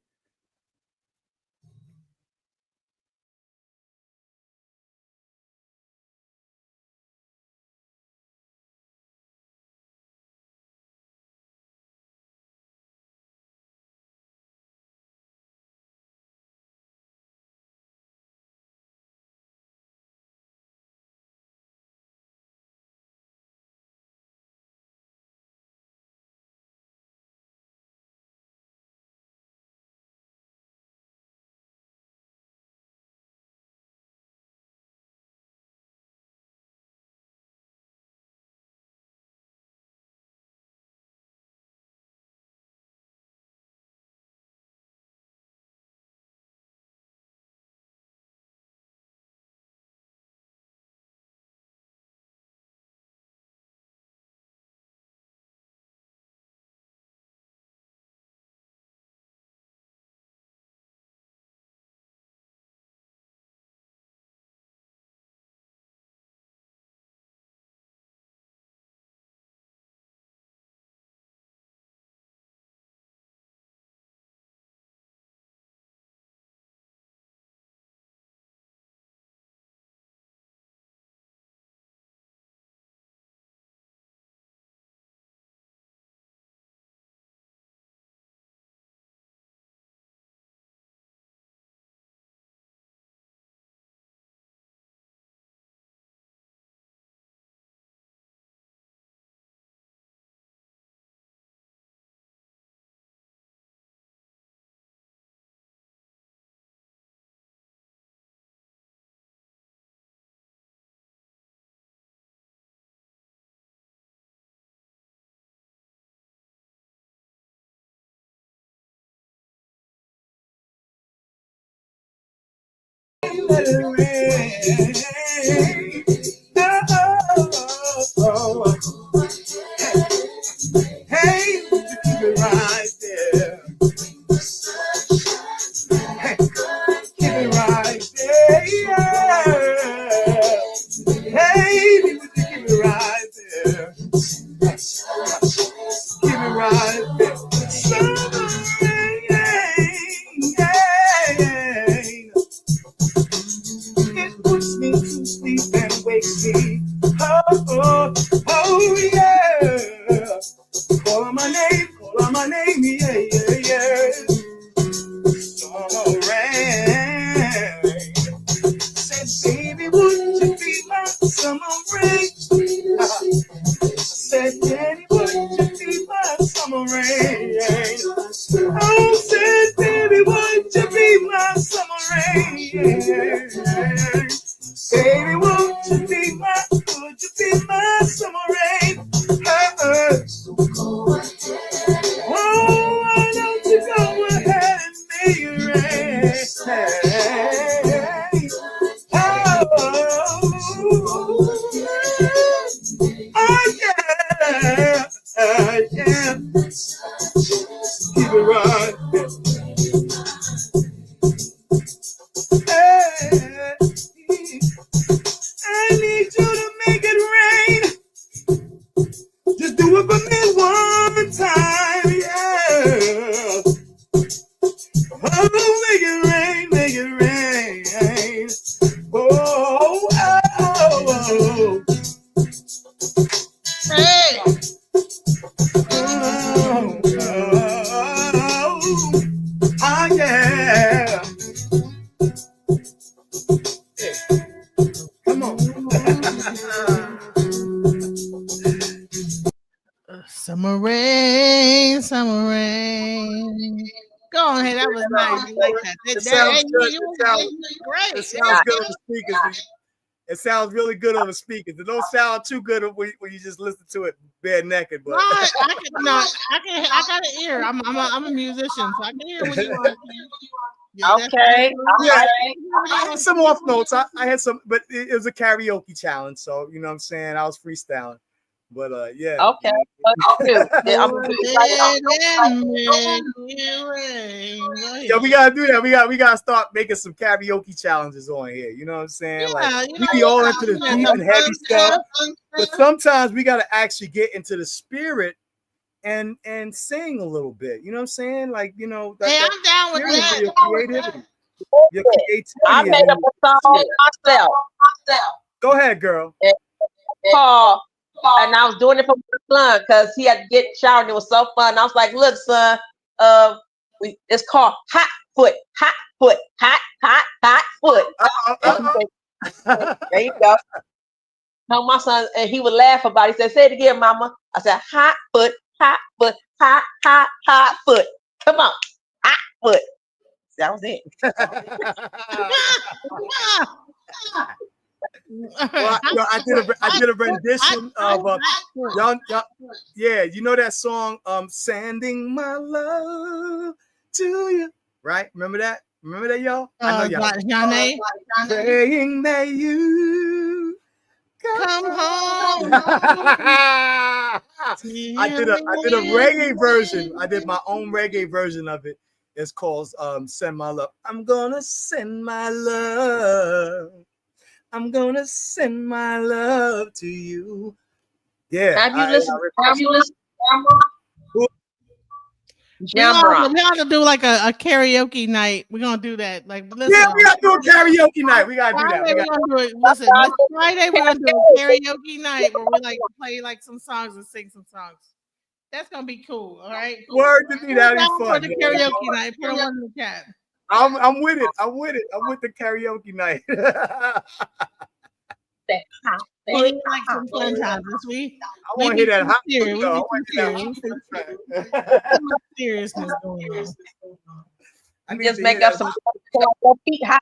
Let it rain. Oh. Hey, keep it right there. Hey, keep it right there. Yeah. Hey, keep it right there. Keep it right there. Summer rain, yeah. It puts me to sleep and wakes me. Oh, yeah. Call on my name, yeah. Summer rain. Said, baby, would you be my summer rain? Said, Daddy, would you be my summer rain? Oh, said, baby, would you be my summer rain? Baby, would you be my summer rain? Oh, why don't you go ahead and make it rain? Yeah. Keep it right. Hey, I need you to make it rain. Just do it for me one time, yeah. Oh, make it rain. Oh. Hey. Oh. Summer rain, summer rain. Go on, hey, that was nice. You like that? It sounds good. Great. It sounds good on the speakers. It sounds really good on the speakers. It don't sound too good when you just listen to it bare naked. But I got an ear. I'm a musician, so I can hear when you are. Okay. Yeah, I had some off notes. I had some, but it was a karaoke challenge, so you know what I'm saying. I was freestyling, but yeah. Okay. Yeah, we gotta do that. We gotta start making some karaoke challenges on here. You know what I'm saying? Yeah, we be all into the deep and heavy stuff, but sometimes we gotta actually get into the spirit and sing a little bit. You know what I'm saying? Like, you know, I'm down with that. Your creativity. Your creativity. I made up a song myself. Go ahead, girl. Paul. And I was doing it for my son because he had to get showered. And it was so fun. I was like, look, son, it's called hot foot, hot foot, hot foot. There you go. No, my son, and he would laugh about it. He said, say it again, mama. I said, hot foot, hot foot, hot foot. Come on, hot foot. That was it. Well, I did a rendition of y'all, yeah, you know that song, sending my love to you, right? Remember that, y'all? I know y'all. Praying that you come home. I did a reggae version. I did my own reggae version of it. It's called Send My Love. I'm gonna send my love. I'm gonna send my love to you. Yeah. Have you listened? We ought to do like a karaoke night. We're gonna do that. Like, listen, yeah, we gotta do a karaoke night. We gotta do that. We're gonna do it. Listen, this Friday we're gonna do a karaoke night where we like play like some songs and sing some songs. That's gonna be cool. All right. Word to me, that'd be fun. For the karaoke night, put one in the chat. I'm with it. I'm with the karaoke night. Like some fun times this week. I want to hear that hot foot, though. Seriousness going on. I just make up some feet hot.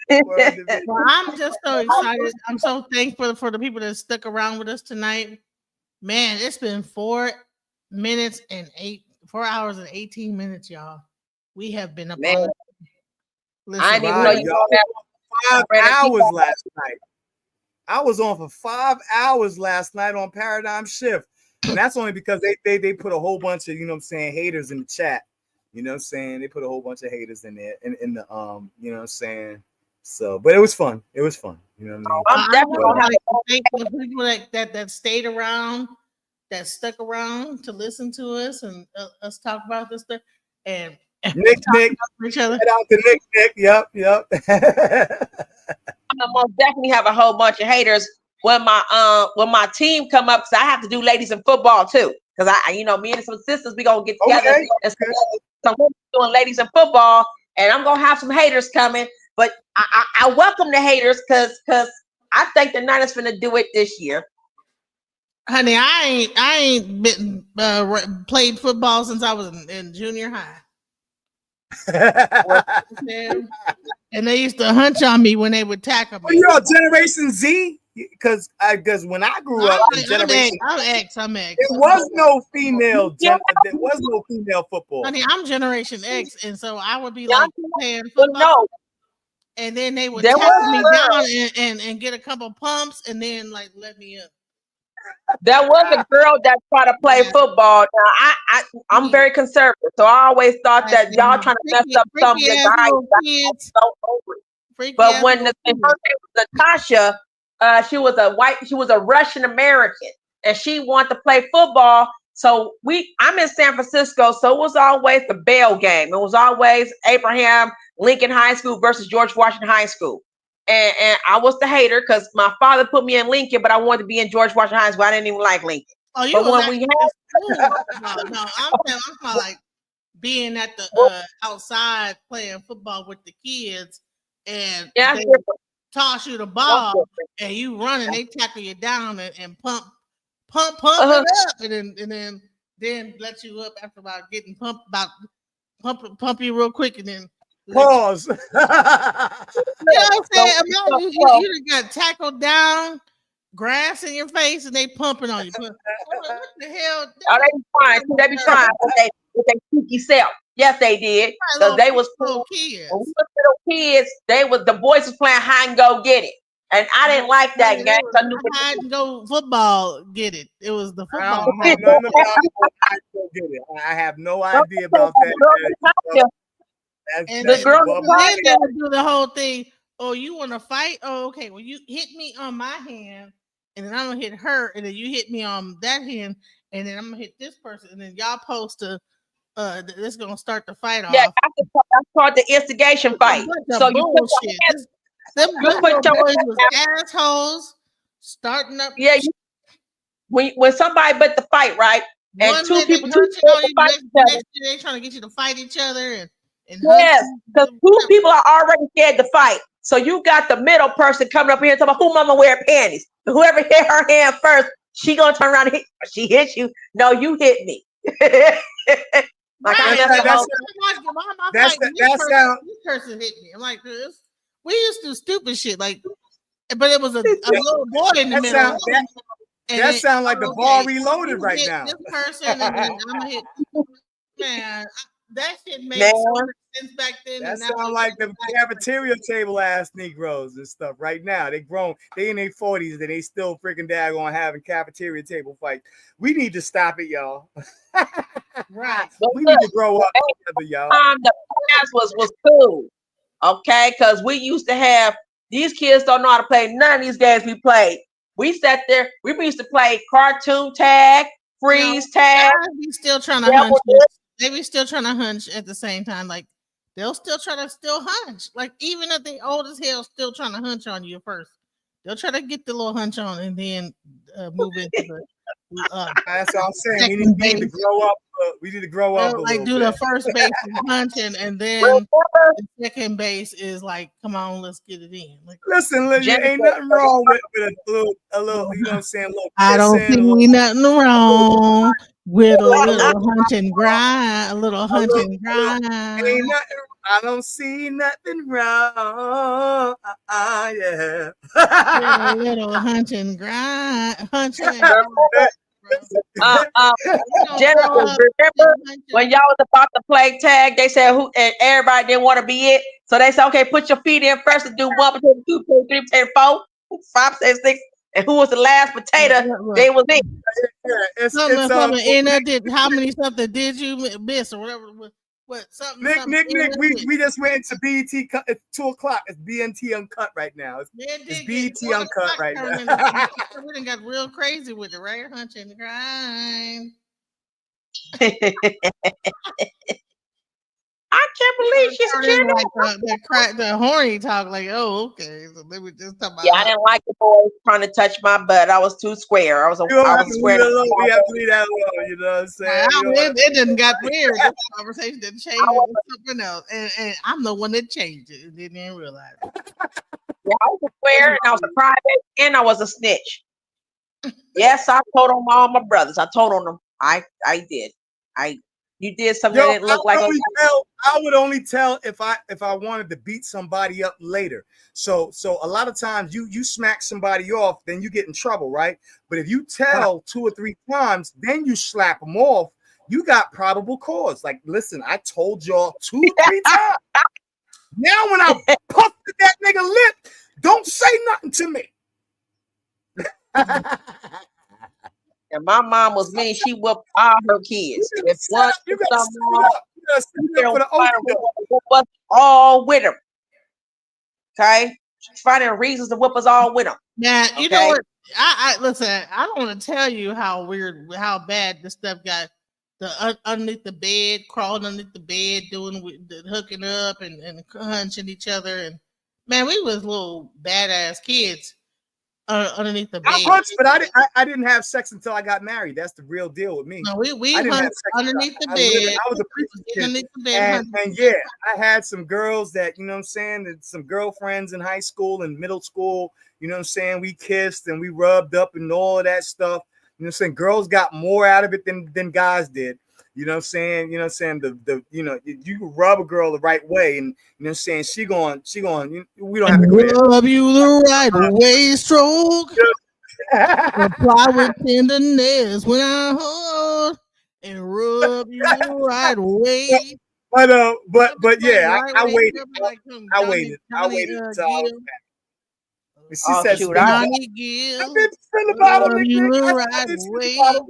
Well, I'm just so excited. I'm so thankful for the people that stuck around with us tonight. Man, it's been 4 hours and 18 minutes, y'all. We have been up on. Listen, I didn't know you were 5 hours last night. I was on for 5 hours last night on Paradigm Shift. And that's only because they put a whole bunch of, you know what I'm saying, haters in the chat. You know what I'm saying? They put a whole bunch of haters in there in the you know what I'm saying? So, but it was fun. It was fun. You know what I mean? I'm definitely thankful for people that stayed around, that stuck around to listen to us and us talk about this stuff. And Nick, each other. Shout out to Nick. Yep. I most definitely have a whole bunch of haters when my team come up, because I have to do ladies in football too. Because me and some sisters, we gonna get together. Okay. So we're doing ladies in football, and I'm gonna have some haters coming. But I welcome the haters because I think the Niners finna do it this year. Honey, I ain't been played football since I was in junior high. And they used to hunch on me when they would tackle me. Well, you're Generation Z, because when I grew up, I'm X. There was no female. There was no female football. Honey, I'm Generation X, and so I would be like playing football, and then they would tackle me down and get a couple pumps, and then like let me up. There was a girl that tried to play football. Now I'm very conservative, so I always thought that y'all trying to mess up something. But when her name was Natasha, she was a Russian American, and she wanted to play football. So I'm in San Francisco, so it was always the Bell game. It was always Abraham Lincoln High School versus George Washington High School. And I was the hater because my father put me in Lincoln, but I wanted to be in George Washington High School. I didn't even like Lincoln. Oh, you but when we had no, I'm like being at the outside playing football with the kids, and toss you the ball and you run and they tackle you down and pump it up and then let you up after about getting pump you real quick and then pause. You know what I'm saying? Imagine you got tackled down, grass in your face, and they pumping on you. What the hell? Oh, they be trying. They be trying with their cheeky self. Yes, they did. Because they was little kids. When we were little kids, the boys was playing hide and go get it. And I didn't like that game. Hide and go football, get it. It was the football. I have no idea about that. And the girl then would do the whole thing. Oh, you want to fight? Oh, okay. Well, you hit me on my hand, and then I'm gonna hit her, and then you hit me on that hand, and then I'm gonna hit this person, and then y'all supposed to this is gonna start the fight off. Yeah, that's called the instigation fight. So you put them good boys was assholes starting up. Yeah, when somebody bet the fight, right? And two people fight each other. They trying to get you to fight each other and yes, because two people are already scared to fight. So you got the middle person coming up here and talking about who mama wear panties. Whoever hit her hand first, she gonna turn around and hit. She hit you. No, you hit me. That's how this person hit me. I'm like, we used to do stupid shit like, but it was a little boy in the middle. That sounds like the ball reloaded right now. This person and then I'm gonna hit. Man, that shit made so much sense back then. That sounds like the cafeteria table ass Negroes and stuff. Right now, they grown. They in their 40s and they still freaking daggone having cafeteria table fights. We need to stop it, y'all. Right. We need to grow up together, y'all. The past was cool. Okay, because we used to have these kids don't know how to play none of these games we played. We sat there. We used to play cartoon tag, freeze tag. Be still trying to hunch. They be still trying to hunch at the same time. Like they'll still try to hunch. Like even if they old as hell, still trying to hunch on you first. They'll try to get the little hunch on and then move into the. That's what I'm saying. We need to grow up. We need to grow up. Like do the first base punch and then the second base is like, come on, let's get it in. Like, listen, ain't nothing wrong with a little. You know what I'm saying? I don't see nothing wrong with a little hunch and grind. A little hunch and grind. Ain't nothing. I don't see nothing wrong. Yeah. A little hunch and grind. Hunch and grind. Jennifer, remember when y'all was about to play tag? They said who, and everybody didn't want to be it, so they said, "Okay, put your feet in first and do 1, potato, 2, potato, 3, potato, 4, 5, 6, 6." And who was the last potato? They was it. How many something did you miss or whatever? What something? Nick, we just went into BET at 2:00. It's BNT Uncut right now. It's BET Uncut right now. We done got real crazy with it, right? Hunch and grind. I can't believe she's scared like the horny talk. Like, oh, okay. So let me just talk about. Yeah, I didn't like the boys trying to touch my butt. I was too square. I was square. We have to leave that alone. You know what I'm saying? It didn't got weird. This conversation didn't change. It was something else, and I'm the one that changed it and didn't even realize it. Yeah, I was a square, and I was a private, and I was a snitch. Yes, I told on all my brothers. I told on them. I did. You did something that didn't look like. I would only tell if I wanted to beat somebody up later. So a lot of times you smack somebody off, then you get in trouble, right? But if you tell 2 or 3 times, then you slap them off, you got probable cause. Like, listen, I told y'all 2 or 3 times. Now when I puffed at that nigga lip, don't say nothing to me. And my mom was mean. She whooped all her kids. If one was all with them. Okay, she's finding reasons to whoop us all with them. Now you know what? I listen. I don't want to tell you how bad this stuff got. The underneath the bed, crawling underneath the bed, doing the hooking up and hunching each other. And man, we was little badass kids. underneath the I bed. hunched, but I didn't have sex until I got married. That's the real deal with me. No, we I didn't have hunched sex underneath the I bed. was a preacher's kid. Underneath the bed, And yeah, I had some girls that, you know what I'm saying, that some girlfriends in high school and middle school, you know what I'm saying, we kissed and we rubbed up and all of that stuff. You know what I'm saying? Girls got more out of it than guys did. You know what I'm saying? You know what I'm saying? The you know, you can rub a girl the right way, and you know what I'm saying, she going, we don't have to go there. Rub you the right way, stroke. Apply with tenderness when I hold and rub you the right way. But yeah, Right I way, waited. like I waited. I waited until I was back. And she said, shoot, Johnny Gill, I did spin the bottle, rub Nick. you the I right did spin the way. bottle. I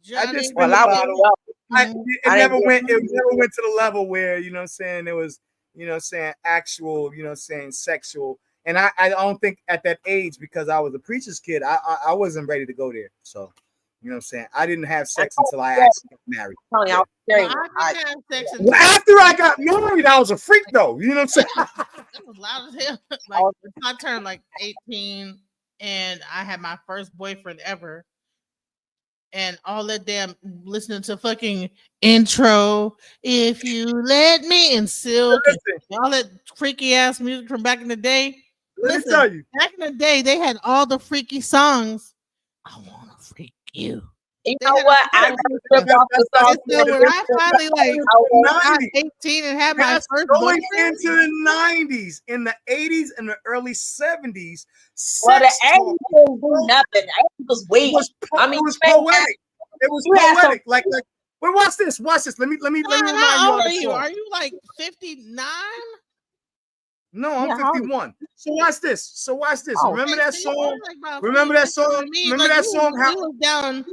Johnny did spin the Well, I bottle. was It never went to the level where, you know what I'm saying, there was, you know what I'm saying, actual, you know what I'm saying, sexual. And I don't think at that age, because I was a preacher's kid, I wasn't ready to go there. So, you know what I'm saying, I didn't have sex until I actually got married. After I got married, I was a freak though. You know what I'm saying? That was loud as hell. Like I turned like 18 and I had my first boyfriend ever. And all that damn listening to fucking intro, if you let me, and Silk, and all that freaky ass music from back in the day. Let me tell you, back in the day, they had all the freaky songs. I want to freak you. You know what? I never flipped off the song. So when I finally like got 18 and had my first going boyfriend, into the 90s, in the 80s and the early 70s, Well, the sex 80s talk didn't do nothing. The 80s was weak. it was poetic. It was poetic. Like, wait, watch this. Watch this. Let me remind you how all old the are you? song. Are you like 59? No, I'm 51. So watch this. Remember that song? Like Remember that song? Remember that song? How was down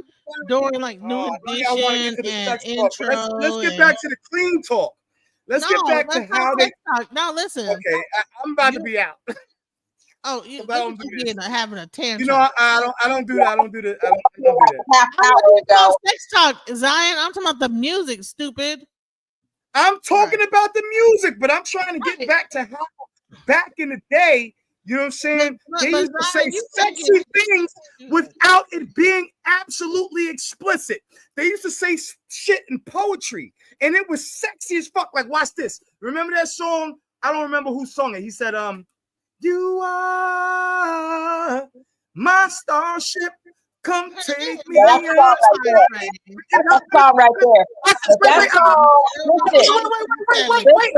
during like New Edition and intro. Let's get back to the clean talk. Let's get back to how they talk. Now listen. Okay, I'm about to be out. Oh, you don't do having a tantrum. You know, I don't do that. I don't do that. I don't do that. I'm talking sex talk, Zion. I'm talking about the music, stupid. I'm talking about the music, but I'm trying to get back to how back in the day, you know what I'm saying? They used to say sexy things without it being absolutely explicit. They used to say shit in poetry, and it was sexy as fuck. Like, watch this. Remember that song? I don't remember who sung it. He said, "You are my starship. Come take me." That's song right there. That song, wait,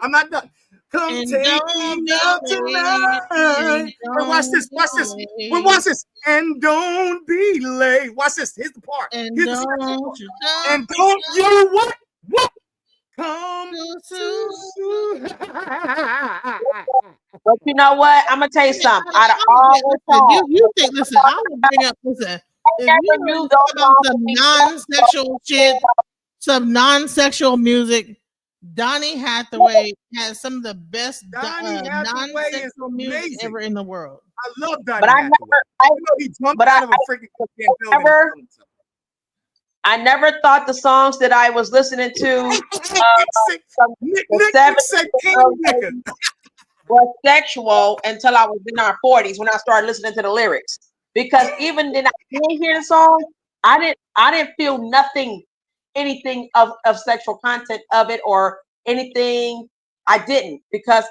I'm not done. Come and take me out tonight. Wait, watch this. Wait, watch this. And don't be late. Watch this. Here's the part. And don't you what? Come too soon. But you know what? I'm gonna tell you something. Out of all the songs, you think? Listen, I will bring up. Listen, if you talk about some non-sexual shit, some non-sexual music, Donny Hathaway has some of the best non-sexual music ever in the world. I love Donny Hathaway. I never thought the songs that I was listening to was sexual until I was in our 40s when I started listening to the lyrics. Because even then I didn't hear the song, I didn't feel anything of sexual content of it or anything. I didn't, because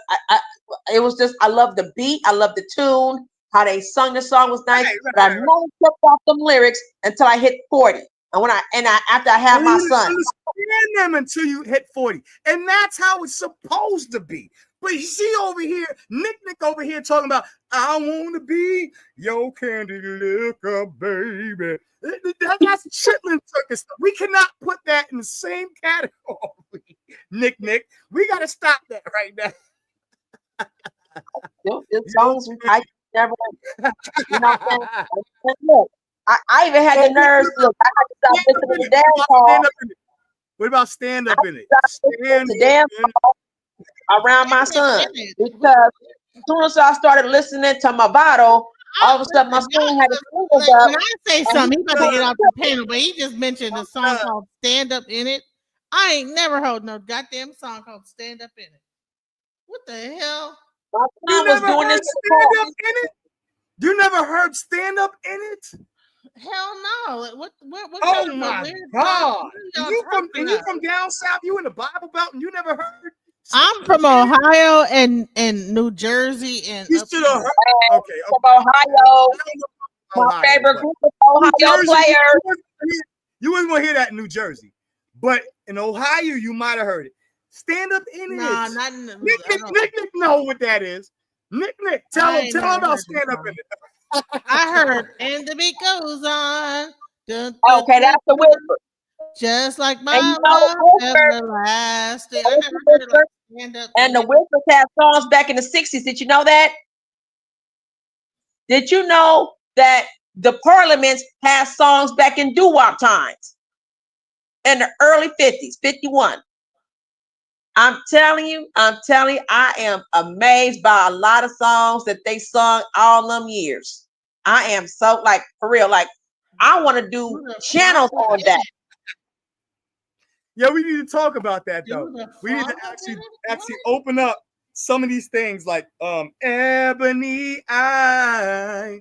it was just, I love the beat, I love the tune, how they sung the song was nice, but I never took off them lyrics until I hit 40. And after I had my son, understand them until you hit 40, and that's how it's supposed to be. But you see over here, Nick over here talking about, I want to be your candy liquor, baby. That's chitlin circus. We cannot put that in the same category. Nick, we got to stop that right now. The songs I never, you know what I'm saying? Look, I even had the nerves. Look, I had to stop listening to dance song. What about stand up in it? Stand the dance song around my son, because as soon as I started listening to Movado, all of a sudden my son had his fingers up. When I say something, he's about to get off the panel, but he just mentioned a song called "Stand Up in It." I ain't never heard no goddamn song called "Stand Up in It." What the hell? You never heard stand up in it? You never heard stand up in it? Hell no! What Oh kind of my weird God! song And you from down south? You in the Bible Belt and you never heard? I'm from Ohio and New Jersey and you should have heard. Okay, from Ohio. My favorite group of Ohio players. You wasn't gonna hear that in New Jersey, but in Ohio you might have heard it. Stand up in it. Nah, not in the, Nick know what that is. Nick, tell him about stand up in it. I heard, and the beat goes on. Okay, that's the whisper. Just like my love everlasting. I never heard it like stand up. And the Whispers had songs back in the 60s. Did you know that? Did you know that the Parliaments had songs back in doo-wop times? In the early 50s, 51. I'm telling you, I am amazed by a lot of songs that they sung all them years. I am so, like, for real, like, I want to do channels on that. Yeah, we need to talk about that though. We need to actually open up some of these things, like Ebony I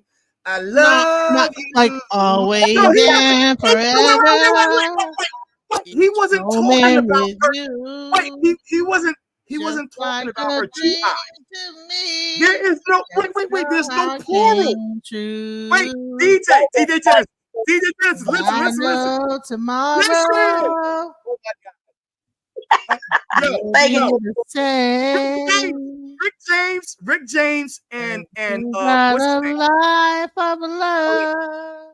love you. Like always and forever. He wasn't talking about her. Wait, he wasn't talking about her two eyes. There is no wait. There's no plural. Wait, DJ Dennis, listen. Tomorrow. Listen. Rick James, and what's his name? Life of love.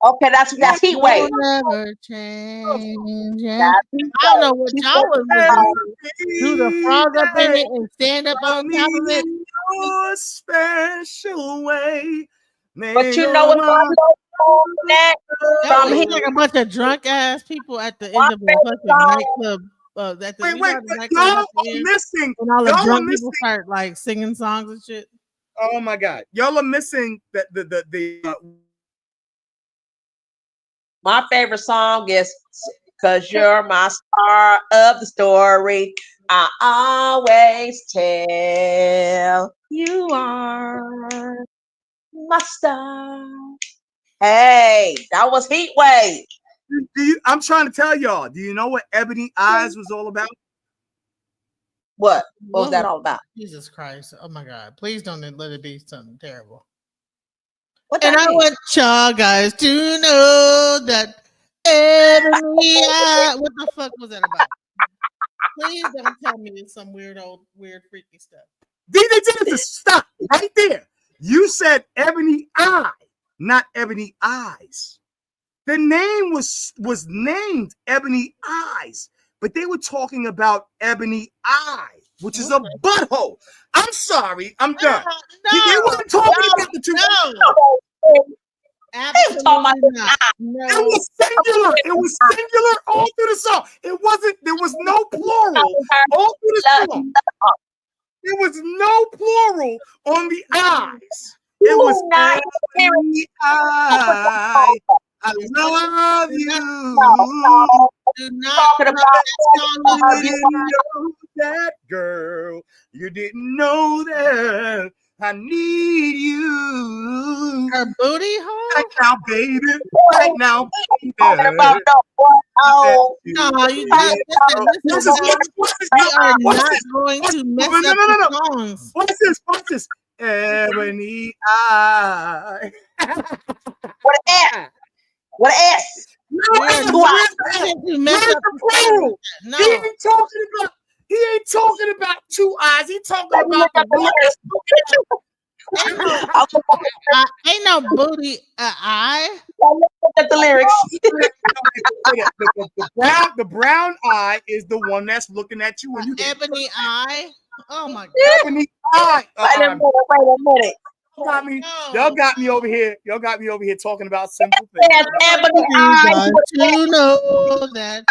Okay, that's Heat Wave. Never change. I don't know what y'all was doing. Do the frog up in it and stand up on top of it. Your special way. But you know what's that was like a bunch of drunk ass people at the end of a fucking nightclub. Y'all missing. And all the drunk people start like singing songs and shit. Oh my God, y'all are missing the My favorite song is "Cause You're My Star of the Story. I always tell you are my star." Hey, that was Heat Wave. I'm trying to tell y'all. Do you know what Ebony Eyes was all about? What was that all about? Jesus Christ! Oh my God! Please don't let it be something terrible. And I want y'all guys to know that Ebony Eye. What the fuck was that about? Please don't tell me it's some weird freaky stuff. DJ Genesis, stop right there. You said Ebony Eye, not Ebony Eyes. The name was named Ebony Eyes, but they were talking about Ebony Eye, which is a butthole. I'm sorry, I'm done. They weren't talking about the two. Absolutely not. No. It was singular. It was singular all through the song. It wasn't. There was no plural all through the song. There was no plural on the eyes. It was Ebony Eye. I love you. Do not talking about that girl. You didn't know that. I need you. Her booty hole? Right now, baby. Right now, baby. Oh, no, you got listen. We are not going to mess up the songs. What's this? Ebony Eye. What an S? What an S? Where's the plural? No. He ain't talking about two eyes. He talking about the ain't no booty eye. Look at the lyrics. The brown eye is the one that's looking at you when you Ebony eye. Oh my God. Ebony eye. Wait a minute. Y'all got me over here. Y'all got me over here talking about simple things. Ebony eye. You know that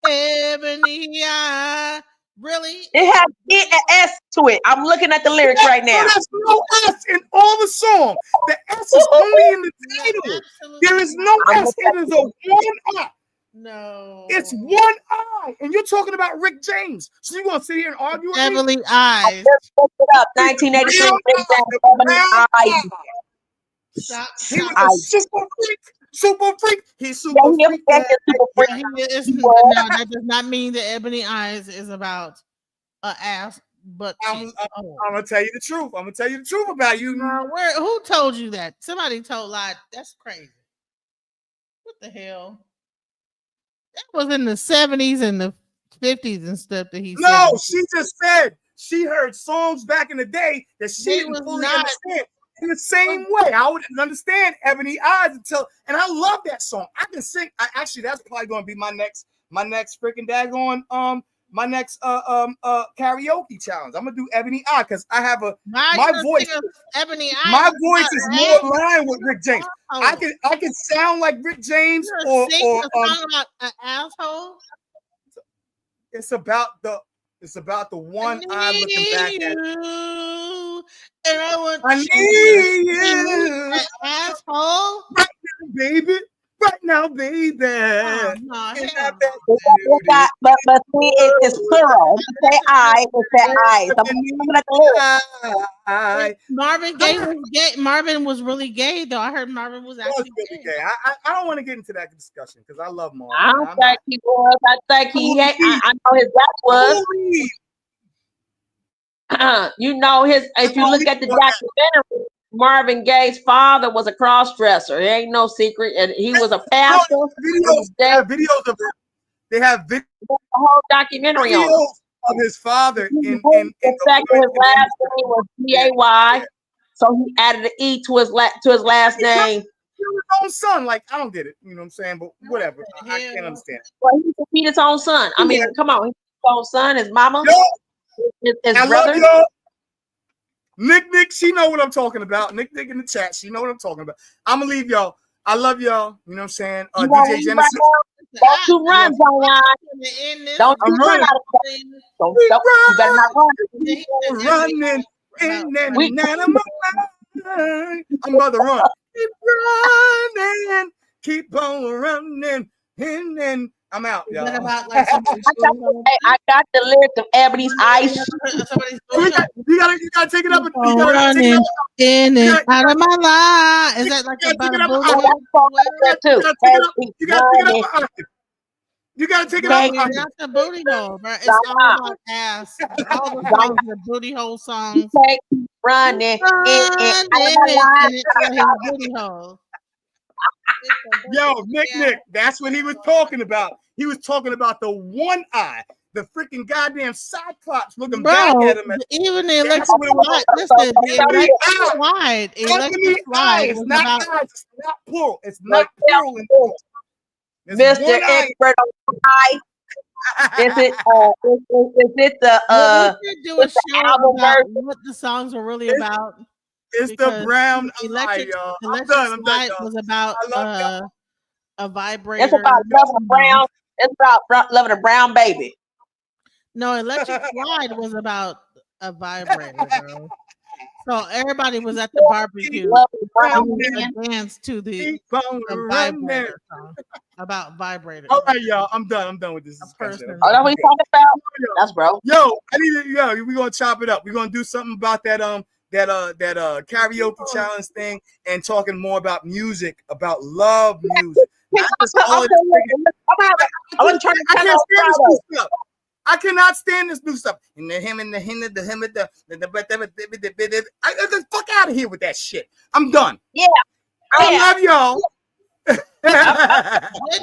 Ebony eye. Really? It has an S to it. I'm looking at the lyrics right now. There's no S in all the song. The S is only in the title. There is no S. It is a one up. No. It's one eye, and you're talking about Rick James. So you gonna sit here and argue with me? Ebony eyes. Just looked it up. 1983. Stop. He was a super freak. Super freak. He's super Yeah, freak. super freak. Yeah, no, that does not mean that Ebony Eyes is about an ass. But I'm gonna tell you the truth. I'm gonna tell you the truth about you. Who told you that? Somebody told lied. That's crazy. What the hell? That was in the 70s and the 50s and stuff that he said. No, she just said she heard songs back in the day that she didn't fully understand. In the same way, I wouldn't understand Ebony Eyes until, and I love that song. I can sing. Actually, that's probably going to be my next freaking daggone my next karaoke challenge. I'm gonna do Ebony Eye because I have my voice. Ebony Eye. My voice is more in line with Rick James. I can sound like Rick James or song about an asshole. It's about the one eye looking back at you, and I need you, an asshole. Right now, baby. But see, it's plural. You say I, it's that I. Marvin Gaye was gay. Marvin was really gay, though. I heard Marvin was actually really gay. I don't want to get into that discussion because I love Marvin. I don't think he was. I think he ain't. I know his dad was. You know his. If you look at the documentary, Marvin Gaye's father was a cross-dresser. It ain't no secret, and he was a pastor. They have videos of it. They have the whole documentary on videos of his father. In fact, his last name was D-A-Y, so he added an E to his last name. His own son, like I don't get it. You know what I'm saying? But whatever, I can't understand. Well, he could beat his own son. I mean, come on, his own son, his mama, his I brother. love y'all. Nick, she know what I'm talking about. Nick in the chat, she know what I'm talking about. I'm gonna leave y'all. I love y'all. You know what I'm saying? DJ Genesis. Don't you run, Zion. Don't you run out of Don't you better not run. Running in and I'm about to run. Keep on running in and I'm out, y'all. I got the lyrics of Ebony's Ice. You gotta take it up. You gotta take it up. In and out of my life. Is that like about a booty? You gotta take it up. That's the booty hole, bro. It's all about ass. All the songs are booty hole songs. Running in booty hole. Yo, Nick, that's what he was talking about. He was talking about the one eye, the freaking goddamn cyclops looking back at him. Even the electric slide. Listen, the electric slide is was not about. eyes. It's not plural. It's not plural. Mr. Expert on eye. Is it the album version? What the songs were really about? It's the brown electric, eye, y'all. Electric slide was about a vibrator. It's about loving a brown. It's about loving a brown baby. No, electric slide was about a vibrator, bro. So everybody was at the barbecue dance to the vibrator song about vibrator. All right, y'all. I'm done with this. Oh, that's what you talking about? That's bro. Yo, we're gonna chop it up. We're gonna do something about that karaoke challenge thing and talking more about music, about love music. I cannot stand this new stuff. And the fuck out of here with that shit. I'm done. Yeah. I love y'all. Good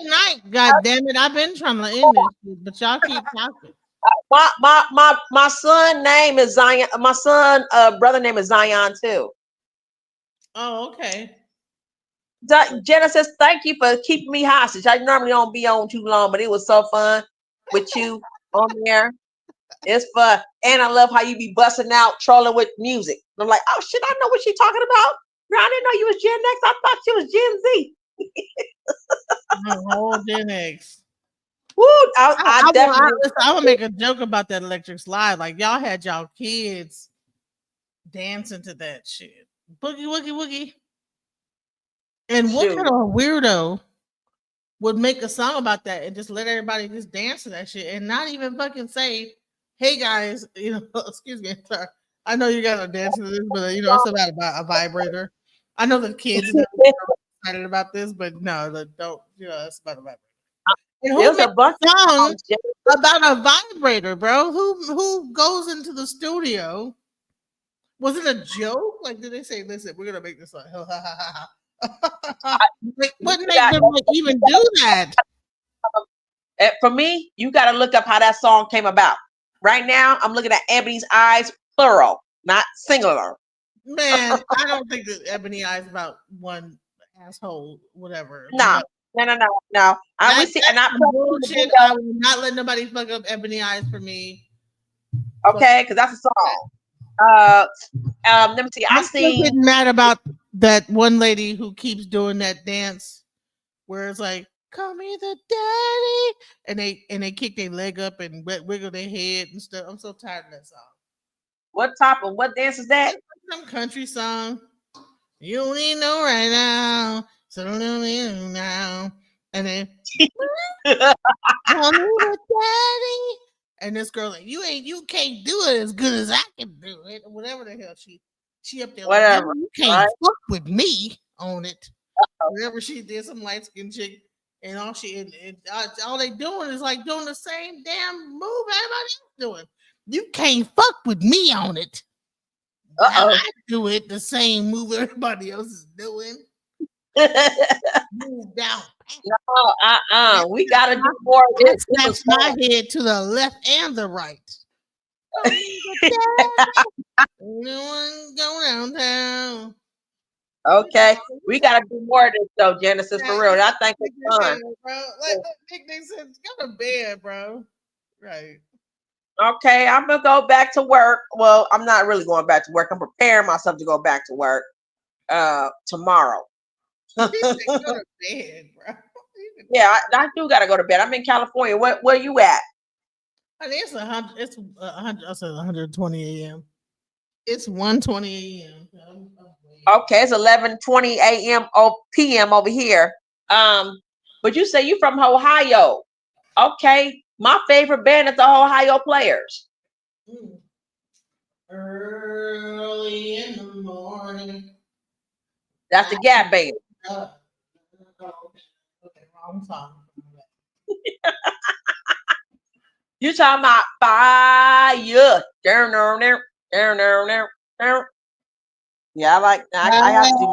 night, God damn it. I've been trying to end this, but y'all keep talking. My son name is Zion. My son brother name is Zion too. Oh, okay. Genesis, thank you for keeping me hostage. I normally don't be on too long, but it was so fun with you on there. It's fun. And I love how you be busting out trolling with music. I'm like, oh shit, I know what she's talking about. Girl, I didn't know you was Gen X. I thought you was Gen Z. Whole Gen X. Woo, I definitely. I would make a joke about that electric slide. Like y'all had y'all kids dancing to that shit. Boogie woogie woogie. And what kind of weirdo would make a song about that and just let everybody just dance to that shit and not even fucking say, "Hey guys, you know, excuse me, sorry. I know you guys are dancing to this, but you know it's about a vibrator." I know the kids are excited about this, but no, don't. You know, it's about a vibrator. And who There's made a bunch a song of about a vibrator, bro? Who goes into the studio? Was it a joke? Like, did they say, "Listen, we're gonna make this song"? Like, what made them like, even do that? For me, you got to look up how that song came about. Right now, I'm looking at Ebony's Eyes, plural, not singular. Man, I don't think that Ebony Eyes about one asshole, whatever. No. I would see, and I bullshit. I will not let nobody fuck up Ebony Eyes for me. Okay, because that's a song. Let me see. I'm still getting mad about that one lady who keeps doing that dance where it's like, "Call me the daddy," and they kick their leg up and wiggle their head and stuff. I'm so tired of that song. What dance is that? Some country song. You only know right now, so don't know now. And then call me the daddy. And this girl like, you can't do it as good as I can do it, or whatever the hell she up there. Whatever, like, you can't fuck with me on it. Whatever she did, some light skinned chick, and all they doing is like doing the same damn move everybody else doing. You can't fuck with me on it. I do it the same move everybody else is doing. Move down. No, we gotta do more of this. Snatch my head to the left and the right. Go downtown. Okay, we gotta do more of this though, Genesis, for real. I think it's fun. Bro. Like they said, go to bed, bro. Right. Okay, I'm gonna go back to work. Well, I'm not really going back to work. I'm preparing myself to go back to work tomorrow. Go to bed, bro. Yeah, I do gotta go to bed. I'm in California. Where you at? I think it's 100. It's 100. I said 120 a.m. It's 1:20 a.m. Okay, it's 11:20 a.m. p.m. over here. But you say you from Ohio. Okay, my favorite band is the Ohio Players. Early in the morning. That's the Gap Band. Okay, wrong song. You talking about fire? Yeah, I have to do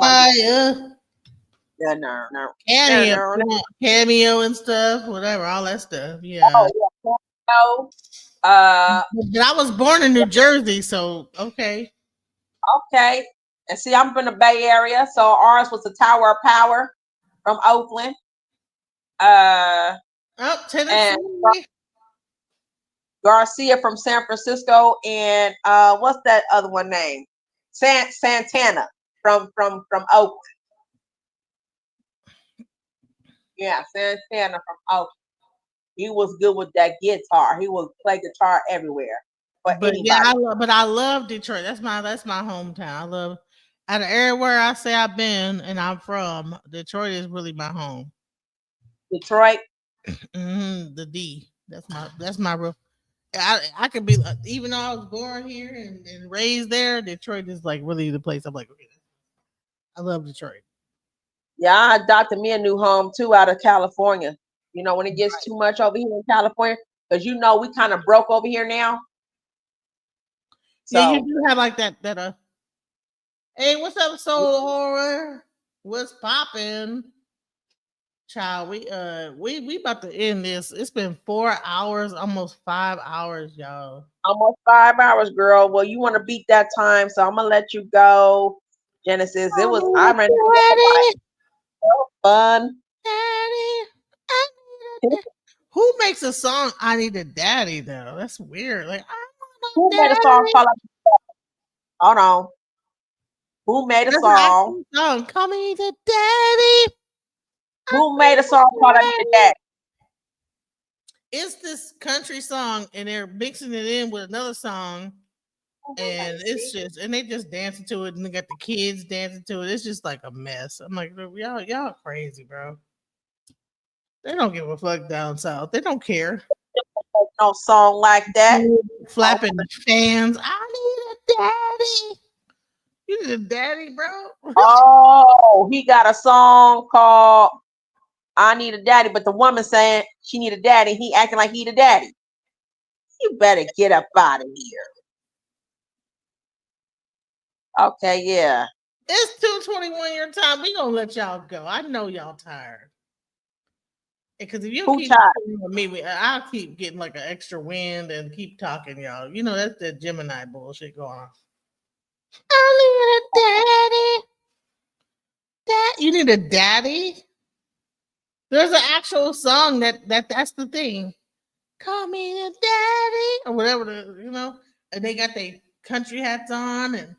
my cameo and stuff, whatever, all that stuff. Yeah. But I was born in New Jersey, so okay. Okay. And see, I'm from the Bay Area, so ours was the Tower of Power from Oakland. Tennessee. Garcia from San Francisco, and what's that other one name? Santana from Oakland. Yeah, Santana from Oakland. He was good with that guitar. He would play guitar everywhere. I love Detroit. That's my hometown. I love out of everywhere I say I've been and I'm from, Detroit is really my home. Detroit. The D. That's my real. I could be, even though I was born here and raised there, Detroit is like really the place I'm like, okay, I love Detroit. Yeah, I adopted me a new home too out of California. You know, when it gets too much over here in California, because you know we kind of broke over here now. So yeah, you do have like that. Hey, what's up, Soul Horror? What's popping? Child, we about to end this. It's been 4 hours, almost 5 hours, y'all. Almost 5 hours, girl. Well, you want to beat that time, so I'm gonna let you go, Genesis. It was fun. Who makes a song "I Need a Daddy" though? That's weird. Like, who made a song called? Hold on. Who made a song? Call me the daddy. Who made a song called "I Need a Daddy"? It's this country song, and they're mixing it in with another song, and they just dancing to it, and they got the kids dancing to it. It's just like a mess. I'm like, y'all crazy, bro. They don't give a fuck down south. They don't care. No song like that. Flapping fans. I need a daddy. You need a daddy, bro. Oh, he got a song called I Need a Daddy, but the woman saying she need a daddy, he acting like he the daddy. You better get up out of here. Okay, yeah. It's 2:21 your time. We gonna let y'all go. I know y'all tired. Because if you keep with me, I'll keep getting like an extra wind and keep talking, y'all. You know that's the Gemini bullshit going on. I need a daddy. You need a daddy. There's an actual song that's the thing. Call me a daddy or whatever, and they got their country hats on and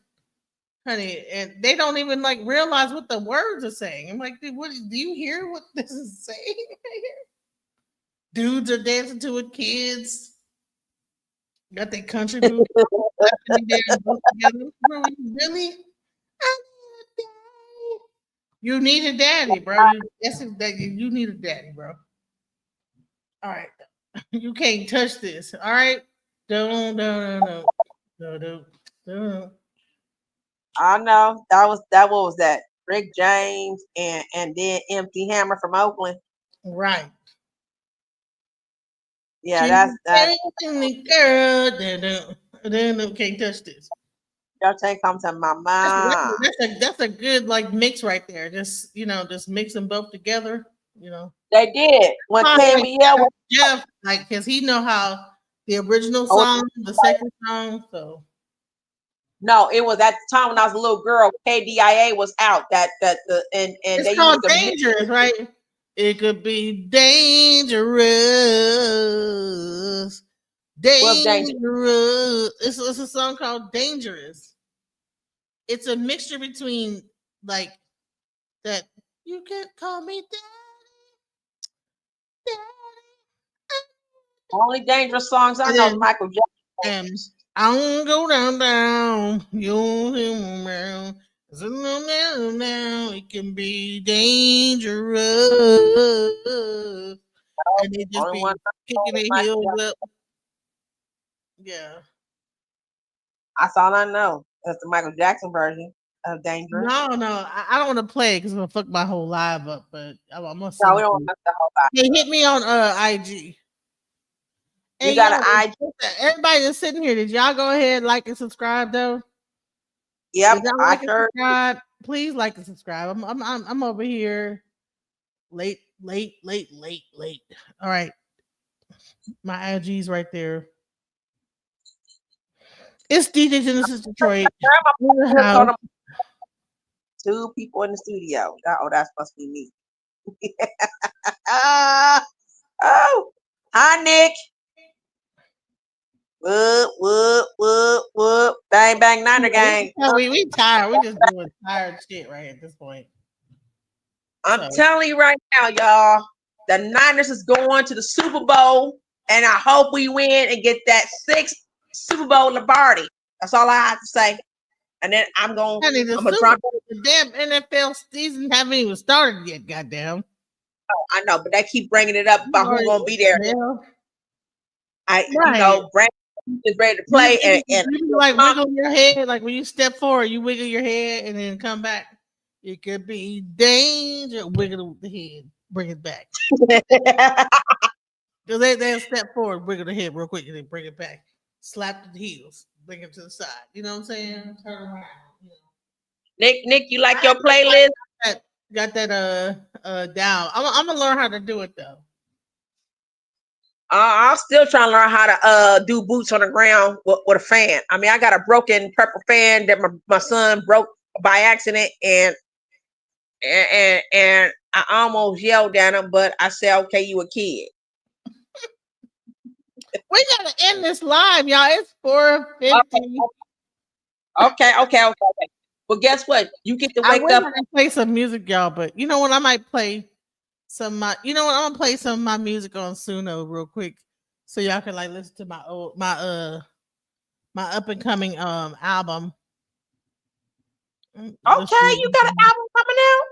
honey, and they don't even like realize what the words are saying. I'm like, dude, do you hear what this is saying? Dudes are dancing to it, kids got their country boots together. Really? You need a daddy, bro. You need a daddy, bro. All right. You can't touch this. All right. Don't. I know. What was that? Rick James and then MC Hammer from Oakland. Right. Yeah, that's girl. Can't touch this. Y'all take come to my mom. That's a good like mix right there. Just just mix them both together. They did when KBL was Jeff, like, cause he know how the original song, the second song. So no, it was at the time when I was a little girl. KDIA was out. And it's they called used Dangerous, right? It could be dangerous. Dangerous. It's a song called Dangerous. It's a mixture between like that. You can call me daddy. Only dangerous songs I know is Michael Jackson. I don't go down. You don't hear me around. Now it can be dangerous. And they just be kicking their heels up. Yeah. That's all I know. That's the Michael Jackson version of Dangerous. No, I don't want to play it because I'm gonna fuck my whole live up. But I'm gonna. No, we don't want to mess the whole live. Hey, hit me on IG. You got an IG. Everybody that's sitting here, did y'all go ahead like and subscribe though? Yep, I sure. Subscribe. Please like and subscribe. I'm over here late. All right, my IG's right there. It's DJ Genesis Detroit. Two people in the studio. That's supposed to be me. Oh, hi Nick. Whoop. Bang bang Niner gang. We tired. We just doing tired shit right at this point. I'm telling you right now, y'all. The Niners is going to the Super Bowl, and I hope we win and get that 6th Super Bowl Lombardi. That's all I have to say. And then I'm gonna drop the damn NFL season haven't even started yet. Goddamn. Oh, I know, but they keep bringing it up about who's gonna be there. Brandon is ready to play, and you like wiggle your head, like when you step forward, you wiggle your head and then come back. It could be danger. Wiggle the head, bring it back. Because they'll step forward, wiggle the head real quick, and then bring it back. Slap the heels, bring it to the side. You know what I'm saying? Turn around. Nick, you like your playlist? Got that down. I'm gonna learn how to do it though. I'm still trying to learn how to do boots on the ground with a fan. I mean, I got a broken purple fan that my son broke by accident, and I almost yelled at him, but I said, "Okay, you a kid." We gotta end this live, y'all. It's 4:50. Okay. Well, guess what? You get to wake up and play some music, y'all. But you know what? I might play some. I'm gonna play some of my music on Suno real quick, so y'all can like listen to my up and coming album. Okay, you got an album coming out?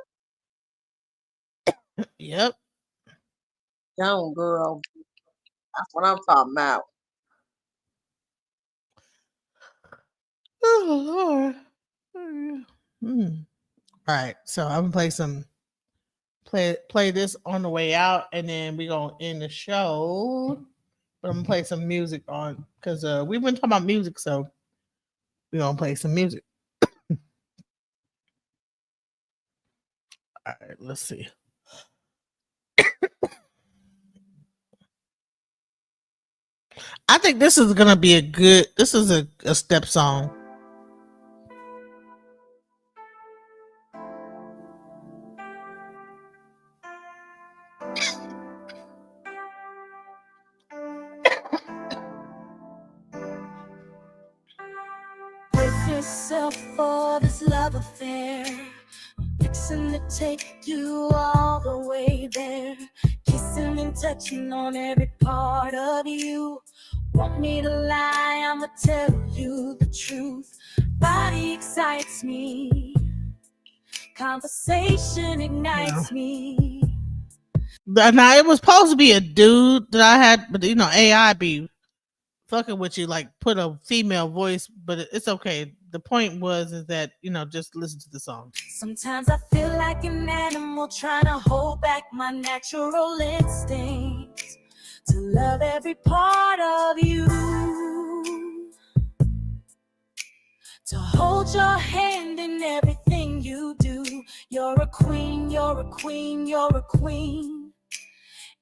Yep. Young girl. That's what I'm talking about. Oh Lord. All right, so I'm gonna play this on the way out, and then we're gonna end the show. But I'm gonna play some music on because we've been talking about music, so we're gonna play some music. All right, let's see. I think this is gonna be this is a step song. Brace yourself for this love affair. Fixing to take you all the way there. Kissing and touching on every part of you. Want me to lie, I'ma tell you the truth. Body excites me. Conversation ignites me. Now it was supposed to be a dude that I had, but AI be fucking with you, like put a female voice, but it's okay. The point is that just listen to the song. Sometimes I feel like an animal trying to hold back my natural instincts to love every part of you, to hold your hand in everything you do. You're a queen, you're a queen, you're a queen,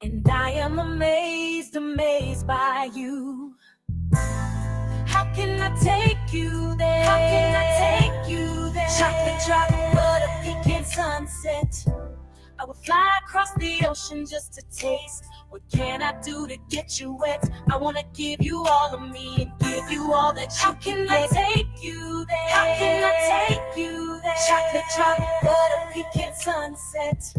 and I am amazed, amazed by you. How can I take you there? How can I take you there? Chocolate drop, butter, pecan sunset. I would fly across the ocean just to taste. What can I do to get you wet? I wanna give you all of me and give you all that you can get. How can I take you there? How can I take you there? Chocolate drop, butter, pecan sunset.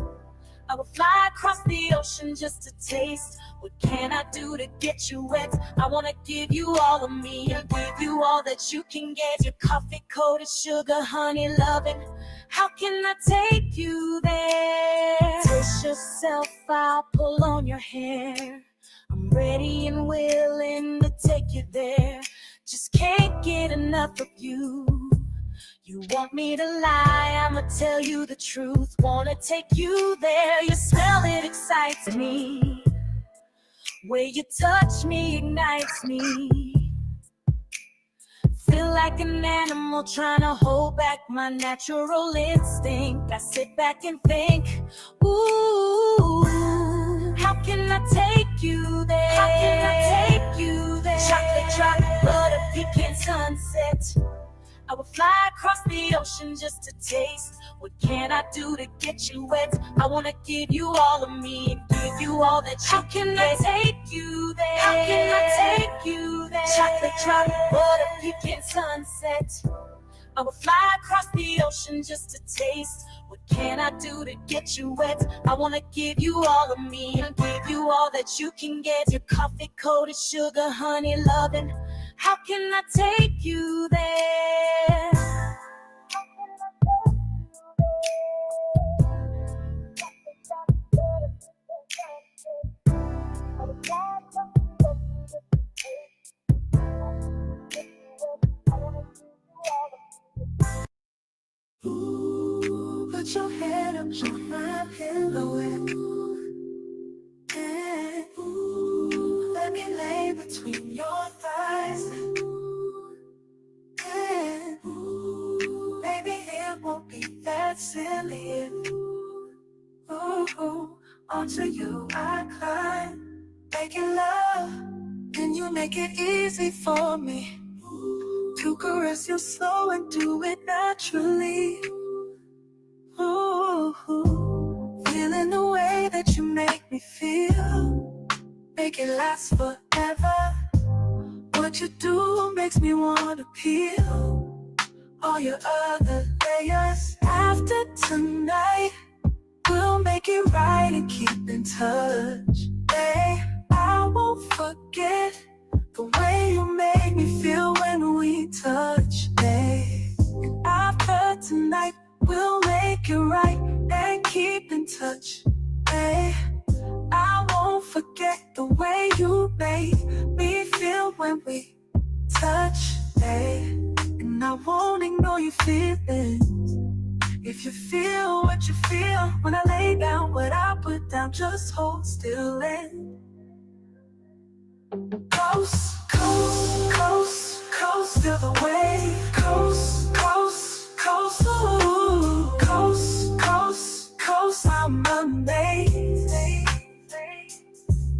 I would fly across the ocean just to taste. What can I do to get you wet? I wanna give you all of me and give you all that you can get. Your coffee coated sugar, honey loving. How can I take you there? Brace yourself, I'll pull on your hair. I'm ready and willing to take you there. Just can't get enough of you. You want me to lie, I'ma tell you the truth. Wanna take you there, your smell, it excites me. Where you touch me ignites me. Feel like an animal trying to hold back my natural instinct. I sit back and think, ooh, how can I take you there? How can I take you there? Chocolate drop, butter, pecan sunset. I would fly across the ocean just to taste. What can I do to get you wet? I wanna give you all of me and give you all that you can get. How can I take you there? How can I take you there? Chocolate drop, butter, pecan sunset. I would fly across the ocean just to taste. What can I do to get you wet? I wanna give you all of me and give you all that you can get. Your coffee coated sugar, honey loving. How can I take you there? Ooh, put your head up on my pillow and ooh, let me lay between your thighs. And ooh, maybe it won't be that silly if ooh, onto you I climb, making love, and you make it easy for me to caress you slow and do it naturally. Ooh, feeling the way that you make me feel, make it last forever. What you do makes me want to peel all your other layers. After tonight, we'll make it right and keep in touch. Babe, I won't forget the way you make me feel when we touch. Babe, and after tonight, we'll make it right and keep in touch. Babe, I won't feel when I lay down what I put down. Just hold still and coast, coast, coast, coast, feel the wave. Coast, coast, coast, ooh. Coast, coast, coast, I'm amazed.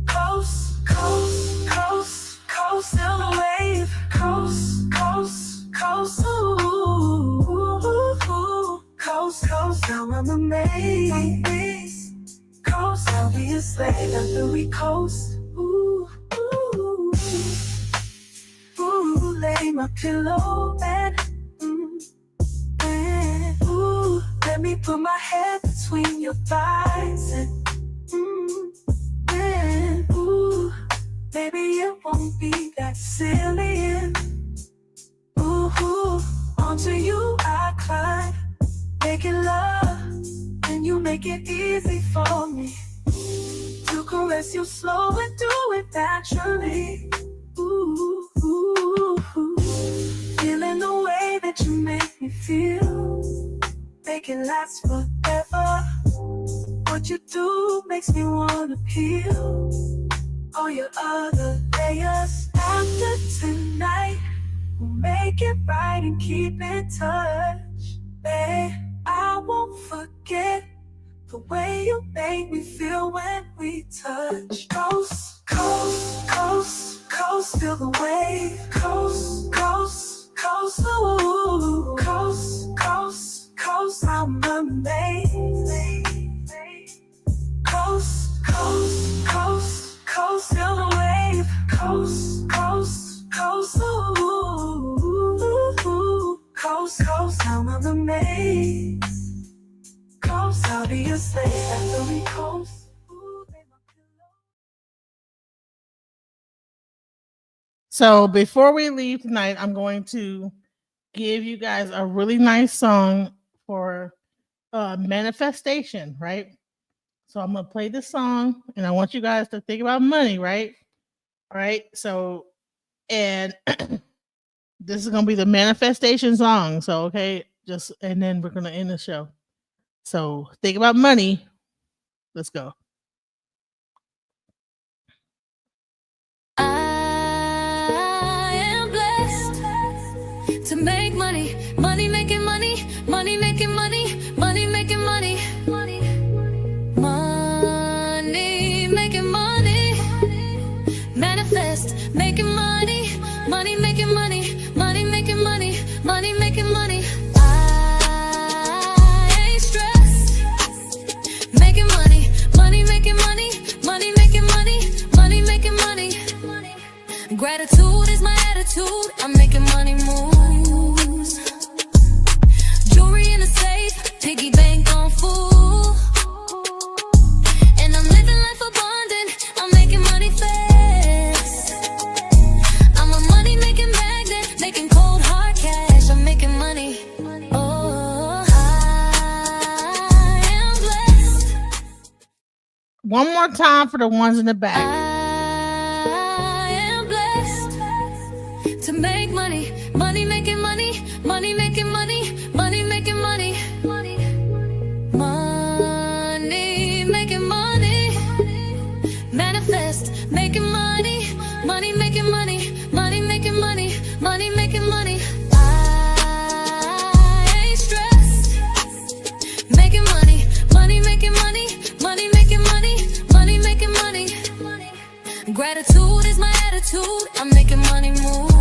Coast, coast, coast, coast, feel the wave. Coast, coast, coast, ooh. Coast, coast, now I'm amazed. Coast, I'll be a slave after we coast. Ooh, ooh, ooh, lay my pillow and ooh, let me put my head between your thighs and ooh, baby, it won't be that silly. And ooh, onto you I climb, making love, and you make it easy for me to caress you slow and do it naturally. Ooh, ooh, ooh. Feeling the way that you make me feel, make it last forever. What you do makes me wanna peel all your other layers. After tonight, we'll make it right and keep in touch, babe. I won't forget the way you make me feel when we touch. Coast, coast, coast, coast, feel the wave. Coast, coast, coast, ooh. Coast, coast, coast, I'm amazed. Coast, coast, coast, coast, feel the wave. Coast, coast, coast, ooh. Coast, coast, I'm amazed. Coast, I'll be a slave after we coast. So before we leave tonight, I'm going to give you guys a really nice song for manifestation, right? So I'm gonna play this song, and I want you guys to think about money, right? All right. So, and this is gonna be the manifestation song. So, okay, and then we're gonna end the show. So think about money. Let's go. I am blessed to make money, money making money, money making money, money making money, money making money, manifest making money, money making money, money making money, money making money. I ain't stressed, making money, money making money, money making money, money making money. Gratitude is my attitude. I'm making money moves. Jewelry in the safe, piggy bank on full. And I'm living life abundant. I'm making money fast. I'm a money making magnet, making cold hard cash. I'm making money. Oh, I am blessed. One more time for the ones in the back. To make money, money making money, money making money, money making money, money making money, manifest making money, money making money, money making money, money making money. I ain't stressed, making money, money making money, money making money, money making money. Gratitude is my attitude. I'm making money move.